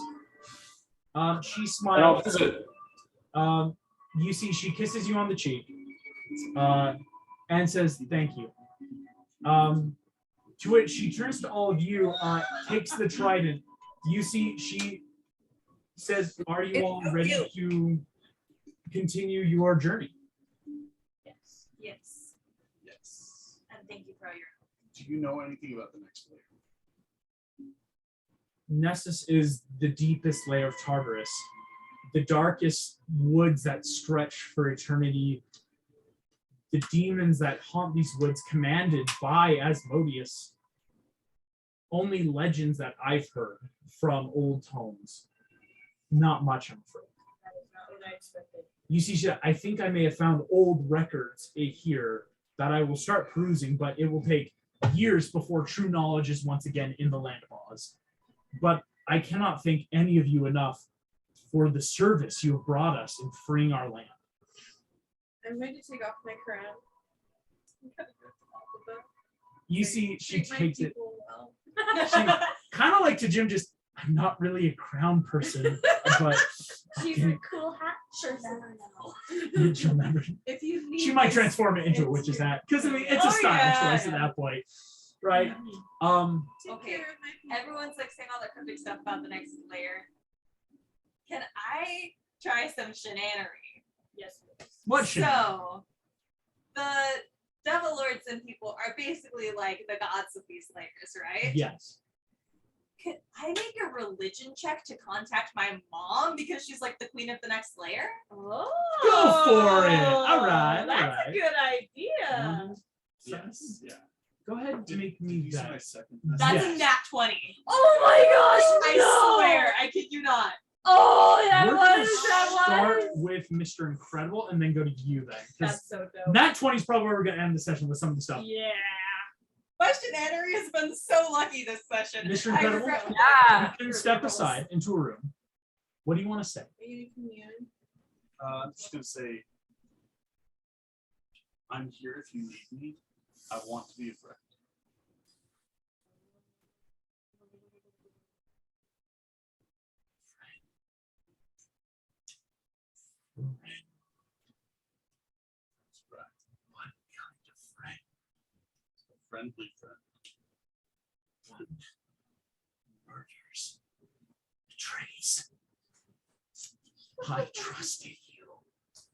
And I'll smiles. visit. You see, she kisses you on the cheek, and says, "Thank you." To which she turns to all of you, takes the trident. You see, she says, "Are you all ready to continue your journey?" Yes. Yes. Yes. And thank you for all your Do you know anything about the next layer? Nessus is the deepest layer of Tartarus, the darkest woods that stretch for eternity, the demons that haunt these woods commanded by Asmodeus. Only legends that I've heard from old tomes. Not much, I'm afraid. That is not what I expected. You see, I think I may have found old records here that I will start perusing, but it will take years before true knowledge is once again in the land of Oz. But I cannot thank any of you enough for the service you have brought us in freeing our land. I'm going to take off my crown. You see, she Treat my takes it. people well. She kind of like to Jim. Just I'm not really a crown person, but She's a cool hat. Sure. she'll never. If you need She might this, transform it into a it's witch's here. hat because I mean it's a Oh, style yeah, choice at that point, right? Take Okay, care of my people. Everyone's like saying all that cryptic stuff about the next layer. Can I try some shenanery? Yes. What should? So, the devil lords and people are basically like the gods of these layers, right? Yes. Can I make a religion check to contact my mom because she's like the queen of the next layer? Oh. Go for it. All right, all That's right. a good idea. Yes. Yeah. Go ahead and make Did me you see my that. second? That's Yes. a nat 20. Oh my gosh! I no! swear, I kid you not. Oh, that We're gonna was. start with Mr. Incredible and then go to you then. Because That's so dope. that 20 is probably where we're gonna end the session with some of the stuff. Yeah. My shenanery has been so lucky this session. Mr. I Incredible? regret- Yeah. You can step aside into a room. What do you want to say? Are you commune? I'm just gonna say, I'm here if you need me. I want to be a friend. That's right. What kind of friend? A friendly friend. One murders, betrays. I trusted you.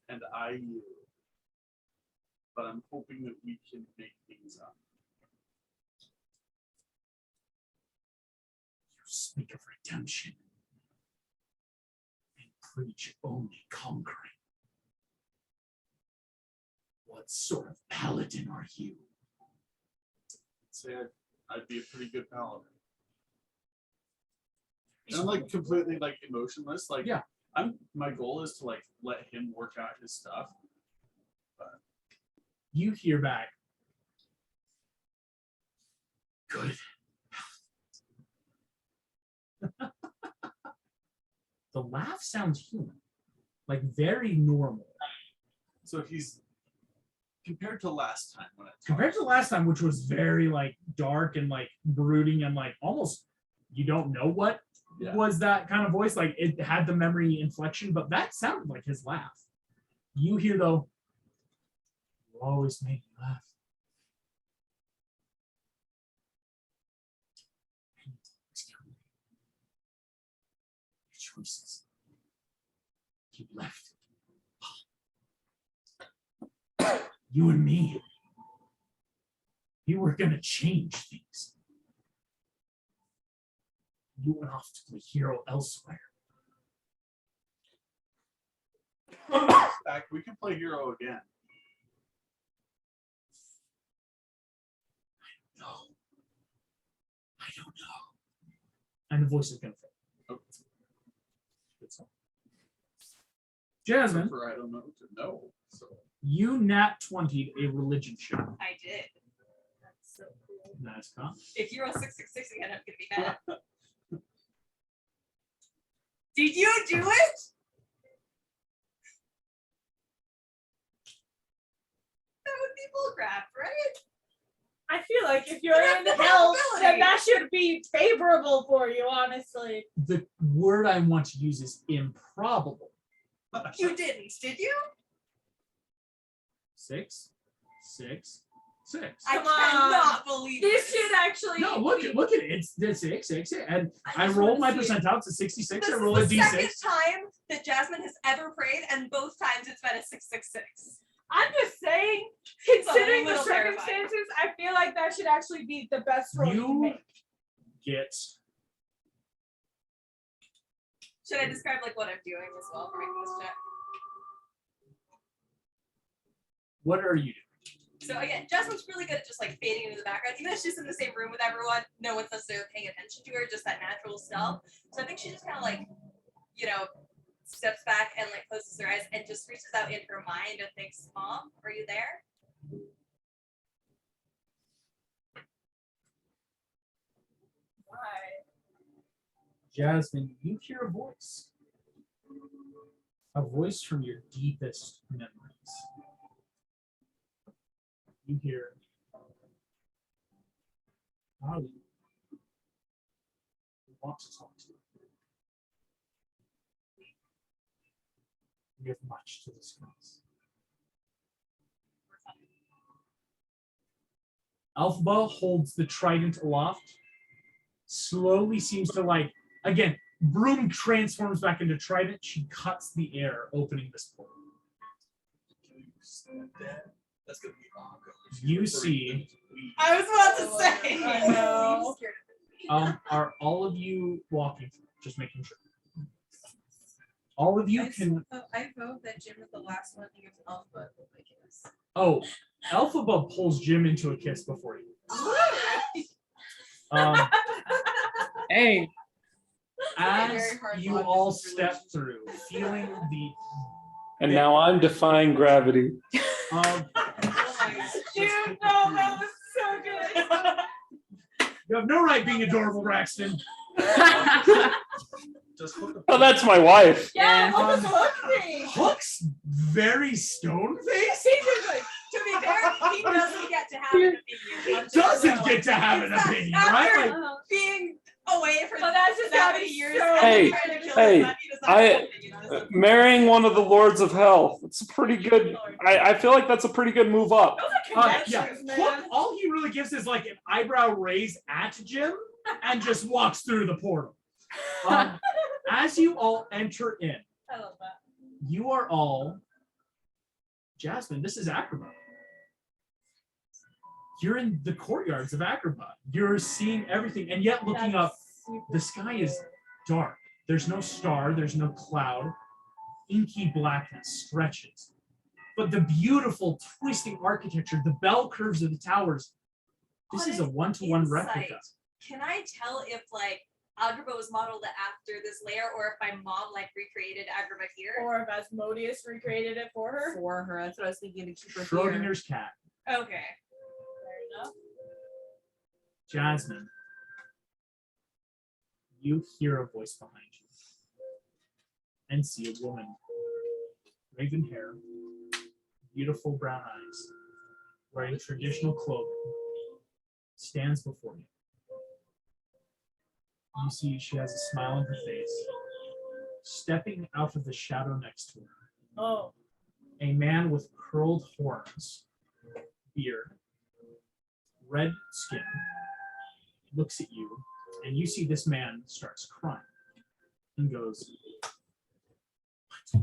And I you. But I'm hoping that we can make things up. You speak of redemption and preach only conquering. What sort of paladin are you? Say I'd be a pretty good paladin. And I'm like completely like emotionless. Like Yeah. my goal is to like let him work out his stuff. You hear back. Good. The laugh sounds human, like very normal. So he's compared to last time when I Compared to last time, which was very like dark and like brooding and like almost you don't know what Yeah. was that kind of voice. Like it had the memory inflection, but that sounded like his laugh. You hear though, you always make me laugh. Your choices. You left. You and me. You were gonna change things. You went off to play hero elsewhere. back, we can play hero again. No. I don't know. And the voice is gonna fade. Okay. Good song. Jasmine, For I don't know to know. So you nat 20'd a religion check. I did. That's so cool. Nice, huh? If you roll 666 again, I'm gonna be mad. Did you do it? That would be bullcrap, right? I feel like if you're But in that's the hell, possibility. then that should be favorable for you, honestly. The word I want to use is improbable. You didn't, did you? 6, 6, 6. I Come on. cannot believe This should actually. No, look be- at it. It's the 6, 6, and I just rolled my wanna see it. percentile to 66. This I is roll a the second d6. time that Jasmine has ever prayed, and both times it's been a 666. I'm just saying, It's a considering the little terrifying. circumstances, I feel like that should actually be the best roll you can You make. get Should I describe like what I'm doing as well for making this check? what are you doing? So again, Jasmine's really good at just like fading into the background. Even if she's in the same room with everyone, no one's necessarily paying attention to her, just that natural stealth. So I think she just kind of like, you know, steps back and like closes her eyes and just reaches out in her mind and thinks, Mom, are you there? Why? Jasmine, you hear a voice. A voice from your deepest memories. You hear, Ali, we want to talk to you. We have much to discuss. Alphaba holds the trident aloft, slowly seems to again, Broom transforms back into trident. She cuts the air, opening this portal. That's gonna be awkward. You see, I was about to say. I know. are all of you walking through? Just making sure. All of you can. I vote that Jim is the last one to give Alpha a kiss. Oh, Alphaba pulls Jim into a kiss before you. Hey, As you all step through, feeling the And now I'm defying gravity. um, Dude, no, that was so good. you have no right being adorable, Braxton. Just hook Oh, that's my wife. Yeah, Um, what was looking? Hook's very stone faced. To be fair, he doesn't get to have an opinion. Doesn't get to have an opinion, right? Like, Being away for Well, that's just that gotta many be years. so Hey, and trying to kill hey, his son, he does not have an opinion on his son. Marrying one of the lords of hell. It's a pretty good. I feel like that's a pretty good move up. yeah, Connections, Hook, man. all he really gives is like an eyebrow raise at Jim and just walks through the portal. As you all enter in, I love that. you are all Jasmine. This is Agrabah. You're in the courtyards of Agrabah. You're seeing everything, and yet looking up, the sky is dark. There's no star. There's no cloud. Inky blackness stretches. But the beautiful twisting architecture, the bell curves of the towers. This is a one-to-one Insight. replica. Can I tell if Agrabah was modeled after this layer, or if my mom recreated Agrabah here? Or if Asmodeus recreated it for her. For her. That's what I was thinking to keep her here. Schrodinger's cat. Okay. Fair enough. Jasmine. You hear a voice behind you and see a woman. Raven hair, beautiful brown eyes, wearing traditional clothing, stands before you. You see she has a smile on her face. Stepping out of the shadow next to her, Oh. a man with curled horns, beard, red skin, looks at you, and you see this man starts crying and goes, "What?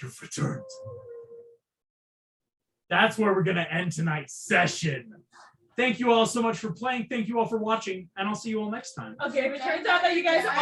You've returned." That's where we're going to end tonight's session. Thank you all so much for playing. Thank you all for watching, and I'll see you all next time. Okay, if it turns out that you guys are